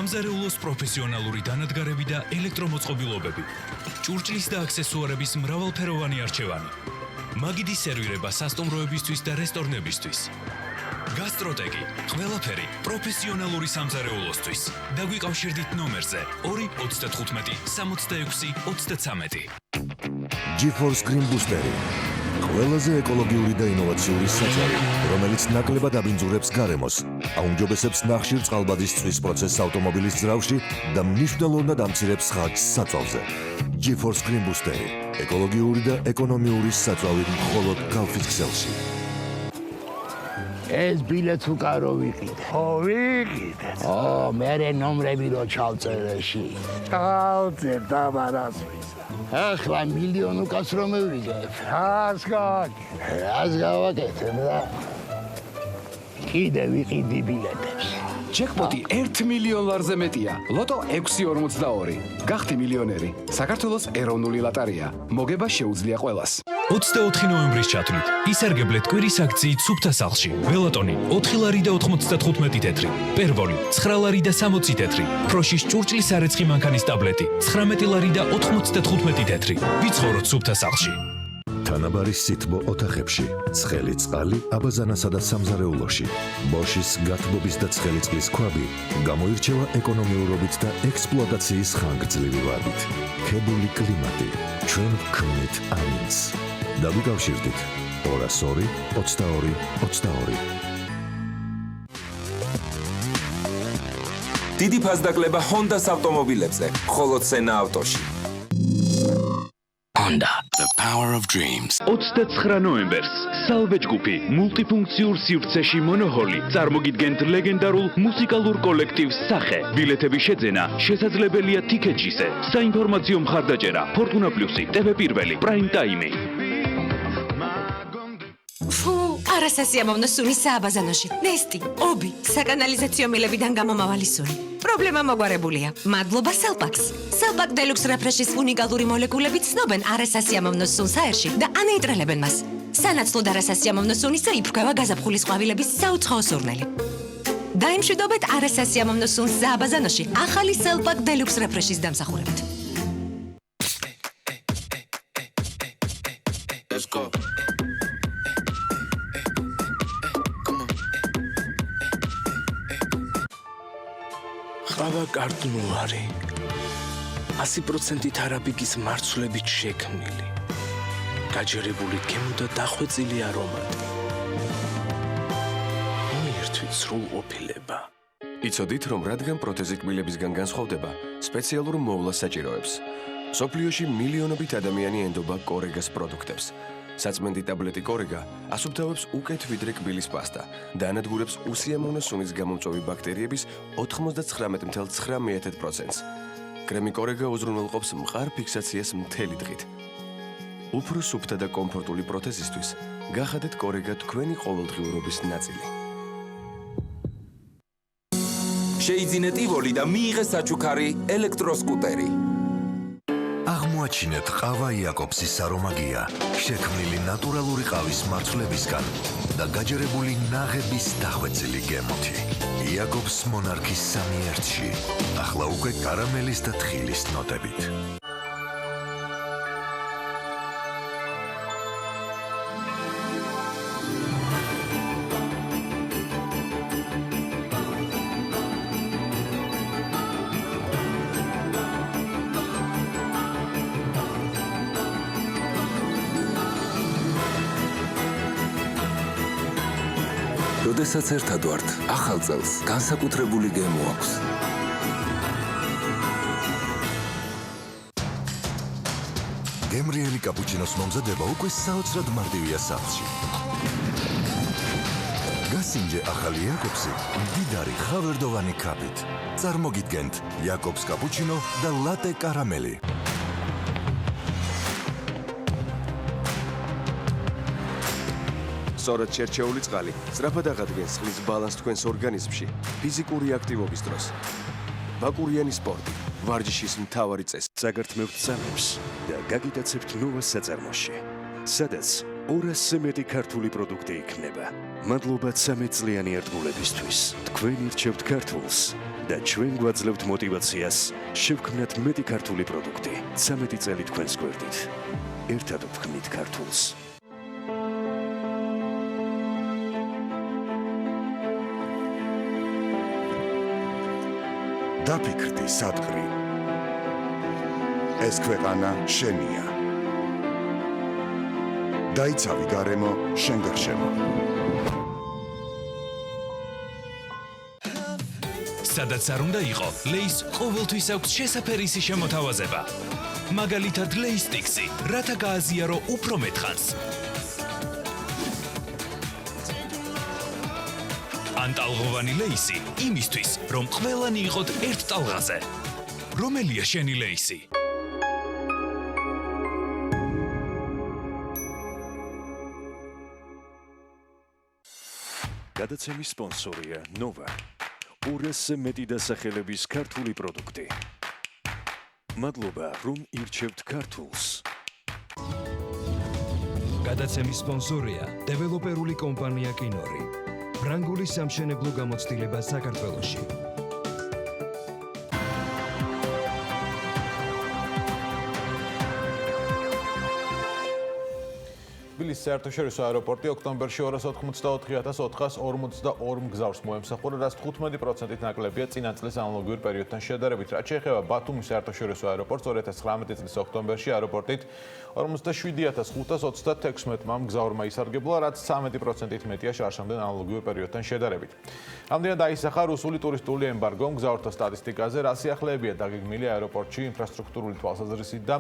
სამზარეულოს პროფესიონალური დანადგარები და ელექტრომოწყობილობები, ჭურჭლის და აქსესუარების მრავალფეროვანი არჩევანი, მაგიდის სერვირება სასტუმროებისთვის და რესტორნებისთვის, გასტროტეკი, ყველაფერი პროფესიონალური სამზარეულოსთვის. დაგვიკავშირდით ნომერზე 295 66 33. GeForce Green Booster. ყველაზე ეკოლოგიური და ინოვაციური საწყარი, რომელიც ნაკლებად აბინძურებს გარემოს, აუმჯობესებს ნახშირ წყალბადის წვის პროცესს ავტომობილის ძრავში და მნიშვნელოვნად ამცირებს ხარჯს საწვავზე. GeForce Green Booster. ეკოლოგიური და ეკონომიური საწვავი მხოლოდ კალფის ქსელში. ეს ბილეთს უკან რო ვიყიდე. ხო, ვიყიდე. მე ნომრები რო ჩავწერეში. ჩავწერ დამარასვის. ახლა მილიონ უკას რომ მივიღებ. რას გავაკეთებ რა? კიდე ვიყიდი ბილეთებს. ჯეკპოტი 1 მილიონ ლარზე მეტია. ლოტო 642. გახდი მილიონერი. საქართველოს ეროვნული ლოტარია. მოგება შეუძლია ყველას. 24 ნოემბრის ჩათვლით ისარგებლეთ კვირის აქციით სუფთა სახლში. ველატონი 4 ლარი და 95 თეთრი, პერვოლი 9 ლარი და 60 თეთრი, ფროშის ჭურჭლის არეცხი მანქანის ტაბლეტი 19 ლარი და 95 თეთრი. ვიცხოვროთ სუფთა სახლში. თანაბარის სითბო ოთახებში, ცხელი წყალი აბაზანასა და სამზარეულოში. ბოშის გათბობის და ცხელი წყლის ქვაბი გამოირჩევა ეკონომიურობით და ექსპლუატაციის ხანგრძლივი ვადით. ქებული კლიმატი, ჩვენ ვქმნით ამინს. დაგვიკავშირდით 202 22 22. დიდი ფასდაკლება Honda-s ავტომობილებზე, მხოლოდ სენა ავტოში. Honda, the power of dreams. 29 ნოემბერს Salvage ჯგუფი მულტიფუნქციურ სივრცეში მონოჰოლი წარმოგიდგენთ ლეგენდარულ მუსიკალურ კოლექტივს სახე. ბილეთების შეძენა შესაძლებელია TicketJet-ზე. საინფორმაციო მხარდაჭერა Fortuna Plus-ი, TV პირველი, Prime Time-ი. არასასიამოვნო სუნი სააბაზანოში. ნესტი, ობი, საკანალიზაციო მილებიდან გამომავალი სუნი. პრობლემა მოგვარებულია. მადლობა Selpax. Selpac Deluxe Refresh-ის უნიკალური მოლეკულებით ცნობენ არასასიამოვნო სუნს აერში და ანეიტრალებენ მას. სანაცვლოდ არასასიამოვნო სუნისა იფრქვევა გაზაფხულის ყვავილების საუცხოო სურნელი. დაიმშვიდობეთ არასასიამოვნო სუნს სააბაზანოში ახალი Selpac Deluxe Refresh-ის დამსახურებით. Let's go. ყავა კარტნულარი 100% არაბიკის მარცვლებით შექმნილი გაჯერებული გემო და დახვეწილი არომატი მიერთვით სრულყოფილება. იცოდით, რომ რადგან პროთეზი კბილებისგან განსხვავდება, სპეციალურ მოვლას საჭიროებს. მსოფლიოში მილიონობით ადამიანი ენდობა კორეგას პროდუქტებს. საწმენდი ტაბლეტი კორეგა ასუფთავებს უკეთ ვიდრე კბილის პასტა და ანადგურებს უსიამოვნო სუნის გამომწვევი ბაქტერიების 99.9%-ს. კრემი კორეგა უზრუნველყოფს მყარ ფიქსაციას მთელი დღით. უფრო სუფთა და კომფორტული პროთეზისთვის გახადეთ კორეგა თქვენი ყოველდღიურობის ნაწილი. შეიძინეთ ივოლი და მიიღეს საჩუქარი ელექტროსკუტერი. აღმოაჩინეთ ყავა იაკობსის არომაგია, შექმნილი ნატურალური ყავის მარცვლებისგან და გაჯერებული ნაღების დახვეწილი გემოთი. იაკობს მონარქის 3 ერთში, ახლა უკვე კარამელის და თხილის ნოტებით. როდესაც ერთად ვართ, ახალ წელს განსაკუთრებული გემო აქვს. გემრიელი კაპუჩინოს მომზადება უკვე საოცრად მარტივია სახლში. გასინჯე ახალი იაკობსი მდიდარი ხავერდოვანი კაპით. წარმოგიდგენთ იაკობს კაპუჩინო და ლატე კარამელი. სწორად შერჩეული წყალი სწრაფად აღადგენს წყლის ბალანსს თქვენს ორგანიზმში ფიზიკური აქტივობის დროს. ბაკურიანი სპორტი, ვარჯიშის მთავარი წესი. წაგართმევთ წამებს და გაგიტაცებთ ნოვას საწარმოში, სადაც 200-ზე მეტი ქართული პროდუქტი იქნება. მადლობა 13 წლიანი ერთგულებისთვის. თქვენ ირჩევთ ქართულს და ჩვენ გვაძლევთ მოტივაციას შევქმნათ მეტი ქართული პროდუქტი. 13 წელი თქვენს გვერდით. ერთად ვქმნით ქართულს. დაფიქრდი სადგრი. ეს ქვეყანა შენია. დაიცავი გარემო შენ გარშემო. სადაც არ უნდა იყო, ლეის ყოველთვის აქვს შესაფერისი შემოთავაზება. მაგალითად ლეის სტიქსი, რათა გააზიარო უფრო მეტ ხანს. ან ტალღოვანი ლეისი იმისთვის, რომ ყველანი იყოთ ერთ ტალღაზე. რომელია შენი ლეისი? გადაცემის სპონსორია ნოვა. 200-ზე მეტი დასახელების ქართული პროდუქტი. მადლობა, რომ ირჩევთ ქართულს. გადაცემის სპონსორია დეველოპერული კომპანია კინორი. ფრანგული სამშენებლო გამოცდილება საქართველოში. თბილისის საერთაშორისო აეროპორტი ოქტომბერში 284,442 მგზავრს მოემსახურა, რაც 15%-ით ნაკლებია წინა წლის ანალოგიურ პერიოდთან შედარებით. რაც შეეხება ბათუმის საერთაშორისო აეროპორტს, 2019 წლის ოქტომბერში აეროპორტით 47,536 მგზავრმა ისარგებლა, რაც 13%-ით მეტია შარშამდენ ანალოგიურ პერიოდთან შედარებით. ამდენად აისახა რუსული ტურისტული ემბარგო მგზავრთა სტატისტიკაზე, რა სიახლეებია დაგეგმილი აეროპორტში ინფრასტრუქტურული თვალსაზრისით და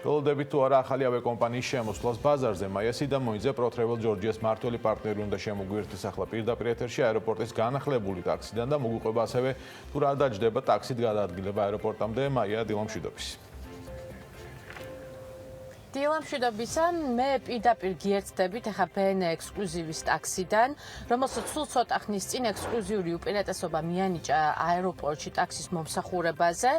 ველოდებით თუ არა ახალი ავიაკომპანიის შემოსვლას ბაზარზე. მაიასი და მოიძე ProTravel Georgia's მართველი პარტნიორი უნდა შემოგვიერთდეს ახლა პირდაპირ ეთერში აეროპორტის განახლებული ტაქსიდან და მოგვიყვება ასევე თუ რა დაჯდება ტაქსით გადაადგილება აეროპორტამდე. მაია, დილამშვიდობის. დილამშვიდობისა, მე პირდაპირ გიერთდებით ახლა BN ექსკლუზივის ტაქსიდან, რომელსაც სულ ცოტა ხნის წინ ექსკლუზიური უპირატესობა მიანიჭა აეროპორტში ტაქსის მომსახურებაზე.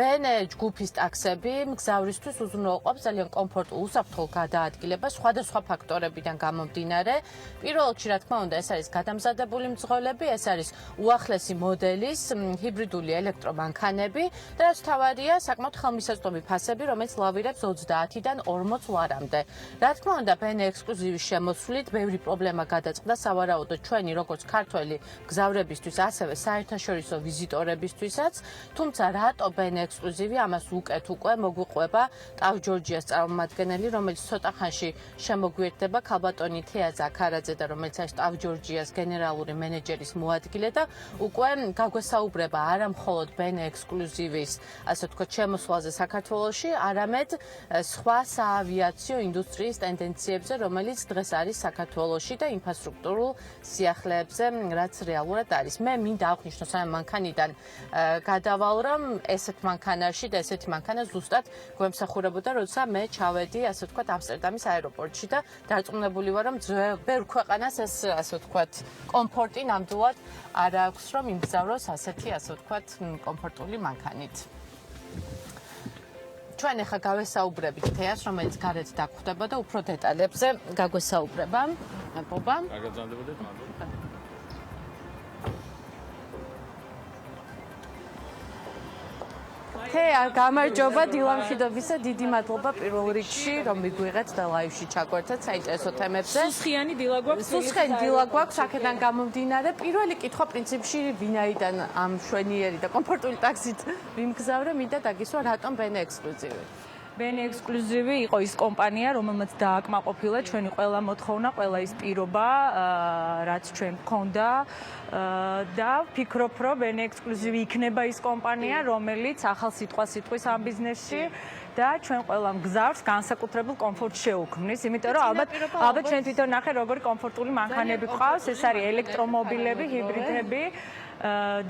BN ჯგუფის ტაქსები მგზავრისთვის უზრუნველყოფს ძალიან კომფორტულ უსაფრთხო გადაადგილებას სხვადასხვა ფაქტორებიდან გამომდინარე. პირველ რიგში, რა თქმა უნდა, ეს არის გადამზადებული მძღოლები, ეს არის უახლესი მოდელის ჰიბრიდული ელექტრომანქანები და რაც თავარია, საკმაოდ ხელმისაწვდომი ფასები, რომელიც ლავირებს 30-დან 40 ლარამდე. რა თქმა უნდა, BN ექსკლუზივის შემოსვლით ბევრი პრობლემა გადაწყდა სავარაუდოდ ჩვენი როგორც ქართველი მგზავრებისთვის, ასევე საერთაშორისო ვიზიტორებისთვისაც. თუმცა რატო BN ექსკლუზივი ამას უკეთ უკვე მოგვიყვება ტავ ჯორჯიას წარმომადგენელი, რომელიც ცოტა ხანში შემოგვიერთდება, ქალბატონი თეა ზაქარაძე და რომელიც არის ტავ ჯორჯიას გენერალური მენეჯერის მოადგილე და უკვე გაგვესაუბრება არა მხოლოდ BN ექსკლუზივის, ასე ვთქვათ, შემოსვლაზე საქართველოში, არამედ სხვა საავიაციო ინდუსტრიის ტენდენციებზე, რომელიც დღეს არის საქართველოში და ინფრასტრუქტურულ სიახლეებზე, რაც რეალურად არის. მე მინდა აღვნიშნო სამ მანქანიდან გადავალ, რომ ესეთ მანქანაში და ესეთი მანქანა ზუსტად გვემსახურებოდა, როცა მე ჩავედი, ასე ვთქვათ, ამსტერდამის აეროპორტში და დარწმუნებული ვარ, რომ ბევრ ქვეყანას ეს, ასე ვთქვათ, კომფორტი ნამდვილად არ აქვს, რომ იმგზავროს ასეთი, ასე ვთქვათ, კომფორტული მანქანით. ჩვენ ახლა გავესაუბრებით თეას, რომელიც გარეთ დაგხვდება და უფრო დეტალებზე გაგვესაუბრება. მადლობა. გაგაძანდებოდეთ, მადლობა. თეა, გამარჯობა, დილამშვიდობისა, დიდი მადლობა პირველ რიგში, რომ მიგვიღეთ და ლაივში ჩაგვერთეთ საინტერესო თემებზე. სუსხიანი დილა გვაქვს. სუსხიანი დილა გვაქვს, აქედან გამომდინარე. პირველი კითხვა პრინციპში ვინაიდან ამ შვენიერი და კომფორტული ტაქსით ვიმგზავრე, მინდა დაგისვა, რატომ BN ექსკლუზივი. ბენი ექსკლუზივი იყო ის კომპანია, რომელმაც დააკმაყოფილა ჩვენი ყველა მოთხოვნა, ყველა ის პირობა, რაც ჩვენ გქონდა და ვფიქრობ, რომ ბენი ექსკლუზივი იქნება ის კომპანია, რომელიც ახალ სიტყვას იტყვის ამ ბიზნესში და ჩვენ ყველამ გზავს განსაკუთრებულ კომფორტს შეუქმნის, იმიტომ რომ ალბათ ჩვენ თვითონ ნახე როგორი კომფორტული მანქანები ყავს, ეს არის ელექტრომობილები, ჰიბრიდები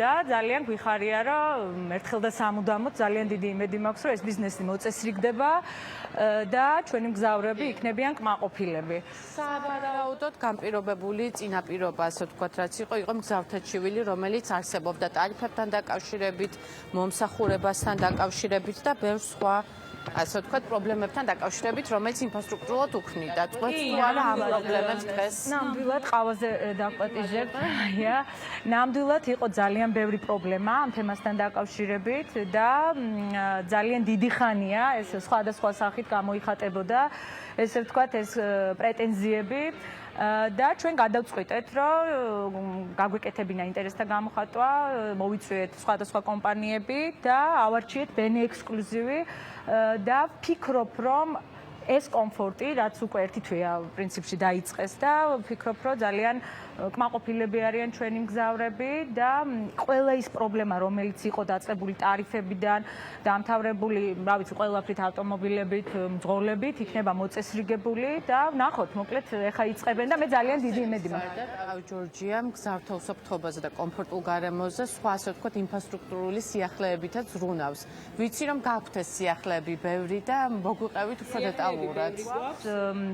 და ძალიან გვიხარია, რომ ერთხელ და სამუდამოდ ძალიან დიდი იმედი მაქვს, რომ ეს ბიზნესი მოწესრიგდება და ჩვენი მგზავრები იქნებიან კმაყოფილები. სავარაუდოდ განპირობებული წინაპირობა, ასე ვთქვათ, რაც იყო მგზავრთაჩივილი, რომელიც არსებობდა ტარიფებთან დაკავშირებით, მომსახურებასთან დაკავშირებით და ბევრ სხვა ასე ვთქვათ, პრობლემებთან დაკავშირებით, რომელიც ინფრასტრუქტურულად უქმნიდა. წყვეტს თუ არა ამ პრობლემებს დღეს? ნამდვილად ყავაზე დაკვატიჟებ. ნამდვილად იყო ძალიან ბევრი პრობლემა ამ თემასთან დაკავშირებით და ძალიან დიდი ხანია ეს სხვადასხვა სახით გამოიხატებოდა, ესე ვთქვათ, ეს პრეტენზიები. და ჩვენ გადავწყვიტეთ, რომ გაგვეკეთებინა ინტერესთა გამოხატვა, მოვიწვიეთ სხვადასხვა კომპანიები და ავარჩიეთ ბენი ექსკლუზივი და ვფიქრობ, რომ ეს კომფორტი, რაც უკვე ერთი თვეა პრინციპში დაიწყეს და ვფიქრობ, რომ ძალიან კმაყოფილები არიან ჩვენი მგზავრები და ყველა ის პრობლემა, რომელიც იყო დაწყებული ტარიფებიდან, დამთავრებული, რა ვიცი, ყველაფრით ავტომობილებით, მძღოლებით, იქნება მოწესრიგებული და ვნახოთ, მოკლედ, ეხა იწყებენ და მე ძალიან დიდი იმედი მაქვს. ჯორჯია მგზავრთა უსაფრთხოებაზე და კომფორტულ გარემოზე სხვა ასე ვთქვათ ინფრასტრუქტურული სიახლეებითაც ზრუნავს. ვიცი რომ გაქვთ ეს სიახლეები ბევრი და მოგვიყევით უფრო დეტალურად.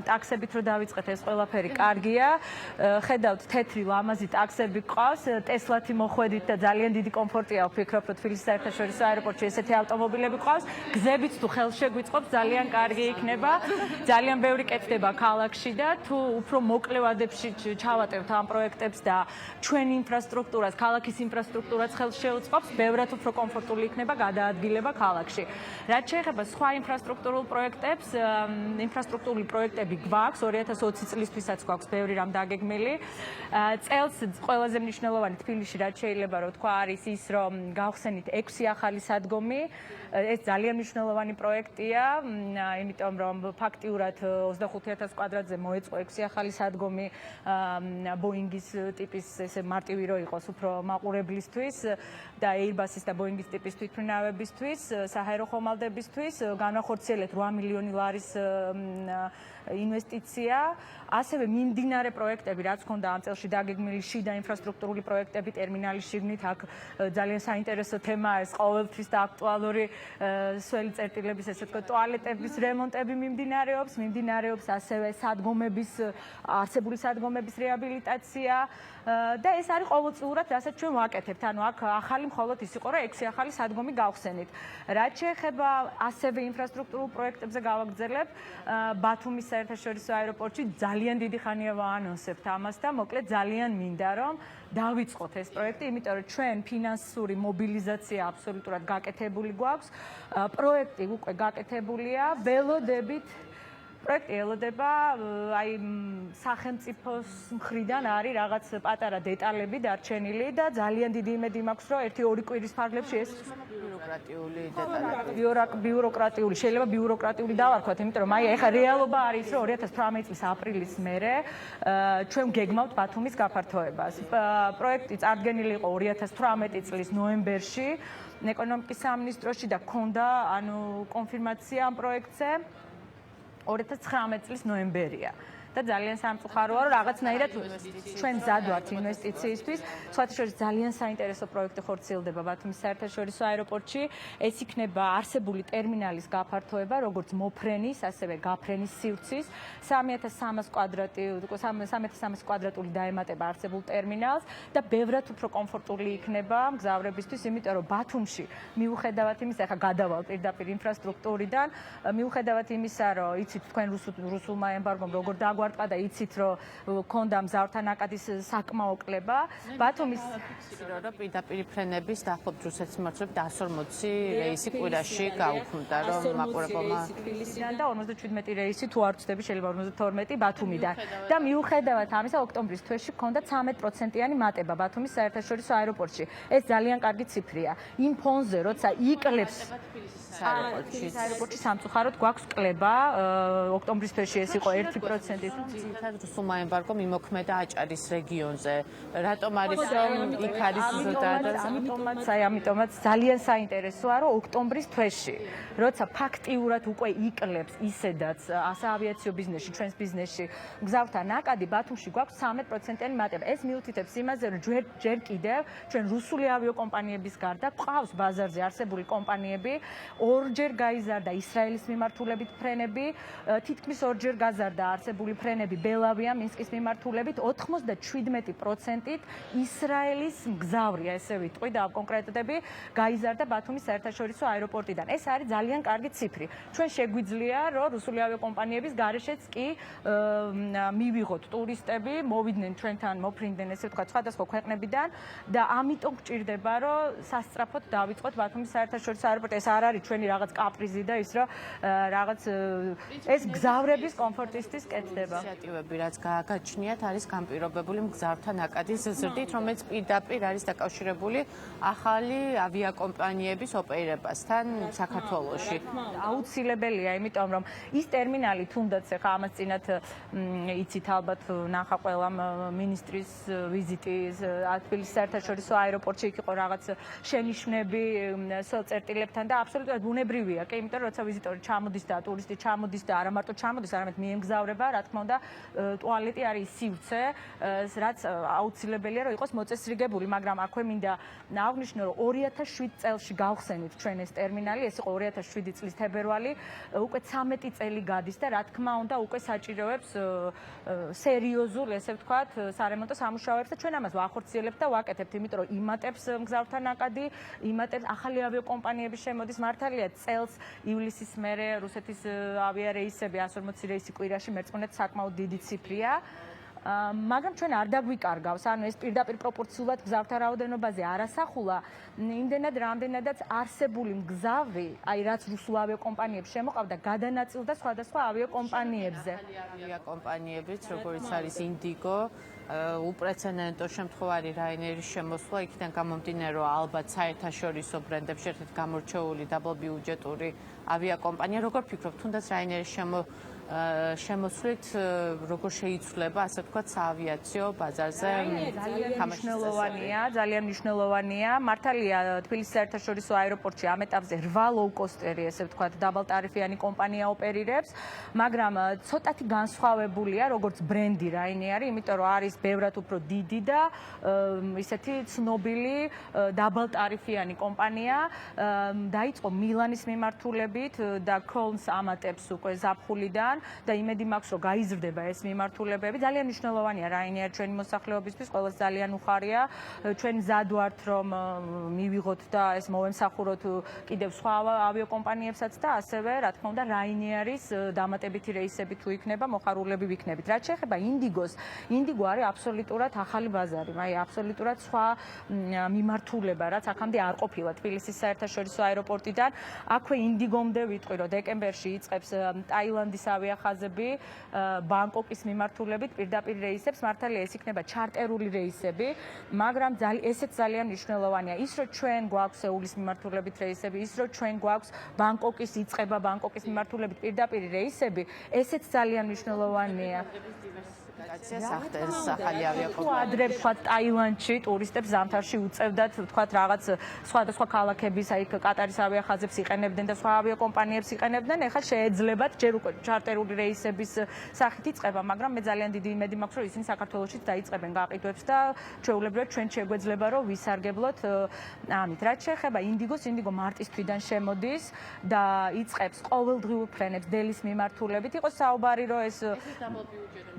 ტაქსებით რო დავიწყეთ ეს ყველაფერი კარგია. ხედავთ თეთრი ლამაზი ტაქსები გყავს, ტესლათი მოხვედით და ძალიან დიდი კომფორტია, ვფიქრობ, რომ თბილისის საერთაშორისო აეროპორტში ესეთი ავტომობილები გყავს. გზებიც თუ ხელს შეგვიწყობს, ძალიან კარგი იქნება. ძალიან ბევრი კეთდება ქალაქში და თუ უფრო მოკლე ვადებში ჩავატევთ ამ პროექტებს და ჩვენი ინფრასტრუქტურას, ქალაქის ინფრასტრუქტურას ხელს შეუწყობს, ბევრად უფრო კომფორტული იქნება გადაადგილება ქალაქში. რაც შეეხება სხვა ინფრასტრუქტურულ პროექტებს, ინფრასტრუქტურული პროექტები გვაქვს, 2020 წლისთვისაც გვაქვს ბევრი რამ დაგეგმილი. წელს ყველაზე მნიშვნელოვანი თბილისში რაც შეიძლება რომ თქვა არის ის რომ გავხსენით 6 ახალი სადგომი. ეს ძალიან მნიშვნელოვანი პროექტია, იმიტომ რომ ფაქტიურად 25000 კვადრატზე მოეწყო 6 ახალი სადგომი ბოინგის ტიპის ესე მარტივი რო იყოს უფრო მაყურებლისთვის და Airbus-ის და ბოინგის ტიპის თვითმფრინავებისთვის, საჰაერო ხომალდებისთვის, განახორციელეთ 8 მილიონი ლარის ინვესტიცია, ასევე მიმდინარე პროექტები, რაც ჰქონდა ამ წელში დაგეგმილი შიდა ინფრასტრუქტურული პროექტები ტერმინალის შიგნით, აქ ძალიან საინტერესო თემაა ეს ყოველთვის და აქტუალური სველი წერტილების, ესე ვთქვათ, ტუალეტების რემონტები მიმდინარეობს ასევე სადგომების, არსებული სადგომების რეაბილიტაცია და ეს არის ყოველწლიურად, რასაც ჩვენ ვაკეთებთ. ანუ აქ ახალი მხოლოდ ის იყო, რომ 6 ახალი სადგომი გავხსენით. რაც შეეხება ასევე ინფრასტრუქტურულ პროექტებზე გავაგრძელებ, ბათუმის საერთაშორისო აეროპორტში ძალიან დიდი ხანია ვაანონსებთ ამას და მოკლედ ძალიან მინდა რომ დავიწყოთ ეს პროექტი, იმიტომ რომ ჩვენ ფინანსური მობილიზაცია აბსოლუტურად გაკეთებული გვაქვს. პროექტი უკვე გაკეთებულია, ველოდებით პროექტი ელოდება აი სახელმწიფოს მხრიდან არის რაღაც პატარა დეტალები დარჩენილი და ძალიან დიდი იმედი მაქვს რომ 1-2 კვირის ფარგლებში ეს ბიუროკრატიული დეტალები ბიუროკრატიული შეიძლება ბიუროკრატიული დავარქვათ, იმიტომ რომ აი ეხა რეალობა არის რომ 2018 წლის აპრილის მერე ჩვენ გეგმავთ ბათუმის გაფართოებას. პროექტი წარდგენილი იყო 2018 წლის ნოემბერში ეკონომიკის სამინისტროში და ჰქონდა ანუ კონფირმაცია ამ პროექტზე 2019 წლის ნოემბერია. და ძალიან სამწუხაროა, რომ რაღაცნაირად ჩვენ მზად ვართ ინვესტიციისთვის. სხვათა შორის ძალიან საინტერესო პროექტი ხორციელდება ბათუმის საერთაშორისო აეროპორტში. ეს იქნება არსებული ტერმინალის გაფართოება, როგორც მოფრენის, ასევე გაფრენის სივრცის. 3300 კვადრატი, 3300 კვადრატული დაემატება არსებულ ტერმინალს და ბევრად უფრო კომფორტული იქნება მგზავრებისთვის, იმიტომ რომ ბათუმში მიუხედავად იმისა, ახლა გადავალ პირდაპირ ინფრასტრუქტურიდან, მიუხედავად იმისა, რომ იცით თქვენ რუსულმა ემბარგომ როგორ გაგვარტყა და იცით რომ ქონდა მგზავრთა ნაკადის საკმაო კლება. ბათუმის რომ პირდაპირ ფრენების დაახლოებით რუსეთის მიმართულებით 140 რეისი კვირაში გაუქმდა, რომ მაყურებელმა თბილისიდან და 57 რეისი თუ არ ვცდები შეიძლება 52 ბათუმიდან. და მიუხედავად ამისა, ოქტომბრის თვეში ჰქონდა 13%-იანი მატება ბათუმის საერთაშორისო აეროპორტში. ეს ძალიან კარგი ციფრია. იმ ფონზე, როცა იკლებს აეროპორტში სამწუხაროდ გვაქვს კლება, ოქტომბრის თვეში ეს იყო 1%. ძირითადად რუსულმა ემბარგომ იმოქმედა აჭარის რეგიონზე. რატომ არის რომ იქ არის ამიტომაც ძალიან საინტერესოა, რომ ოქტომბრის თვეში, როცა ფაქტიურად უკვე იკლებს ისედაც საავიაციო ბიზნესში, ჩვენს ბიზნესში მგზავრთა ნაკადი, ბათუმში გვაქვს 13%-იანი მატება. ეს მიუთითებს იმაზე, რომ ჯერ კიდევ ჩვენ რუსული ავიაკომპანიების გარდა გვყავს ბაზარზე არსებული კომპანიები, ორჯერ გაიზარდა ისრაელის მიმართულებით ფრენები, თითქმის ორჯერ გაზარდა არსებული ფრენები ბელავია მინსკის მიმართულებით, 97%-ით ისრაელის მგზავრია, ესე ვიტყვი და კონკრეტები, გაიზარდა ბათუმის საერთაშორისო აეროპორტიდან. ეს არის ძალიან კარგი ციფრი. ჩვენ შეგვიძლია, რომ რუსული ავიაკომპანიების გარეშეც კი მივიღოთ ტურისტები, მოვიდნენ ჩვენთან, მოფრინდნენ, ესე ვთქვათ, სხვადასხვა ქვეყნებიდან და ამიტომ გჭირდება, რომ სასწრაფოდ დავიწყოთ ბათუმის საერთაშორისო აეროპორტი. ეს არ არის ჩვენი რაღაც კაპრიზი და ის რომ რაღაც ეს მგზავრების კომფორტისთვის კეთდება. ინიციატივები, რაც გააგაჩნიათ, არის განპირობებული მგზავრთა ნაკადის ზრდით, რომელიც პირდაპირ არის დაკავშირებული ახალი ავიაკომპანიების ოპერირებასთან საქართველოში. აუცილებელია, იმიტომ რომ ის ტერმინალი თუნდაც ახლა ამას წინათ იცით ალბათ ნახა ყველამ მინისტრის ვიზიტი თბილისის საერთაშორისო აეროპორტში, იქ იყო რაღაც შენიშვნები სოწერტილებთან და აბსოლუტურად ბუნებრივია, კი, იმიტომ რომ როცა ვიზიტორი ჩამოდის და ტურისტი ჩამოდის და არა მარტო ჩამოდის, არამედ მიემგზავრება, რა თქმა უნდა, ტუალეტი არის სივრცე, რაც აუცილებელია, რომ იყოს მოწესრიგებული, მაგრამ აქვე მინდა აღვნიშნო, რომ 2007 წელში გავხსენით ჩვენ ეს ტერმინალი, ეს იყო 2007 წლის თებერვალი, უკვე 13 წელი გადის და რა თქმა უნდა, უკვე საჭიროებს სერიოზულ, ესე ვთქვათ, სარემონტო სამუშაოებს და ჩვენ ამას ვახორციელებთ და ვაკეთებთ, იმიტომ რომ იმატებს მგზავრთა ნაკადი, იმატებს ახალი ავიაკომპანიების შემოდის, მართალია წელს ივლისის მერე რუსეთის ავიარეისები 140 რეისი კვირაში მერწყმუნეთ საკმაოდ დიდი ციფრია. მაგრამ ჩვენ არ დაგვიკარგავს, ანუ ეს პირდაპირ პროპორციულად მგზავრთა რაოდენობაზე არასახულა, იმდენად რამდენადაც არსებული მგზავრი, აი რაც რუსულ ავიაკომპანიებს შემოყავდა, გადანაწილდა სხვადასხვა ავიაკომპანიებზე. ავიაკომპანიებიც, როგორც არის ინდიგო, უპრეცედენტო შემთხვევა არის რაინერის შემოსვლა, იქიდან გამომდინარე, რომ ალბათ საერთაშორისო ბრენდებში ერთ-ერთი გამორჩეული დაბალბიუჯეტური ავიაკომპანია, როგორ ფიქრობთ, თუნდაც რაინერის შემოსვლით როგორ შეიცვლება, ასე ვთქვათ, საავიაციო ბაზარზე? ძალიან მნიშვნელოვანია. მართალია, თბილისის საერთაშორისო აეროპორტში ამ ეტაპზე 8 ლოუკოსტერი, ესე ვთქვათ, დაბალტარიფიანი კომპანია ოპერირებს, მაგრამ ცოტათი განსხვავებულია, როგორც ბრენდი რაინეარი, იმიტომ რომ არის ბევრად უფრო დიდი და ისეთი ცნობილი დაბალტარიფიანი კომპანია. დაიწყო მილანის მიმართულებით და კოლნს ამატებს უკვე ზაფხულიდან. და იმედი მაქვს, რომ გაიზრდება ეს მიმართულებები. ძალიან მნიშვნელოვანია რაინეარ ჩვენი მოსახლეობისთვის, ყველას ძალიან უხარია. ჩვენ მზად ვართ, რომ მივიღოთ და ეს მოვემსახუროთ კიდევ სხვა ავიაკომპანიებსაც და ასევე, რა თქმა უნდა, რაინეარის დამატებითი რეისები თუ იქნება, მოხარულები ვიქნებით. რაც შეეხება ინდიგოს, ინდიგო არის აბსოლუტურად ახალი ბაზარი, აი აბსოლუტურად სხვა მიმართულება, რაც აქამდე არ ყოფილა თბილისის საერთაშორისო აეროპორტიდან. აქვე ინდიგომდე ვიტყვი, რომ დეკემბერში იწყებს ტაილანდის ავიახაზები ბანგკოკის მიმართულებით პირდაპირ რეისებს, მართალია ეს იქნება ჩარტერული რეისები, მაგრამ ესეც ძალიან მნიშვნელოვანია. ის რომ ჩვენ გვაქვს სეულის მიმართულებით რეისები, ის რომ ჩვენ გვაქვს ბანგკოკის იწყება ბანგკოკის მიმართულებით პირდაპირ რეისები, ესეც ძალიან მნიშვნელოვანია. ახალი ავიაკომპანია. ადრე ვთქვათ ტაილანდში ტურისტებს ზამთარში უწევდათ ვთქვათ რაღაც სხვადასხვა ქალაქების, აი კატარის ავიახაზებს იყენებდნენ და სხვა ავიაკომპანიებს იყენებდნენ. ეხლა შეეძლებათ ჯერ უკვე ჩარტერული რეისების სახით იწყება, მაგრამ მე ძალიან დიდი იმედი მაქვს, რომ ისინი საქართველოშიც დაიწყებენ გაყიდვებს და ჩვეულებრივად ჩვენ შეგვეძლება რომ ვისარგებლოთ ამით. რაც შეეხება ინდიგოს, ინდიგო მარტის თვიდან შემოდის და იწყებს ყოველდღიურ ფრენებს დელის მიმართულებით. იყო საუბარი რომ ეს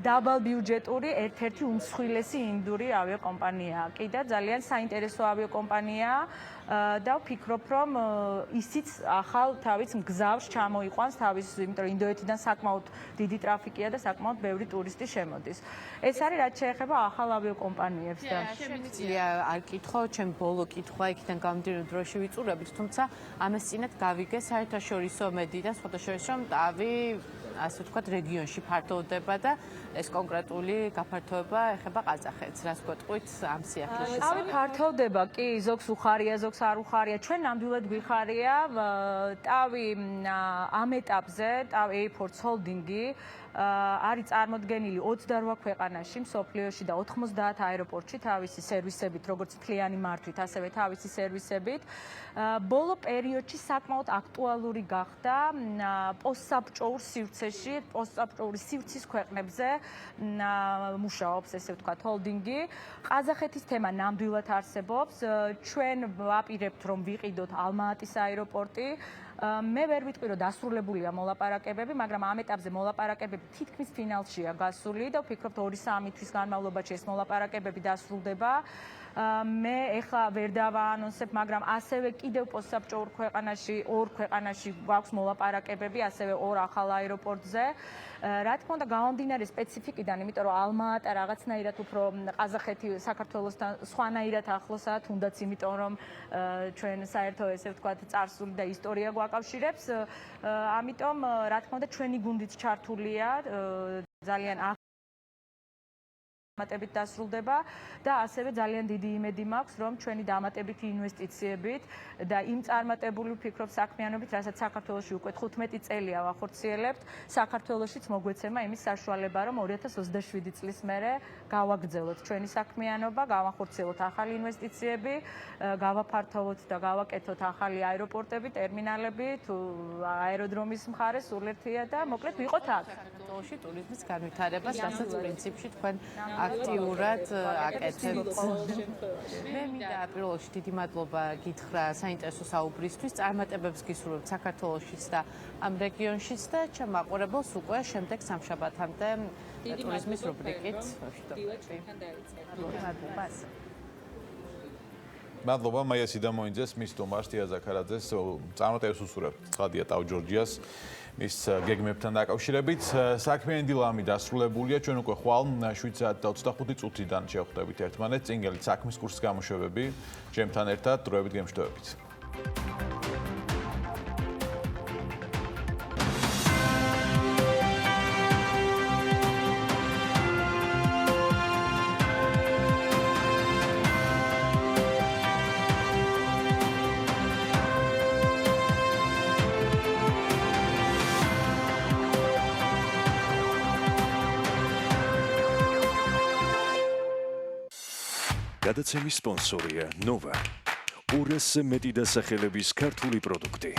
დაბალ საბიუჯეტური ერთ-ერთი უმსხვილესი ინდური ავიაკომპანიაა. კიდე ძალიან საინტერესო ავიაკომპანიაა და ვფიქრობ, რომ ისიც ახალ თავის მგზავრს ჩამოიყვანს თავის, იმიტომ რომ ინდოეთიდან საკმაოდ დიდი ტრაფიკია და საკმაოდ ბევრი ტურისტი შემოდის. ეს არის რაც შეეხება ახალ ავიაკომპანიებს და შემიძლია არ კითხო, ჩემი ბოლო კითხვა იქიდან გამომდინარე დროში ვიწურებით, თუმცა ამას წინათ გავიგე საერთაშორისო მედია და სხვათა შორის რომ დავი ასე ვთქვათ რეგიონში ფართოვდება და ეს კონკრეტული გაფართოება ეხება ყაზახეთს. რას გვეტყვით ამ სიახლეს შესახებ? ავი ფართოვდება, კი, ზოგს უხარია, ზოგს არ უხარია. ჩვენ ნამდვილად გვიხარია ტავი ამ ეტაპზე, ტავი Airports Holding-ი არის წარმოდგენილი 28 ქვეყანაში, მსოფლიოში და 90 აეროპორტში თავისი სერვისებით, როგორც მთლიანი მართვით, ასევე თავისი სერვისებით. ბოლო პერიოდში საკმაოდ აქტუალური გახდა პოსტსაბჭოურ სივრცეში, პოსტსაბჭოური სივრცის ქვეყნებზე მუშაობს, ესე ვთქვათ, ჰოლდინგი. ყაზახეთის თემა ნამდვილად არსებობს. ჩვენ ვაპირებთ, რომ ვიყიდოთ ალმა-ატის აეროპორტი. მე ვერ ვიტყვი, რომ დასრულებულია მოლაპარაკებები, მაგრამ ამ ეტაპზე მოლაპარაკებები თითქმის ფინალშია გასული და ვფიქრობ, 2-3 თვის განმავლობაში ეს მოლაპარაკებები დასრულდება. მე ეხლა ვერ დავაანონსებ, მაგრამ ასევე კიდევ პოსტსაბჭოურ ქვეყანაში, 2 ქვეყანაში გვაქვს მოლაპარაკებები, ასევე 2 ახალ აეროპორტზე. რა თქმა უნდა, გამომდინარე სპეციფიკიდან, იმიტომ რომ ალმა-ატა რაღაცნაირად უფრო ყაზახეთი საქართველოსთან სხვანაირად ახლოსაა, თუნდაც იმიტომ რომ ჩვენ საერთო ესე ვთქვათ წარსული და ისტორია გვაკავშირებს. ამიტომ რა თქმა უნდა ჩვენი გუნდიც ჩართულია ძალიან დამატებით დასრულდება და ასევე ძალიან დიდი იმედი მაქვს, რომ ჩვენი დამატებითი ინვესტიციებით და იმ წარმატებული ვფიქრობ საქმიანობით, რასაც საქართველოში უკვე 15 წელია ვახორციელებთ, საქართველოშიც მოგვეცემა იმის საშუალება, რომ 2027 წლის მერე გავაგრძელოთ ჩვენი საქმიანობა, გავახორციელოთ ახალი ინვესტიციები, გავაფართოვოთ და გავაკეთოთ ახალი აეროპორტები, ტერმინალები, თუ აეროდრომის მხარე სულ ერთია და მოკლედ ვიყოთ აქ. საქართველოში ტურიზმის განვითარებას, რასაც პრინციპში თქვენ აქტიურად აკეთებთ. მე მინდა პირველ რიგში დიდი მადლობა გითხრა საინტერესო საუბრისთვის. წარმატებებს გისურვებთ საქართველოშიც და ამ რეგიონშიც და ჩემ მაყურებელს უკვე შემდეგ სამშაბათამდე ტურიზმის რუბრიკით ვშვიდობები. მადლობა მაია სიდამოინძეს, მის სტუმარს თია ზაქარაძეს. წარმატებებს უსურვებთ ცხადია ტავ ჯორჯიას მის გეგმებთან დაკავშირებით. საქმიანი დილამი დასრულებულია. ჩვენ უკვე ხვალ 7:25 წუთიდან შევხვდებით ერთმანეთს. წინგელი საქმის კურსის გამოშვებები. ჩემთან ერთად დროებით გემშვიდობებით. გადაცემის სპონსორია ნოვა. 200-ზე მეტი დასახელების ქართული პროდუქტი.